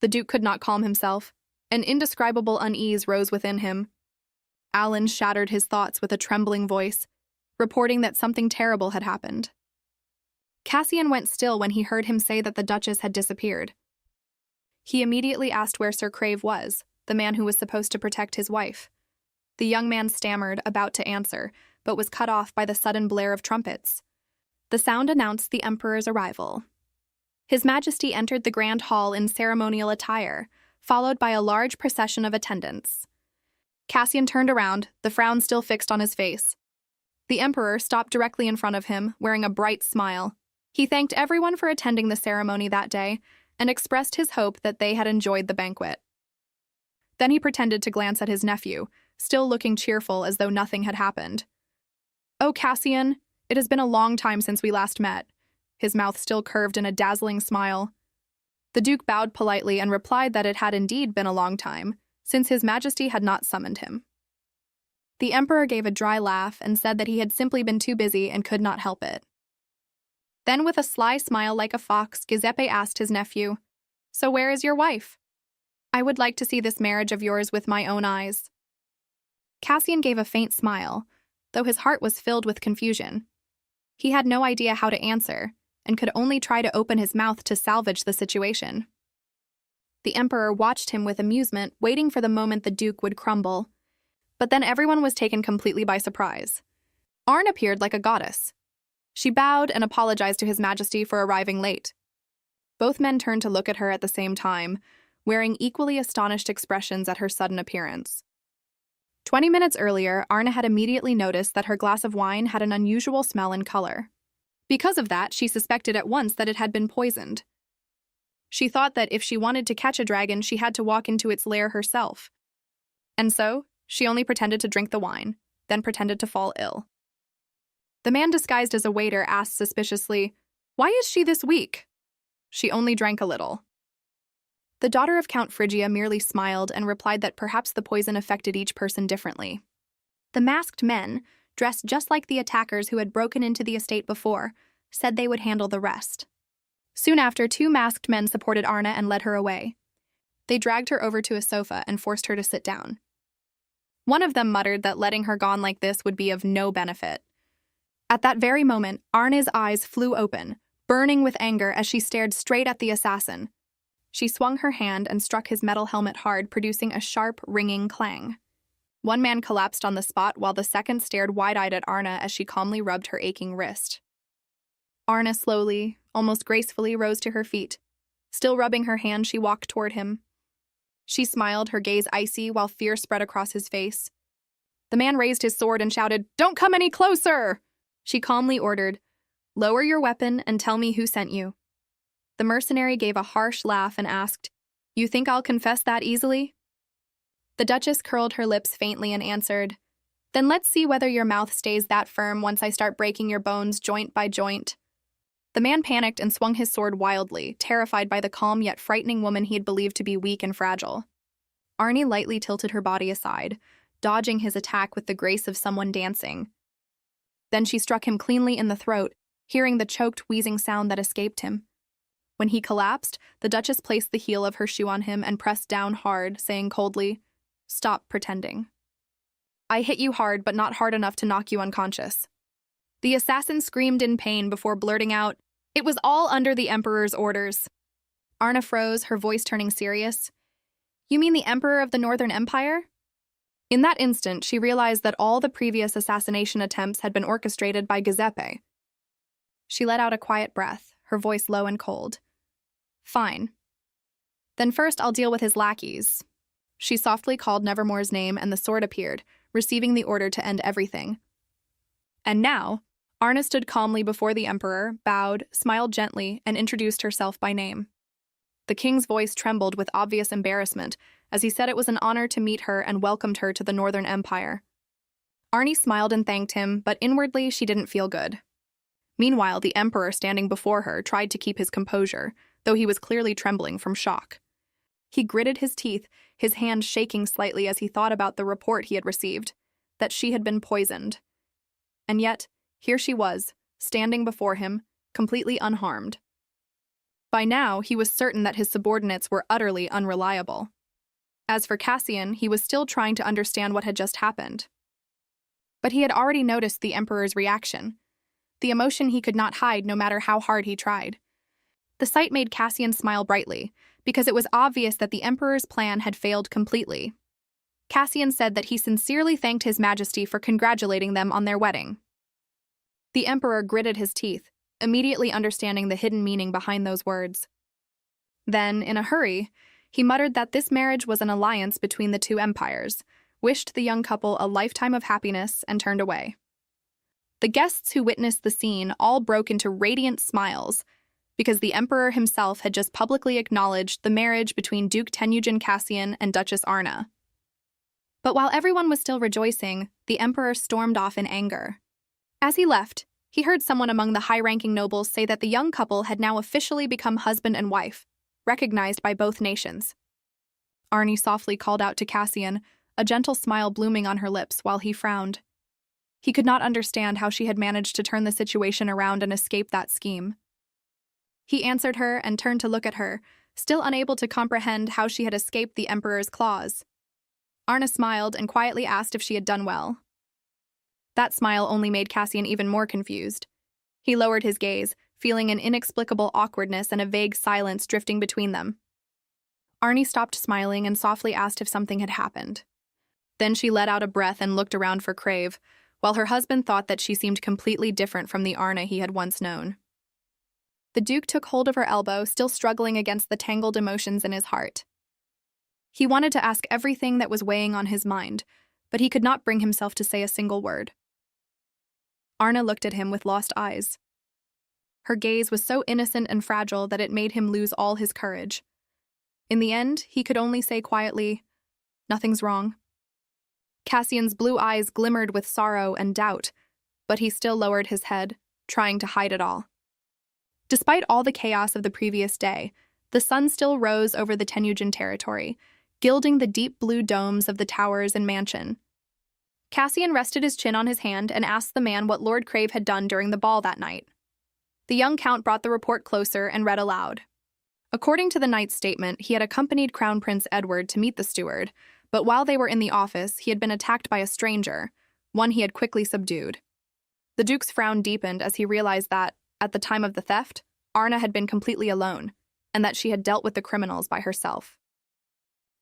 The Duke could not calm himself. An indescribable unease rose within him. Alan shattered his thoughts with a trembling voice, reporting that something terrible had happened. Casian went still when he heard him say that the Duchess had disappeared. He immediately asked where Sir Crave was, the man who was supposed to protect his wife. The young man stammered, about to answer, but was cut off by the sudden blare of trumpets. The sound announced the Emperor's arrival. His Majesty entered the Grand Hall in ceremonial attire, followed by a large procession of attendants. Casian turned around, the frown still fixed on his face. The Emperor stopped directly in front of him, wearing a bright smile. He thanked everyone for attending the ceremony that day and expressed his hope that they had enjoyed the banquet. Then he pretended to glance at his nephew, still looking cheerful as though nothing had happened. "Oh, Casian, it has been a long time since we last met," his mouth still curved in a dazzling smile. The Duke bowed politely and replied that it had indeed been a long time, since His Majesty had not summoned him. The Emperor gave a dry laugh and said that he had simply been too busy and could not help it. Then, with a sly smile like a fox, Giuseppe asked his nephew, So where is your wife? I would like to see this marriage of yours with my own eyes. Casian gave a faint smile, though his heart was filled with confusion. He had no idea how to answer, and could only try to open his mouth to salvage the situation. The emperor watched him with amusement, waiting for the moment the duke would crumble. But then everyone was taken completely by surprise. Arnée appeared like a goddess. She bowed and apologized to His Majesty for arriving late. Both men turned to look at her at the same time, wearing equally astonished expressions at her sudden appearance. 20 minutes earlier, Arnée had immediately noticed that her glass of wine had an unusual smell and color. Because of that, she suspected at once that it had been poisoned. She thought that if she wanted to catch a dragon, she had to walk into its lair herself. And so, she only pretended to drink the wine, then pretended to fall ill. The man disguised as a waiter asked suspiciously, "Why is she this weak?" She only drank a little. The daughter of Count Phrygia merely smiled and replied that perhaps the poison affected each person differently. The masked men, dressed just like the attackers who had broken into the estate before, said they would handle the rest. Soon after, 2 masked men supported Arnée and led her away. They dragged her over to a sofa and forced her to sit down. One of them muttered that letting her gone like this would be of no benefit. At that very moment, Arné's eyes flew open, burning with anger as she stared straight at the assassin. She swung her hand and struck his metal helmet hard, producing a sharp, ringing clang. One man collapsed on the spot while the second stared wide-eyed at Arnée as she calmly rubbed her aching wrist. Arnée slowly, almost gracefully, rose to her feet. Still rubbing her hand, she walked toward him. She smiled, her gaze icy, while fear spread across his face. The man raised his sword and shouted, "Don't come any closer!" She calmly ordered, "Lower your weapon and tell me who sent you." The mercenary gave a harsh laugh and asked, "You think I'll confess that easily?" The Duchess curled her lips faintly and answered, "Then let's see whether your mouth stays that firm once I start breaking your bones joint by joint." The man panicked and swung his sword wildly, terrified by the calm yet frightening woman he had believed to be weak and fragile. Arnée lightly tilted her body aside, dodging his attack with the grace of someone dancing. Then she struck him cleanly in the throat, hearing the choked, wheezing sound that escaped him. When he collapsed, the Duchess placed the heel of her shoe on him and pressed down hard, saying coldly, "Stop pretending. I hit you hard, but not hard enough to knock you unconscious." The assassin screamed in pain before blurting out, "It was all under the Emperor's orders." Arnée froze, her voice turning serious. "You mean the Emperor of the Northern Empire?" In that instant, she realized that all the previous assassination attempts had been orchestrated by Giuseppe. She let out a quiet breath, her voice low and cold. "Fine. Then first I'll deal with his lackeys." She softly called Nevermore's name and the sword appeared, receiving the order to end everything. And now, Arnée stood calmly before the Emperor, bowed, smiled gently, and introduced herself by name. The king's voice trembled with obvious embarrassment as he said it was an honor to meet her and welcomed her to the Northern Empire. Arnée smiled and thanked him, but inwardly she didn't feel good. Meanwhile, the Emperor standing before her tried to keep his composure, though he was clearly trembling from shock. He gritted his teeth, his hand shaking slightly as he thought about the report he had received, that she had been poisoned. And yet, here she was, standing before him, completely unharmed. By now, he was certain that his subordinates were utterly unreliable. As for Casian, he was still trying to understand what had just happened. But he had already noticed the Emperor's reaction, the emotion he could not hide no matter how hard he tried. The sight made Casian smile brightly, because it was obvious that the Emperor's plan had failed completely. Casian said that he sincerely thanked His Majesty for congratulating them on their wedding. The Emperor gritted his teeth, immediately understanding the hidden meaning behind those words. Then, in a hurry, he muttered that this marriage was an alliance between the 2 empires, wished the young couple a lifetime of happiness, and turned away. The guests who witnessed the scene all broke into radiant smiles, because the Emperor himself had just publicly acknowledged the marriage between Duke Temujin Casian and Duchess Arnée. But while everyone was still rejoicing, the Emperor stormed off in anger. As he left, he heard someone among the high-ranking nobles say that the young couple had now officially become husband and wife, recognized by both nations. Arnée softly called out to Casian, a gentle smile blooming on her lips while he frowned. He could not understand how she had managed to turn the situation around and escape that scheme. He answered her and turned to look at her, still unable to comprehend how she had escaped the Emperor's claws. Arnée smiled and quietly asked if she had done well. That smile only made Casian even more confused. He lowered his gaze, feeling an inexplicable awkwardness and a vague silence drifting between them. Arnée stopped smiling and softly asked if something had happened. Then she let out a breath and looked around for Crave, while her husband thought that she seemed completely different from the Arnée he had once known. The Duke took hold of her elbow, still struggling against the tangled emotions in his heart. He wanted to ask everything that was weighing on his mind, but he could not bring himself to say a single word. Arnée looked at him with lost eyes. Her gaze was so innocent and fragile that it made him lose all his courage. In the end, he could only say quietly, "Nothing's wrong." Cassian's blue eyes glimmered with sorrow and doubt, but he still lowered his head, trying to hide it all. Despite all the chaos of the previous day, the sun still rose over the Tenyujin territory, gilding the deep blue domes of the towers and mansion. Casian rested his chin on his hand and asked the man what Lord Crave had done during the ball that night. The young count brought the report closer and read aloud. According to the knight's statement, he had accompanied Crown Prince Edward to meet the steward, but while they were in the office, he had been attacked by a stranger, one he had quickly subdued. The Duke's frown deepened as he realized that, at the time of the theft, Arnée had been completely alone, and that she had dealt with the criminals by herself.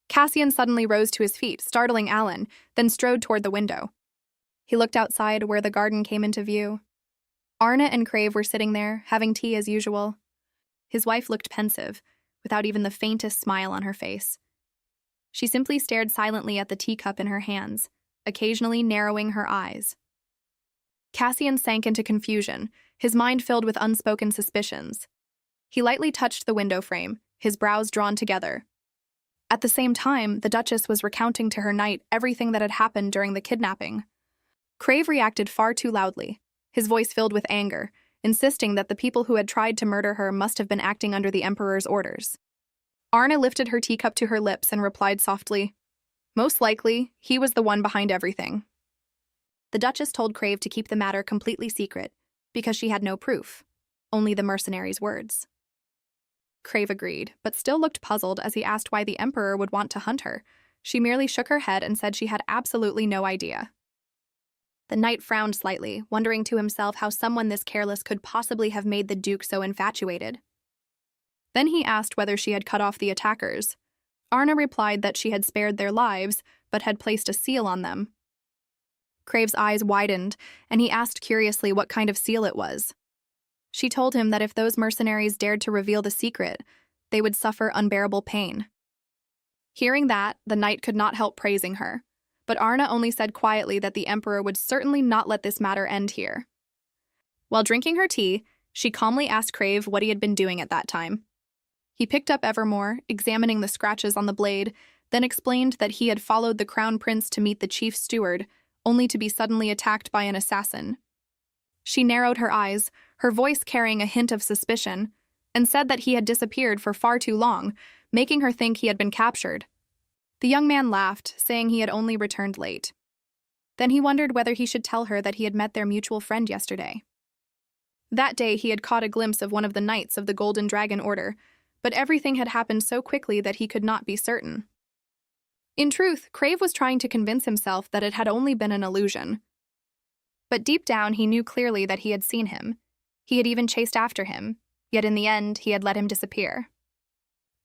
Casian suddenly rose to his feet, startling Alan, then strode toward the window. He looked outside where the garden came into view. Arnée and Crave were sitting there, having tea as usual. His wife looked pensive, without even the faintest smile on her face. She simply stared silently at the teacup in her hands, occasionally narrowing her eyes. Casian sank into confusion, his mind filled with unspoken suspicions. He lightly touched the window frame, his brows drawn together. At the same time, the Duchess was recounting to her knight everything that had happened during the kidnapping. Crave reacted far too loudly, his voice filled with anger, insisting that the people who had tried to murder her must have been acting under the Emperor's orders. Arnée lifted her teacup to her lips and replied softly, "Most likely, he was the one behind everything." The Duchess told Crave to keep the matter completely secret, because she had no proof, only the mercenaries' words. Crave agreed, but still looked puzzled as he asked why the Emperor would want to hunt her. She merely shook her head and said she had absolutely no idea. The knight frowned slightly, wondering to himself how someone this careless could possibly have made the Duke so infatuated. Then he asked whether she had cut off the attackers. Arnée replied that she had spared their lives, but had placed a seal on them. Crave's eyes widened, and he asked curiously what kind of seal it was. She told him that if those mercenaries dared to reveal the secret, they would suffer unbearable pain. Hearing that, the knight could not help praising her, but Arnée only said quietly that the Emperor would certainly not let this matter end here. While drinking her tea, she calmly asked Crave what he had been doing at that time. He picked up Evermore, examining the scratches on the blade, then explained that he had followed the Crown Prince to meet the chief steward, only to be suddenly attacked by an assassin. She narrowed her eyes, her voice carrying a hint of suspicion, and said that he had disappeared for far too long, making her think he had been captured. The young man laughed, saying he had only returned late. Then he wondered whether he should tell her that he had met their mutual friend yesterday. That day he had caught a glimpse of one of the knights of the Golden Dragon Order, but everything had happened so quickly that he could not be certain. In truth, Crave was trying to convince himself that it had only been an illusion. But deep down he knew clearly that he had seen him. He had even chased after him, yet in the end he had let him disappear.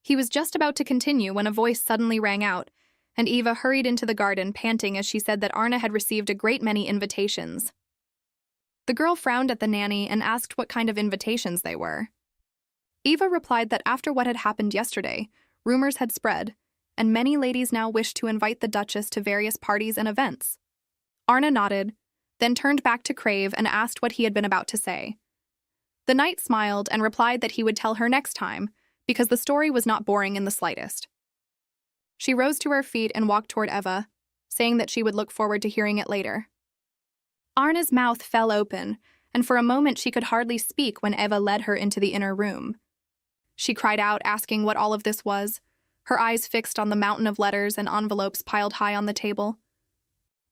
He was just about to continue when a voice suddenly rang out, and Eva hurried into the garden panting as she said that Arnée had received a great many invitations. The girl frowned at the nanny and asked what kind of invitations they were. Eva replied that after what had happened yesterday, rumors had spread, and many ladies now wished to invite the Duchess to various parties and events. Arnée nodded, then turned back to Crave and asked what he had been about to say. The knight smiled and replied that he would tell her next time, because the story was not boring in the slightest. She rose to her feet and walked toward Eva, saying that she would look forward to hearing it later. Arné's mouth fell open, and for a moment she could hardly speak when Eva led her into the inner room. She cried out, asking what all of this was, her eyes fixed on the mountain of letters and envelopes piled high on the table.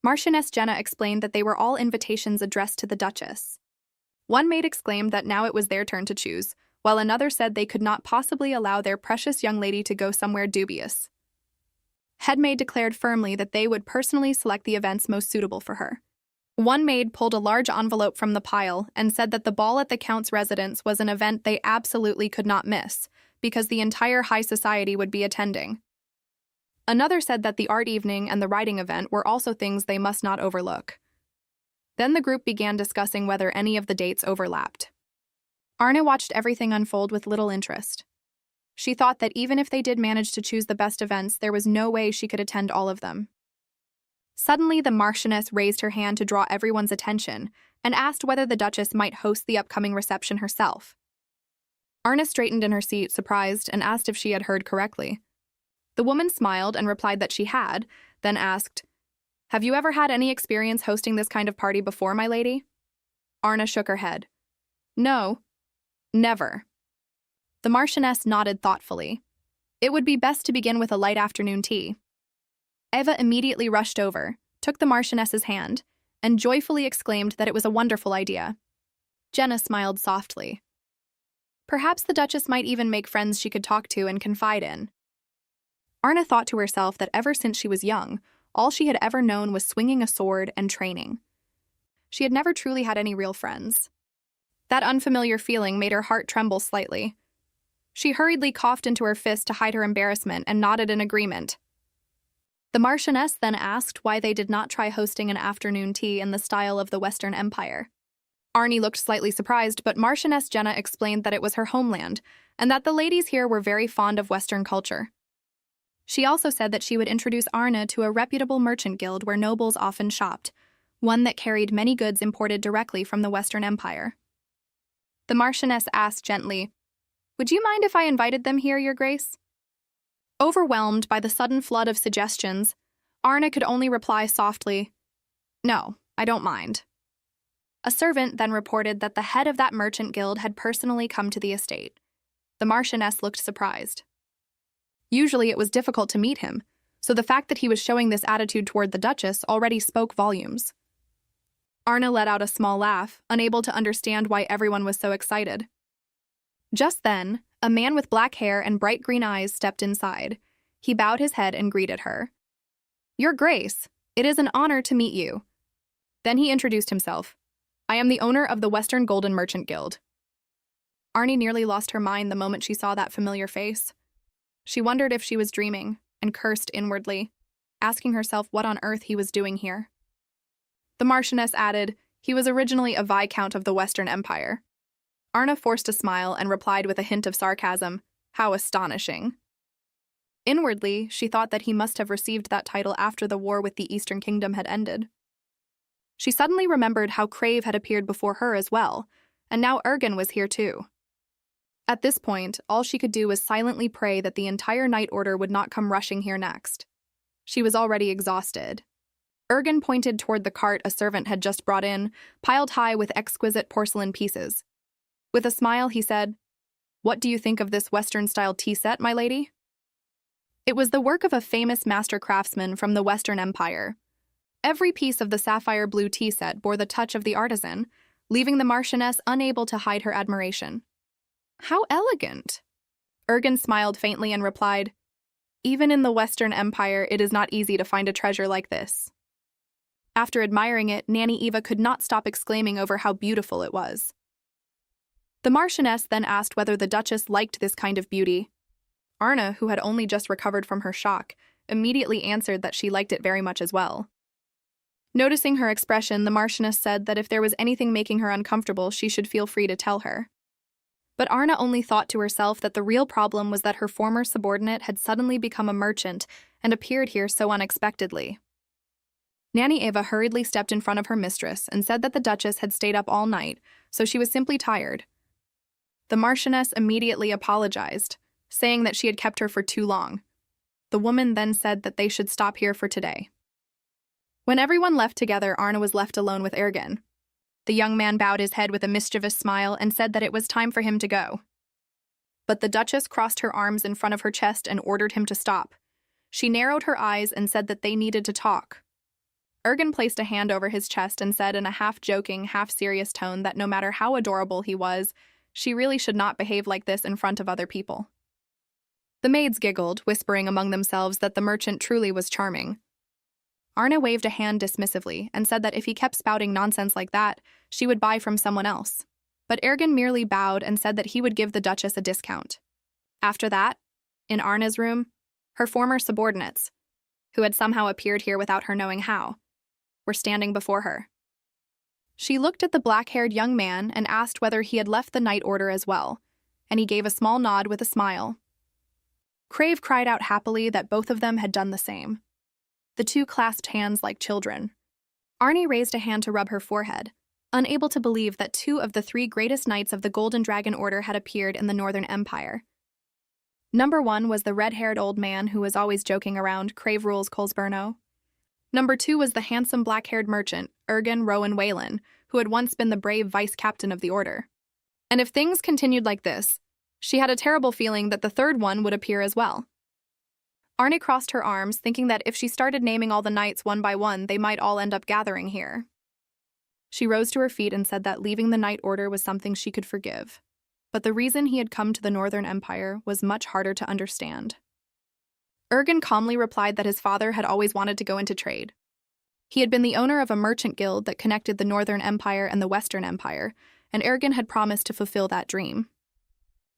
Marchioness Jenna explained that they were all invitations addressed to the Duchess. One maid exclaimed that now it was their turn to choose, while another said they could not possibly allow their precious young lady to go somewhere dubious. Headmaid declared firmly that they would personally select the events most suitable for her. One maid pulled a large envelope from the pile and said that the ball at the Count's residence was an event they absolutely could not miss, because the entire high society would be attending. Another said that the art evening and the riding event were also things they must not overlook. Then the group began discussing whether any of the dates overlapped. Arnée watched everything unfold with little interest. She thought that even if they did manage to choose the best events, there was no way she could attend all of them. Suddenly, the Marchioness raised her hand to draw everyone's attention and asked whether the Duchess might host the upcoming reception herself. Arnée straightened in her seat, surprised, and asked if she had heard correctly. The woman smiled and replied that she had, then asked, "Have you ever had any experience hosting this kind of party before, my lady?" Arnée shook her head. "No, never." The Marchioness nodded thoughtfully. It would be best to begin with a light afternoon tea. Eva immediately rushed over, took the Marchioness's hand, and joyfully exclaimed that it was a wonderful idea. Jenna smiled softly. Perhaps the Duchess might even make friends she could talk to and confide in. Arnée thought to herself that ever since she was young, all she had ever known was swinging a sword and training. She had never truly had any real friends. That unfamiliar feeling made her heart tremble slightly. She hurriedly coughed into her fist to hide her embarrassment and nodded in agreement. The Marchioness then asked why they did not try hosting an afternoon tea in the style of the Western Empire. Arnée looked slightly surprised, but Marchioness Jenna explained that it was her homeland, and that the ladies here were very fond of Western culture. She also said that she would introduce Arnée to a reputable merchant guild where nobles often shopped, one that carried many goods imported directly from the Western Empire. The Marchioness asked gently, "Would you mind if I invited them here, Your Grace?" Overwhelmed by the sudden flood of suggestions, Arnée could only reply softly, "No, I don't mind." A servant then reported that the head of that merchant guild had personally come to the estate. The Marchioness looked surprised. Usually it was difficult to meet him, so the fact that he was showing this attitude toward the Duchess already spoke volumes. Arnée let out a small laugh, unable to understand why everyone was so excited. Just then, a man with black hair and bright green eyes stepped inside. He bowed his head and greeted her. "Your Grace, it is an honor to meet you." Then he introduced himself. "I am the owner of the Western Golden Merchant Guild." Arnée nearly lost her mind the moment she saw that familiar face. She wondered if she was dreaming, and cursed inwardly, asking herself what on earth he was doing here. The Marchioness added, "He was originally a Viscount of the Western Empire." Arnée forced a smile and replied with a hint of sarcasm, "How astonishing." Inwardly, she thought that he must have received that title after the war with the Eastern Kingdom had ended. She suddenly remembered how Crave had appeared before her as well, and now Ergen was here too. At this point, all she could do was silently pray that the entire Night Order would not come rushing here next. She was already exhausted. Ergen pointed toward the cart a servant had just brought in, piled high with exquisite porcelain pieces. With a smile, he said, "What do you think of this Western-style tea set, my lady?" It was the work of a famous master craftsman from the Western Empire. Every piece of the sapphire blue tea set bore the touch of the artisan, leaving the Marchioness unable to hide her admiration. "How elegant!" Ergen smiled faintly and replied, "Even in the Western Empire, it is not easy to find a treasure like this." After admiring it, Nanny Eva could not stop exclaiming over how beautiful it was. The Marchioness then asked whether the Duchess liked this kind of beauty. Arnée, who had only just recovered from her shock, immediately answered that she liked it very much as well. Noticing her expression, the Marchioness said that if there was anything making her uncomfortable, she should feel free to tell her. But Arnée only thought to herself that the real problem was that her former subordinate had suddenly become a merchant and appeared here so unexpectedly. Nanny Eva hurriedly stepped in front of her mistress and said that the Duchess had stayed up all night, so she was simply tired. The Marchioness immediately apologized, saying that she had kept her for too long. The woman then said that they should stop here for today. When everyone left together, Arnée was left alone with Ergen. The young man bowed his head with a mischievous smile and said that it was time for him to go. But the Duchess crossed her arms in front of her chest and ordered him to stop. She narrowed her eyes and said that they needed to talk. Ergen placed a hand over his chest and said in a half-joking, half-serious tone that no matter how adorable he was, She really should not behave like this in front of other people. The maids giggled, whispering among themselves that the merchant truly was charming. Arnée waved a hand dismissively and said that if he kept spouting nonsense like that, she would buy from someone else. But Ergen merely bowed and said that he would give the Duchess a discount. After that, in Arné's room, her former subordinates, who had somehow appeared here without her knowing how, were standing before her. She looked at the black-haired young man and asked whether he had left the night order as well, and he gave a small nod with a smile. Crave cried out happily that both of them had done the same. The two clasped hands like children. Arnée raised a hand to rub her forehead, unable to believe that two of the three greatest knights of the Golden Dragon Order had appeared in the Northern Empire. Number 1 was the red-haired old man who was always joking around Crave Rules Colsburno. Number 2 was the handsome black-haired merchant, Ergen Rowan Whalen, who had once been the brave vice-captain of the order. And if things continued like this, she had a terrible feeling that the third one would appear as well. Arnée crossed her arms, thinking that if she started naming all the knights one by one, they might all end up gathering here. She rose to her feet and said that leaving the Night Order was something she could forgive. But the reason he had come to the Northern Empire was much harder to understand. Ergen calmly replied that his father had always wanted to go into trade. He had been the owner of a merchant guild that connected the Northern Empire and the Western Empire, and Ergen had promised to fulfill that dream.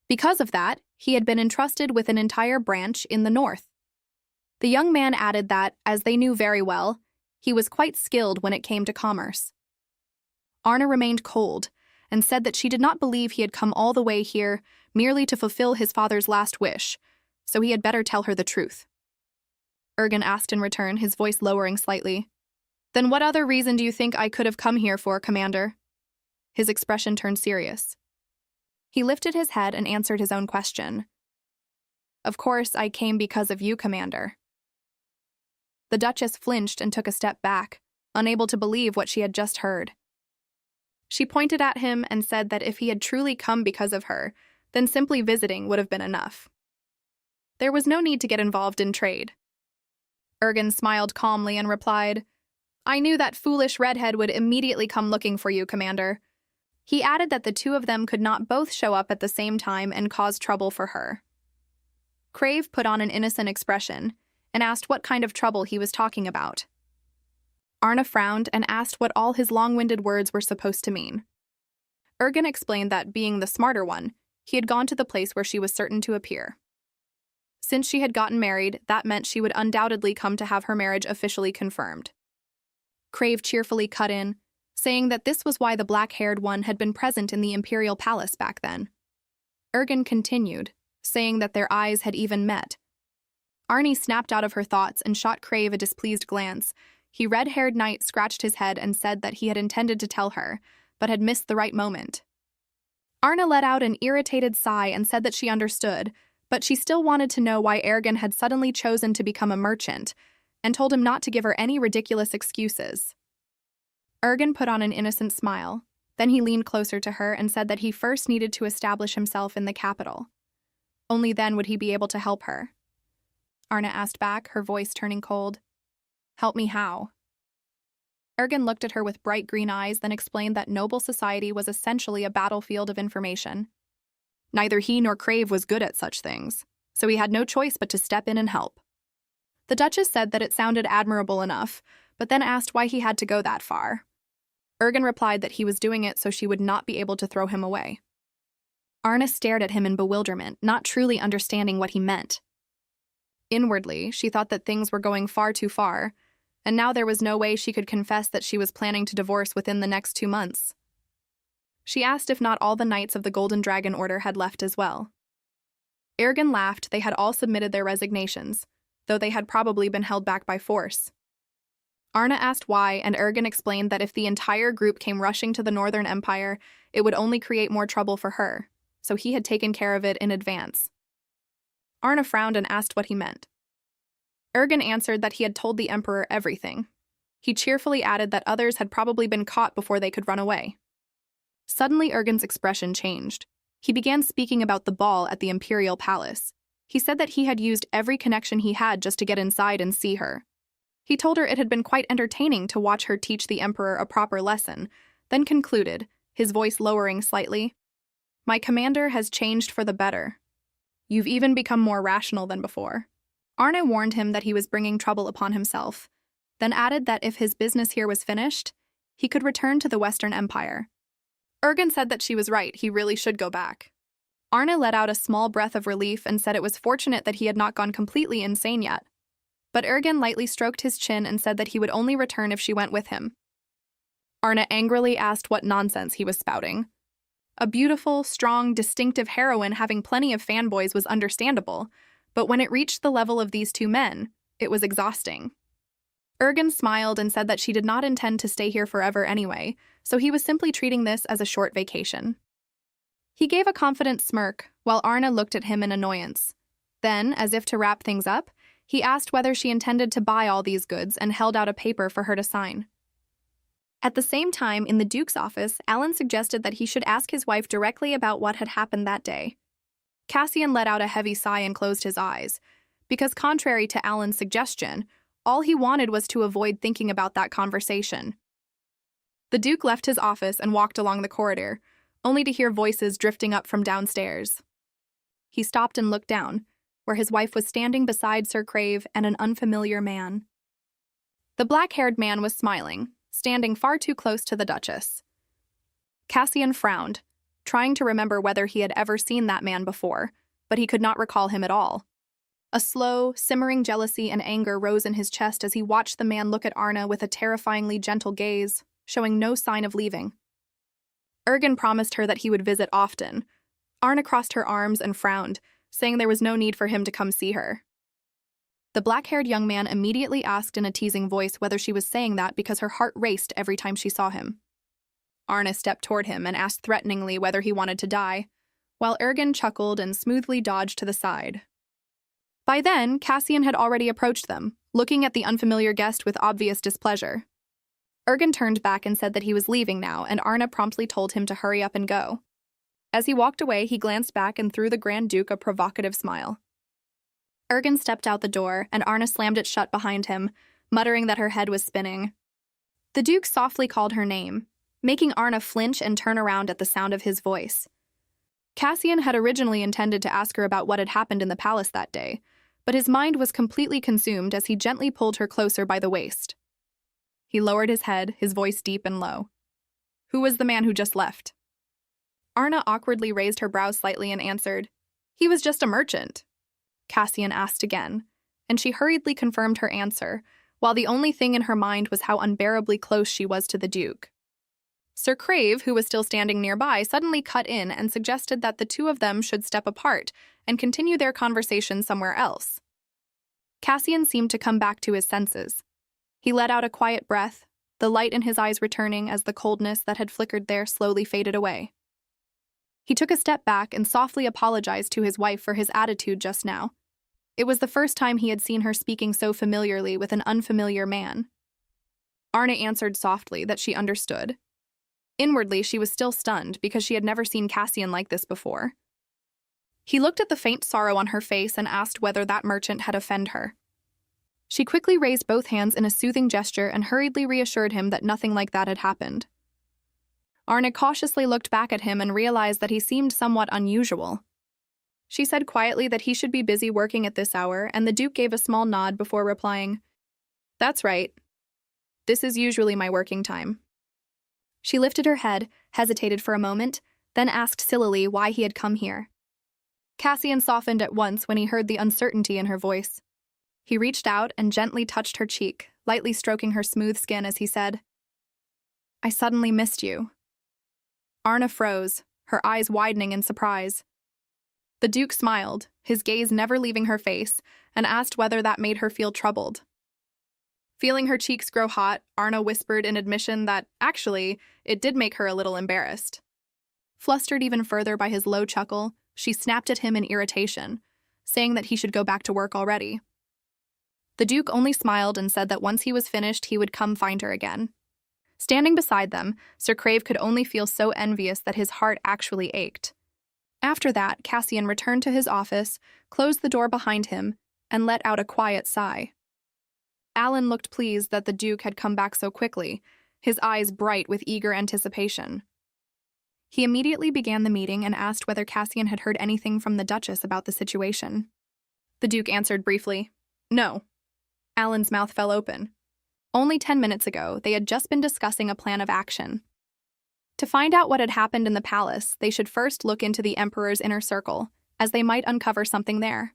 Because of that, he had been entrusted with an entire branch in the north. The young man added that, as they knew very well, he was quite skilled when it came to commerce. Arnée remained cold and said that she did not believe he had come all the way here merely to fulfill his father's last wish, so he had better tell her the truth. Ergen asked in return, his voice lowering slightly. "Then what other reason do you think I could have come here for, Commander?" His expression turned serious. He lifted his head and answered his own question. "Of course, I came because of you, Commander." The Duchess flinched and took a step back, unable to believe what she had just heard. She pointed at him and said that if he had truly come because of her, then simply visiting would have been enough. There was no need to get involved in trade. Ergen smiled calmly and replied, "I knew that foolish redhead would immediately come looking for you, Commander." He added that the two of them could not both show up at the same time and cause trouble for her. Crave put on an innocent expression and asked what kind of trouble he was talking about. Arnée frowned and asked what all his long-winded words were supposed to mean. Ergen explained that, being the smarter one, he had gone to the place where she was certain to appear. Since she had gotten married, that meant she would undoubtedly come to have her marriage officially confirmed. Crave cheerfully cut in, saying that this was why the black-haired one had been present in the Imperial Palace back then. Ergen continued, saying that their eyes had even met. Arnée snapped out of her thoughts and shot Crave a displeased glance. The red-haired knight scratched his head and said that he had intended to tell her, but had missed the right moment. Arnée let out an irritated sigh and said that she understood, but she still wanted to know why Ergen had suddenly chosen to become a merchant, and told him not to give her any ridiculous excuses. Ergen put on an innocent smile. Then he leaned closer to her and said that he first needed to establish himself in the capital. Only then would he be able to help her. Arnée asked back, her voice turning cold. "Help me how?" Ergen looked at her with bright green eyes, then explained that noble society was essentially a battlefield of information. Neither he nor Crave was good at such things, so he had no choice but to step in and help. The Duchess said that it sounded admirable enough, but then asked why he had to go that far. Ergen replied that he was doing it so she would not be able to throw him away. Arnée stared at him in bewilderment, not truly understanding what he meant. Inwardly, she thought that things were going far too far, and now there was no way she could confess that she was planning to divorce within the next 2 months. She asked if not all the knights of the Golden Dragon Order had left as well. Ergen laughed. They had all submitted their resignations, though they had probably been held back by force. Arnée asked why, and Ergen explained that if the entire group came rushing to the Northern Empire, it would only create more trouble for her, so he had taken care of it in advance. Arnée frowned and asked what he meant. Ergen answered that he had told the Emperor everything. He cheerfully added that others had probably been caught before they could run away. Suddenly, Ergen's expression changed. He began speaking about the ball at the Imperial Palace. He said that he had used every connection he had just to get inside and see her. He told her it had been quite entertaining to watch her teach the Emperor a proper lesson, then concluded, his voice lowering slightly, My commander has changed for the better. You've even become more rational than before. Arnée warned him that he was bringing trouble upon himself, then added that if his business here was finished, he could return to the Western Empire. Ergen said that she was right, he really should go back. Arnée let out a small breath of relief and said it was fortunate that he had not gone completely insane yet. But Ergen lightly stroked his chin and said that he would only return if she went with him. Arnée angrily asked what nonsense he was spouting. A beautiful, strong, distinctive heroine having plenty of fanboys was understandable, but when it reached the level of these two men, it was exhausting. Ergen smiled and said that she did not intend to stay here forever anyway, so he was simply treating this as a short vacation. He gave a confident smirk, while Arnée looked at him in annoyance. Then, as if to wrap things up, he asked whether she intended to buy all these goods and held out a paper for her to sign. At the same time, in the Duke's office, Alan suggested that he should ask his wife directly about what had happened that day. Casian let out a heavy sigh and closed his eyes, because contrary to Alan's suggestion, all he wanted was to avoid thinking about that conversation. The Duke left his office and walked along the corridor, only to hear voices drifting up from downstairs. He stopped and looked down, where his wife was standing beside Sir Crave and an unfamiliar man. The black-haired man was smiling, standing far too close to the Duchess. Casian frowned, trying to remember whether he had ever seen that man before, but he could not recall him at all. A slow, simmering jealousy and anger rose in his chest as he watched the man look at Arnée with a terrifyingly gentle gaze, showing no sign of leaving. Ergen promised her that he would visit often. Arnée crossed her arms and frowned, saying there was no need for him to come see her. The black-haired young man immediately asked in a teasing voice whether she was saying that because her heart raced every time she saw him. Arnée stepped toward him and asked threateningly whether he wanted to die, while Ergen chuckled and smoothly dodged to the side. By then, Casian had already approached them, looking at the unfamiliar guest with obvious displeasure. Ergen turned back and said that he was leaving now, and Arnée promptly told him to hurry up and go. As he walked away, he glanced back and threw the Grand Duke a provocative smile. Ergen stepped out the door, and Arnée slammed it shut behind him, muttering that her head was spinning. The Duke softly called her name, making Arnée flinch and turn around at the sound of his voice. Casian had originally intended to ask her about what had happened in the palace that day, but his mind was completely consumed as he gently pulled her closer by the waist. He lowered his head, his voice deep and low. "Who was the man who just left?" Arnée awkwardly raised her brows slightly and answered, "He was just a merchant." Casian asked again, and she hurriedly confirmed her answer, while the only thing in her mind was how unbearably close she was to the Duke. Sir Crave, who was still standing nearby, suddenly cut in and suggested that the two of them should step apart and continue their conversation somewhere else. Casian seemed to come back to his senses. He let out a quiet breath, the light in his eyes returning as the coldness that had flickered there slowly faded away. He took a step back and softly apologized to his wife for his attitude just now. It was the first time he had seen her speaking so familiarly with an unfamiliar man. Arnée answered softly that she understood. Inwardly, she was still stunned because she had never seen Casian like this before. He looked at the faint sorrow on her face and asked whether that merchant had offended her. She quickly raised both hands in a soothing gesture and hurriedly reassured him that nothing like that had happened. Arnée cautiously looked back at him and realized that he seemed somewhat unusual. She said quietly that he should be busy working at this hour, and the Duke gave a small nod before replying, "That's right. This is usually my working time." She lifted her head, hesitated for a moment, then asked sillily why he had come here. Casian softened at once when he heard the uncertainty in her voice. He reached out and gently touched her cheek, lightly stroking her smooth skin as he said, "I suddenly missed you." Arnée froze, her eyes widening in surprise. The Duke smiled, his gaze never leaving her face, and asked whether that made her feel troubled. Feeling her cheeks grow hot, Arnée whispered in admission that, actually, it did make her a little embarrassed. Flustered even further by his low chuckle, she snapped at him in irritation, saying that he should go back to work already. The Duke only smiled and said that once he was finished, he would come find her again. Standing beside them, Sir Crave could only feel so envious that his heart actually ached. After that, Casian returned to his office, closed the door behind him, and let out a quiet sigh. Alan looked pleased that the Duke had come back so quickly, his eyes bright with eager anticipation. He immediately began the meeting and asked whether Cassian had heard anything from the Duchess about the situation. The Duke answered briefly, "No." Alan's mouth fell open. Only 10 minutes ago, they had just been discussing a plan of action. To find out what had happened in the palace, they should first look into the Emperor's inner circle, as they might uncover something there.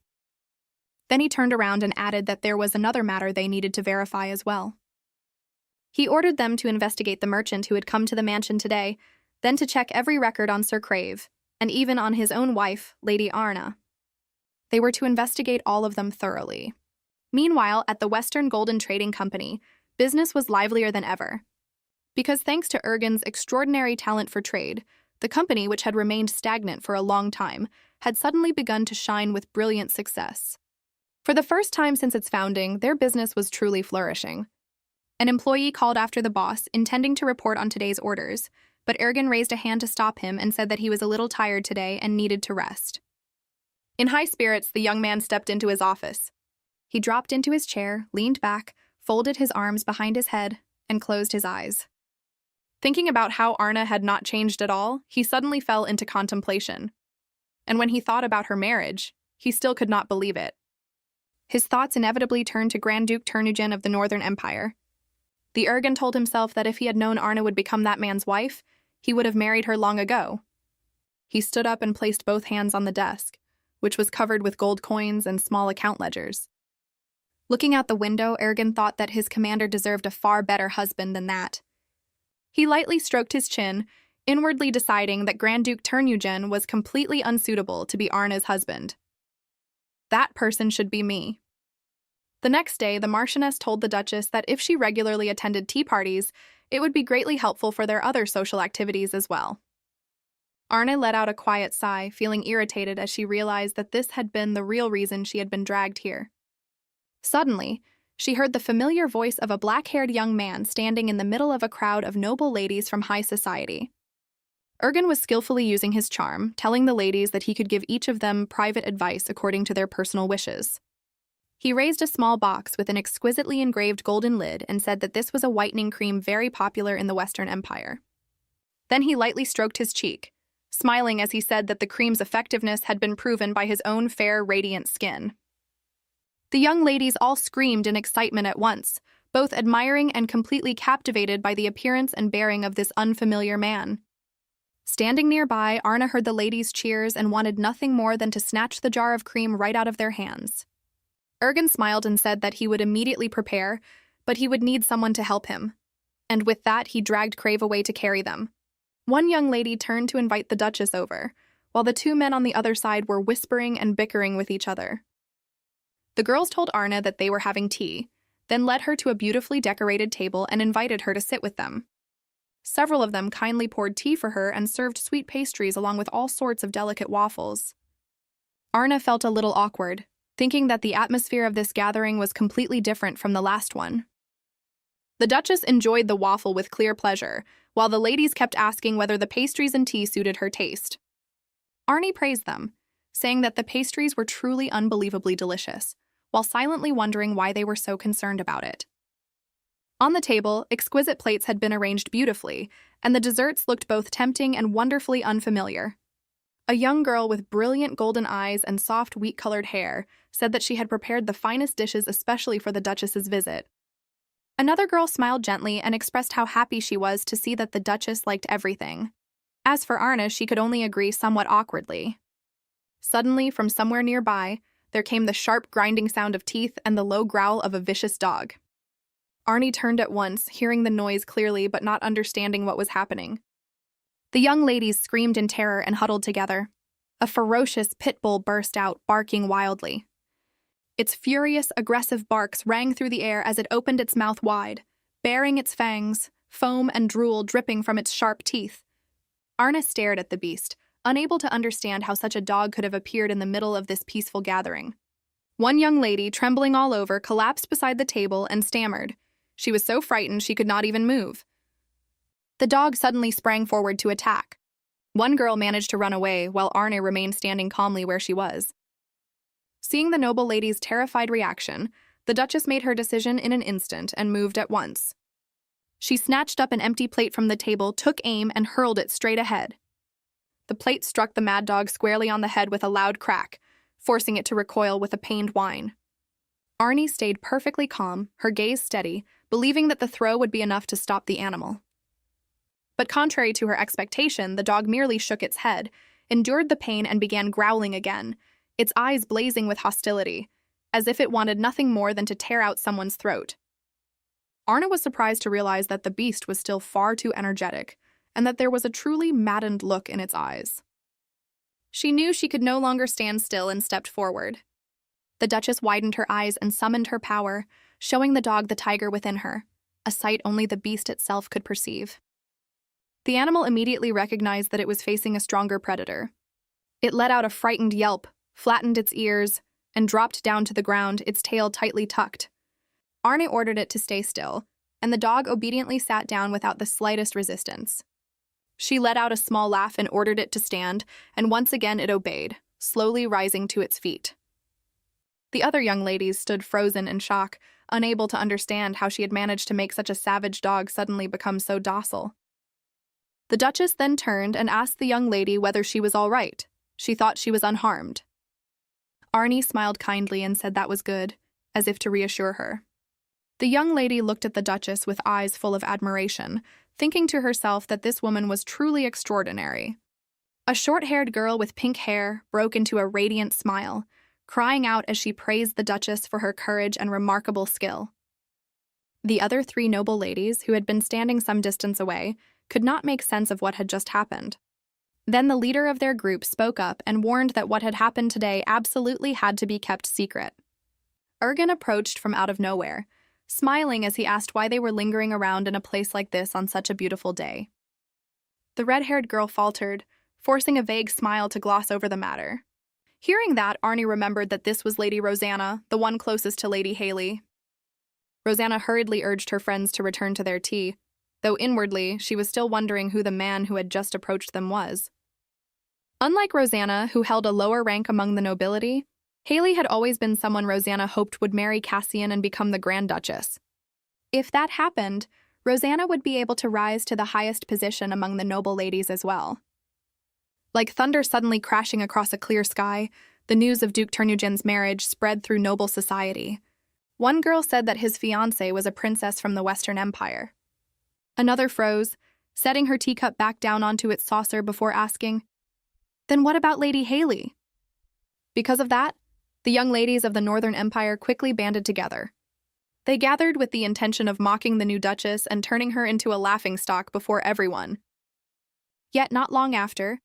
Then he turned around and added that there was another matter they needed to verify as well. He ordered them to investigate the merchant who had come to the mansion today, then to check every record on Sir Crave, and even on his own wife, Lady Arnée. They were to investigate all of them thoroughly. Meanwhile, at the Western Golden Trading Company, business was livelier than ever. Because thanks to Ergen's extraordinary talent for trade, the company, which had remained stagnant for a long time, had suddenly begun to shine with brilliant success. For the first time since its founding, their business was truly flourishing. An employee called after the boss, intending to report on today's orders, but Ergen raised a hand to stop him and said that he was a little tired today and needed to rest. In high spirits, the young man stepped into his office. He dropped into his chair, leaned back, folded his arms behind his head, and closed his eyes. Thinking about how Arnée had not changed at all, he suddenly fell into contemplation. And when he thought about her marriage, he still could not believe it. His thoughts inevitably turned to Grand Duke Casian of the Northern Empire. The Ergen told himself that if he had known Arnée would become that man's wife, he would have married her long ago. He stood up and placed both hands on the desk, which was covered with gold coins and small account ledgers. Looking out the window, Ergen thought that his commander deserved a far better husband than that. He lightly stroked his chin, inwardly deciding that Grand Duke Casian was completely unsuitable to be Arné's husband. That person should be me. The next day, the Marchioness told the Duchess that if she regularly attended tea parties, it would be greatly helpful for their other social activities as well. Arnée let out a quiet sigh, feeling irritated as she realized that this had been the real reason she had been dragged here. Suddenly, she heard the familiar voice of a black-haired young man standing in the middle of a crowd of noble ladies from high society. Ergen was skillfully using his charm, telling the ladies that he could give each of them private advice according to their personal wishes. He raised a small box with an exquisitely engraved golden lid and said that this was a whitening cream very popular in the Western Empire. Then he lightly stroked his cheek, smiling as he said that the cream's effectiveness had been proven by his own fair, radiant skin. The young ladies all screamed in excitement at once, both admiring and completely captivated by the appearance and bearing of this unfamiliar man. Standing nearby, Arnée heard the ladies' cheers and wanted nothing more than to snatch the jar of cream right out of their hands. Ergen smiled and said that he would immediately prepare, but he would need someone to help him. And with that, he dragged Crave away to carry them. One young lady turned to invite the Duchess over, while the two men on the other side were whispering and bickering with each other. The girls told Arnée that they were having tea, then led her to a beautifully decorated table and invited her to sit with them. Several of them kindly poured tea for her and served sweet pastries along with all sorts of delicate waffles. Arnée felt a little awkward, thinking that the atmosphere of this gathering was completely different from the last one. The Duchess enjoyed the waffle with clear pleasure, while the ladies kept asking whether the pastries and tea suited her taste. Arnée praised them, saying that the pastries were truly unbelievably delicious, while silently wondering why they were so concerned about it. On the table, exquisite plates had been arranged beautifully, and the desserts looked both tempting and wonderfully unfamiliar. A young girl with brilliant golden eyes and soft wheat-colored hair said that she had prepared the finest dishes especially for the Duchess's visit. Another girl smiled gently and expressed how happy she was to see that the Duchess liked everything. As for Arnée, she could only agree somewhat awkwardly. Suddenly, from somewhere nearby, there came the sharp grinding sound of teeth and the low growl of a vicious dog. Arnée turned at once, hearing the noise clearly but not understanding what was happening. The young ladies screamed in terror and huddled together. A ferocious pit bull burst out, barking wildly. Its furious, aggressive barks rang through the air as it opened its mouth wide, baring its fangs, foam and drool dripping from its sharp teeth. Arnée stared at the beast, unable to understand how such a dog could have appeared in the middle of this peaceful gathering. One young lady, trembling all over, collapsed beside the table and stammered. She was so frightened she could not even move. The dog suddenly sprang forward to attack. One girl managed to run away, while Arnée remained standing calmly where she was. Seeing the noble lady's terrified reaction, the Duchess made her decision in an instant and moved at once. She snatched up an empty plate from the table, took aim, and hurled it straight ahead. The plate struck the mad dog squarely on the head with a loud crack, forcing it to recoil with a pained whine. Arnée stayed perfectly calm, her gaze steady, believing that the throw would be enough to stop the animal. But contrary to her expectation, the dog merely shook its head, endured the pain, and began growling again, its eyes blazing with hostility, as if it wanted nothing more than to tear out someone's throat. Arnée was surprised to realize that the beast was still far too energetic, and that there was a truly maddened look in its eyes. She knew she could no longer stand still and stepped forward. The Duchess widened her eyes and summoned her power, showing the dog the tiger within her, a sight only the beast itself could perceive. The animal immediately recognized that it was facing a stronger predator. It let out a frightened yelp, flattened its ears, and dropped down to the ground, its tail tightly tucked. Arnée ordered it to stay still, and the dog obediently sat down without the slightest resistance. She let out a small laugh and ordered it to stand, and once again it obeyed, slowly rising to its feet. The other young ladies stood frozen in shock, unable to understand how she had managed to make such a savage dog suddenly become so docile. The Duchess then turned and asked the young lady whether she was all right. She thought she was unharmed. Arnée smiled kindly and said that was good, as if to reassure her. The young lady looked at the Duchess with eyes full of admiration, thinking to herself that this woman was truly extraordinary. A short-haired girl with pink hair broke into a radiant smile, crying out as she praised the Duchess for her courage and remarkable skill. The other three noble ladies, who had been standing some distance away, could not make sense of what had just happened. Then the leader of their group spoke up and warned that what had happened today absolutely had to be kept secret. Ergen approached from out of nowhere, smiling as he asked why they were lingering around in a place like this on such a beautiful day. The red-haired girl faltered, forcing a vague smile to gloss over the matter. Hearing that, Arnée remembered that this was Lady Rosanna, the one closest to Lady Haley. Rosanna hurriedly urged her friends to return to their tea, though inwardly she was still wondering who the man who had just approached them was. Unlike Rosanna, who held a lower rank among the nobility, Haley had always been someone Rosanna hoped would marry Casian and become the Grand Duchess. If that happened, Rosanna would be able to rise to the highest position among the noble ladies as well. Like thunder suddenly crashing across a clear sky, the news of Duke Ternugen's marriage spread through noble society. One girl said that his fiancée was a princess from the Western Empire. Another froze, setting her teacup back down onto its saucer before asking, "Then what about Lady Haley?" Because of that, the young ladies of the Northern Empire quickly banded together. They gathered with the intention of mocking the new Duchess and turning her into a laughingstock before everyone. Yet not long after,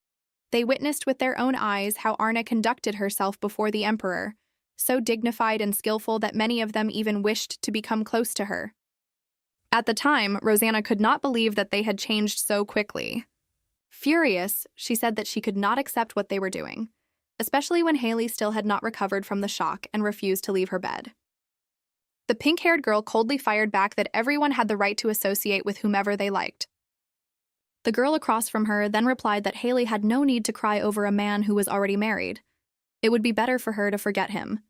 they witnessed with their own eyes how Arnée conducted herself before the Emperor, so dignified and skillful that many of them even wished to become close to her. At the time, Rosanna could not believe that they had changed so quickly. Furious, she said that she could not accept what they were doing, especially when Haley still had not recovered from the shock and refused to leave her bed. The pink-haired girl coldly fired back that everyone had the right to associate with whomever they liked. The girl across from her then replied that Haley had no need to cry over a man who was already married. It would be better for her to forget him.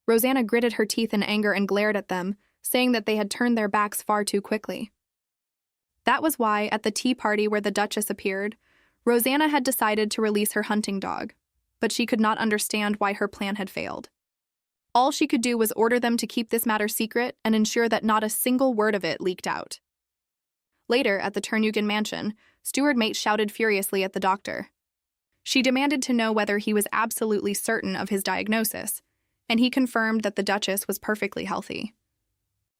Rosanna gritted her teeth in anger and glared at them, saying that they had turned their backs far too quickly. That was why, at the tea party where the Duchess appeared, Rosanna had decided to release her hunting dog, but she could not understand why her plan had failed. All she could do was order them to keep this matter secret and ensure that not a single word of it leaked out. Later, at the Ternugen mansion, Steward Mate shouted furiously at the doctor. She demanded to know whether he was absolutely certain of his diagnosis, and he confirmed that the Duchess was perfectly healthy.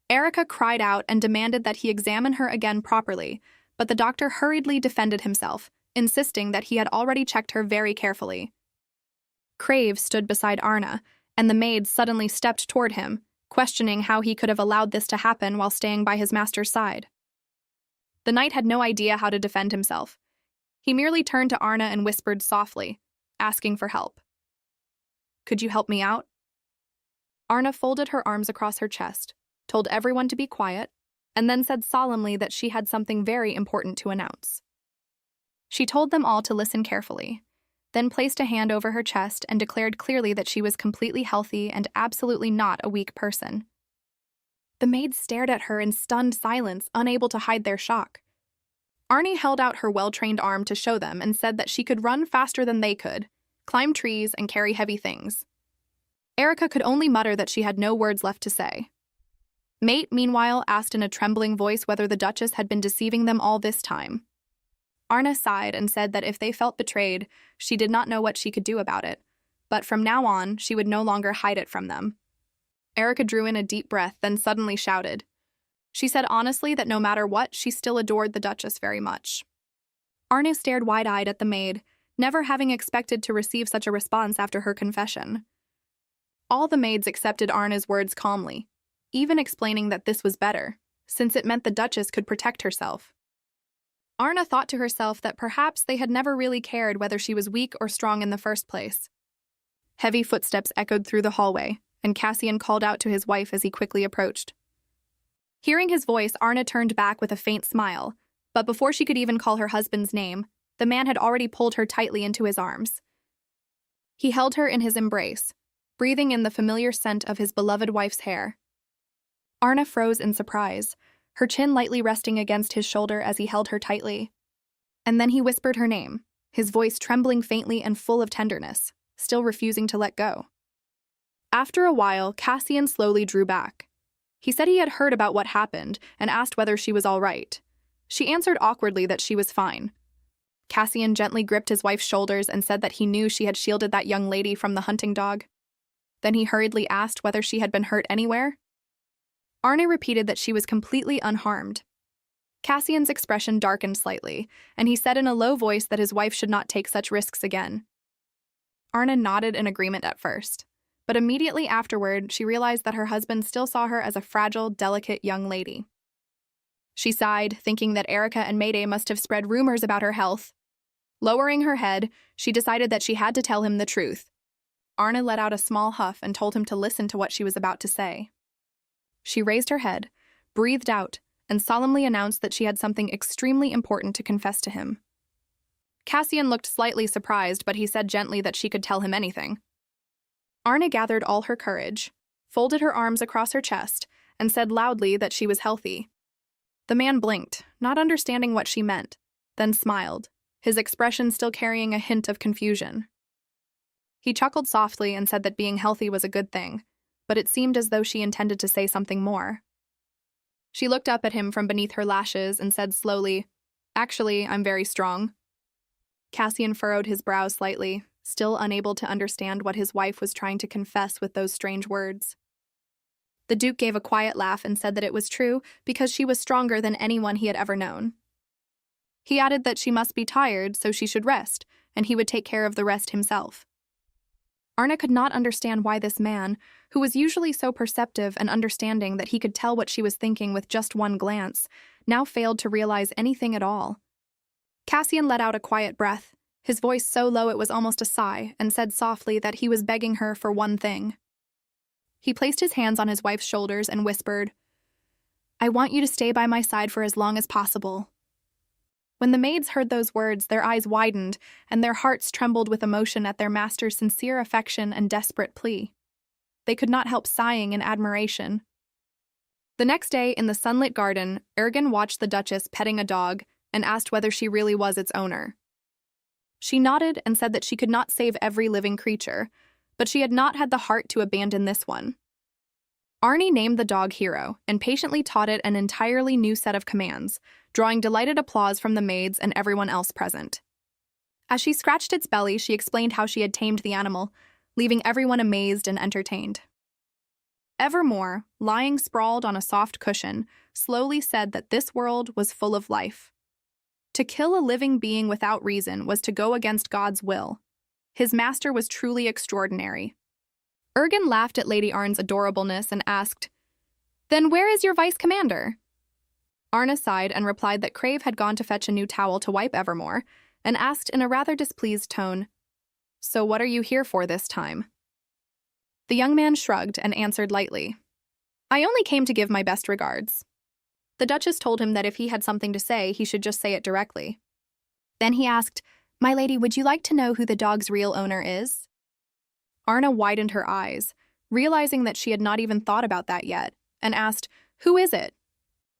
Erica cried out and demanded that he examine her again properly, but the doctor hurriedly defended himself, insisting that he had already checked her very carefully. Crave stood beside Arnée, and the maid suddenly stepped toward him, questioning how he could have allowed this to happen while staying by his master's side. The knight had no idea how to defend himself. He merely turned to Arnée and whispered softly, asking for help. "Could you help me out?" Arnée folded her arms across her chest, told everyone to be quiet, and then said solemnly that she had something very important to announce. She told them all to listen carefully, then placed a hand over her chest and declared clearly that she was completely healthy and absolutely not a weak person. The maids stared at her in stunned silence, unable to hide their shock. Arnée held out her well-trained arm to show them and said that she could run faster than they could, climb trees, and carry heavy things. Erica could only mutter that she had no words left to say. Mate, meanwhile, asked in a trembling voice whether the Duchess had been deceiving them all this time. Arnée sighed and said that if they felt betrayed, she did not know what she could do about it, but from now on, she would no longer hide it from them. Erica drew in a deep breath, then suddenly shouted. She said honestly that no matter what, she still adored the Duchess very much. Arnée stared wide-eyed at the maid, never having expected to receive such a response after her confession. All the maids accepted Arné's words calmly, even explaining that this was better, since it meant the Duchess could protect herself. Arnée thought to herself that perhaps they had never really cared whether she was weak or strong in the first place. Heavy footsteps echoed through the hallway, and Casian called out to his wife as he quickly approached. Hearing his voice, Arnée turned back with a faint smile, but before she could even call her husband's name, the man had already pulled her tightly into his arms. He held her in his embrace, breathing in the familiar scent of his beloved wife's hair. Arnée froze in surprise, her chin lightly resting against his shoulder as he held her tightly. And then he whispered her name, his voice trembling faintly and full of tenderness, still refusing to let go. After a while, Casian slowly drew back. He said he had heard about what happened and asked whether she was all right. She answered awkwardly that she was fine. Casian gently gripped his wife's shoulders and said that he knew she had shielded that young lady from the hunting dog. Then he hurriedly asked whether she had been hurt anywhere. Arnée repeated that she was completely unharmed. Casian's expression darkened slightly, and he said in a low voice that his wife should not take such risks again. Arnée nodded in agreement at first, but immediately afterward she realized that her husband still saw her as a fragile, delicate young lady. She sighed, thinking that Erica and Mayday must have spread rumors about her health. Lowering her head, she decided that she had to tell him the truth. Arnée let out a small huff and told him to listen to what she was about to say. She raised her head, breathed out, and solemnly announced that she had something extremely important to confess to him. Casian looked slightly surprised, but he said gently that she could tell him anything. Arnée gathered all her courage, folded her arms across her chest, and said loudly that she was healthy. The man blinked, not understanding what she meant, then smiled, his expression still carrying a hint of confusion. He chuckled softly and said that being healthy was a good thing, but it seemed as though she intended to say something more. She looked up at him from beneath her lashes and said slowly, "Actually, I'm very strong." Casian furrowed his brow slightly, still unable to understand what his wife was trying to confess with those strange words. The Duke gave a quiet laugh and said that it was true because she was stronger than anyone he had ever known. He added that she must be tired, so she should rest, and he would take care of the rest himself. Arnée could not understand why this man, who was usually so perceptive and understanding that he could tell what she was thinking with just one glance, now failed to realize anything at all. Casian let out a quiet breath, his voice so low it was almost a sigh, and said softly that he was begging her for one thing. He placed his hands on his wife's shoulders and whispered, "I want you to stay by my side for as long as possible." When the maids heard those words, their eyes widened, and their hearts trembled with emotion at their master's sincere affection and desperate plea. They could not help sighing in admiration. The next day, in the sunlit garden, Ergen watched the Duchess petting a dog and asked whether she really was its owner. She nodded and said that she could not save every living creature, but she had not had the heart to abandon this one. Arnée named the dog Hero and patiently taught it an entirely new set of commands, drawing delighted applause from the maids and everyone else present. As she scratched its belly, she explained how she had tamed the animal, leaving everyone amazed and entertained. Evermore, lying sprawled on a soft cushion, slowly said that this world was full of life. To kill a living being without reason was to go against God's will. His master was truly extraordinary. Ergen laughed at Lady Arn's adorableness and asked, "Then where is your vice commander?" Arnée sighed and replied that Crave had gone to fetch a new towel to wipe Evermore, and asked in a rather displeased tone, "So what are you here for this time?" The young man shrugged and answered lightly, "I only came to give my best regards." The Duchess told him that if he had something to say, he should just say it directly. Then he asked, "My lady, would you like to know who the dog's real owner is?" Arnée widened her eyes, realizing that she had not even thought about that yet, and asked, "Who is it?"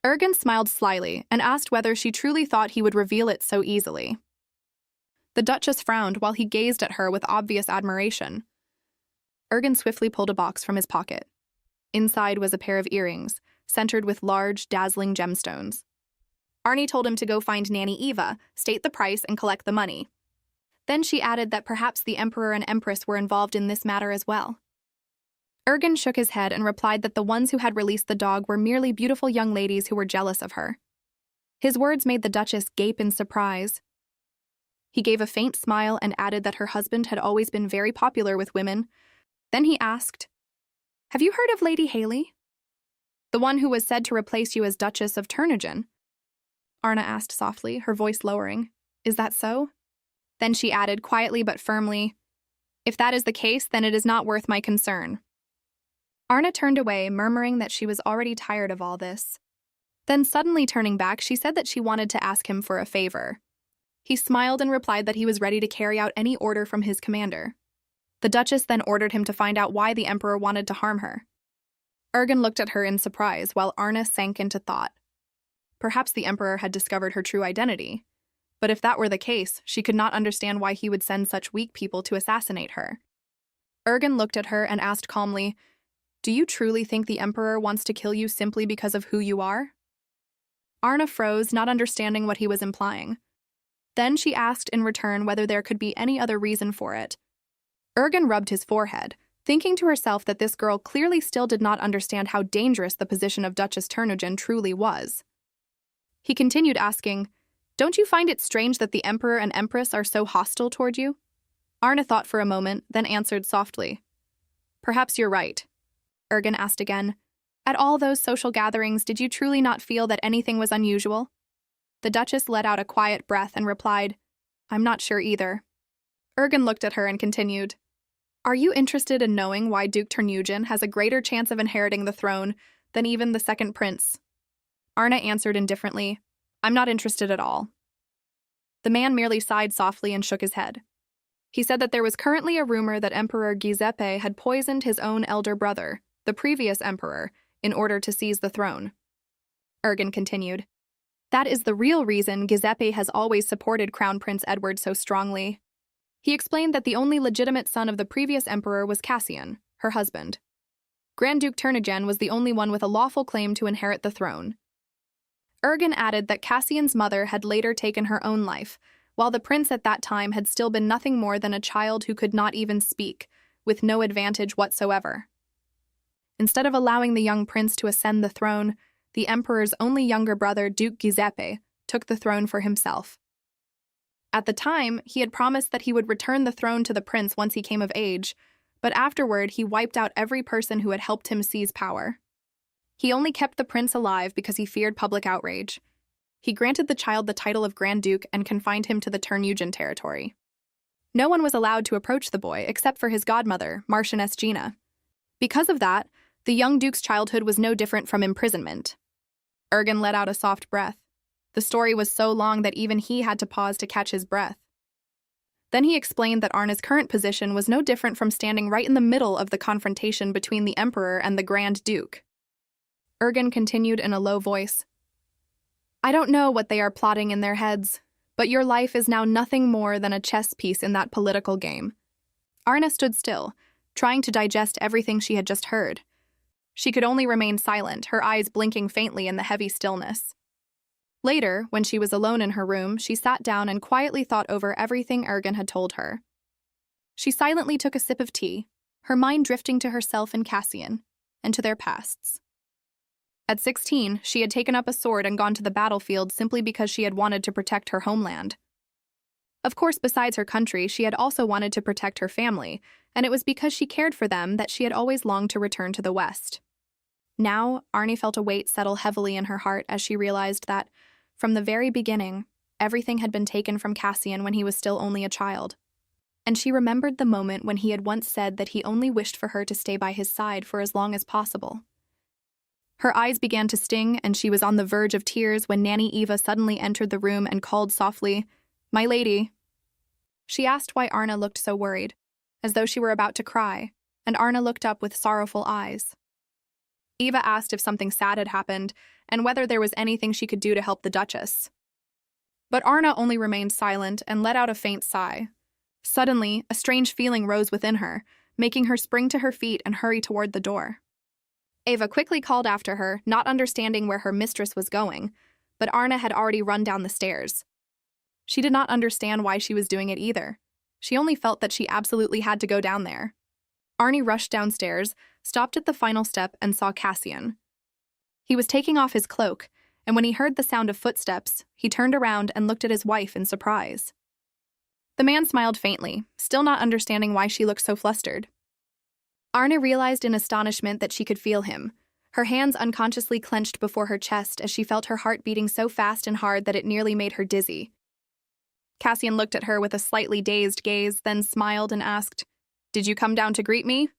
Ergen smiled slyly and asked whether she truly thought he would reveal it so easily. The Duchess frowned while he gazed at her with obvious admiration. Ergen swiftly pulled a box from his pocket. Inside was a pair of earrings, centered with large, dazzling gemstones. Arnée told him to go find Nanny Eva, state the price, and collect the money. Then she added that perhaps the Emperor and Empress were involved in this matter as well. Ergen shook his head and replied that the ones who had released the dog were merely beautiful young ladies who were jealous of her. His words made the Duchess gape in surprise. He gave a faint smile and added that her husband had always been very popular with women. Then he asked, "Have you heard of Lady Haley? The one who was said to replace you as Duchess of Turnigan?" Arnée asked softly, her voice lowering. "Is that so?" Then she added quietly but firmly, "If that is the case, then it is not worth my concern." Arnée turned away, murmuring that she was already tired of all this. Then suddenly turning back, she said that she wanted to ask him for a favor. He smiled and replied that he was ready to carry out any order from his commander. The Duchess then ordered him to find out why the Emperor wanted to harm her. Ergen looked at her in surprise while Arnée sank into thought. Perhaps the Emperor had discovered her true identity. But if that were the case, she could not understand why he would send such weak people to assassinate her. Ergen looked at her and asked calmly, "Do you truly think the Emperor wants to kill you simply because of who you are?" Arnée froze, not understanding what he was implying. Then she asked in return whether there could be any other reason for it. Ergen rubbed his forehead, thinking to herself that this girl clearly still did not understand how dangerous the position of Duchess Turnigan truly was. He continued asking, "Don't you find it strange that the Emperor and Empress are so hostile toward you?" Arnée thought for a moment, then answered softly, "Perhaps you're right." Ergen asked again, "At all those social gatherings, did you truly not feel that anything was unusual?" The Duchess let out a quiet breath and replied, "I'm not sure either." Ergen looked at her and continued, "Are you interested in knowing why Duke Turnigan has a greater chance of inheriting the throne than even the second prince?" Arnée answered indifferently, "I'm not interested at all." The man merely sighed softly and shook his head. He said that there was currently a rumor that Emperor Giuseppe had poisoned his own elder brother, the previous emperor, in order to seize the throne. Ergen continued, "That is the real reason Giuseppe has always supported Crown Prince Edward so strongly." He explained that the only legitimate son of the previous emperor was Casian, her husband. Grand Duke Turnigan was the only one with a lawful claim to inherit the throne. Ergen added that Cassian's mother had later taken her own life, while the prince at that time had still been nothing more than a child who could not even speak, with no advantage whatsoever. Instead of allowing the young prince to ascend the throne, the emperor's only younger brother, Duke Giuseppe, took the throne for himself. At the time, he had promised that he would return the throne to the prince once he came of age, but afterward he wiped out every person who had helped him seize power. He only kept the prince alive because he feared public outrage. He granted the child the title of Grand Duke and confined him to the Turnigan territory. No one was allowed to approach the boy except for his godmother, Marchioness Gina. Because of that, the young duke's childhood was no different from imprisonment. Ergen let out a soft breath. The story was so long that even he had to pause to catch his breath. Then he explained that Arné's current position was no different from standing right in the middle of the confrontation between the Emperor and the Grand Duke. Ergen continued in a low voice, "I don't know what they are plotting in their heads, but your life is now nothing more than a chess piece in that political game." Arnée stood still, trying to digest everything she had just heard. She could only remain silent, her eyes blinking faintly in the heavy stillness. Later, when she was alone in her room, she sat down and quietly thought over everything Ergen had told her. She silently took a sip of tea, her mind drifting to herself and Casian, and to their pasts. At 16, she had taken up a sword and gone to the battlefield simply because she had wanted to protect her homeland. Of course, besides her country, she had also wanted to protect her family, and it was because she cared for them that she had always longed to return to the West. Now, Arnée felt a weight settle heavily in her heart as she realized that, from the very beginning, everything had been taken from Casian when he was still only a child. And she remembered the moment when he had once said that he only wished for her to stay by his side for as long as possible. Her eyes began to sting, and she was on the verge of tears when Nanny Eva suddenly entered the room and called softly, "My lady." She asked why Arnée looked so worried, as though she were about to cry, and Arnée looked up with sorrowful eyes. Eva asked if something sad had happened and whether there was anything she could do to help the Duchess. But Arnée only remained silent and let out a faint sigh. Suddenly, a strange feeling rose within her, making her spring to her feet and hurry toward the door. Eva quickly called after her, not understanding where her mistress was going, but Arnée had already run down the stairs. She did not understand why she was doing it either. She only felt that she absolutely had to go down there. Arnée rushed downstairs, stopped at the final step, and saw Casian. He was taking off his cloak, and when he heard the sound of footsteps, he turned around and looked at his wife in surprise. The man smiled faintly, still not understanding why she looked so flustered. Arnée realized in astonishment that she could feel him. Her hands unconsciously clenched before her chest as she felt her heart beating so fast and hard that it nearly made her dizzy. Casian looked at her with a slightly dazed gaze, then smiled and asked, "Did you come down to greet me?"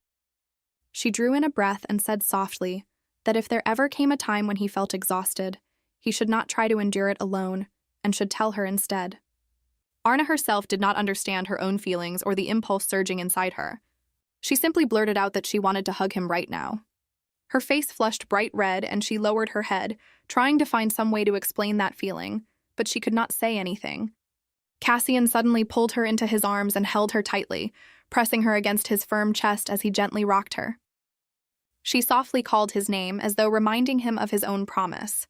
She drew in a breath and said softly that if there ever came a time when he felt exhausted, he should not try to endure it alone and should tell her instead. Arnée herself did not understand her own feelings or the impulse surging inside her. She simply blurted out that she wanted to hug him right now. Her face flushed bright red and she lowered her head, trying to find some way to explain that feeling, but she could not say anything. Casian suddenly pulled her into his arms and held her tightly, pressing her against his firm chest as he gently rocked her. She softly called his name as though reminding him of his own promise.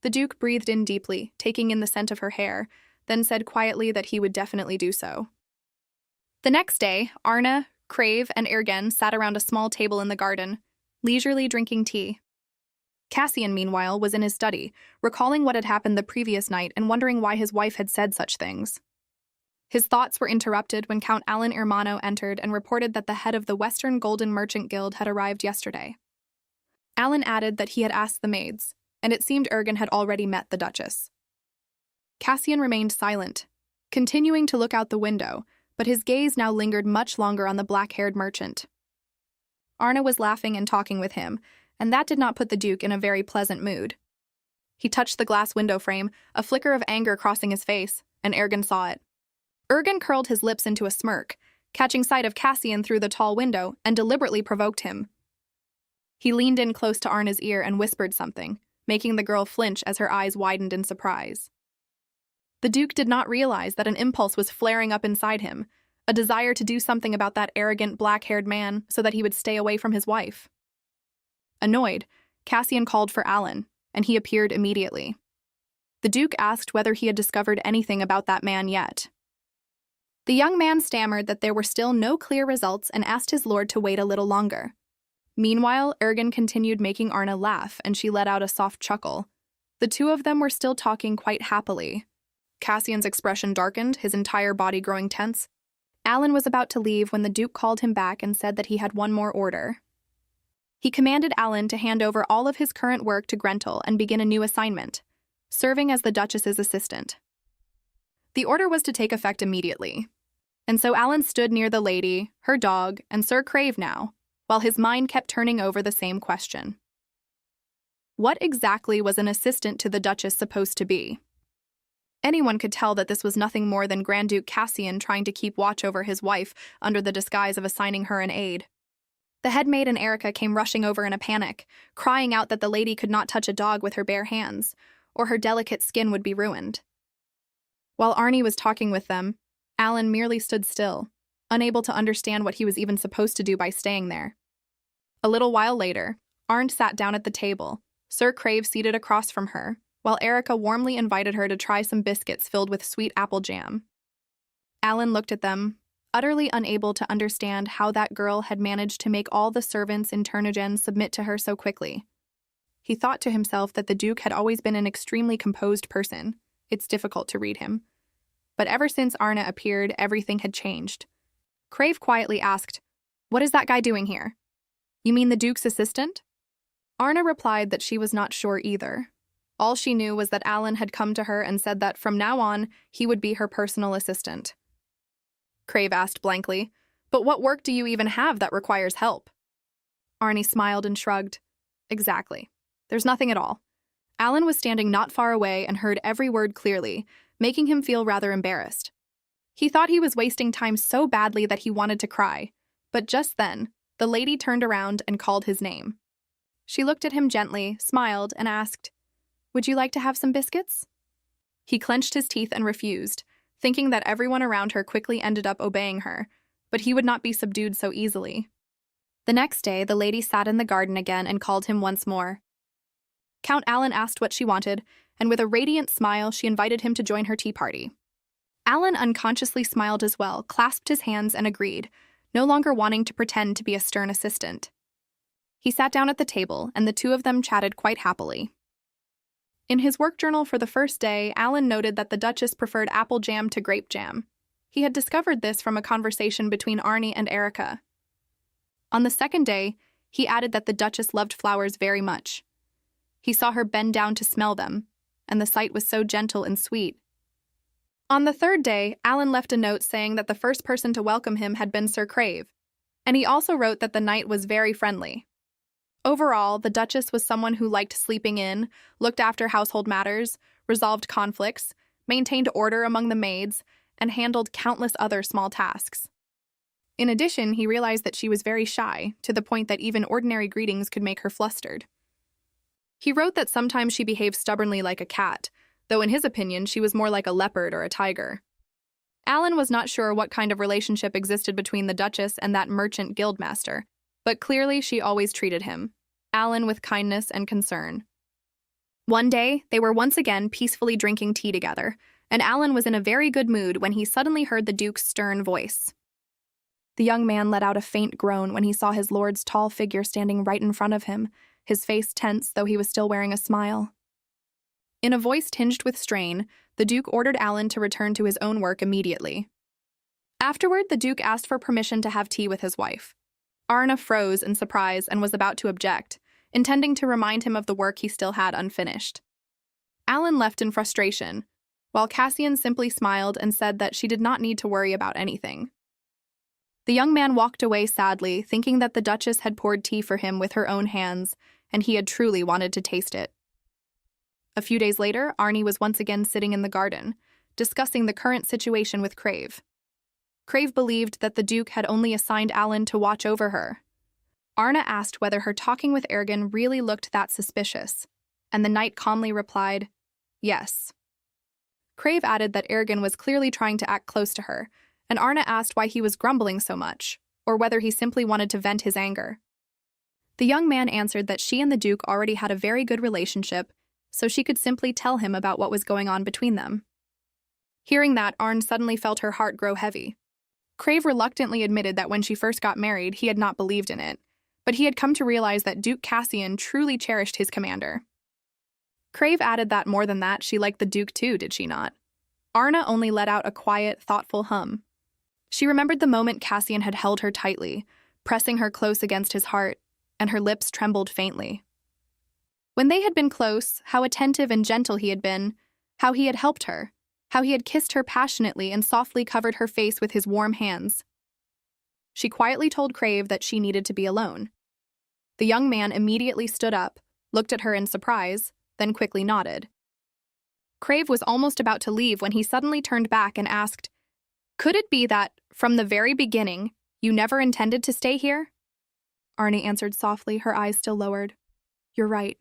The Duke breathed in deeply, taking in the scent of her hair, then said quietly that he would definitely do so. The next day, Arnée, Crave, and Ergen sat around a small table in the garden, leisurely drinking tea. Casian, meanwhile, was in his study, recalling what had happened the previous night and wondering why his wife had said such things. His thoughts were interrupted when Count Alan Hermano entered and reported that the head of the Western Golden Merchant Guild had arrived yesterday. Alan added that he had asked the maids, and it seemed Ergen had already met the Duchess. Casian remained silent, continuing to look out the window, but his gaze now lingered much longer on the black-haired merchant. Arnée was laughing and talking with him, and that did not put the Duke in a very pleasant mood. He touched the glass window frame, a flicker of anger crossing his face, and Ergen saw it. Ergen curled his lips into a smirk, catching sight of Casian through the tall window, and deliberately provoked him. He leaned in close to Arnē's ear and whispered something, making the girl flinch as her eyes widened in surprise. The Duke did not realize that an impulse was flaring up inside him, a desire to do something about that arrogant black-haired man so that he would stay away from his wife. Annoyed, Casian called for Alan, and he appeared immediately. The Duke asked whether he had discovered anything about that man yet. The young man stammered that there were still no clear results and asked his lord to wait a little longer. Meanwhile, Ergen continued making Arnée laugh, and she let out a soft chuckle. The two of them were still talking quite happily. Casian's expression darkened, his entire body growing tense. Alan was about to leave when the Duke called him back and said that he had one more order. He commanded Alan to hand over all of his current work to Grentel and begin a new assignment, serving as the Duchess's assistant. The order was to take effect immediately, and so Alan stood near the lady, her dog, and Sir Crave now, while his mind kept turning over the same question. What exactly was an assistant to the Duchess supposed to be? Anyone could tell that this was nothing more than Grand Duke Casian trying to keep watch over his wife under the disguise of assigning her an aide. The head maid and Erica came rushing over in a panic, crying out that the lady could not touch a dog with her bare hands, or her delicate skin would be ruined. While Arnée was talking with them, Alan merely stood still, unable to understand what he was even supposed to do by staying there. A little while later, Arndt sat down at the table, Sir Crave seated across from her, while Erica warmly invited her to try some biscuits filled with sweet apple jam. Alan looked at them, utterly unable to understand how that girl had managed to make all the servants in Turnigen submit to her so quickly. He thought to himself that the Duke had always been an extremely composed person. It's difficult to read him. But ever since Arnée appeared, everything had changed. Crave quietly asked, "What is that guy doing here?" "You mean the Duke's assistant?" Arnée replied that she was not sure either. All she knew was that Alan had come to her and said that from now on, he would be her personal assistant. Crave asked blankly, "But what work do you even have that requires help?" Arnée smiled and shrugged. "Exactly. There's nothing at all." Alan was standing not far away and heard every word clearly, making him feel rather embarrassed. He thought he was wasting time so badly that he wanted to cry, but just then, the lady turned around and called his name. She looked at him gently, smiled, and asked, "Would you like to have some biscuits?" He clenched his teeth and refused, thinking that everyone around her quickly ended up obeying her, but he would not be subdued so easily. The next day, the lady sat in the garden again and called him once more. Count Alan asked what she wanted, and with a radiant smile, she invited him to join her tea party. Alan unconsciously smiled as well, clasped his hands, and agreed, no longer wanting to pretend to be a stern assistant. He sat down at the table, and the two of them chatted quite happily. In his work journal for the first day, Alan noted that the Duchess preferred apple jam to grape jam. He had discovered this from a conversation between Arnée and Erica. On the second day, he added that the Duchess loved flowers very much. He saw her bend down to smell them, and the sight was so gentle and sweet. On the third day, Alan left a note saying that the first person to welcome him had been Sir Crave, and he also wrote that the night was very friendly. Overall, the Duchess was someone who liked sleeping in, looked after household matters, resolved conflicts, maintained order among the maids, and handled countless other small tasks. In addition, he realized that she was very shy, to the point that even ordinary greetings could make her flustered. He wrote that sometimes she behaved stubbornly like a cat, though in his opinion she was more like a leopard or a tiger. Alan was not sure what kind of relationship existed between the Duchess and that merchant guildmaster, but clearly she always treated him, Alan, with kindness and concern. One day, they were once again peacefully drinking tea together, and Alan was in a very good mood when he suddenly heard the Duke's stern voice. The young man let out a faint groan when he saw his lord's tall figure standing right in front of him, his face tense though he was still wearing a smile. In a voice tinged with strain, the Duke ordered Alan to return to his own work immediately. Afterward, the Duke asked for permission to have tea with his wife. Arnée froze in surprise and was about to object, intending to remind him of the work he still had unfinished. Alan left in frustration, while Casian simply smiled and said that she did not need to worry about anything. The young man walked away sadly, thinking that the Duchess had poured tea for him with her own hands, and he had truly wanted to taste it. A few days later, Arnée was once again sitting in the garden, discussing the current situation with Crave. Crave believed that the Duke had only assigned Alan to watch over her. Arnée asked whether her talking with Ergen really looked that suspicious, and the knight calmly replied, yes. Crave added that Ergen was clearly trying to act close to her, and Arnée asked why he was grumbling so much, or whether he simply wanted to vent his anger. The young man answered that she and the Duke already had a very good relationship, so she could simply tell him about what was going on between them. Hearing that, Arnée suddenly felt her heart grow heavy. Crave reluctantly admitted that when she first got married, he had not believed in it, but he had come to realize that Duke Casian truly cherished his commander. Crave added that more than that, she liked the Duke too, did she not? Arnée only let out a quiet, thoughtful hum. She remembered the moment Casian had held her tightly, pressing her close against his heart, and her lips trembled faintly. When they had been close, how attentive and gentle he had been, how he had helped her, how he had kissed her passionately and softly covered her face with his warm hands. She quietly told Crave that she needed to be alone. The young man immediately stood up, looked at her in surprise, then quickly nodded. Crave was almost about to leave when he suddenly turned back and asked, "Could it be that, from the very beginning, you never intended to stay here?" Arnée answered softly, her eyes still lowered. "You're right.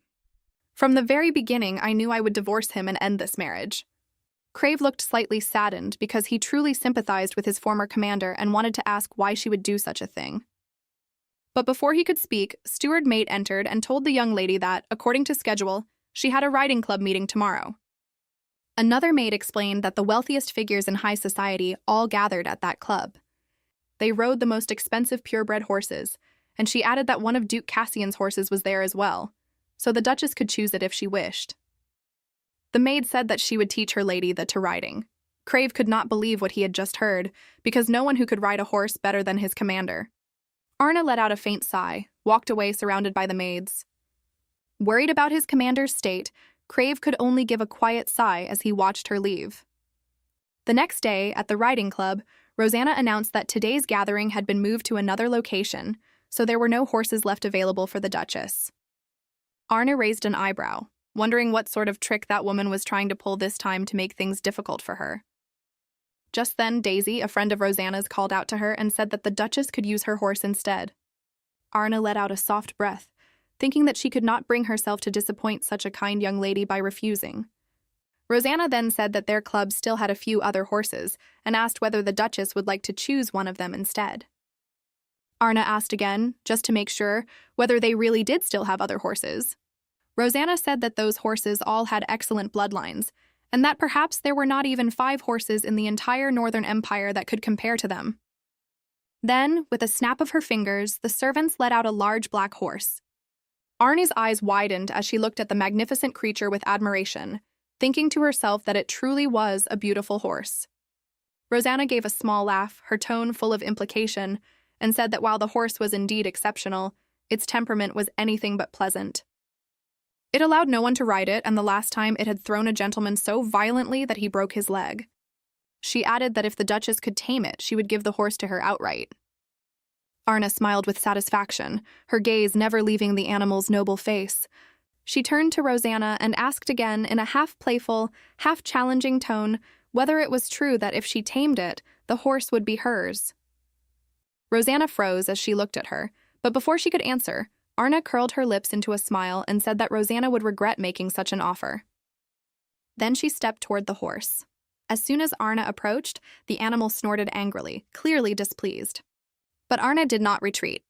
From the very beginning, I knew I would divorce him and end this marriage." Crave looked slightly saddened because he truly sympathized with his former commander and wanted to ask why she would do such a thing. But before he could speak, steward maid entered and told the young lady that, according to schedule, she had a riding club meeting tomorrow. Another maid explained that the wealthiest figures in high society all gathered at that club. They rode the most expensive purebred horses, and she added that one of Duke Casian's horses was there as well, so the Duchess could choose it if she wished. The maid said that she would teach her lady the to riding. Crave could not believe what he had just heard, because no one who could ride a horse better than his commander. Arnée let out a faint sigh, walked away surrounded by the maids. Worried about his commander's state, Crave could only give a quiet sigh as he watched her leave. The next day, at the riding club, Rosanna announced that today's gathering had been moved to another location, so there were no horses left available for the Duchess. Arnée raised an eyebrow, wondering what sort of trick that woman was trying to pull this time to make things difficult for her. Just then, Daisy, a friend of Rosanna's, called out to her and said that the Duchess could use her horse instead. Arnée let out a soft breath, thinking that she could not bring herself to disappoint such a kind young lady by refusing. Rosanna then said that their club still had a few other horses and asked whether the Duchess would like to choose one of them instead. Arnée asked again, just to make sure, whether they really did still have other horses. Rosanna said that those horses all had excellent bloodlines, and that perhaps there were not even 5 horses in the entire Northern Empire that could compare to them. Then, with a snap of her fingers, the servants let out a large black horse. Arnée's eyes widened as she looked at the magnificent creature with admiration, thinking to herself that it truly was a beautiful horse. Rosanna gave a small laugh, her tone full of implication, and said that while the horse was indeed exceptional, its temperament was anything but pleasant. It allowed no one to ride it, and the last time it had thrown a gentleman so violently that he broke his leg. She added that if the Duchess could tame it, she would give the horse to her outright. Arnée smiled with satisfaction, her gaze never leaving the animal's noble face. She turned to Rosanna and asked again in a half-playful, half-challenging tone whether it was true that if she tamed it, the horse would be hers. Rosanna froze as she looked at her, but before she could answer, Arnée curled her lips into a smile and said that Rosanna would regret making such an offer. Then she stepped toward the horse. As soon as Arnée approached, the animal snorted angrily, clearly displeased. But Arnée did not retreat.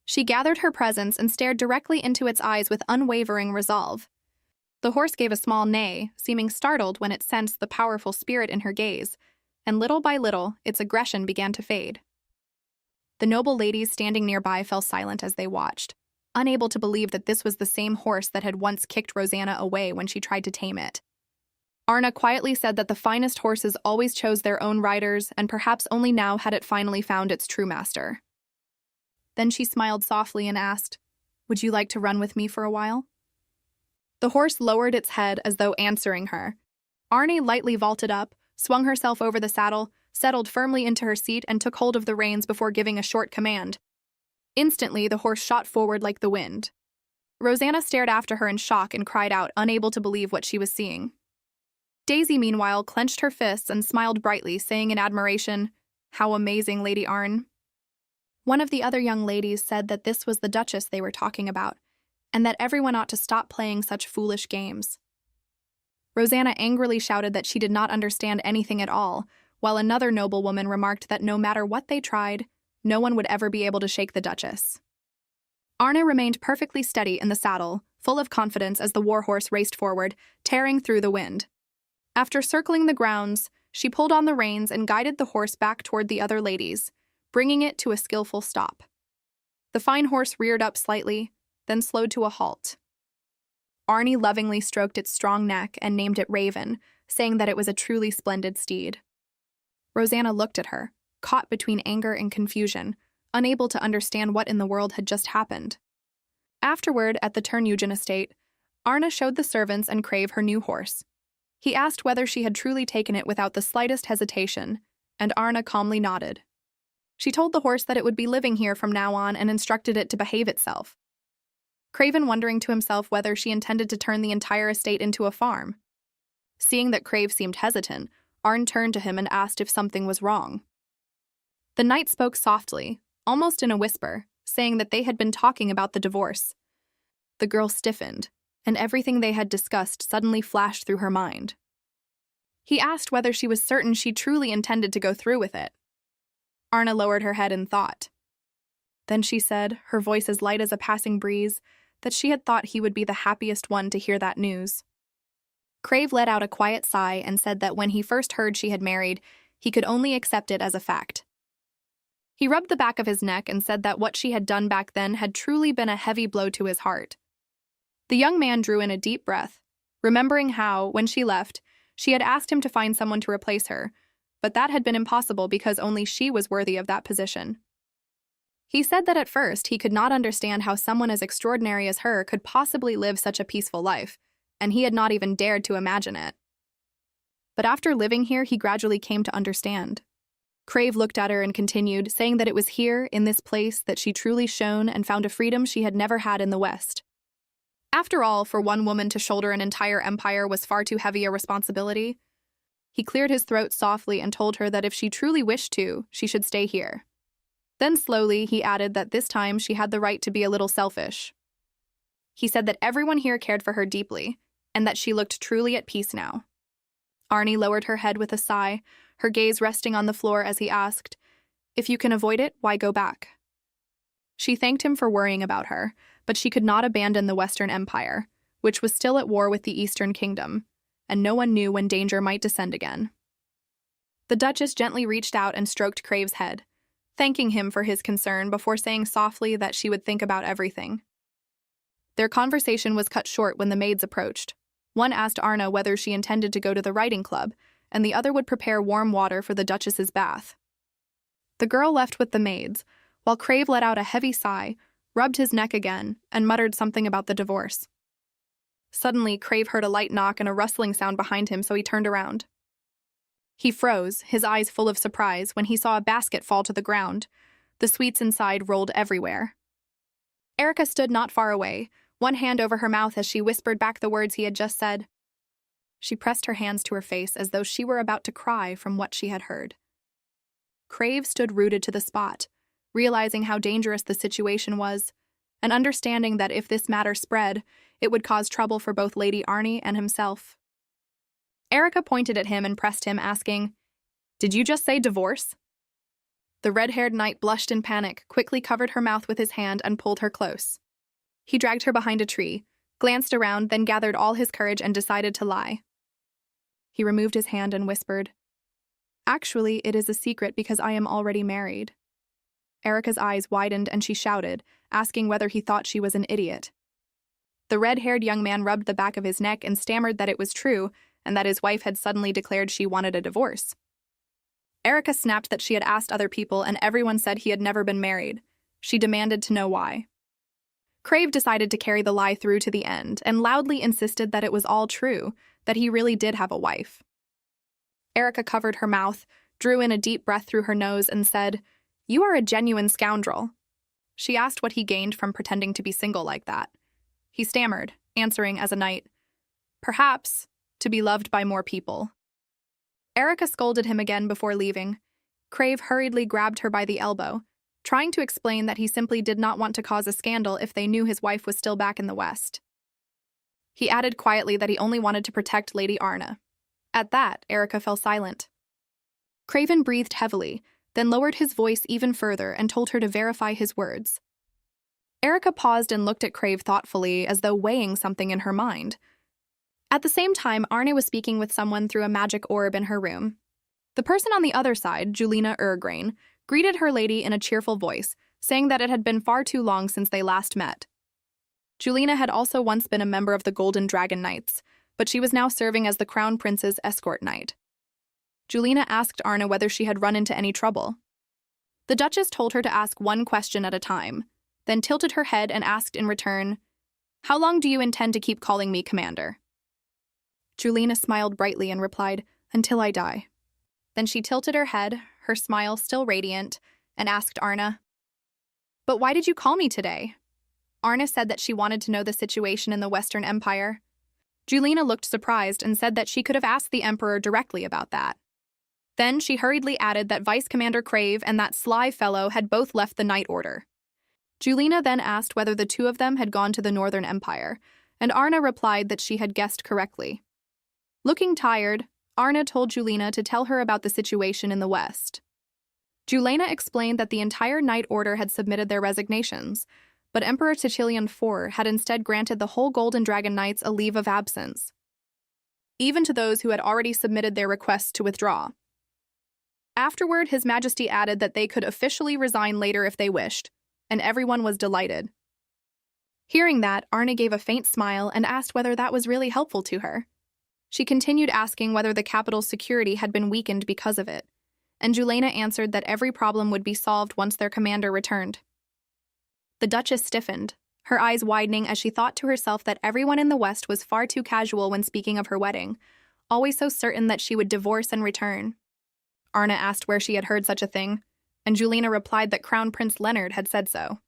She gathered her presence and stared directly into its eyes with unwavering resolve. The horse gave a small neigh, seeming startled when it sensed the powerful spirit in her gaze, and little by little, its aggression began to fade. The noble ladies standing nearby fell silent as they watched, unable to believe that this was the same horse that had once kicked Rosanna away when she tried to tame it. Arnée quietly said that the finest horses always chose their own riders, and perhaps only now had it finally found its true master. Then she smiled softly and asked, "Would you like to run with me for a while?" The horse lowered its head as though answering her. Arnée lightly vaulted up, swung herself over the saddle, settled firmly into her seat, and took hold of the reins before giving a short command. Instantly, the horse shot forward like the wind. Rosanna stared after her in shock and cried out, unable to believe what she was seeing. Daisy, meanwhile, clenched her fists and smiled brightly, saying in admiration, "How amazing, Lady Arnée." One of the other young ladies said that this was the Duchess they were talking about, and that everyone ought to stop playing such foolish games. Rosanna angrily shouted that she did not understand anything at all, while another noblewoman remarked that no matter what they tried, no one would ever be able to shake the Duchess. Arnée remained perfectly steady in the saddle, full of confidence as the warhorse raced forward, tearing through the wind. After circling the grounds, she pulled on the reins and guided the horse back toward the other ladies, bringing it to a skillful stop. The fine horse reared up slightly, then slowed to a halt. Arnée lovingly stroked its strong neck and named it Raven, saying that it was a truly splendid steed. Rosanna looked at her, caught between anger and confusion, unable to understand what in the world had just happened. Afterward, at the Turneugen estate, Arnée showed the servants and Crave her new horse. He asked whether she had truly taken it without the slightest hesitation, and Arnée calmly nodded. She told the horse that it would be living here from now on and instructed it to behave itself. Craven wondering to himself whether she intended to turn the entire estate into a farm. Seeing that Crave seemed hesitant, Arnée turned to him and asked if something was wrong. The knight spoke softly, almost in a whisper, saying that they had been talking about the divorce. The girl stiffened, and everything they had discussed suddenly flashed through her mind. He asked whether she was certain she truly intended to go through with it. Arnée lowered her head in thought. Then she said, her voice as light as a passing breeze, that she had thought he would be the happiest one to hear that news. Crave let out a quiet sigh and said that when he first heard she had married, he could only accept it as a fact. He rubbed the back of his neck and said that what she had done back then had truly been a heavy blow to his heart. The young man drew in a deep breath, remembering how, when she left, she had asked him to find someone to replace her, but that had been impossible because only she was worthy of that position. He said that at first he could not understand how someone as extraordinary as her could possibly live such a peaceful life, and he had not even dared to imagine it. But after living here, he gradually came to understand. Crave looked at her and continued, saying that it was here, in this place, that she truly shone and found a freedom she had never had in the West. After all, for one woman to shoulder an entire empire was far too heavy a responsibility. He cleared his throat softly and told her that if she truly wished to, she should stay here. Then slowly he added that this time she had the right to be a little selfish. He said that everyone here cared for her deeply, and that she looked truly at peace now. Arnée lowered her head with a sigh, her gaze resting on the floor as he asked, "If you can avoid it, why go back?" She thanked him for worrying about her, but she could not abandon the Western Empire, which was still at war with the Eastern Kingdom, and no one knew when danger might descend again. The Duchess gently reached out and stroked Crave's head, thanking him for his concern before saying softly that she would think about everything. Their conversation was cut short when the maids approached. One asked Arnée whether she intended to go to the riding club, and the other would prepare warm water for the Duchess's bath. The girl left with the maids, while Crave let out a heavy sigh, rubbed his neck again, and muttered something about the divorce. Suddenly, Crave heard a light knock and a rustling sound behind him, so he turned around. He froze, his eyes full of surprise, when he saw a basket fall to the ground. The sweets inside rolled everywhere. Erica stood not far away, one hand over her mouth as she whispered back the words he had just said. She pressed her hands to her face as though she were about to cry from what she had heard. Crave stood rooted to the spot, realizing how dangerous the situation was, and understanding that if this matter spread, it would cause trouble for both Lady Arnée and himself. Erica pointed at him and pressed him, asking, "Did you just say divorce?" The red-haired knight blushed in panic, quickly covered her mouth with his hand and pulled her close. He dragged her behind a tree, glanced around, then gathered all his courage and decided to lie. He removed his hand and whispered, "Actually, it is a secret because I am already married." Erica's eyes widened and she shouted, asking whether he thought she was an idiot. The red-haired young man rubbed the back of his neck and stammered that it was true and that his wife had suddenly declared she wanted a divorce. Erica snapped that she had asked other people and everyone said he had never been married. She demanded to know why. Crave decided to carry the lie through to the end and loudly insisted that it was all true, that he really did have a wife. Erica covered her mouth, drew in a deep breath through her nose, and said, "You are a genuine scoundrel." She asked what he gained from pretending to be single like that. He stammered, answering as a knight, "Perhaps, to be loved by more people." Erica scolded him again before leaving. Crave hurriedly grabbed her by the elbow, trying to explain that he simply did not want to cause a scandal if they knew his wife was still back in the West. He added quietly that he only wanted to protect Lady Arnée. At that, Erica fell silent. Craven breathed heavily, then lowered his voice even further and told her to verify his words. Erica paused and looked at Crave thoughtfully, as though weighing something in her mind. At the same time, Arnée was speaking with someone through a magic orb in her room. The person on the other side, Julina Urgrain, greeted her lady in a cheerful voice, saying that it had been far too long since they last met. Julina had also once been a member of the Golden Dragon Knights, but she was now serving as the Crown Prince's escort knight. Julina asked Arnée whether she had run into any trouble. The Duchess told her to ask one question at a time, then tilted her head and asked in return, "How long do you intend to keep calling me Commander?" Julina smiled brightly and replied, "Until I die." Then she tilted her head, her smile still radiant, and asked Arnée, "But why did you call me today?" Arnée said that she wanted to know the situation in the Western Empire. Julina looked surprised and said that she could have asked the Emperor directly about that. Then she hurriedly added that Vice Commander Crave and that sly fellow had both left the Knight Order. Julina then asked whether the two of them had gone to the Northern Empire, and Arnée replied that she had guessed correctly. Looking tired, Arnée told Julina to tell her about the situation in the West. Julina explained that the entire Knight Order had submitted their resignations, but Emperor Titilian IV had instead granted the whole Golden Dragon Knights a leave of absence, even to those who had already submitted their requests to withdraw. Afterward, His Majesty added that they could officially resign later if they wished, and everyone was delighted. Hearing that, Arnée gave a faint smile and asked whether that was really helpful to her. She continued asking whether the capital's security had been weakened because of it, and Julina answered that every problem would be solved once their commander returned. The Duchess stiffened, her eyes widening as she thought to herself that everyone in the West was far too casual when speaking of her wedding, always so certain that she would divorce and return. Arnée asked where she had heard such a thing, and Julina replied that Crown Prince Leonard had said so.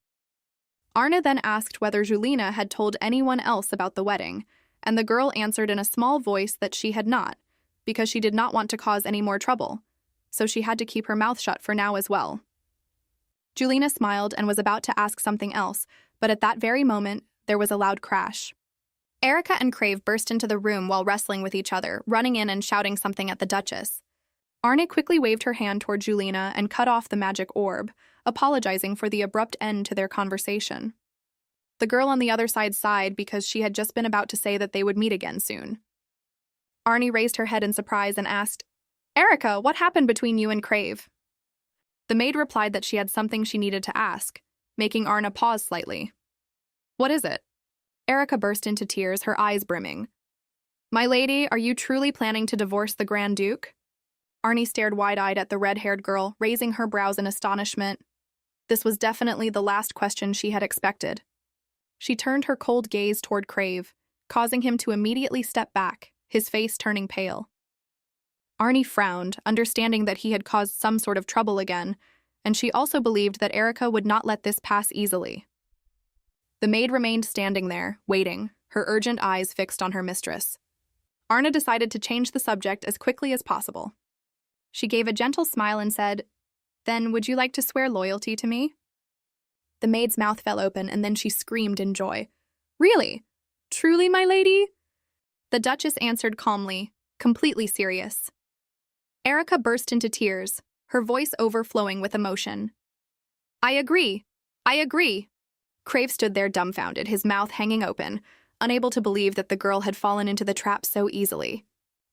Arnée then asked whether Julina had told anyone else about the wedding, and the girl answered in a small voice that she had not, because she did not want to cause any more trouble, so she had to keep her mouth shut for now as well. Julina smiled and was about to ask something else, but at that very moment, there was a loud crash. Erica and Crave burst into the room while wrestling with each other, running in and shouting something at the Duchess. Arnée quickly waved her hand toward Julina and cut off the magic orb, apologizing for the abrupt end to their conversation. The girl on the other side sighed because she had just been about to say that they would meet again soon. Arnée raised her head in surprise and asked, "Erica, what happened between you and Crave?" The maid replied that she had something she needed to ask, making Arnée pause slightly. "What is it?" Erica burst into tears, her eyes brimming. "My lady, are you truly planning to divorce the Grand Duke?" Arnée stared wide-eyed at the red-haired girl, raising her brows in astonishment. This was definitely the last question she had expected. She turned her cold gaze toward Crave, causing him to immediately step back, his face turning pale. Arnée frowned, understanding that he had caused some sort of trouble again, and she also believed that Erica would not let this pass easily. The maid remained standing there, waiting, her urgent eyes fixed on her mistress. Arnée decided to change the subject as quickly as possible. She gave a gentle smile and said, "Then would you like to swear loyalty to me?" The maid's mouth fell open, and then she screamed in joy. "Really? Truly, my lady?" The Duchess answered calmly, completely serious. Erica burst into tears, her voice overflowing with emotion. "I agree. I agree." Crave stood there dumbfounded, his mouth hanging open, unable to believe that the girl had fallen into the trap so easily.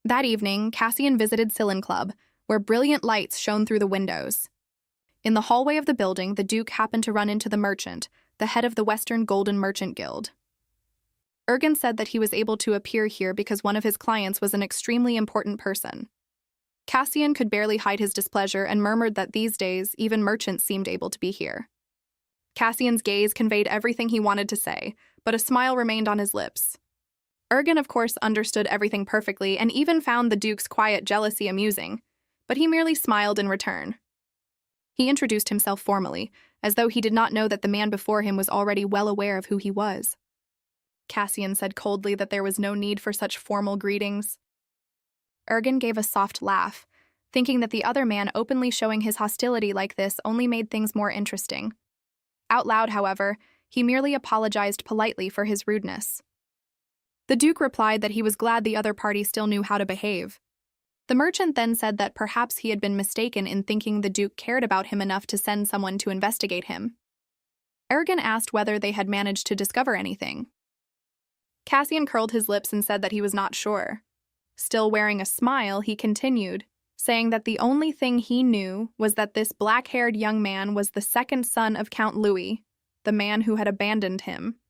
That evening, Casian visited Cylon Club, where brilliant lights shone through the windows. In the hallway of the building, the Duke happened to run into the merchant, the head of the Western Golden Merchant Guild. Ergen said that he was able to appear here because one of his clients was an extremely important person. Casian could barely hide his displeasure and murmured that these days, even merchants seemed able to be here. Cassian's gaze conveyed everything he wanted to say, but a smile remained on his lips. Ergen, of course, understood everything perfectly and even found the Duke's quiet jealousy amusing, but he merely smiled in return. He introduced himself formally, as though he did not know that the man before him was already well aware of who he was. Casian said coldly that there was no need for such formal greetings. Ergen gave a soft laugh, thinking that the other man openly showing his hostility like this only made things more interesting. Out loud, however, he merely apologized politely for his rudeness. The Duke replied that he was glad the other party still knew how to behave. The merchant then said that perhaps he had been mistaken in thinking the Duke cared about him enough to send someone to investigate him. Ergen asked whether they had managed to discover anything. Casian curled his lips and said that he was not sure. Still wearing a smile, he continued, saying that the only thing he knew was that this black-haired young man was the second son of Count Louis, the man who had abandoned him.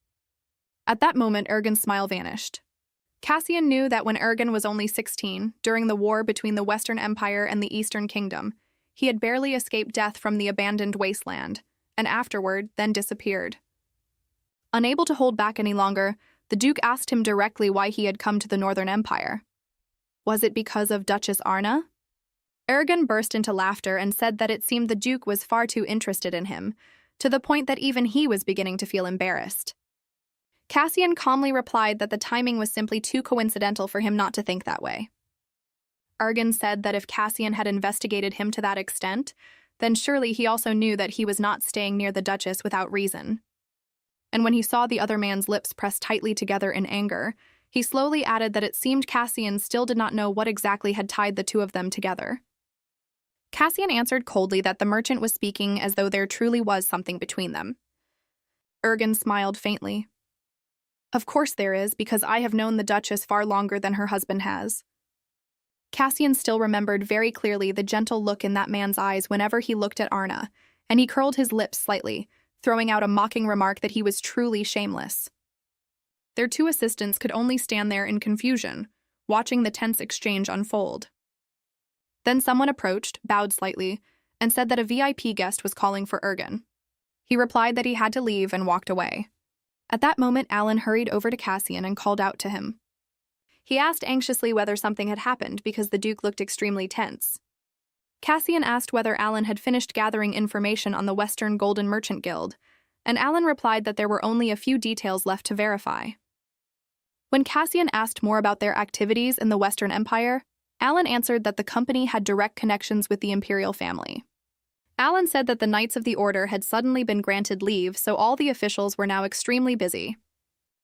At that moment, Ergen's smile vanished. Casian knew that when Ergen was only 16, during the war between the Western Empire and the Eastern Kingdom, he had barely escaped death from the abandoned wasteland, and afterward then disappeared. Unable to hold back any longer, the Duke asked him directly why he had come to the Northern Empire. Was it because of Duchess Arnée? Ergen burst into laughter and said that it seemed the Duke was far too interested in him, to the point that even he was beginning to feel embarrassed. Casian calmly replied that the timing was simply too coincidental for him not to think that way. Ergen said that if Casian had investigated him to that extent, then surely he also knew that he was not staying near the Duchess without reason. And when he saw the other man's lips pressed tightly together in anger, he slowly added that it seemed Casian still did not know what exactly had tied the two of them together. Casian answered coldly that the merchant was speaking as though there truly was something between them. Ergen smiled faintly. Of course there is, because I have known the Duchess far longer than her husband has. Casian still remembered very clearly the gentle look in that man's eyes whenever he looked at Arnée, and he curled his lips slightly, throwing out a mocking remark that he was truly shameless. Their two assistants could only stand there in confusion, watching the tense exchange unfold. Then someone approached, bowed slightly, and said that a VIP guest was calling for Ergen. He replied that he had to leave and walked away. At that moment, Alan hurried over to Casian and called out to him. He asked anxiously whether something had happened because the Duke looked extremely tense. Casian asked whether Alan had finished gathering information on the Western Golden Merchant Guild, and Alan replied that there were only a few details left to verify. When Casian asked more about their activities in the Western Empire, Alan answered that the company had direct connections with the imperial family. Alan said that the Knights of the Order had suddenly been granted leave, so all the officials were now extremely busy.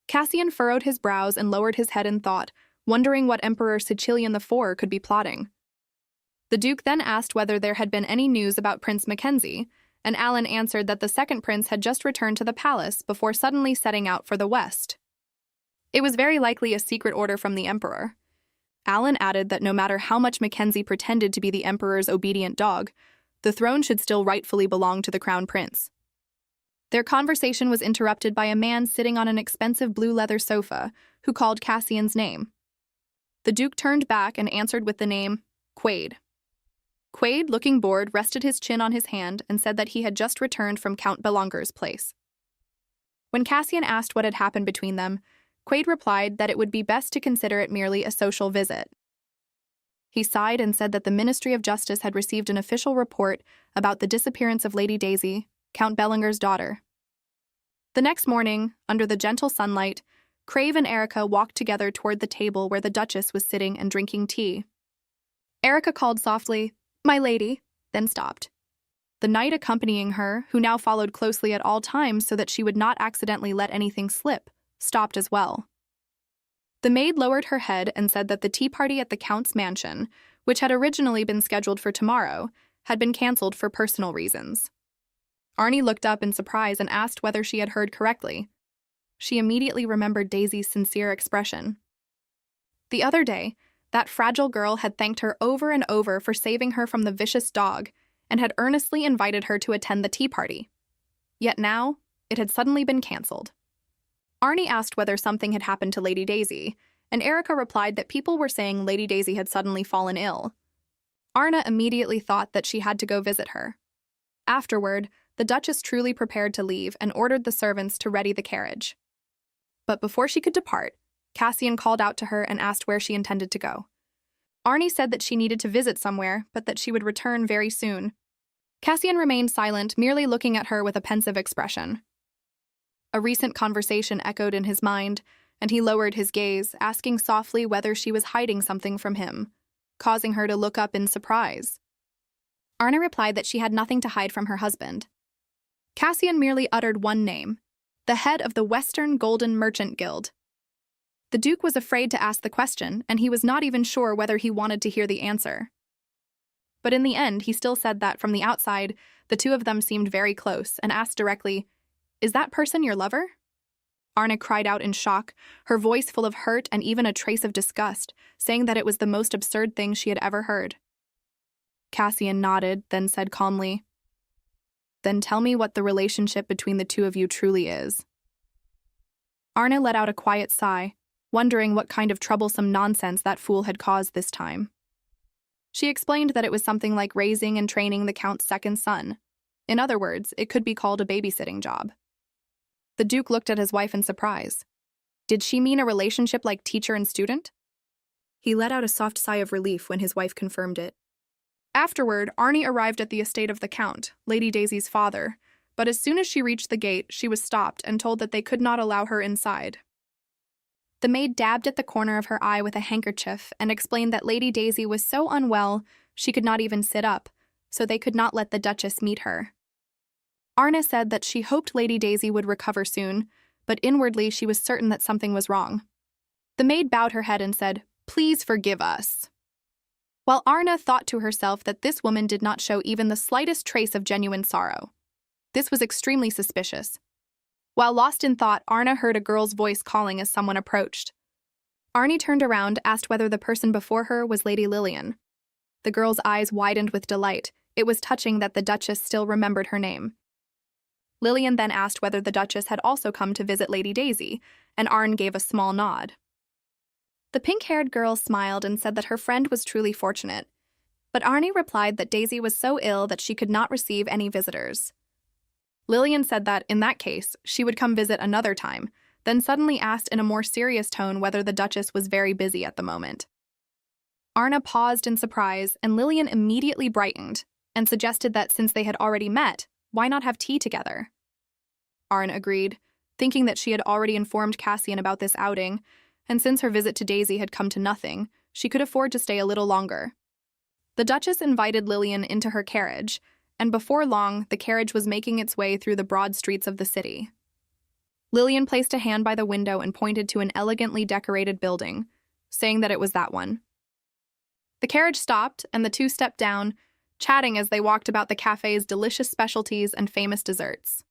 Cassian furrowed his brows and lowered his head in thought, wondering what Emperor Sicilian IV could be plotting. The Duke then asked whether there had been any news about Prince Mackenzie, and Alan answered that the second prince had just returned to the palace before suddenly setting out for the west. It was very likely a secret order from the Emperor. Alan added that no matter how much Mackenzie pretended to be the Emperor's obedient dog, the throne should still rightfully belong to the Crown Prince. Their conversation was interrupted by a man sitting on an expensive blue leather sofa who called Cassian's name. The Duke turned back and answered with the name Quaid. Quaid, looking bored, rested his chin on his hand and said that he had just returned from Count Belonger's place. When Cassian asked what had happened between them, Quaid replied that it would be best to consider it merely a social visit. He sighed and said that the Ministry of Justice had received an official report about the disappearance of Lady Daisy, Count Belonger's daughter. The next morning, under the gentle sunlight, Crave and Erica walked together toward the table where the Duchess was sitting and drinking tea. Erica called softly, "My lady," then stopped. The knight accompanying her, who now followed closely at all times so that she would not accidentally let anything slip, stopped as well. The maid lowered her head and said that the tea party at the Count's mansion, which had originally been scheduled for tomorrow, had been cancelled for personal reasons. Arnée looked up in surprise and asked whether she had heard correctly. She immediately remembered Daisy's sincere expression. The other day, that fragile girl had thanked her over and over for saving her from the vicious dog and had earnestly invited her to attend the tea party. Yet now, it had suddenly been cancelled. Arnée asked whether something had happened to Lady Daisy, and Erica replied that people were saying Lady Daisy had suddenly fallen ill. Arnée immediately thought that she had to go visit her. Afterward, the Duchess truly prepared to leave and ordered the servants to ready the carriage. But before she could depart, Cassian called out to her and asked where she intended to go. Arnée said that she needed to visit somewhere, but that she would return very soon. Cassian remained silent, merely looking at her with a pensive expression. A recent conversation echoed in his mind, and he lowered his gaze, asking softly whether she was hiding something from him, causing her to look up in surprise. Arnée replied that she had nothing to hide from her husband. Cassian merely uttered one name, the head of the Western Golden Merchant Guild. The Duke was afraid to ask the question, and he was not even sure whether he wanted to hear the answer. But in the end, he still said that, from the outside, the two of them seemed very close, and asked directly, "Is that person your lover?" Arnée cried out in shock, her voice full of hurt and even a trace of disgust, saying that it was the most absurd thing she had ever heard. Cassian nodded, then said calmly, "Then tell me what the relationship between the two of you truly is." Arnée let out a quiet sigh, wondering what kind of troublesome nonsense that fool had caused this time. She explained that it was something like raising and training the Count's second son. In other words, it could be called a babysitting job. The Duke looked at his wife in surprise. Did she mean a relationship like teacher and student? He let out a soft sigh of relief when his wife confirmed it. Afterward, Arnée arrived at the estate of the Count, Lady Daisy's father, but as soon as she reached the gate, she was stopped and told that they could not allow her inside. The maid dabbed at the corner of her eye with a handkerchief and explained that Lady Daisy was so unwell she could not even sit up, so they could not let the Duchess meet her. Arnée said that she hoped Lady Daisy would recover soon, but inwardly she was certain that something was wrong. The maid bowed her head and said, "Please forgive us." While Arnée thought to herself that this woman did not show even the slightest trace of genuine sorrow. This was extremely suspicious. While lost in thought, Arnée heard a girl's voice calling as someone approached. Arnée turned around, asked whether the person before her was Lady Lillian. The girl's eyes widened with delight. It was touching that the Duchess still remembered her name. Lillian then asked whether the Duchess had also come to visit Lady Daisy, and Arnée gave a small nod. The pink-haired girl smiled and said that her friend was truly fortunate, but Arnée replied that Daisy was so ill that she could not receive any visitors. Lillian said that, in that case, she would come visit another time, then suddenly asked in a more serious tone whether the Duchess was very busy at the moment. Arnée paused in surprise, and Lillian immediately brightened and suggested that since they had already met, why not have tea together? Arnée agreed, thinking that she had already informed Cassian about this outing, and since her visit to Daisy had come to nothing, she could afford to stay a little longer. The Duchess invited Lillian into her carriage, and before long, the carriage was making its way through the broad streets of the city. Lillian placed a hand by the window and pointed to an elegantly decorated building, saying that it was that one. The carriage stopped, and the two stepped down, chatting as they walked about the cafe's delicious specialties and famous desserts.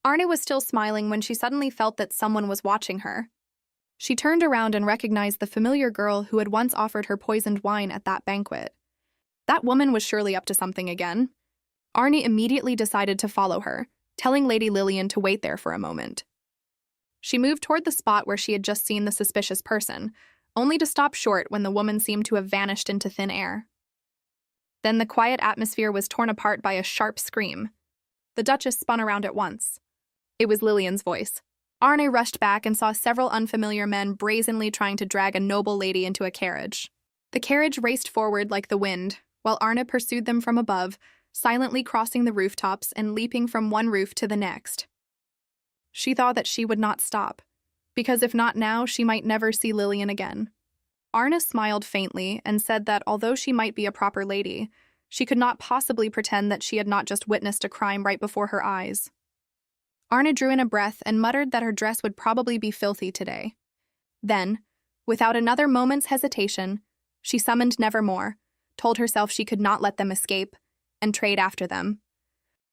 Arnée was still smiling when she suddenly felt that someone was watching her. She turned around and recognized the familiar girl who had once offered her poisoned wine at that banquet. That woman was surely up to something again. Arnée immediately decided to follow her, telling Lady Lillian to wait there for a moment. She moved toward the spot where she had just seen the suspicious person, only to stop short when the woman seemed to have vanished into thin air. Then the quiet atmosphere was torn apart by a sharp scream. The Duchess spun around at once. It was Lillian's voice. Arnée rushed back and saw several unfamiliar men brazenly trying to drag a noble lady into a carriage. The carriage raced forward like the wind, while Arnée pursued them from above, silently crossing the rooftops and leaping from one roof to the next. She thought that she would not stop, because if not now, she might never see Lillian again. Arnée smiled faintly and said that although she might be a proper lady, she could not possibly pretend that she had not just witnessed a crime right before her eyes. Arnée drew in a breath and muttered that her dress would probably be filthy today. Then, without another moment's hesitation, she summoned Nevermore, told herself she could not let them escape, and trade after them.